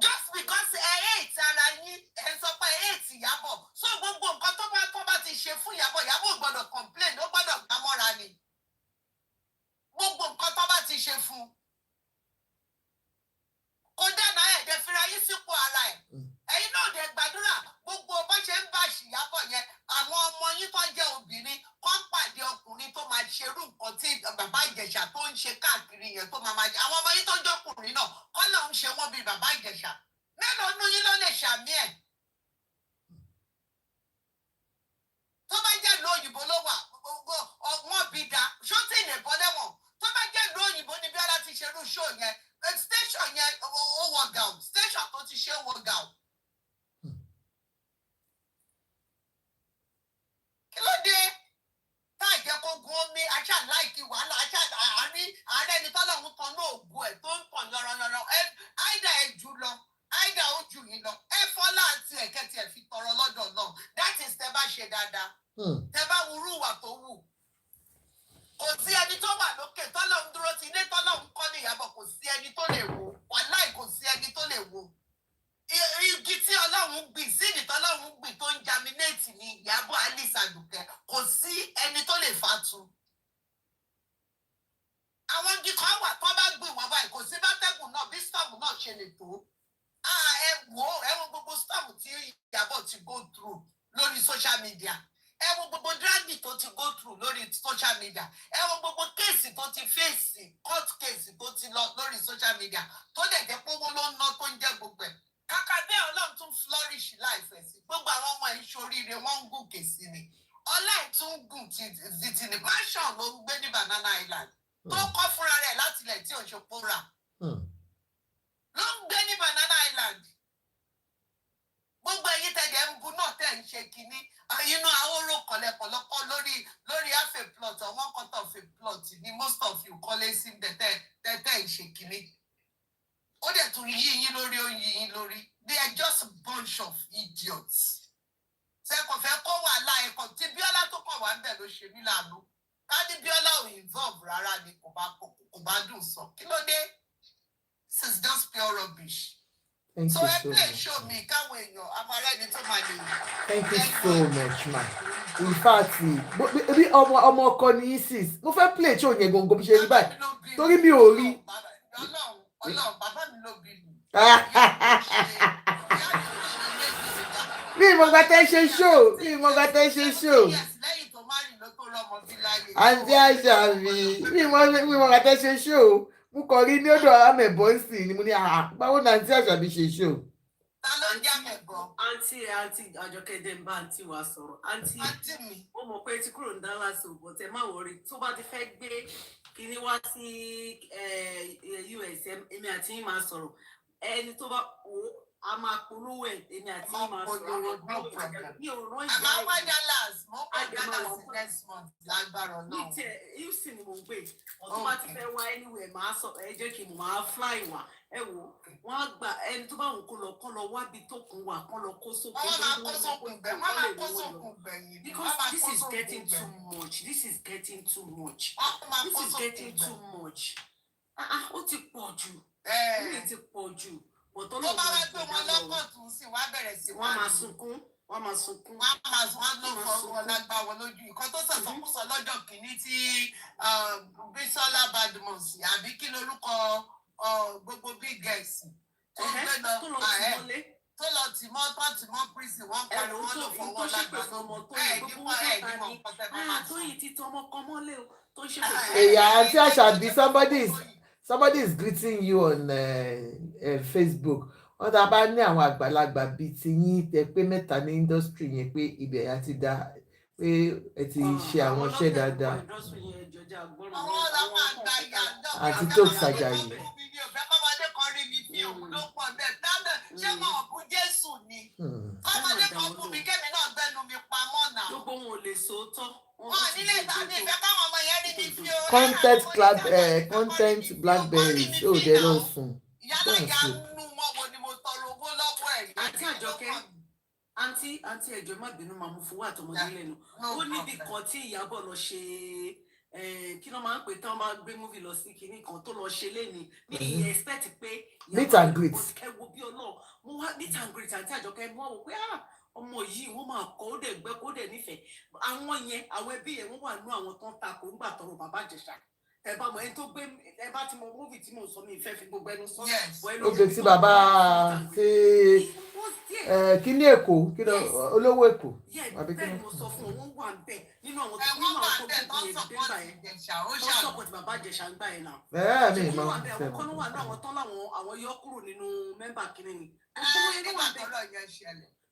Just because ẹ hate ara yín, ẹ sọ pé ẹ hate Iyabo. So gbogbo nǹkan tó bá ti ṣe fún Iyabo gbọ́dọ̀ complain, ó gbọ́dọ̀ gbá mọ́ra ni. Gbogbo nǹkan tó bá ti ṣe fún. Kò dáná ẹ̀dẹ̀ fira yín sípò ara ẹ̀. Ẹ̀yin náà dẹ̀ gbàdúrà gbogbo bó ṣe ń bá Iyabo yẹn, àwọn ọmọ yín tó jẹ́ obìnrin kọ́ pàdé ọkùnrin tó máa ṣerú nǹkan tí bàbá Ìjẹ̀ṣà tó ń ṣe káàkiri yẹn tó máa jẹ. Àwọn ọmọ yín tó jọkùnrin náà kọ́ ló ń ṣe wọ́n bíi bàbá Ìjẹ̀ṣà. Mélòó nú yín ló lè ṣàmì ẹ̀? Tó bá jẹ́ ìlú òyìnbó ló wà, wọ́n bí da, ṣó tí ì lè bọ́ lẹ́wọ̀n. Tó bá jẹ́ ìlú òyìnbó ni Bíọ́lá ti ṣerú ṣó yẹn, station yẹn ó wọ gàù, station tó ti ṣe ó wọ gàù. Kí ló dé? Táà jẹ́ kó gun omi, aṣá láìkí wàhálà, aṣá àárẹ̀ ni tọ́lọ́run kan náà ògùn ẹ̀ tó ń tàn yọrọyọrọ. Áìdà ẹ̀ jù lọ, áìdà ó jù yín lọ. Ẹ fọ́lá àti ẹ̀kẹ́ tiẹ̀ fi tọrọ lọ́dọ̀ náà. That is tẹ́ bá ṣe dáadáa. Tẹ́ bá wúrú ìwà tó wù. Kò sí ẹni tó wà lókè tọ́lọ́run dúró ti ilé tọ́lọ́run kọ́ ní Iyabo, kò sí ẹni tó lè wo. Wàláì kò sí ẹni tó lè wo. Igi tí Ọlọ́run gbìn, síìdì tọ́lọ́run gbìn tó ń germinate ní Iyabo Alice Àdùkẹ́, kò sí ẹni tó lè fatu. Àwọn igi kan wà tó bá gbìn wọ́n báyìí, kò sí bátẹ́gùn náà bí storm náà ṣe lè tó. Ẹ wo gbogbo storm tí Iyabo ti go through lórí social media. Ẹ wo gbogbo dragi tó ti go through lórí social media. Ẹ wo gbogbo kéèsì tó ti fèsì, court kéèsì tó ti lọ lórí social media. Tó dẹ̀ jẹ́ pé owó ló ń ná tó ń jẹ́ gbogbo ẹ̀. Kàkà bẹ́ẹ̀ Ọlọ́run tún flourish láìfẹ́ sí. Gbogbo àwọn ọmọ yìí ṣoríire wọ́n ń gòkè sí ni. Ọlá ìtún gùn ti ní mansion ló ń gbé ní Banana Island. Tó kọ́ fúnra rẹ̀ láti ilẹ̀ tí òṣèpó rà. Ló ń gbé ní Banana Island. Gbogbo ẹ̀yin tẹ̀lé ń bu náà tẹ̀ ń ṣe kínní. Inú ahóró kọ̀lẹ̀kọ̀lọ́kọ́ lórí half a plot or 1/4 of a plot ni most of you kọ́lé sí tẹ̀tẹ̀ ń ṣe kínní. Ó dẹ̀ tún yí yín lórí, ó yí yín lórí. They are just a bunch of idiots. Ṣé kò fẹ́ kó wàhálà ẹ̀kọ́ tí Bíọ́lá tó kàn wá ń bẹ̀ ló ṣe mí láàánú. Ká ní Bíọ́lá ò involve rárá ni kò bá dùn sọ. Kí ló dé? This is just pure rubbish. Thank So you ẹ so play much. show mi káwọn èèyàn amọ̀rẹ́ni tó máa lè. Thank you so much, ma. In fact, bí ọmọ ọkọ ní Isis, mo fẹ́ play show yẹn gbogbo bí ṣe rí báyìí. Torí mi ò rí. Ọlọ́run, bàbá mi ló bí mi. Mi ìmọ̀ gba tẹ́ ṣe show. Lẹ́yìn tó má rìn ló tó lọ́mọ sí láyé. Àǹtí àṣà mi ìmọ̀ gba tẹ́ ṣe show. Mo kàn rí ní ọ̀dọ̀ amẹ̀bọ́nsì ni mo ní báwo ni àǹtí àṣà mi ṣe show. Ta ló ń jẹ́ amẹ̀bọ́? Àǹtí Àjọkẹ́ Dẹ́mbà àǹtí wa sọ̀rọ̀. Àǹtí mi. Ó mọ̀ pé tí kúrò ń dá láti òbọ̀ tẹ má wọrí tó bá ti fẹ́ gbé kíní wá sí US èmi àti yín máa sọ̀rọ̀. Ẹni tó bá a máa polówó ẹ̀ èmi àti yín máa sọ̀rọ̀ no problem. mi ò rán I'm ìgbà over Dallas. Mo I go get my Dallas one. next month. Lágbára ní náà. tiẹ̀ Houston ni mo ń gbé ọ̀tún bá ti fẹ́ wá anywhere máa sọ ẹ jẹ́ kí n máa fly wá ẹ wò wọ́n á gba ẹni tó bá wù kó lọ wábi tó kún wà kán lọ kó sókè Wọ́n máa kó sókun gbẹ̀yìn. because this is getting too much this is getting too much ó ti pọ̀ jù ó ti pọ̀ jù bọ̀tọ́ ló máa gbé wọn lọ́kàn tún sí wọ́n á bẹ̀rẹ̀ sí wọ́n máa sunkún wọ́n lọ fọwọ́ lágbá wọn lójú nǹkan tó sọ̀sọ̀kúsọ lọ́jọ́ kìíní tí Bísọ́lá Badmus àbí kí lorúkọ gbogbo big girls tó gbé lọ tó lọ tìmọ́ prison wọ́n parí wọ́n lọ fọwọ́ lágbá nípa Tóyìn ti tọ ọmọ kan mọ́lé o tó ń ṣe Ẹ̀yà àti Àṣàbí somebody is greeting you on Facebook. Wọ́n tá a bá ní àwọn àgbàlagbà bíi ti yín tẹ pé mẹ́ta ní industry yẹn pé ibẹ̀ yà ti dá pé ẹ ti ṣe àwọn iṣẹ́ dáadáa. Àti tó ṣàjà yìí. Ọmọdé kan fún mi kémi náà gbẹnu mi pamọ́ náà. Gbogbo wọn ò lè sòótọ́. Wọ́n nílé ìtàgé ìfẹ́ káwọn ọmọ yẹn rí ní fi o. Content blackberries ó dé lọ sùn. Ìyálà ìyá nínú wọn wo ni mo tọrọ owó lọ́wọ́ ẹ̀. Àǹtí Àjọkẹ́ àǹtí ẹ̀jọ̀ má bínú máa mú fowó àtọmọdé lẹ́nu. Ó níbi kan tí Ìyábọ̀ lọ ṣe kí ló máa ń pè tán máa gbé múvì lọ sí kinní kan tó lọ ṣe léni ní ìyẹn expect pé meet and greet ẹ wo bí ọlọ́ọ̀ mo wá meet and greet àǹtí Àjọkẹ́ mo wò pé ọmọ yìí wọ́n máa kọ́ ó dẹ̀ gbẹ́ kó dẹ̀ nífẹ̀ẹ́ àwọn ẹbí yẹn wọ́n wà nú àwọn tó ń takò ńgbà tọrọ bàbá Ìjẹ̀ṣà ẹ bá mọ ẹni tó gbé ẹ bá ti mọ múvì tí mo sọ mi ìfẹ́ fi gbogbo ẹnu sọ. oge tí bàbá ṣe kíní Èkó kí ló olówó Èkó. bẹ́ẹ̀ ni mo sọ fún wọn wà bẹ́ẹ̀ nínú àwọn tó gbogbo yẹn gbégbá yẹn tó sọ̀pọ̀tì bàbá Ìjẹ̀ṣà ń gbà yẹn náà. mi mọ àwọn kan wà náà àwọn tán àwọn yọ kúrò nínú mẹ́mbà kínní ni.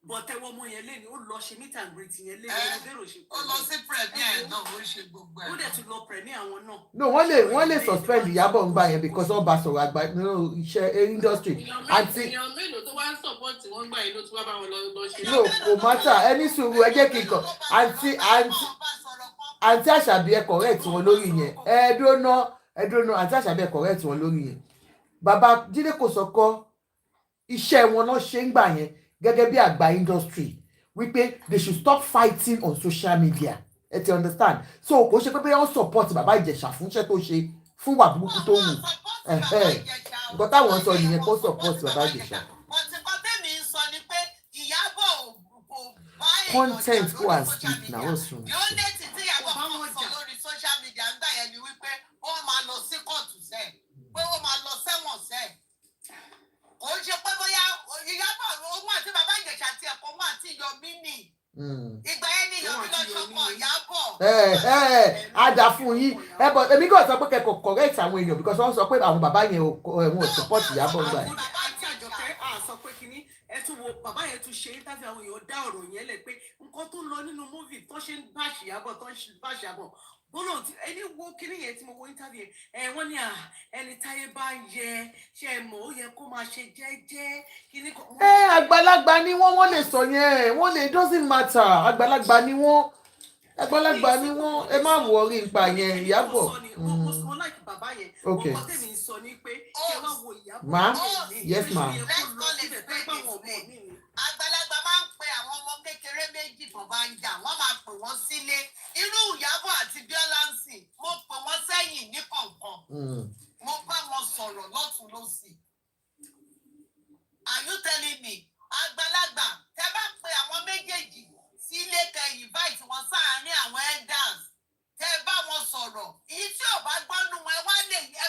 bọ̀tẹ́wọ́ ọmọ yẹn lẹ́ni ó lọ ṣe meet and greet yẹn lẹ́ni ó bẹ̀rẹ̀ òṣèlú. ó lọ sí premier náà ó ṣe gbogbo ẹ̀. ó dẹ̀ tún lọ premier àwọn náà. no wọ́n lè suspend Ìyábọ̀ ń gbà yẹn because wọ́n bá sọ̀rọ̀ àgbà nínú iṣẹ́ industry. èèyàn mélòó tó wá ń support wọn gbà yín ló tún wá bá wọn lọ ṣe. no kò mátà ẹni sùúrù ẹ jẹ́ kí n kàn àǹtí Àṣàbí ẹ correct wọn lórí yẹn ẹ dúró ná àǹtí Àṣàbí ẹ correct wọn lórí yẹn bàbá Jídé Kòsọ́kọ́ iṣẹ́ wọn náà ṣe ń gbà yẹn gẹ́gẹ́ bí àgbà industry wípé they should stop fighting on social media ẹ ti understand so kò ṣe pé wọ́n support bàbá Ìjẹ̀ṣà fún iṣẹ́ tó ṣe fún wà burúkú tó wù nǹkan táwọn sọ nìyẹn kó support bàbá Ìjẹ̀ṣà. Content go and speak na what's wrong. Kò ń ṣe pé bóyá Ìyábọ̀ ohun àti bàbá Ìjẹ̀ṣà àti ẹ̀kọ́ wọn àti Yọ̀mí ni. Ìgbà yẹn ni Yọ̀mí lọ ṣọkọ Ìyábọ̀. Á dà fún yín bọ̀ èmi kò sọ pé kẹ́kọ̀ọ́ correct àwọn èèyàn because wọ́n sọ pé àwọn bàbá yẹn wọn ò support Ìyábọ̀ gbà yẹn. Àǹtí Àjọkẹ́ sọ pé kínní ẹ tún wo bàbá yẹn tún ṣe interview àwọn èèyàn dá ọ̀rọ̀ yẹn lẹ̀ pé nǹkan tó lọ nínú movie tó ṣe ń báṣì Ìyábọ̀ tó ń báṣì Ìyábọ̀ bọ́lá ẹni wo kíní yẹn tí mo wo interview wọ́n ní ẹni táyé bá ń yẹ ṣe mọ̀ ó yẹ kó máa ṣe jẹ́jẹ́ kíní kan. Àgbàlagbà ni wọ́n lè sọ yẹn wọ́n lè doesn't matter àgbàlagbà ni wọ́n ẹ má wọrí nípa yẹn Ìyábọ̀. mo like bàbá yẹn okay ọkọ tèmi sọ ni pé kí ẹ wá wo Ìyábọ̀. ma yes ma. Àgbàlagbà máa ń pe àwọn ọmọ kékeré méjì tó bá ń jà wọ́n máa pè wọ́n sílé irú Ìyábọ̀ àti Bíọ́lá ń sìn mo pè wọ́n sẹ́yìn ní kọ̀ọ̀kan mo bá wọn sọ̀rọ̀ lọ́tùn lósì. Are you telling me àgbàlagbà tẹ bá pe àwọn méjèèjì sílé kẹ invite wọn sáàárín àwọn elders tẹ bá wọn sọ̀rọ̀ èyí tí ò bá gbọ́nu wọn ẹ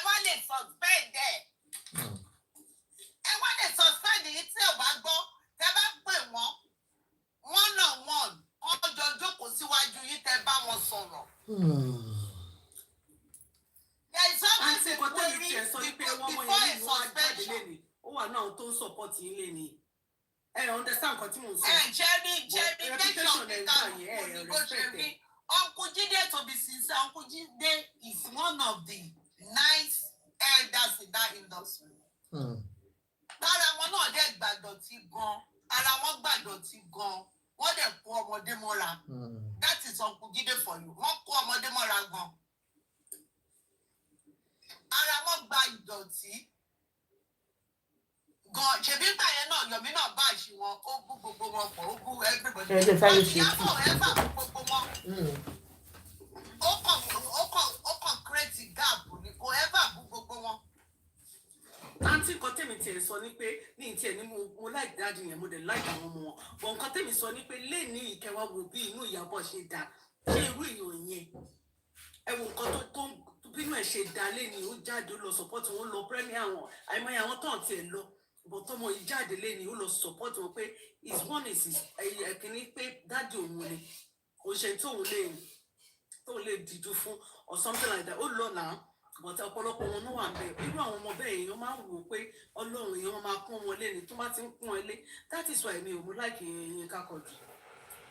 wá lè suspend ẹ̀. Ẹ wá lè suspend èyí tí ò bá gbọ́ tẹ bá pè wọ́n one on one wọ́n jọ jókòó síwájú yín tẹ bá wọn sọ̀rọ̀. Àǹtí kan tó yìí tiẹ̀ sọ wípé wọ́n mọ yẹn ní wọ́n á jáde lẹ́nu ó wà náà tó ń support yín lẹ́nu understand nǹkan tí mo sọ. Jerry nation ní ká ní bó ṣe rí Uncle Jide to be sincere Uncle Jide is one of the nice elders in that industry. Lára wọn náà dẹ̀ gbàgbọ́ dọ̀tí gan ara wọn gbà dọ̀tí gan wọ́n dẹ̀ kó ọmọdé mọ́ra that is Uncle Jide for you wọ́n kó ọmọdé mọ́ra gan ara wọn gba ìdọ̀tí gan ṣèbí gbà yẹn náà Yomi náà bá àṣì wọn ó bú gbogbo wọn pọ̀ ó bú everybody ẹ jẹ́ sáré ṣe Iyabo ẹ bá bú gbogbo wọn ó kàn create gap ní kò ẹ bá bú gbogbo wọn. àǹtí nǹkan tèmi tiẹ̀ sọ ní pé ní tiẹ̀ ní mo láì dáàdì yẹn mo dẹ̀ láì àwọn ọmọ wọn bọ̀ nǹkan tèmi sọ ní pé lẹ́ẹ̀ni ìkẹwàá wo bí inú Ìyábọ̀ ṣe dá ṣé irú èèyàn yẹn ẹ wo nǹkan tó bínú ẹ̀ ṣe dá lẹ́ni ó jáde ó lọ support wọn lọ premier àwọn àìmọye àwọn tó ń tiẹ̀ lọ bọ̀ tọmọ yìí jáde lẹ́ni ó lọ support wọn pé is one is ẹ̀kíní pé dáàdì òun ni kò ṣe tóun lè dìjú fún or something like that ó lọ náà bọ̀tẹ́ ọ̀pọ̀lọpọ̀ wọn ló wà ń bẹ̀ irú àwọn ọmọ bẹ́ẹ̀ èèyàn máa ń wò ó pé ọlọ́run èèyàn máa pọ́n wọn lẹ́ni tó bá ti ń pọ́n ẹ lé that is why mi ò mú láìkì yẹn kákọ̀dù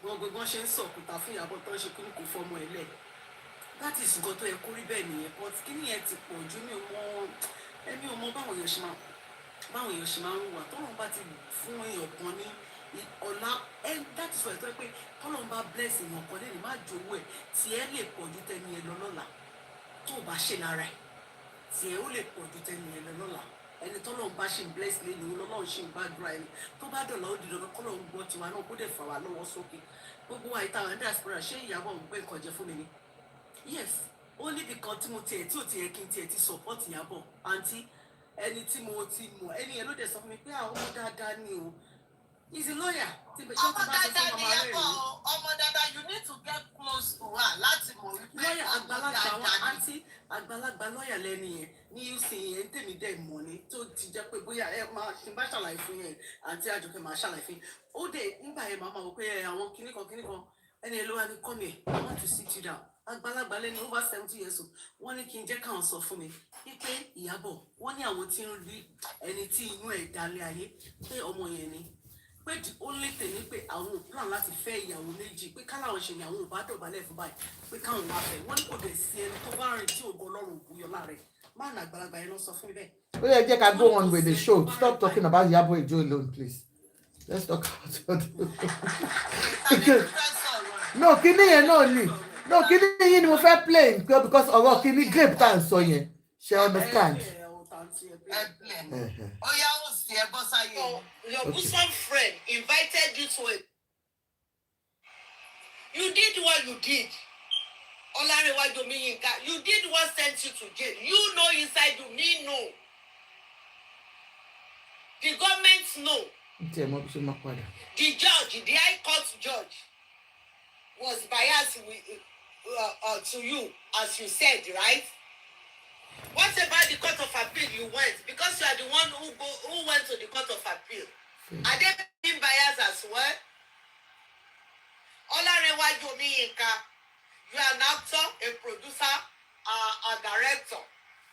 gbogbo ṣe ń sọ̀kùtà fún Ìyábọ̀ tó ń ṣe kíní kò fọmọ ẹ lẹ̀ that is nǹkan tó yẹ kó rí bẹ́ẹ̀ nìyẹn but kíní yẹn ti pọ̀ ju mi ò mọ báwọn èèyàn ṣe máa ń wà tọ́lọ́run bá ti fún èèyàn kan ní ọ̀la that is why tó yẹ pé tọ́lọ́run bá bless èèyàn kan lẹ́ni má jowó ẹ̀ tí ẹ lè pọ̀ ju tẹni ẹ lọ lọ́la tó o bá ṣe lára ẹ̀ tí ẹ ó lè pọ̀ ju tẹni ẹ lọ lọ́la ẹni tọ́lọ́run bá ṣe ń bless lẹ́nu lọ́lọ́run ṣe ń gbàdúrà ẹni tó bá dọ̀la ó di dandan kọ́lọ́run gbọ́ tiwa náà kó dẹ̀ fà wá lọ́wọ́ sókè gbogbo wa ìta àwọn diaspora ṣé Ìyábọ̀ ń gbé nǹkan jẹ fún mi ni yes ó níbi kan tí mo tiẹ̀ tí ò tiẹ̀ kí n tiẹ̀ ti support Ìyábọ̀ àǹtí ẹni tí mo ti mọ̀ ẹni yẹn ló dẹ̀ sọ fún mi pé àwọn ọmọ dáadáa ni o he's a lawyer ọmọ dáadáa ni Ìyábọ̀ ọmọ dáadáa you need to get close to her láti mọ̀ wípé lọ́yà àgbàlagbà àwọn àǹtí àgbàlagbà lọ́yà lẹ́ni yẹn ní uc yẹn tèmi dẹ̀ mọ̀ ni tó ti jẹ́ pé bóyá ẹ máa ti bá ṣàlàyé fún yẹn àǹtí Àjọkẹ́ máa ṣàlàyé fún yẹn ó dẹ̀ nígbà yẹn máa wọ pé àwọn kíníkan ẹni ẹ ló wá ní come here I want to sit you down àgbàlagbà lẹ́ni over 70 years old wọ́n ní kí n jẹ́ káwọn sọ fún mi wípé Ìyábọ̀ wọ́n ní àwọn tí ń rí ẹni tí inú ẹ̀ dalẹ̀ ayé pé ọmọ yẹn ni pé ó lè tẹ̀lé pé àwọn ò plan láti fẹ́ ìyàwó méjì pé káláwọn ṣe ni àwọn ò bá dọ̀bálẹ̀ fún báyìí pé káwọn wá fẹ́ wọ́n ní kò dẹ̀ sí ẹni tó bá rìn tí ògo Ọlọ́run òkú yọ láàrẹ̀ máa nà àgbàlagbà yẹn lọ sọ fún mi bẹ́ẹ̀. ó yẹ jẹ́ ká go on with the show stop talking about Iyabo Ojo alone please let's talk about no kíní yẹn náà ni no kíní yẹn ni mo fẹ́ play because ọ̀rọ̀ kíní grape tá à ń sọ yẹn ṣe understand. Your bosom friend invited you to it. You did what you did. Olarewaju Omiyinka, you did what sent you to jail. You know inside you, me know. The government know. The judge, the High Court judge, was biased to you, as you said, right? What about the Court of Appeal you went? Because you are the one who went to the Court of Appeal. Are they being biased as well? Olarewaju Omiyinka, you are an actor, a producer, a director,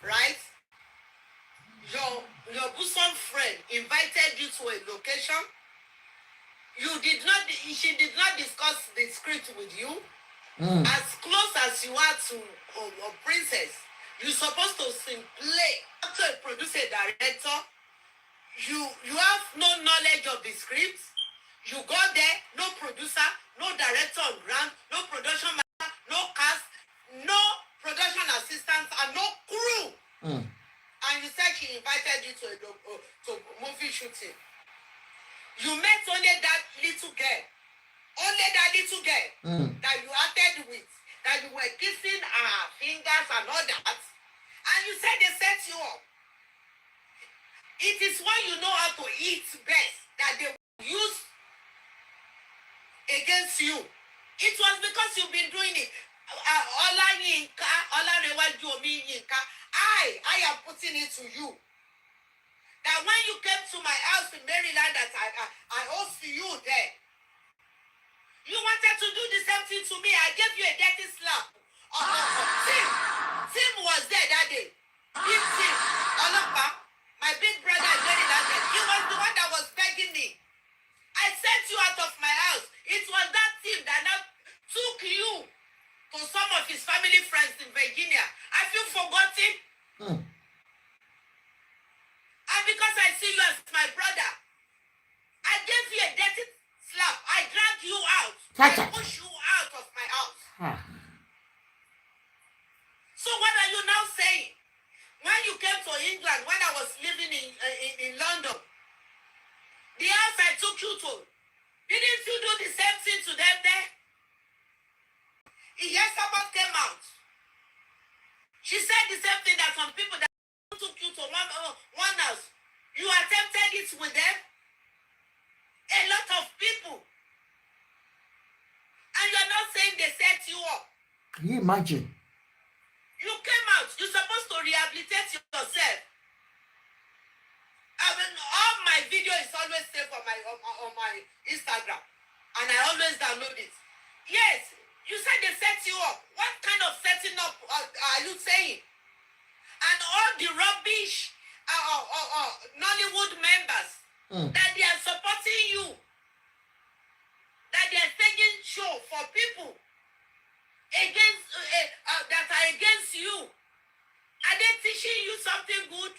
right? Your bosom friend invited you to a location. She did not discuss the script with you. As close as you are to a princess, you're supposed to play. After a producer, director, you have no knowledge of the script. You go there, no producer, no director on ground, no production manager, no cast, no production assistants, and no crew. And you said she invited you to movie shooting. You met only that little girl. Only that little girl that you acted with, that you were kissing her fingers and all that. And you said they set you up. It is when you know how to eat best that they use against you. It was because you've been doing it. Olarewaju Omiyinka, I am putting it to you. That when you came to my house in Maryland, that I host you there, you wanted to do the same thing to me. I gave you a dirty slap. Tim was there that day. Big Tim, my big brother in Maryland, he was the one that was begging me. I sent you out of my house. It was that Tim that now took you to some of his family friends in Virginia. Have you forgotten? And because I see you as my brother, I push you out of my house. So what are you now saying? When you came to England, when I was living in London, the house I took you to, didn't you do the same thing to them there? Iyesha came out. She said the same thing that some people that took you to one house, you attempted it with them. A lot of people. And you're not saying they set you up. Can you imagine? You came out. You're supposed to rehabilitate yourself. I mean, all my video is always saved on my Instagram. And I always download it. Yes, you said they set you up. What kind of setting up are you saying? And all the rubbish Nollywood members that they are supporting you, that they are taking show for people against that are against you. Are they teaching you something good?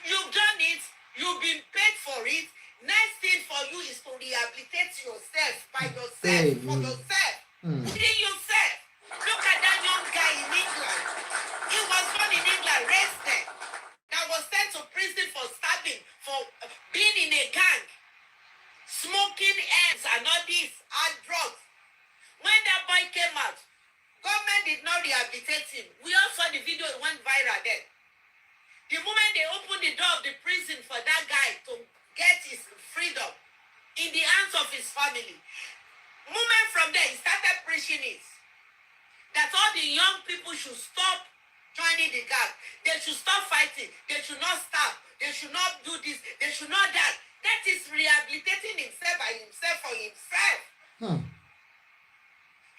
You've done it. You've been paid for it. Next thing for you is to rehabilitate yourself by yourself, for yourself. Within yourself. Look at that young guy in England. He was born in England, raised there. That was sent to prison for stabbing, for being in a gang, smoking ends and all this, and drugs. When that boy came out, government did not rehabilitate him. We all saw the video, it went viral then. The moment they opened the door of the prison for that guy to get his freedom in the hands of his family, moment from there, he started preaching it. That all the young people should stop joining the gang. They should stop fighting. They should not stab. They should not do this. They should not that. That is rehabilitating himself by himself for himself.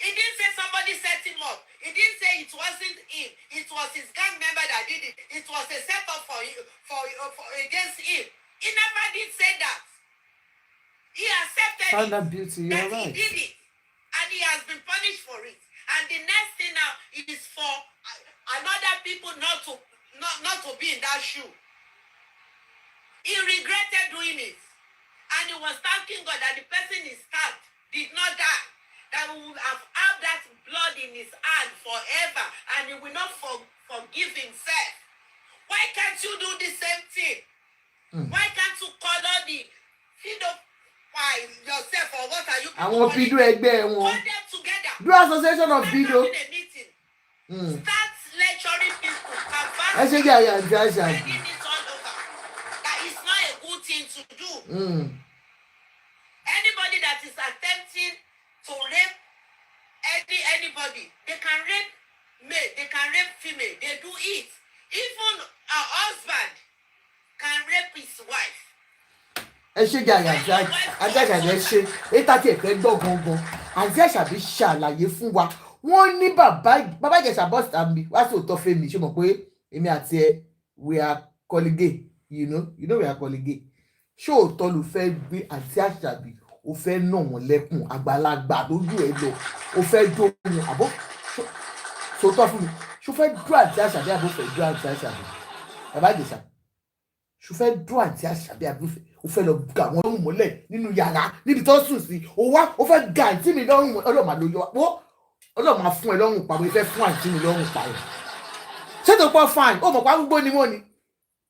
He didn't say somebody set him up. He didn't say it wasn't him. It was his gang member that did it. It was a setup for against him. He never did say that. He accepted That beauty, that right. he did it. And he has been punished for it. And the next thing now is for another people not to be in that shoe. He regretted doing it. And he was thanking God that the person he stabbed did not die. That we would have had that blood in his hand forever. And he will not forgive himself. Why can't you do the same thing? Why can't you call all the by yourself or what are you people want calling video them? Call them together. Do association of video. Start having a meeting. Start lecturing people. I say yeah, Spreading it all over. That is not a good thing to do. Anybody that is attempting to rape anybody, they can rape male, they can rape female, they do it. Even a husband can rape his wife. ẹ ṣe jẹ àjàṣàbí ẹ ṣe ètà tí ẹ fẹ́ gbọ́ gangan àjàṣàbí ṣàlàyé fún wa wọ́n ní bàbá Ìjẹ̀ṣà bọ́sítà mi wá sí òótọ́ fẹ́mi ṣé mọ̀ pé èmi àti ẹ we are colleagues, you know we are colleagues. Ṣé òótọ́ ló fẹ́ gbé àjàṣàbí o fẹ́ nà wọ́n lẹ́kùn àgbàlagbà lójú ẹ lọ o fẹ́ dó wọn àbọ̀ sòótọ́ fún mi ṣó fẹ́ dó àjàṣàbí àbò fẹ́ dó àjàṣàbí bàbá Ìjẹ̀ṣà ṣó fẹ́ dó àjàṣàbí àbò fẹ́ o fẹ́ lọ ga wọn lọ́rùn mọ́lẹ̀ nínú yàrá níbi tó sùn sí o fẹ́ ga àǹtí mi lọ́rùn ọlọ́mà ló yọ wọ́ ọlọ́mà fún ẹ lọ́rùn pa mo fẹ́ fún àǹtí mi lọ́rùn pa ẹ̀ ṣé tó pọ̀ fine ó mọ̀ pa gbogbo ni wọ́n ni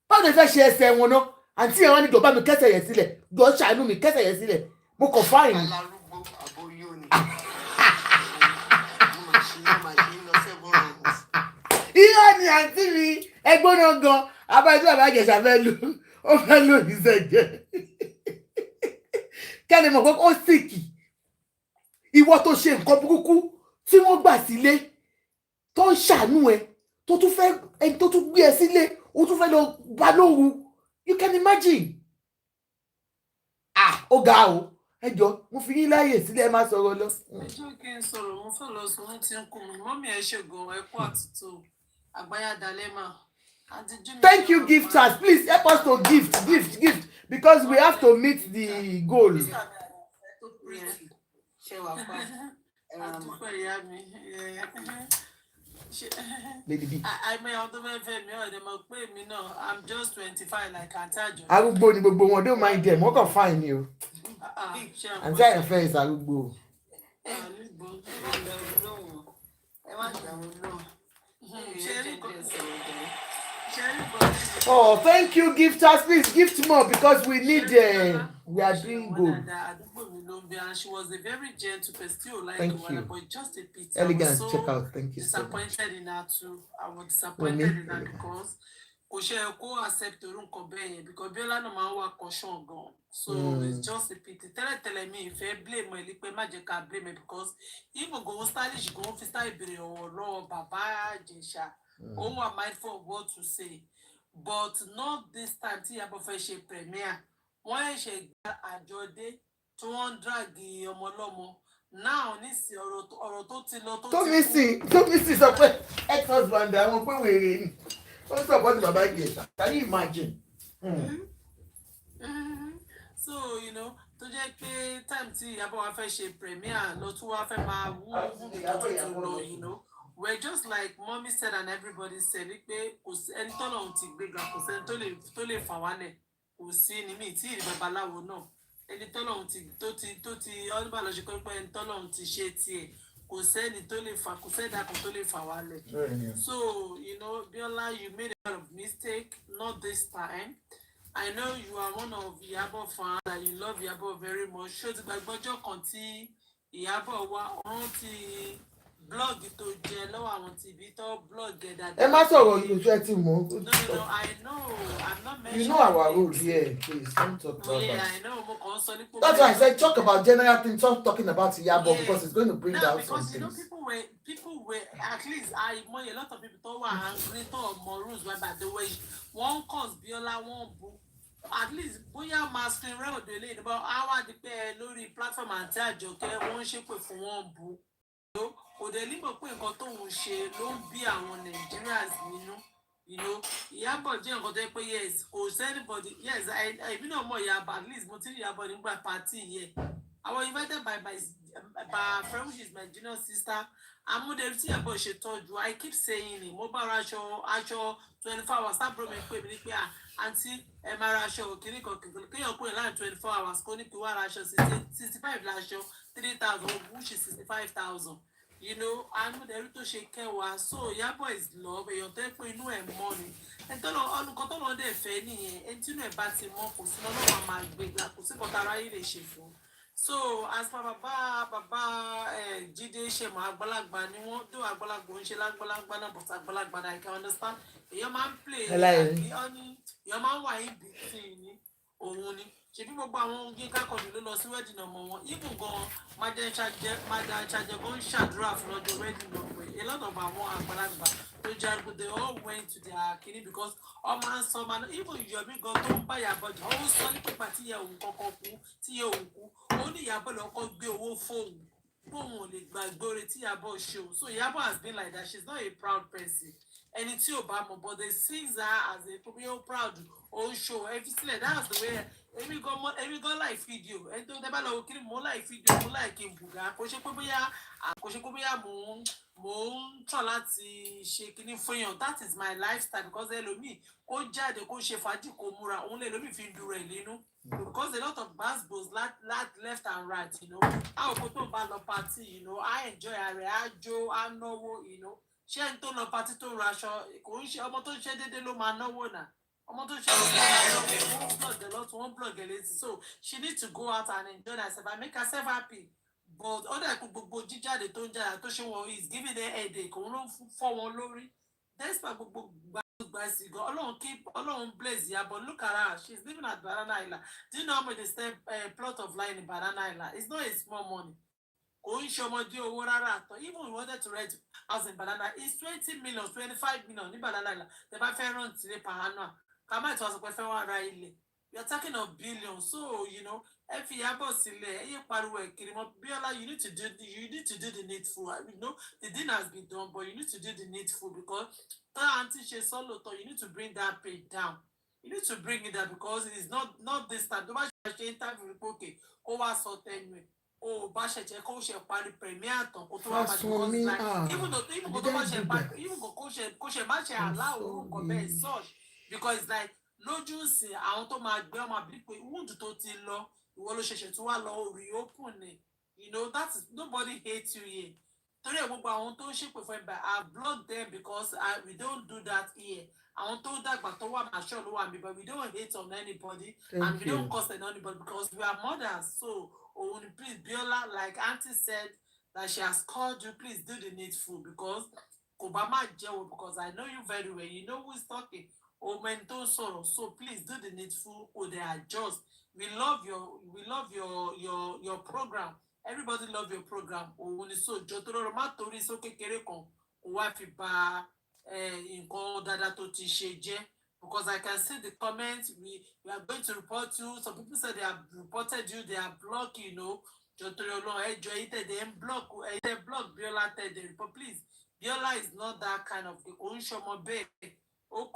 báwo ni fẹ́ ṣe ẹsẹ̀ wọn náà àǹtí ẹ̀ wọ́n ní jọba mi kẹ́sẹ̀ yẹn sílẹ̀ jọ ṣàánú mi kẹ́sẹ̀ yẹn sílẹ̀ mo kọ̀ fine. irọ́ ni àǹtí mi ẹgbọ́n náà gan abájọ́ Bàbá Ìjẹ̀ṣà fẹ́ lò ó fẹ́ lò ní sẹ́jẹ̀ kẹ́ni mọ̀ pé ó sìkì ìwọ tó ṣe nǹkan burúkú tí wọ́n gbà sílé tó ń ṣàánú ẹ tó tún fẹ́ ẹni tó tún gbé ẹ sílé ó tún fẹ́ lọ bá lóru you can imagine ó ga o ẹ jọ mo fi yín láàyè sílẹ̀ ẹ má sọ̀rọ̀ lọ. ẹjọ́ kí n sọ̀rọ̀ mo fẹ́ lọ sùn tí ń kún mi mọ́mí ẹ ṣe gan ẹ kú àtúntò àgbáyàdálẹ́ mà. Thank you, gifters. Please help us to gift, because we have to meet the goal. Lady B. I'm just 25 like Antajo. Arúgbó ni gbogbo wọn, don't mind them. Wọ́n kàn fine ni o. Àǹtí àyànfẹ́ is arúgbó. Oh, thank you, gifters. Please gift more because we need. We are doing good. And she was a very gentle person, still like Thank you. but just a pity. Elegance, I was check so out. Thank you so much. disappointed in her too. I was disappointed in her because kò accept orun nǹkan bẹ́ẹ̀ yẹn because Biola náà máa ń wà caution gan. So it's just a pity. Tẹ́lẹ̀tẹ́lẹ̀ mi ìfẹ́ blame ẹ̀ lípẹ́ má jẹ́ ká blame ẹ̀ because even go stylish go fi style ìbèrè ọ̀wọ̀ lọ́wọ́ bàbá Ijesha. Òun wà mindful of what to say. But not this time tí Iyabo fẹ́ ṣe premiere. Wọ́n ṣe gba àjọdé tí wọ́n drag ọmọ ọlọ́mọ. Now nísìnyí ọ̀rọ̀ tó ti lọ tó ti kú. Tó mi sí sọ pé ex-husband àwọn pé wèrè ni. What's up with Baba Ijesha? Can you imagine? So, you know, to jẹ́ pé time tí Iyabo wa fẹ́ ṣe premiere lọ tún wá fẹ́ máa wú lọ, you know. We're just like mommy said and everybody said pé kò sí ẹni tọ́lọ́run ti gbéga kò sẹ́ni tó lè fà wálẹ̀ kò sí ní mi tí ìrì babaláwo náà ẹni tọ́lọ́run tó ti ọdún bá lọ ṣe pé ẹni tọ́lọ́run ti ṣe tiẹ̀. Kò sẹ́ni tó lè fà kò sẹ́dá kan tó lè fà wálẹ̀. So, you know, Biola, you made a lot of mistake, not this time. I know you are one of Iyabo fans and you love Iyabo very much. Ṣé o ti gbàgbọ́ ọjọ́ kan tí Iyabo wá ọ̀run ti blog tó jẹ lọ́wọ́ àwọn tìbí tó blog ẹ̀ dáadáa. Ẹ má sọ̀rọ̀ yìí ojú ẹ ti mọ̀. No, I know. I'm not mentioning. You know our rule here, please. Don't talk about Yeah, that. I know. That's why I said talk about general things. Stop talking about Iyabo because it's going to bring down some because you know things. people were at least a lot of people who were angry to more rules whereby the way one cause Biola one book at least bóyá masquerade road lè ní but àwa di pé lórí platform àti Àjọkẹ́ wọ́n ṣépè fún wọn bu kò dé nímọ̀ pé nǹkan tóun ṣe ló ń bí àwọn Nigerians nínú. You know, Iyabo jẹ́ nǹkan tó yẹ pé yes kò sí anybody yes I náà mọ̀ Iyabo at least mo ti rí Iyabo nígbà party yẹn. I was invited by my friend which is my junior sister. Amúdẹ̀rí tí Iyabo ṣe tọ́jú I keep saying it mo bá ra aṣọ 24 hours sábúrò mi pé mi ní pé àǹtí ẹ máa ra aṣọ kìíní kan kéèyàn kúrò láàrin 24 hours kó ní kí wá ra aṣọ 65 láṣọ 3,000 which is 65,000. You know, Amúdẹ̀rí tó ṣe kẹwàá so Iyabo is love èèyàn tó pé inú ẹ̀ mọ́ ni ẹ̀tọ́nà ọlùkọ́ tó lọ́ọ́ dẹ̀ fẹ́ nìyẹn ẹni tí inú ẹ̀ bá ti mọ́ kò sí lọ́wọ́ máa gbégbá kò sí kọ́ta aráyé lè ṣe fún. So as for baba Jide ṣe mọ àgbàlagbà ni wọ́n do àgbàlagbà ń ṣe lágbàlagbà náà but àgbàlagbà náà I can understand èèyàn máa ń play èèyàn máa ń wà in between ní òun ni ṣebí gbogbo àwọn Yínká Quadri ló lọ sí wedding ọmọ wọn even gan Madam Chaje gan ń ṣàdúrà fún lọ́jọ́ wedding lọ pé a lot of àwọn àgbàlagbà tó jagun they all went to their kini because ọmọ à ń sọ ọmọ náà even Yomi gan tó ń bá Iyabo jà ó sọ ní pípa tí ìyá òun kọ́kọ́ kú tí ìyá òun kú ó ní Iyabo lọ́kọ́ gbé owó fóun fóun ò lè gbàgbé oore tí Iyabo ṣe o so Iyabo has been like that she's not a proud person ẹni tí ò bá mọ̀ but they see her as a real proud ó show everything that's the way èmi gan like video ẹni tó dẹ́ bá lọ kiri mo like video mo like kí n bùgá kò ṣe pé bóyá mo ń tọ̀ láti ṣe kíní fún èèyàn that is my lifestyle because ẹlòmíì kó jáde kó ṣe fàájì kó múra òun lẹ́lòmíì fi ń dúró ẹ̀ lẹ́nu because a lot of gbasgbos left and right you know àwọn òpó tó bá lọ party you know I enjoy ààrẹ àjò ànáwó you know ṣé ẹni tó lọ party tó ra aṣọ kò ń ṣe ọmọ tó ń ṣe déédéé ló máa náwó náà ọmọ tó ń ṣe wọ́n blog a lot wọ́n blog a lot so she need to go out and enjoy herself and make herself happy but ó dẹ̀ kó gbogbo jíjáde tó ń jáde tó ṣe wọn is giving them headache òun ló ń fọ́ wọn lórí despite gbogbo gbàgbàsí gan ọlọ́run bless Iyabo look at her she's living at Banana Island do you know how much they spend plot of land in Banana Island it's not a small money kò ń ṣe ọmọdé owó rárá àtọ even we wanted to rent house in Banana it's 20 million 25 million ní Banana Island tẹ́ bá fẹ́ rent ilé per annum ká má tí wọ́n sọ pé fẹ́ wọ́n ra ilé you're talking of billions so you know ẹ fi Iyabo sílẹ̀ ẹ yé pariwo ẹ̀ kiri mọ́ Biola you need to do the needful you know the thing has been done but you need to do the needful because tá àǹtí ṣe sọ́lọ̀ tán you need to bring that pay down you need to bring it down because it is not this time tó bá ṣe interview report kó wá sọ tẹnu ẹ̀ o bá ṣe jẹ́ kó ṣe parí premier tán kó tó wá pàdé because like even kó tó bá ṣe parí even kó ṣe má ṣe aláwọ̀ orúkọ bẹ́ẹ̀ such because like lójú sí àwọn tó máa gbé ọmọ àbí pé wound tó ti lọ ìwọ ló ṣẹ̀ṣẹ̀ tó wá lọ reopen ni You know, that's nobody hates you here. Torí ẹ̀ gbogbo àwọn tó ń ṣépè fún ẹ bá I block them because we don't do that here. Àwọn tó dàgbà tó wà mature ló wà mí, but we don't hate on anybody. And we don't curse on anybody because we are mothers. So, please, Biola, like Auntie said, that she has called you, please do the needful because Kobama Jewo, because I know you very well. You know who is talking. Omento Soro. So please do the needful or they adjust. We love your program. Everybody love your program. So Jotoro Matori so kekere kon wa fi ba nǹkan dada tó ti ṣe jẹ́. Because I can see the comments, we are going to report you. Some people said they have reported you, they are blocked, you know. They block Biola, but please, Biola is not that kind of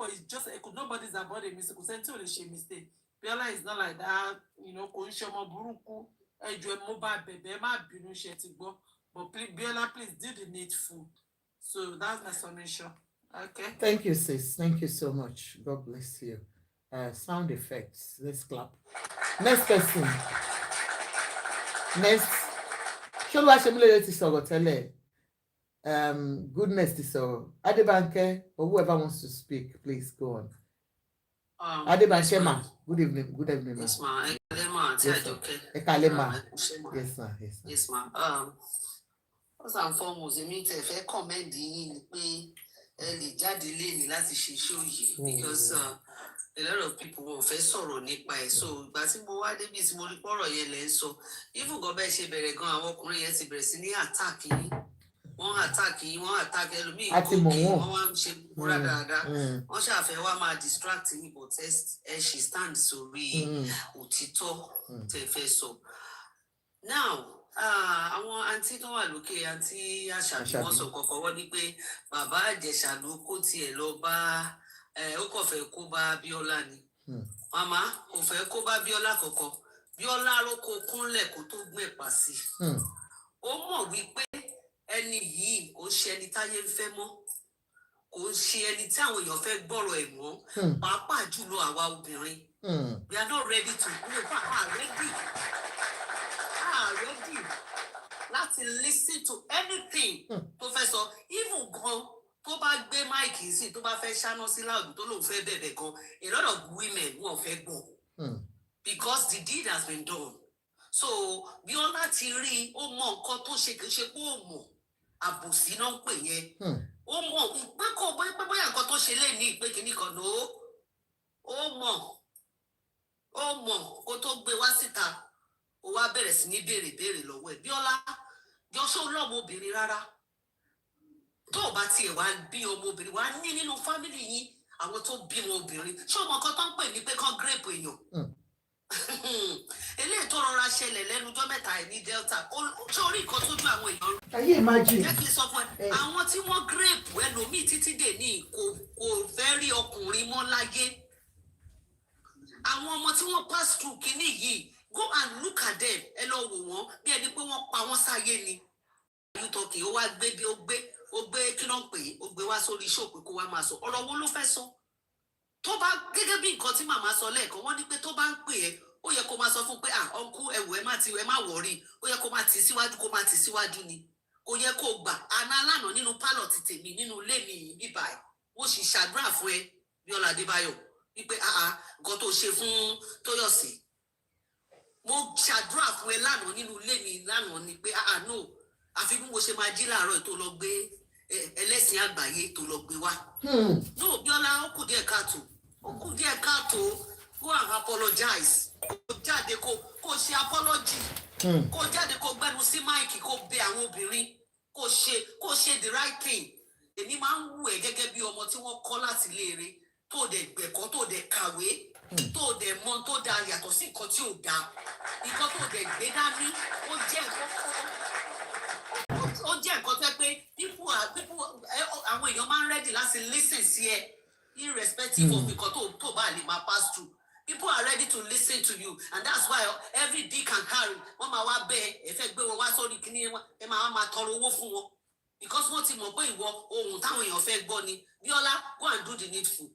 it's just nobody's about a mistake. Biola is not like that, you know. But please, Biola, please do the needful. So that's my submission. Okay. Thank you, sis. Thank you so much. God bless you. Sound effects. Let's clap. Next person. Next. Ṣọlá Ṣemílérè ti sọ̀rọ̀ tẹ́lẹ̀. Goodness ti sọ̀rọ̀. Adebanke, or whoever wants to speak, please go on. Adebanke ma. Good evening. Good evening, ma. Yes, ma. Yes, ma. Yes, ma. First and foremost, èmi tẹ̀ fẹ́ comment yín ni pé ẹ lè jáde léni láti ṣe show yìí because a lot of people wọ́n fẹ́ sọ̀rọ̀ nípa ẹ̀. So ìgbà tí mo wá débi tí mo rí pọ̀rọ̀ yẹn lẹ́ ń sọ, even gan bẹ́ẹ̀ ṣe bẹ̀rẹ̀ gan àwọn ọkùnrin yẹn ti bẹ̀rẹ̀ sí ní attack yín. Wọ́n attack ẹlòmíì gòkè, wọ́n wá ń ṣe kúrà dáadáa. Wọ́n ṣàfẹ́ wá máa distract yín but ẹ ṣì stand sórí òtítọ́ tẹ́ fẹ́ sọ. Now, àwọn àǹtí tó wà lókè àǹtí Àṣàbí wọ́n sọ kọ̀ọ̀kan wọ́n ní pé bàbá Ìjẹ̀ṣà ló kó tiẹ̀ lọ bá ó kàn fẹ́ kó bá Bíọ́lá ni. Màmá kò fẹ́ kó bá Bíọ́lá kankan. Bíọ́lá ló kó kúnlẹ̀ kó tó gbẹ̀pà sí. Ó mọ̀ wípé ẹni yìí kò ṣe ẹni táyé ń fẹ́ mọ́. Kò ṣe ẹni tí àwọn èèyàn fẹ́ gbọ́rọ̀ ẹ̀ mọ́. Pàápàá jùlọ àwa obìnrin. We are not ready to go back. Ready láti listen to anything tó fẹ́ sọ. Even gan tó bá gbé máìkì sí tó bá fẹ́ ṣáná sí láàdù tó lóun fẹ́ bẹ̀bẹ̀ gan, a lot of women wọ́n fẹ́ gbọ́ because the deed has been done. So Bíọ́lá ti rí ó mọ nǹkan tó ṣe kì í ṣe pé ó mọ̀ àbòsí náà ń pè yẹn. Ó mọ̀ pé kò bóyá nǹkan tó ṣe lè ní ìpè kìíní kan ló ó mọ̀ kó tó gbé wá síta. Ó wá bẹ̀rẹ̀ sí ní béèrè lọ́wọ́ ẹ̀. Bíọ́lá jọ́sọ́ lọ́mọ obìnrin rárá. Tó o bá tiẹ̀ wá bí ọmọ obìnrin wá ní nínú fámìlì yín àwọn tó bí wọn obìnrin. Ṣé ọmọ kan tó ń pè ní pé kán gírèpù èèyàn? Eléyìí tó rọra ṣẹlẹ̀ lẹ́nu ọjọ́ mẹ́ta ẹ̀ ní Delta. Ṣé orí nǹkan tó ju àwọn èèyàn? Ayé imagine. Jẹ́ kí n sọ fún ẹ, àwọn tí wọ́n gírèpù ẹlòmíì títí dè ní kò fẹ́ rí ọkùnrin mọ́ láyé. Àwọn ọmọ tí wọ́n pass through kínní yìí, go and look at them. Ẹ lọ wò wọ́n bí ẹni pé wọ́n pa wọ́n sáyé ni. You talking, ó wá gbé bí ó gbé kí ló ń pè é, ó gbé wá sórí show pé kó wá máa sọ. Ọ̀rọ̀ wo ló fẹ́ sọ? Tó bá gẹ́gẹ́ bí nǹkan tí màmá sọ lẹ́ẹ̀kan, wọ́n ní pé tó bá ń pè ẹ́, ó yẹ kó máa sọ fún pé ọ̀nkú ẹ̀wù ẹ má wọ̀rí. Ó yẹ kó máa tì síwájú ni. Kò yẹ kó gbà. Àná lánàá nínú pálọ̀ ti tèmi nínú ilé mi bíbá ẹ̀. Mo sì ṣàdúrà fún ẹ, Bíọ́lá Adébáyọ̀, wípé nǹkan tó ṣe fún Tóyọ̀sí. Mo ṣàdúrà fún ẹ lánàá nínú ilé mi lánàá ni pé no àfi bí mo ṣe máa jí láàárọ̀ tó lọ gbé ẹlẹ́sìn àgbáyé tó lọ gbé wá. No Bíọ́lá ó kù díẹ̀ káàtó go and apologize. Kó jáde kó ṣe apology. Kó jáde kó gbẹnu sí máìkì kó bẹ àwọn obìnrin kó ṣe the right thing. Èmi máa ń wù ẹ́ gẹ́gẹ́ bí ọmọ tí wọ́n kọ́ láti léèrè tó dẹ̀ gbẹ̀kọ́ tó dẹ̀ kàwé. Tó dẹ̀ mọ̀ tó dáa yàtọ̀ sí nǹkan tí ò dáa. Nǹkan tó dẹ̀ gbé dání ó jẹ́ nǹkan tẹ́ pé àwọn èèyàn máa ń ready láti listen sí ẹ irrespective of nǹkan tó bá lè máa pass through. People are ready to listen to you and that's why every dick and carry wọ́n máa wá bẹ́ẹ̀ ẹ fẹ́ gbé wọn wá sórí kíní ẹ máa tọrọ owó fún wọn because wọ́n ti mọ̀ pé ìwọ ohun táwọn èèyàn fẹ́ gbọ́ ni. Bíọ́lá, go and do the needful.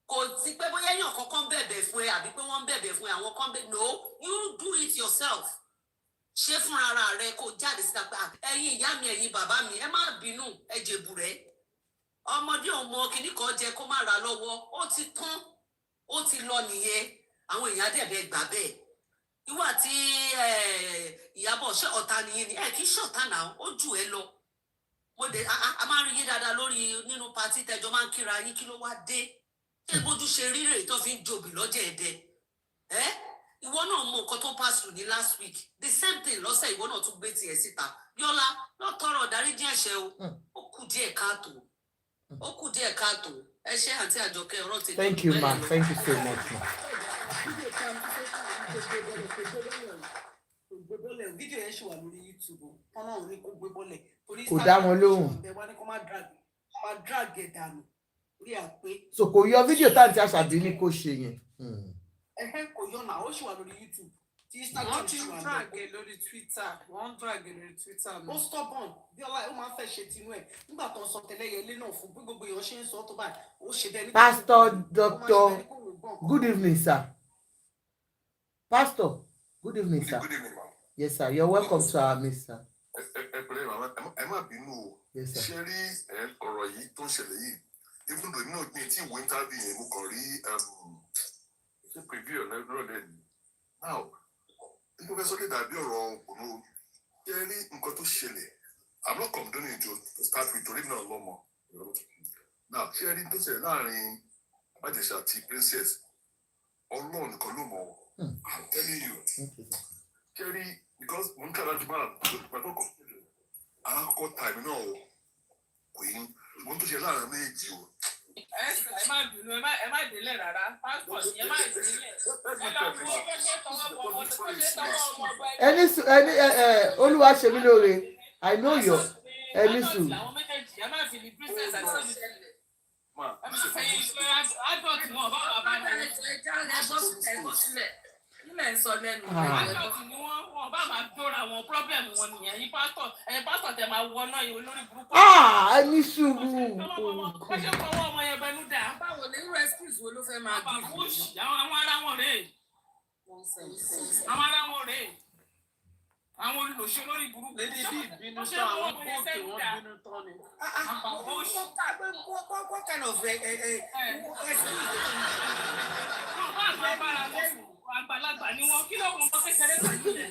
Kò sí pé bóyá èèyàn kankan bẹ̀bẹ̀ fún ẹ àbí pé wọ́n bẹ̀bẹ̀ fún ẹ àwọn kan bẹ̀. No, you do it yourself. ṣé fún ara rẹ kó jáde síta pé ẹ̀yin ìyá mi ẹ̀yin bàbá mi ẹ má bínú ẹ jèbùrẹ́ ọmọdé ọmọ kìíní kan jẹ kó má ra lọ́wọ́ ó ti tán ó ti lọ nìyẹn àwọn èèyàn dẹ̀bẹ̀ gbà bẹ́ẹ̀ ìwà tí Ìyábọ̀ ṣe ọ̀tá nìyẹn ni ẹ kì í ṣọ̀tá náà ó jù ẹ lọ mo dé a máa ń rí yín dáadáa lórí nínú patí tẹjọ máa ń kíra yín kí ló wá dé ṣé bójú ṣe rí rèé tó fi ń jòbì lọ́jọ́ ẹ̀dẹ̀ ìwọ náà mọ nǹkan tó pass through ní last week the same thing lọ́sẹ̀ ìwọ náà tún gbé tiẹ̀ síta Yọlá lọ tọrọ dáríjì ẹ̀ṣẹ̀ o ó kù díẹ̀ káàtó ẹ ṣé àǹtí Àjọkẹ́ ọ̀rọ̀ tèmi. Thank you ma, thank you so much ma. Fídíò yẹn ṣì wà lórí YouTube tọ́nà òun ní kó gbé bọ́lẹ̀ Kò dá wọn lóhùn. kó má drag ẹ̀ dànù orí àpé. So kò yọ fídíò tá àǹtí Àṣàbí ní kó ṣe yẹn. Kò yọ náà ó ṣì wà lórí YouTube. Wọ́n ti ń drag lórí Twitter. Ó stubborn bí ọlá ó máa ń fẹ́ ṣe tinú ẹ̀ nígbà tó ń sọ tẹ́lẹ̀yẹlé náà fún bí gbogbo èèyàn ṣe ń sọ tó báyìí ó ṣe bẹ́ẹ̀ ní. Pastor Dr. Good evening sir. Pastor good evening sir. Good evening, ma'am. Yes sir, you're welcome to our meet sir. Ẹ má bínú o. Yes sir. Ṣé rí ọ̀rọ̀ yìí tó ń ṣẹlẹ̀ yìí even though náà ní tí ìwé interview yẹn mo kàn rí ṣe preview ọ̀nà ìrọ̀lẹ́ ni. Now n kò fẹ́ sọ́kè dàbí ọ̀rọ̀ òun ṣe rí nǹkan tó ṣẹlẹ̀ I'm not condoning to start with torí náà lọ́mọ. Now ṣe rí tó ṣẹlẹ̀ láàrin Ìjesha àti Princess Ọlọ́run nìkan ló mọ̀ I'm telling you. Ṣe rí because mo ń kàrà jù máa gbàgbọ́ kọ̀ àkọ́kọ́ tàbí náà o kò yín ṣùgbọ́n tó ṣe láàrin méjì o. Ẹ má bínú ẹ má délẹ̀ rárá pásítọ̀ ẹ má délẹ̀ ẹ lọ fún ọgbẹ́ tọwọ́ ọmọ Olúwa ṣe mí lóore I know your ẹni sùn. àwọn méjèèjì ẹ má fi ní princess àti ọmọ ìṣẹ̀lẹ̀ ẹ má fẹ́ adult wọn bá wà bá wọn. Ilẹ̀ ń sọ lẹ́nu adult ni wọ́n bá máa dóra wọn problem wọn nìyẹn yín pásítọ̀ tẹ máa wọ náà yìí olórí burúkú. Ẹni sùúrù. Wọ́n ṣe fọwọ́ ọmọ yẹn bẹnu dà. Báwo ni irú excuse wo ló fẹ́ máa bí? Àwọn ará wọn rèé. Àwọn ará wọn rèé. Àwọn olùlòṣè lórí burúkú. Lédè bí ìbínú tán àwọn kóòkè wọn bínú tán ni. What kind of àgbàlagbà ni wọn kí ló kún wọn kékeré pẹ̀lú rẹ̀.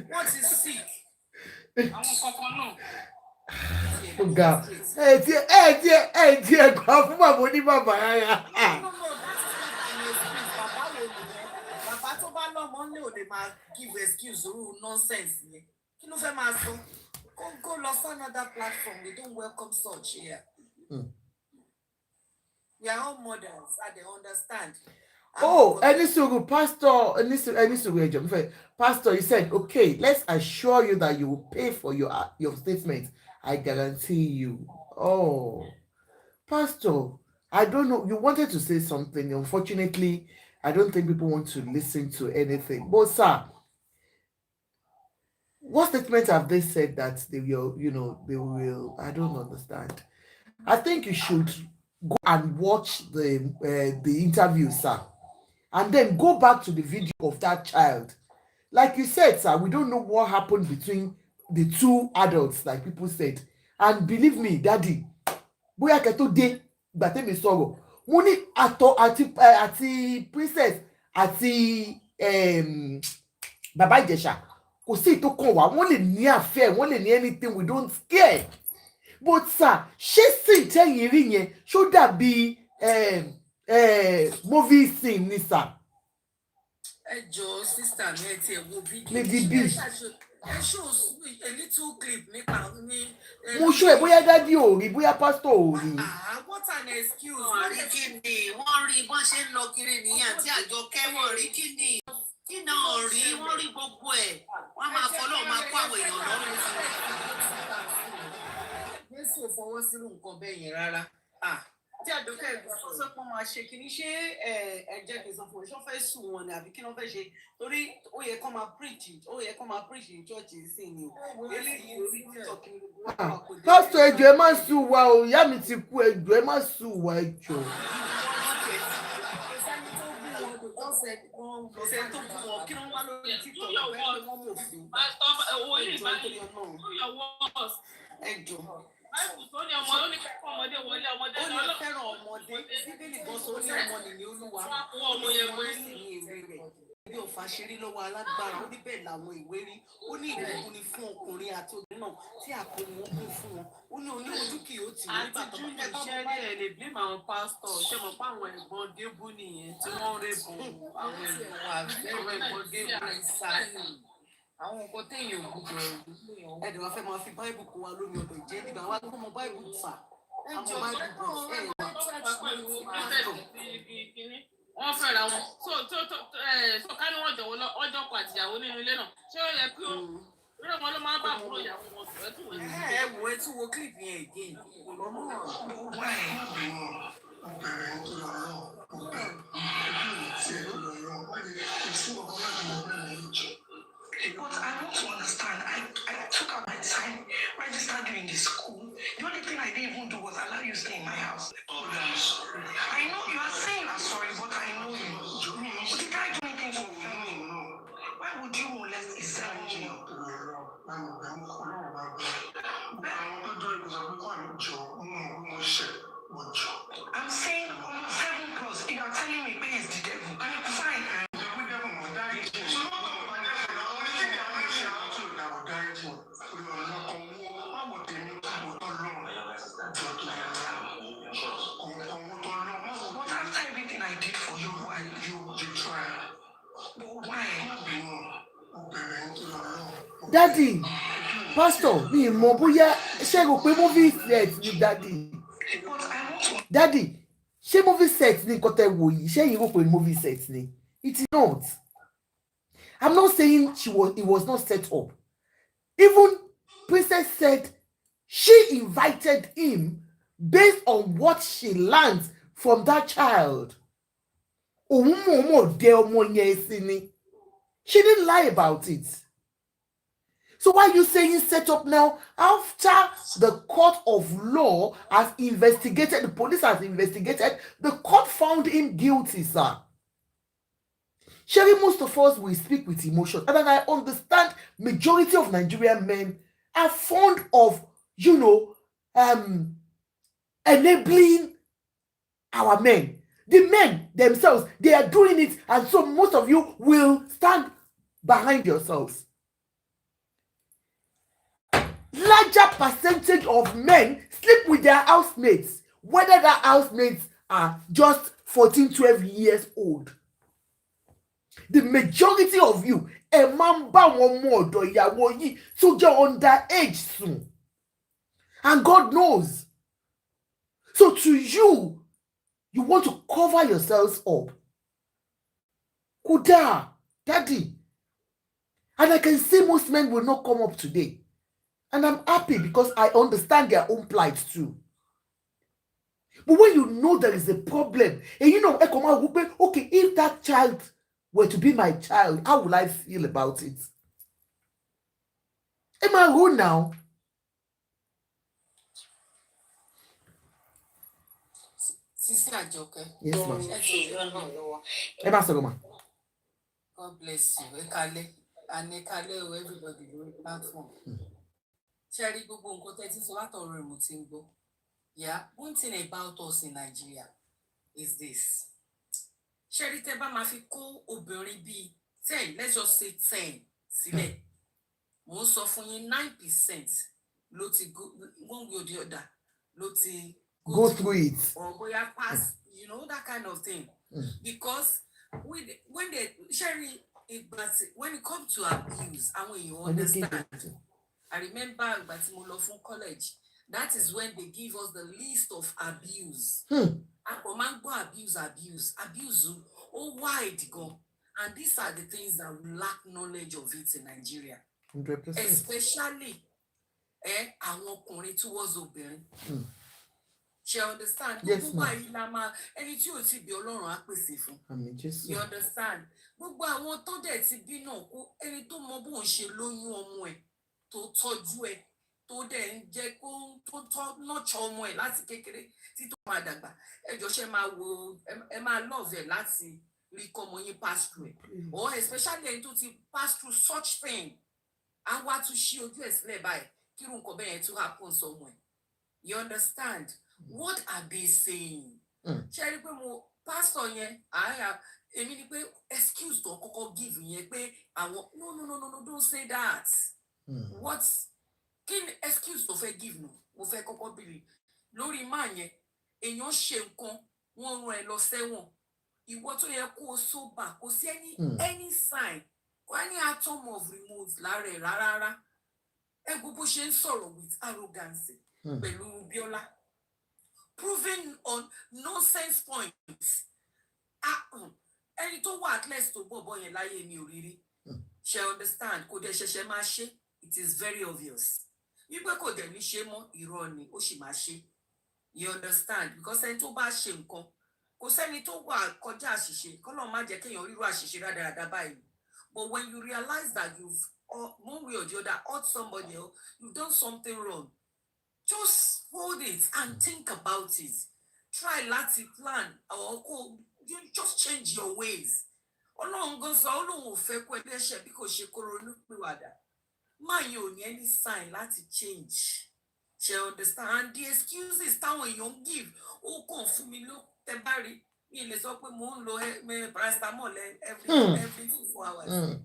Wọ́n ti sick. Àwọn kankan náà. Ọ̀gá ẹ ti ẹ̀gbá fún bàbá oníbàbà rárá. Bàbá tó bá lọ́mọ ní òde máa give excuse rú nonsense yẹn. Kí ló fẹ́ máa sọ? Go lọ for another platform. They don't welcome such here. We are all mothers and they understand. Any sùúrù pastor, any sùúrù ẹjọ mi fẹ́. Pastor, you said, okay, let's assure you that you will pay for your statement. I guarantee you. Oh, Pastor, I don't know. You wanted to say something. Unfortunately, I don't think people want to listen to anything. But sir, what statement have they said that they will, they will? I don't understand. I think you should go and watch the interview, sir, and then go back to the video of that child. Like you said, sir, we don't know what happened between the two adults, like people said. And believe me, daddy, bóyá kẹ́ tó dé ìgbà tẹ́mi sọ̀rọ̀, mo ní àti princess àti bàbá Ìjẹ̀ṣà kò sí ìtò kan wá, wọ́n lè ní affair, wọ́n lè ní anything, we don't care. But sir, ṣé sì tẹ́yìn rí yẹn ṣó dàbí movie scene ni sir? Ẹ jọ̀ọ́ sister mi ẹ ti ẹ wo video. Lady B. Ẹ show a little clip nípa ní. Mo ṣó ẹ bóyá dádì ò rí bóyá pastor ò rí. What an excuse. Wọ́n rí kíni wọ́n rí bọ́n ṣe ń lọ kiri nìyẹn àti Àjọkẹ́ wọ́n rí kíni kí náà rí wọ́n rí gbogbo ẹ̀ wọ́n máa fọlọ́ máa kó àwọn èèyàn lọ́rùn sí i. Jésù ò fọwọ́ sínú nǹkan bẹ́ẹ̀ yẹn rárá. Tí Àjọkẹ́ ìgbésọ̀ sọ pé wọ́n máa ṣe kìíní ṣé ẹ̀jẹ̀ kìí sọ fún ṣọ́ fẹ́ sùn wọn ni àbí kí wọ́n fẹ́ ṣe torí ó yẹ kó máa preach ní church sí ni o. Eléyìí orí TikTok ni gbogbo wa kò dé. Pastor ẹjọ́ ẹ má sùn wá o, ìyá mi ti kú ẹjọ́ ẹ má sùn wá ẹjọ́. wọ́n ṣe tó fún wọn kí wọ́n wá lórí títọ̀ pé wọ́n mọ̀ fún ẹjọ́. Báìbù tó ní ọmọ ó ní kẹ́kọ̀ọ́ ọmọdé wọlé ọmọdé ó ní fẹ́ràn ọmọdé bíbélì gan sọ ní ọmọ nìyí olúwa ọmọ yẹn wọlé ní ìwé rẹ̀ bí ò fà ṣe rí lọ́wọ́ alágbára ó ní bẹ́ẹ̀ làwọn ìwé rí ó ní ìbùkún ni fún ọkùnrin àti obìnrin náà tí àkóni wọn kún fún wọn ó ní oní ojú kì yóò tì í nígbà tó bá fẹ́ bá iṣẹ́ ní ẹ̀ lè blame àwọn pásítọ̀ ṣé mo pa àwọn ẹ̀gbọ́n débú nìyẹn tí wọ́n ń rèébù àwọn ẹ̀gbọ́n débú sáyìn. àwọn nǹkan téèyàn ò gbọdọ̀ ẹ̀dùn wa fẹ́ máa fi báìbù kó wa lómi ọ̀dọ̀ ìjẹ́ nígbà wa kó mọ báìbù fà àwọn báìbù wọ́n fẹ́ra wọn so ká ní wọ́n jọ̀wọ́ ọjọ́ kan àtìyàwó nínú ilé náà ṣé ó yẹ kí ó rí wọn ló máa ń bá àbúrò ìyàwó wọn sọ ẹ tún wọ ẹ wo ẹ tún wo clip yẹn again kò lọ́mọ But I want to understand. I took out my time, registered you in the school. The only thing I didn't even do was allow you to stay in my house. Oh, I'm sorry. I know you are saying I'm sorry, but I know you. But did I do anything to offend you? No. Why would you molest a 7-year-old? I'm saying 7+. You are telling me pain is the devil. And it's fine. But after everything I did for you, why you tried? But why? Daddy, Pastor, mi mọ̀ bóyá ṣé rò pé movie set ni Daddy. Daddy, ṣé movie set ni nǹkan tẹ́ wò yìí? Ṣé yín rò pé movie set ni? It's not. I'm not saying it was not set up. Even Princess said she invited him based on what she learned from that child. She didn't lie about it. So why are you saying set up now after the court of law has investigated, the police has investigated, the court found him guilty, sir? Sherry, most of us will speak with emotion, and then I understand majority of Nigerian men are fond of, enabling our men. The men themselves, they are doing it, and so most of you will stand behind yourselves. Larger percentage of men sleep with their housemates, whether their housemates are just 14, 12 years old. The majority of you, a man ba one more do ìyàwó yìí so you're underage soon. And God knows. So to you, you want to cover yourselves up. Kuda, Daddy. And I can see most men will not come up today. And I'm happy because I understand their own plight too. But when you know there is a problem, and okay, if that child were to be my child, how will I feel about it? Am I wrong now? Sister Ajoke. Yes, ma'am. Emma Solomon. God bless you. Ekale and Ekale everybody on the platform. Sherry gbogbo nǹkan tẹ́ ti sọ látọ̀rọ̀ rẹ̀ mo ti ń gbọ́. Yeah, one thing about us in Nigeria is this. Sherry tẹ́ bá máa fi kó obìnrin bíi 10, let's just say 10 sílẹ̀. Mo sọ fún yín 9% ló ti go one way or the other ló ti go through it. Or bóyá pass, that kind of thing. Because when they Sherry, when it comes to abuse, and when you understand, I remember but college, that is when they give us the list of abuse. Abuse, wide go. And these are the things that we lack knowledge of it in Nigeria. 100%. Especially, àwọn ọkùnrin towards obìnrin. She understand? Yes, ma'am. You understand? Gbogbo àwọn tó dẹ̀ ti bí náà kó ẹni tó mọ bó ń ṣe lóyún ọmọ ẹ̀ tó tọ́jú ẹ̀ tó dẹ̀ ń jẹ́ kó tó tọ́ nọ́ọ̀ṣọ́ ọmọ ẹ̀ láti kékeré tí tó máa dàgbà ẹ jọ̀ọ́ ṣe máa wo ẹ máa love ẹ̀ láti rí kọ́mọ yín pass through it, or especially ẹni tó ti pass through such thing and wá tún ṣí ojú ẹ̀ sílẹ̀ báyìí kí irú nǹkan bẹ́ẹ̀ yẹn tún happen somewhere. You understand? What are they saying? Ṣé rí pé mo pastor yẹn èmi ni pé excuse tó kọ́kọ́ give yẹn pé àwọn no don't say that. What kí ni excuse tó fẹ́ give no? Mo fẹ́ kọ́kọ́ bìrì lórí máa yẹn èèyàn ṣe nǹkan wọ́n rán ẹ lọ sẹ́wọ̀n ìwọ tó yẹ kó o sober kò sí any sign kò any atom of remorse lára ẹ̀ rárá ẹ gbogbo ṣe ń sọ̀rọ̀ with arrogance pẹ̀lú Bíọ́lá proving on nonsense points ẹni tó wà at least tó bọ̀bọ̀ yẹn láyé mi ò rírí ṣe understand kò dẹ̀ ṣẹ̀ṣẹ̀ máa ṣe it is very obvious wípé kò dẹ̀ ní ṣe mọ́ irọ́ ni ó sì máa ṣe you understand because ẹni tó bá ṣe nǹkan kò sẹ́ni tó wà kọjá àṣìṣe kọ́lọ́ má jẹ́ kéèyàn rírú àṣìṣe rádaràda báyìí but when you realize that you've one way or the other hurt somebody else you've done something wrong just hold it and think about it try láti plan or you just change your ways Ọlọ́run gan sọ Ọlọ́run ò fẹ́ kó ẹlẹ́ṣẹ̀ bí kò ṣe kó ronú pìwàdà máa yẹn ò ní any sign láti change ṣe understand and the excuses táwọn èèyàn give ó kàn fún mi ló tẹ bá rí mi lè sọ pé mo ń lo paracetamol every 4 hours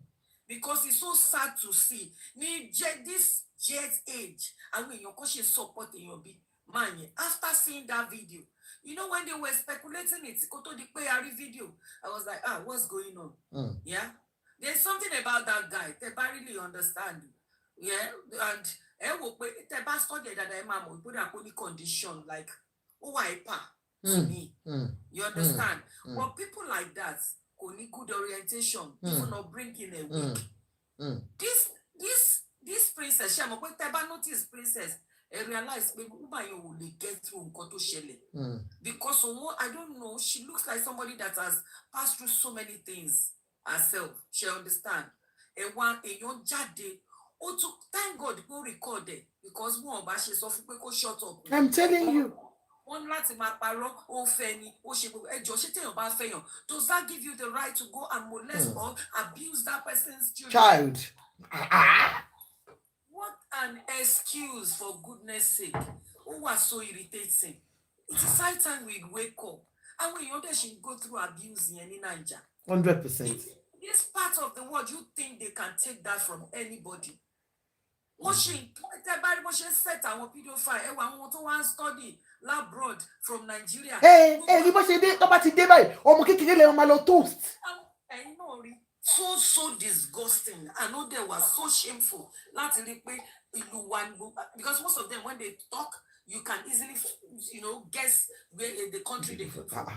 because it's so sad to see ní this jet age àwọn èèyàn kan ṣe support èèyàn bí máa yẹn after seeing that video you know when they were speculating it kó tó di pé a rí video I was like what's going on yeah there's something about that guy tẹ bá really understand yeah and ẹ wò pé tẹ bá study dáadáa ẹ máa mọ̀ ìgbódà kó ní condition like ó wà hyper to me you understand but people like that kò ní good orientation even upbringing a weak this princess ṣe mọ̀ pé tẹ bá notice princess I realize pé woman yẹn ò lè get through nǹkan tó ṣẹlẹ̀ because I don't know she looks like somebody that has passed through so many things herself she understand èèyàn jáde ó tún thank God pé ó record it because wọn bá ṣe sọ fún pé kó shut up. I'm telling you. Wọ́n láti máa parọ́ ó fẹ́ ni ó ṣe gbogbo ẹjọ́ ṣé téèyàn bá fẹ́yàn does that give you the right to go and molest or abuse that person's children? What an excuse, for goodness sake. Ó wà so irritating. It is high time we wake up. Àwọn èèyàn dẹ̀ ṣe go through abuse yẹn ní Naija. 100%. This part of the world, you think they can take that from anybody? Wọ́n ṣe set àwọn pedophile ẹwà àwọn tó wá ń study labroad from Nigeria. Ní bó ṣe dé tó bá ti dé báyìí ọmọ kékeré lè máa lọ toast. Ẹ̀yin náà rí so disgusting. I know they were so shameful láti rí pé ìlú wa because most of them when they talk you can easily guess where the country they come from.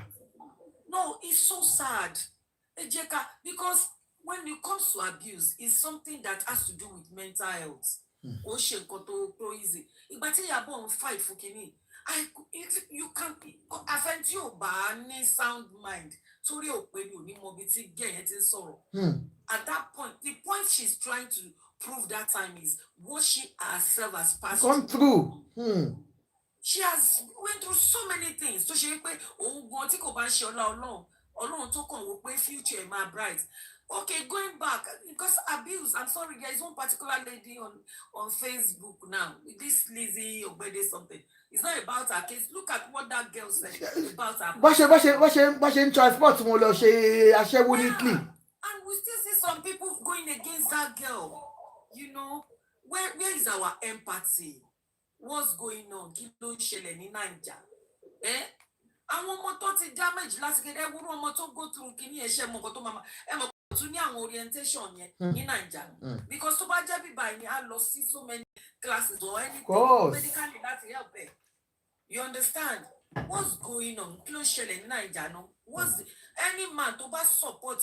No, it's so sad. Because when it comes to abuse, it's something that has to do with mental health. Ó ṣe nǹkan tó easy. Ìgbà tí Iyabo ń fight fún kínní, you can affect tí ò bá ní sound mind torí ò pé mi ò ní mọ ibi tí gẹ̀yẹ́ ti ń sọ̀rọ̀. At that point, the point she's trying to prove that time is what she herself has passed through. She has went through so many things. So she pé òun gan tí kò bá ṣe Ọlọ́run tó kàn wò pé future my bright. Okay, going back, because abuse, I'm sorry, there is one particular lady on Facebook now, this Lizzie Ogbede something. It's not about her case. Look at what that girl said about her. Bá ṣe transport wọn lọ ṣe aṣẹ́wó ní Italy. And we still see some people going against that girl. Where is our empathy? What's going on? Kí ló ń ṣẹlẹ̀ ní Naija? Àwọn ọmọ tó ti damage láti kéde ẹwúrú ọmọ tó go through kíní ẹ̀ṣẹ̀ mọ̀kàn tó máa ẹ̀mọ̀ tún ní àwọn orientation yẹn ní Naija because tó bá jẹ́ bíbá ẹni á lọ sí so many classes or anything medically láti help ẹ̀. You understand? What's going on? Kí ló ń ṣẹlẹ̀ ní Naija náà? Any man tó bá support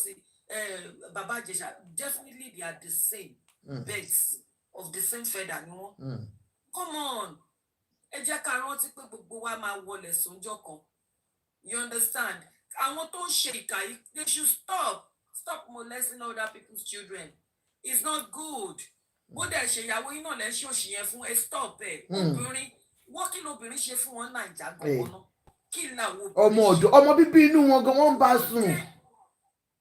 Baba Ijesha, definitely they are the same birds of the same feather ni wọ́n. Come on, ẹ jẹ́ ká rántí pé gbogbo wa máa wọlé sóúnjọ́ kan. You understand? Àwọn tó ń ṣe ìkà yìí, they should stop molesting other people's children. It's not good. Bó dẹ̀ ṣe ìyàwó yín náà lẹ́ ṣe òṣì yẹn fún ẹ stop ẹ̀. Obìnrin wọ́n kí lóbìnrin ṣe fún wọn Naija gan-an náà. Kí làwọn obìnrin ọmọ bíbí inú wọn gan wọ́n ń bá sùn.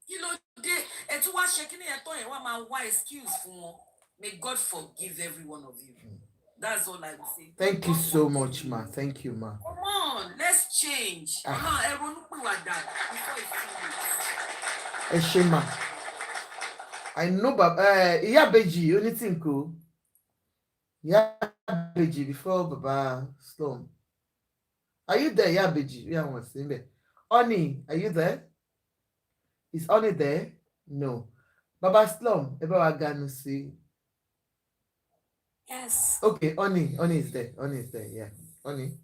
kí ló dé ẹ tún wá ṣe kí ni ẹ̀tọ́ yẹn wá máa wá excuse fún wọn. May God forgive every one of you. That's all I will say. Thank you so much, ma. Thank you, ma. Come on, let's change. Ẹ ronúpìwàdà before it's too late. Shema. I know, Baba. Iyabeji, anything cool? Iyabeji before Baba Slum. Are you there, Iyabeji? Yeah, one thing. Oni, are you there? Is Oni there? No. Baba Slum, Eba Waganu see. Yes. Okay, Oni is there. Oni is there. Yeah, Oni.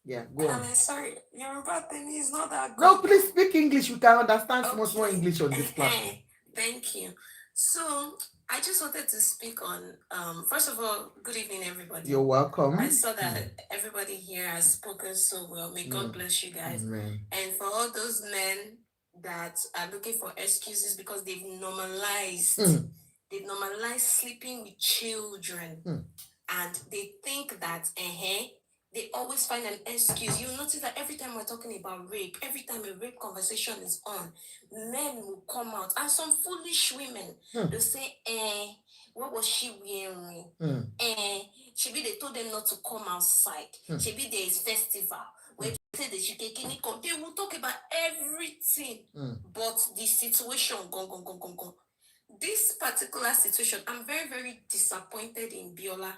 Yeah, go on. I'm sorry, Yoruba thing is not that good. No, please speak English. We can understand more English on this platform. Thank you. So I just wanted to speak on first of all, good evening everybody. You're welcome. I saw that everybody here has spoken so well. May God bless you guys. Amen. And for all those men that are looking for excuses because they've normalized sleeping with children and they think that they always find an excuse. You notice that every time we're talking about rape, every time a rape conversation is on, men will come out and some foolish women they'll say, what was she wearing? Maybe they told them not to come outside. Maybe there is festival where they say they will talk about everything but the situation gone. This particular situation, I'm very, very disappointed in Biola.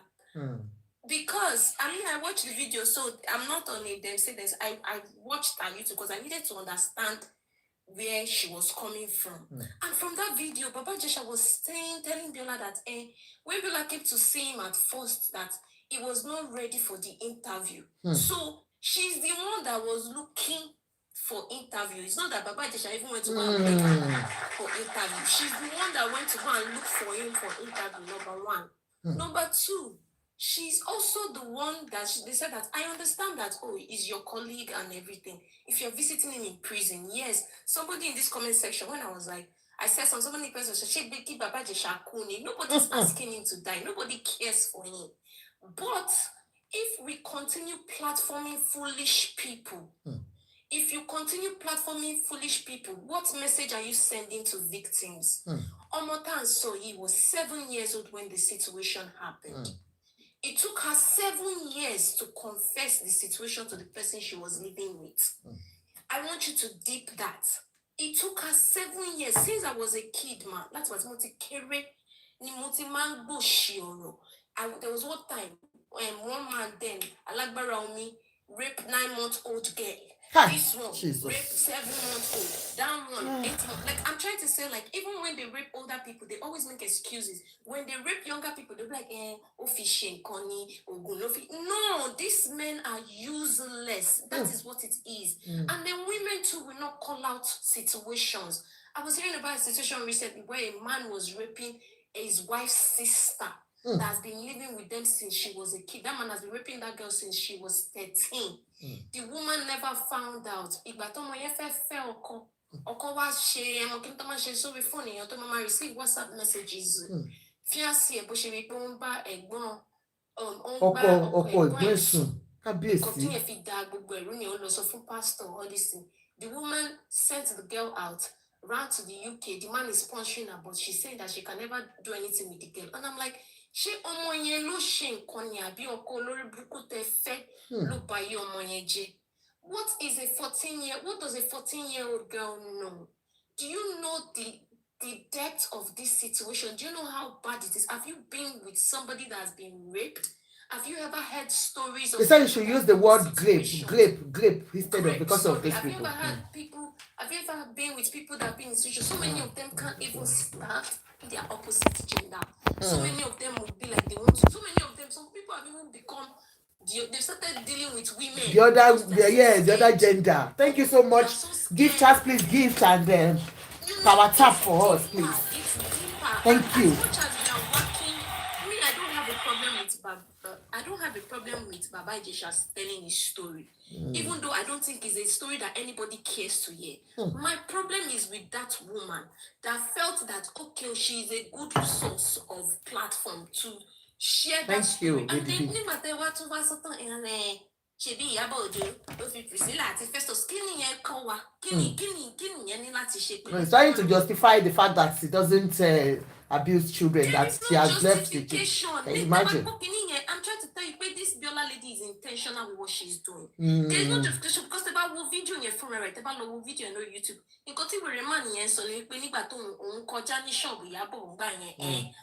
Because I watched the video, so I'm not on it. Them say this. I watched her YouTube because I needed to understand where she was coming from. And from that video, Baba Ijesha was telling Biola that when Biola came to see him at first, that he was not ready for the interview. So she's the one that was looking for interview. It's not that Baba Ijesha even went to go and beg her for interview. She's the one that went to go and look for him for interview, number one. Number two, she's also the one that they said that I understand that, he's your colleague and everything. If you're visiting him in prison, yes. Somebody in this comment section, when I was like, I said somebody person said, Baba Ijesha Kuni. Nobody's asking him to die. Nobody cares for him. But if we continue platforming foolish people, if you continue platforming foolish people, what message are you sending to victims? Omota Nsoyi was 7 years old when the situation happened. It took her 7 years to confess the situation to the person she was living with. I want you to deep that. It took her 7 years since I was a kid, man. That was Moti Kere, ni Moti Mango Shioro. There was one time when one man then, Alagbara Omi, raped 9-month-old girl. This one, raped 7-month-old. That one, 8 months. Like, I'm trying to say, like, even when they rape older people, they always make excuses. When they rape younger people, they'll be like, Ofishin, Connie, Ogunofi. No, these men are useless. That is what it is. And then women too will not call out situations. I was hearing about a situation recently where a man was raping his wife's sister that has been living with them since she was a kid. That man has been raping that girl since she was 13. The woman never found out. Sorry phone, receive WhatsApp messages. Fiancé, but she will buy a gbon. The woman sent the girl out, ran to the UK. The man is sponsoring her, but she's saying that she can never do anything with the girl. And I'm like, she what is a 14-year? What does a 14-year-old girl know? Do you know the depth of this situation? Do you know how bad it is? Have you been with somebody that has been raped? Have you ever heard stories of? They said you should use the word grape instead of because of these people. Have you ever been with people that have been in situations? So many of them can't even start their opposite gender. So many of them will be like they want to. So many of them, some people have even become. They've started dealing with women. The other gender. Thank you so much. Gift us, please, gift and power tap for us, please. Thank you. As much as we are working, I don't have a problem with Baba Ijesha telling his story. Even though I don't think it's a story that anybody cares to hear. My problem is with that woman that felt that, okay, she is a good source of platform to share that story. And then, ṣebí Iyabo Ojo ló fi Priscilla àti Festus kí nìyẹn kọ́ wa kí nìyẹn ní láti ṣe pé. He's trying to justify the fact that he doesn't abuse children, that she has left the children. Can you imagine? I'm trying to tell you pé this Biola lady is intentional with what she's doing. There's no justification because tẹ́ bá wo fídíò yẹn fúnra rẹ̀ tẹ́ bá lọ wo fídíò yẹn lórí YouTube nǹkan tí wèrè má nìyẹn sọ ni pé nígbà tó òun kọjá ní ṣọ́ọ̀bù Iyabo òun gbà yẹn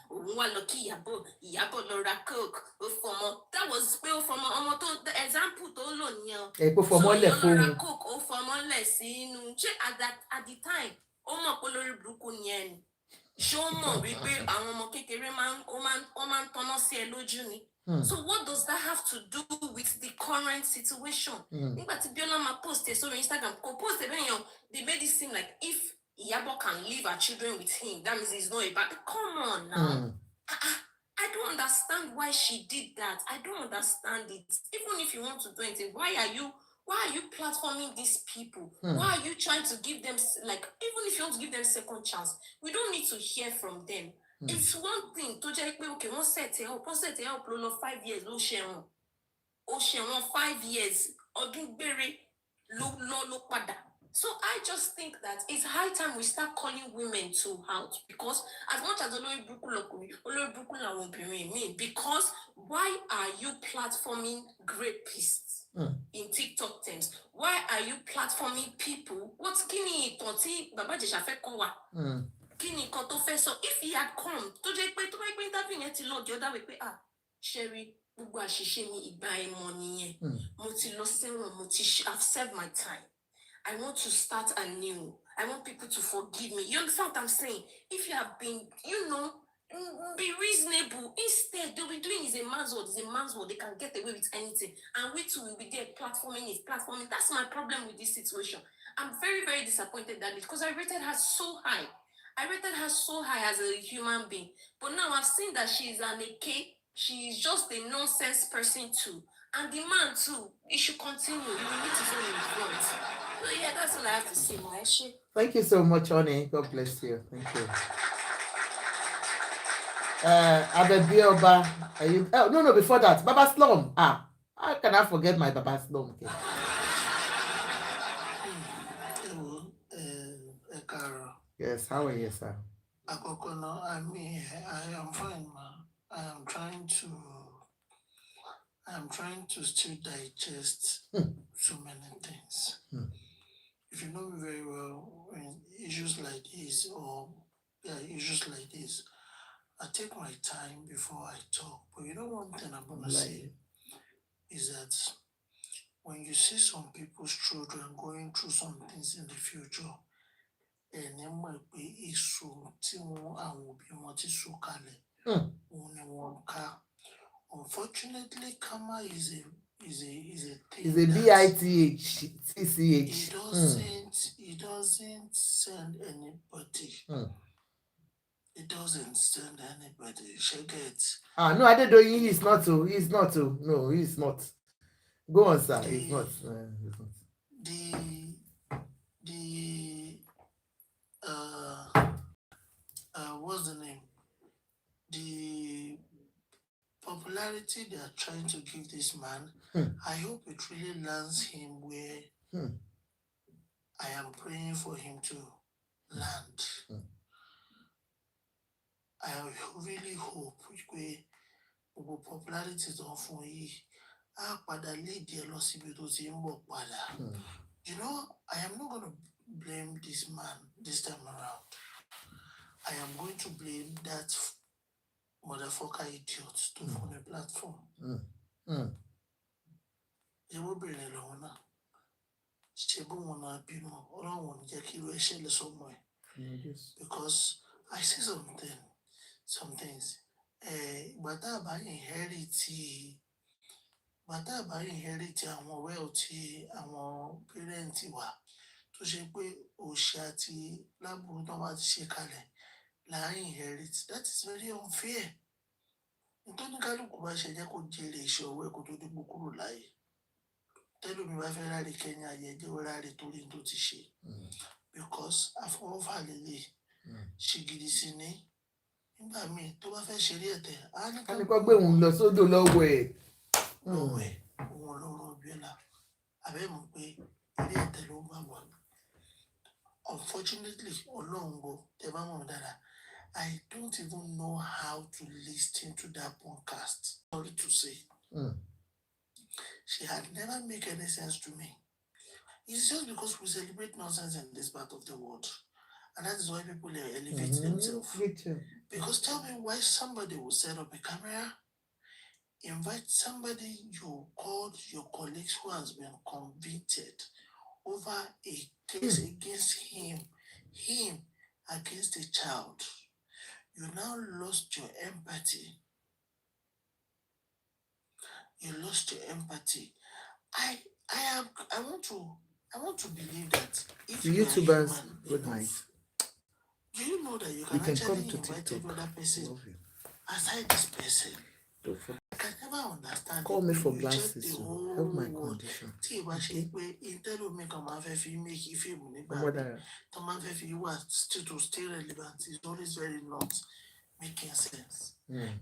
òun wá lọ kí Iyabo lọ ra coke ó fọmọ that was pé ó fọmọ ọmọ tó example tó lò nìyẹn Èpo fọmọlẹ̀ so ó lọ ra fóun. coke ó fọmọlẹ̀ sínú ṣé at the time ó mọ̀ pé lórí burúkú nìyẹn ni ṣé ó mọ̀ wípé àwọn ọmọ kékeré máa ń tọ́nà sí ẹ lójú ni. So what does that have to do with the current situation? Nígbà tí Biola máa post ẹ̀ sórí Instagram kò post ẹ̀ bẹ́ẹ̀ yẹn they made it seem like if Iyabo can leave her children with him that means he's not a bad. Come on now. I don't understand why she did that. I don't understand it. Even if you want to do anything, why are you platforming these people? Why are you trying to give them, like, even if you want to give them second chance, we don't need to hear from them. It's one thing to just like, okay, one set it up, 5 years, ló ṣẹ̀wọ̀n 5 years, ọdún gbére ló padà. So I just think that it's high time we start calling women to out because as much as olórí burúkú làwọn obìnrin mi because why are you platforming rapists in TikTok terms? Why are you platforming people? Kí ni ìtàn tí Bàbá Ìjẹ̀ṣà fẹ́ kọ́ wa? Kí ni nǹkan tó fẹ́ sọ? If he had come tó jẹ́ pé interview yẹn ti lọ the other way pé Sherry gbogbo àṣìṣe mi ìgbà ẹ̀mọ́ nìyẹn mo ti lọ sẹ́wọ̀n I've served my time. I want to start anew. I want people to forgive me. You understand what I'm saying? If you have been, be reasonable. Instead, they'll be doing is a man's word. It's a man's word. They can get away with anything. And we too will be there platforming. That's my problem with this situation. I'm very, very disappointed that because I rated her so high. As a human being. But now I've seen that she's an AK. She's just a nonsense person too. And the man too, it should continue. He will meet his own in front. So yeah, that's all I have to say, Maeshe. Thank you so much, honey. God bless you. Thank you. Abebioba, are you? Oh, no, before that, Baba Slum. How can I forget my Baba Slum? Okay. Yes, how are you, sir? I am fine, ma. I am trying to still digest so many things. If you know me very well, when issues like this, I take my time before I talk. But you know one thing I'm gonna say is that when you see some people's children going through some things in the future, and there might be issue unfortunately, karma is a thing. It's a BITH. It doesn't send anybody. It doesn't send anybody. She gets. No, I don't. He's not. No, he's not. Go on, sir. He's not. What's the name? The popularity they are trying to give this man, I hope it really lands him where I am praying for him to land. I really hope where popularity is on for you. You know, I am not going to blame this man this time around. I am going to blame that motherfucker idiot to on the platform. Because I see some things. But I inherit àwọn wealthy àwọn parents wa tó ṣe pé òṣì àti lábúrú tó bá ti ṣe kalẹ̀ là inherit. That is very unfair. Nítorí kálukú bá ṣe jẹ́ kó jèrè iṣẹ́ ọwọ́ ẹ̀ kó tó dípò kúrò láyé. Tẹ́lómi bá fẹ́ ráre kẹ́yìn ayé jẹ́ ó ráre torí tó ti ṣe. Because àfọwọ́fà lélẹ̀ ṣe gidi sí ní. Nígbà míì tó bá fẹ́ ṣeré ẹ̀tẹ̀ á ní kó gbé òun lọ sódò lọ́wọ́ ẹ̀. Òun lọ́rọ̀ Bíọ́lá. Àbẹ́mọ̀ pé ilé ẹ̀tẹ̀ ló bá wà. Unfortunately, Olongo, I don't even know how to listen to that podcast. Sorry to say. She had never made any sense to me. It's just because we celebrate nonsense in this part of the world. And that is why people elevate themselves. Because tell me why somebody will set up a camera, invite somebody you called your colleagues who has been convicted over a case against him against a child. You now lost your empathy. You lost your empathy. I want to believe that if The you YouTubers, are human good enough, night. do you know that you You can can actually come to invite TikTok. every other person Love you. aside this person? Don't forget. I can never understand. Call me for You check glasses the to whole help my world. condition. Tí ìbá ṣe Okay? pé Intel make a man fẹ́ make if film nígbà What míì tó máa fẹ́ fi wà still to stay relevant is always very not making sense.